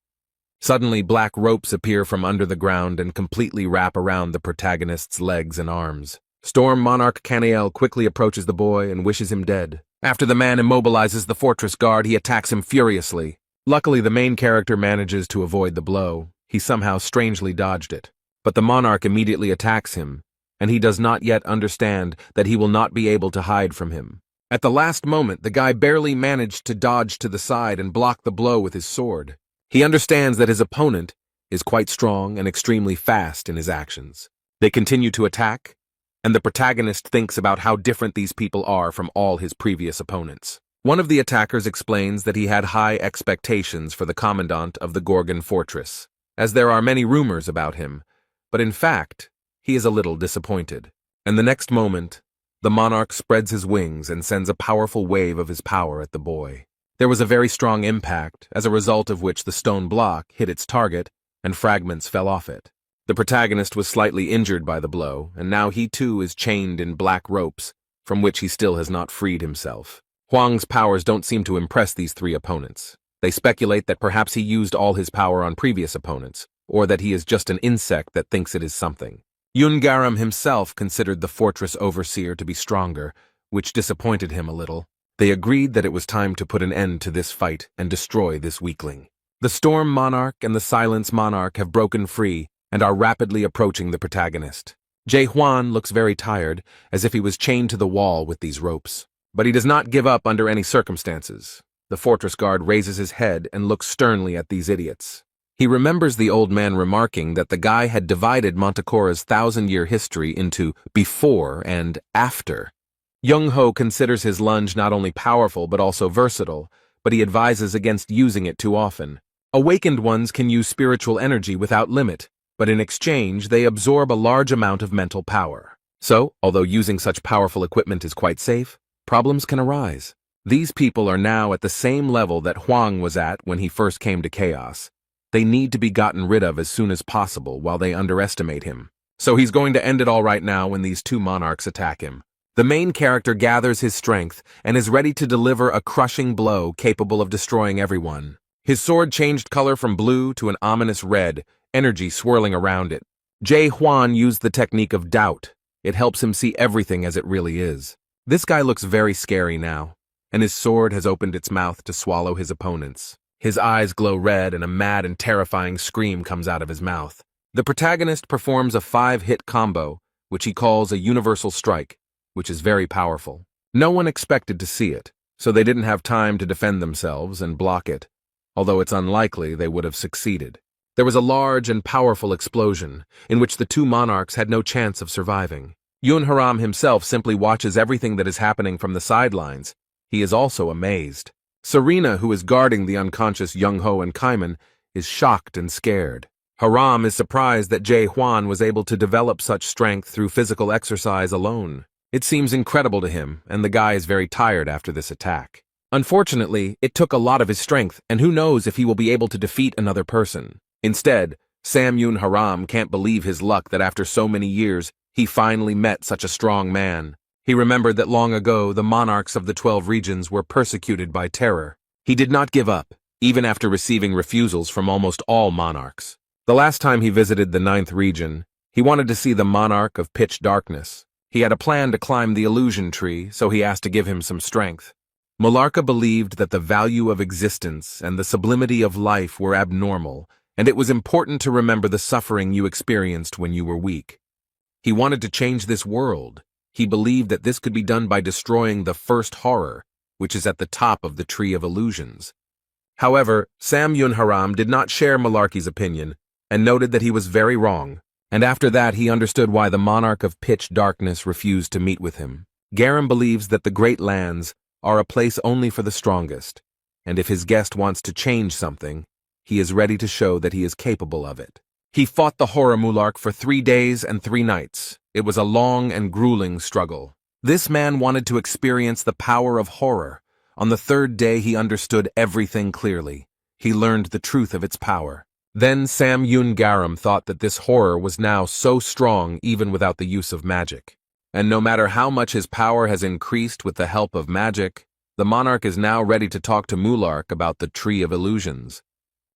Suddenly, black ropes appear from under the ground and completely wrap around the protagonist's legs and arms. Storm Monarch Kanail quickly approaches the boy and wishes him dead. After the man immobilizes the fortress guard, he attacks him furiously. Luckily, the main character manages to avoid the blow. He somehow strangely dodged it. But the monarch immediately attacks him, and he does not yet understand that he will not be able to hide from him. At the last moment, the guy barely managed to dodge to the side and block the blow with his sword. He understands that his opponent is quite strong and extremely fast in his actions. They continue to attack, and the protagonist thinks about how different these people are from all his previous opponents. One of the attackers explains that he had high expectations for the commandant of the Gorgon fortress, as there are many rumors about him, but in fact, he is a little disappointed. And the next moment, the monarch spreads his wings and sends a powerful wave of his power at the boy. There was a very strong impact, as a result of which the stone block hit its target and fragments fell off it. The protagonist was slightly injured by the blow, and now he too is chained in black ropes, from which he still has not freed himself. Hwang's powers don't seem to impress these 3 opponents. They speculate that perhaps he used all his power on previous opponents, or that he is just an insect that thinks it is something. Yun Garam himself considered the fortress overseer to be stronger, which disappointed him a little. They agreed that it was time to put an end to this fight and destroy this weakling. The Storm Monarch and the Silence Monarch have broken free and are rapidly approaching the protagonist. Jae-hwan looks very tired, as if he was chained to the wall with these ropes. But he does not give up under any circumstances. The fortress guard raises his head and looks sternly at these idiots. He remembers the old man remarking that the guy had divided Montecora's 1,000-year history into before and after. Young-ho considers his lunge not only powerful but also versatile, but he advises against using it too often. Awakened ones can use spiritual energy without limit, but in exchange they absorb a large amount of mental power. So, although using such powerful equipment is quite safe, problems can arise. These people are now at the same level that Hwang was at when he first came to Chaos. They need to be gotten rid of as soon as possible while they underestimate him. So he's going to end it all right now when these 2 monarchs attack him. The main character gathers his strength and is ready to deliver a crushing blow capable of destroying everyone. His sword changed color from blue to an ominous red, energy swirling around it. Jae Hwan used the technique of doubt. It helps him see everything as it really is. This guy looks very scary now, and his sword has opened its mouth to swallow his opponents. His eyes glow red and a mad and terrifying scream comes out of his mouth. The protagonist performs a 5-hit combo, which he calls a universal strike, which is very powerful. No one expected to see it, so they didn't have time to defend themselves and block it, although it's unlikely they would have succeeded. There was a large and powerful explosion, in which the two monarchs had no chance of surviving. Yoon Haram himself simply watches everything that is happening from the sidelines. He is also amazed. Serena, who is guarding the unconscious Young-ho and Kaiman, is shocked and scared. Haram is surprised that Jae Hwan was able to develop such strength through physical exercise alone. It seems incredible to him, and the guy is very tired after this attack. Unfortunately, it took a lot of his strength, and who knows if he will be able to defeat another person. Instead, Sam Yoon Haram can't believe his luck that after so many years, he finally met such a strong man. He remembered that long ago the monarchs of the 12 regions were persecuted by terror. He did not give up, even after receiving refusals from almost all monarchs. The last time he visited the 9th region, he wanted to see the monarch of pitch darkness. He had a plan to climb the illusion tree, so he asked to give him some strength. Mularka believed that the value of existence and the sublimity of life were abnormal, and it was important to remember the suffering you experienced when you were weak. He wanted to change this world. He believed that this could be done by destroying the first horror, which is at the top of the Tree of Illusions. However, Sam Yoon Haram did not share Malarkey's opinion and noted that he was very wrong, and after that he understood why the monarch of pitch darkness refused to meet with him. Garam believes that the Great Lands are a place only for the strongest, and if his guest wants to change something, he is ready to show that he is capable of it. He fought the horror Mulark for 3 days and 3 nights. It was a long and grueling struggle. This man wanted to experience the power of horror. On the 3rd day he understood everything clearly. He learned the truth of its power. Then Sam Yoon Garam thought that this horror was now so strong even without the use of magic. And no matter how much his power has increased with the help of magic, the monarch is now ready to talk to Mulark about the Tree of Illusions.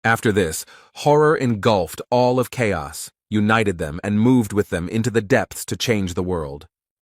After this, horror engulfed all of chaos, united them, and moved with them into the depths to change the world.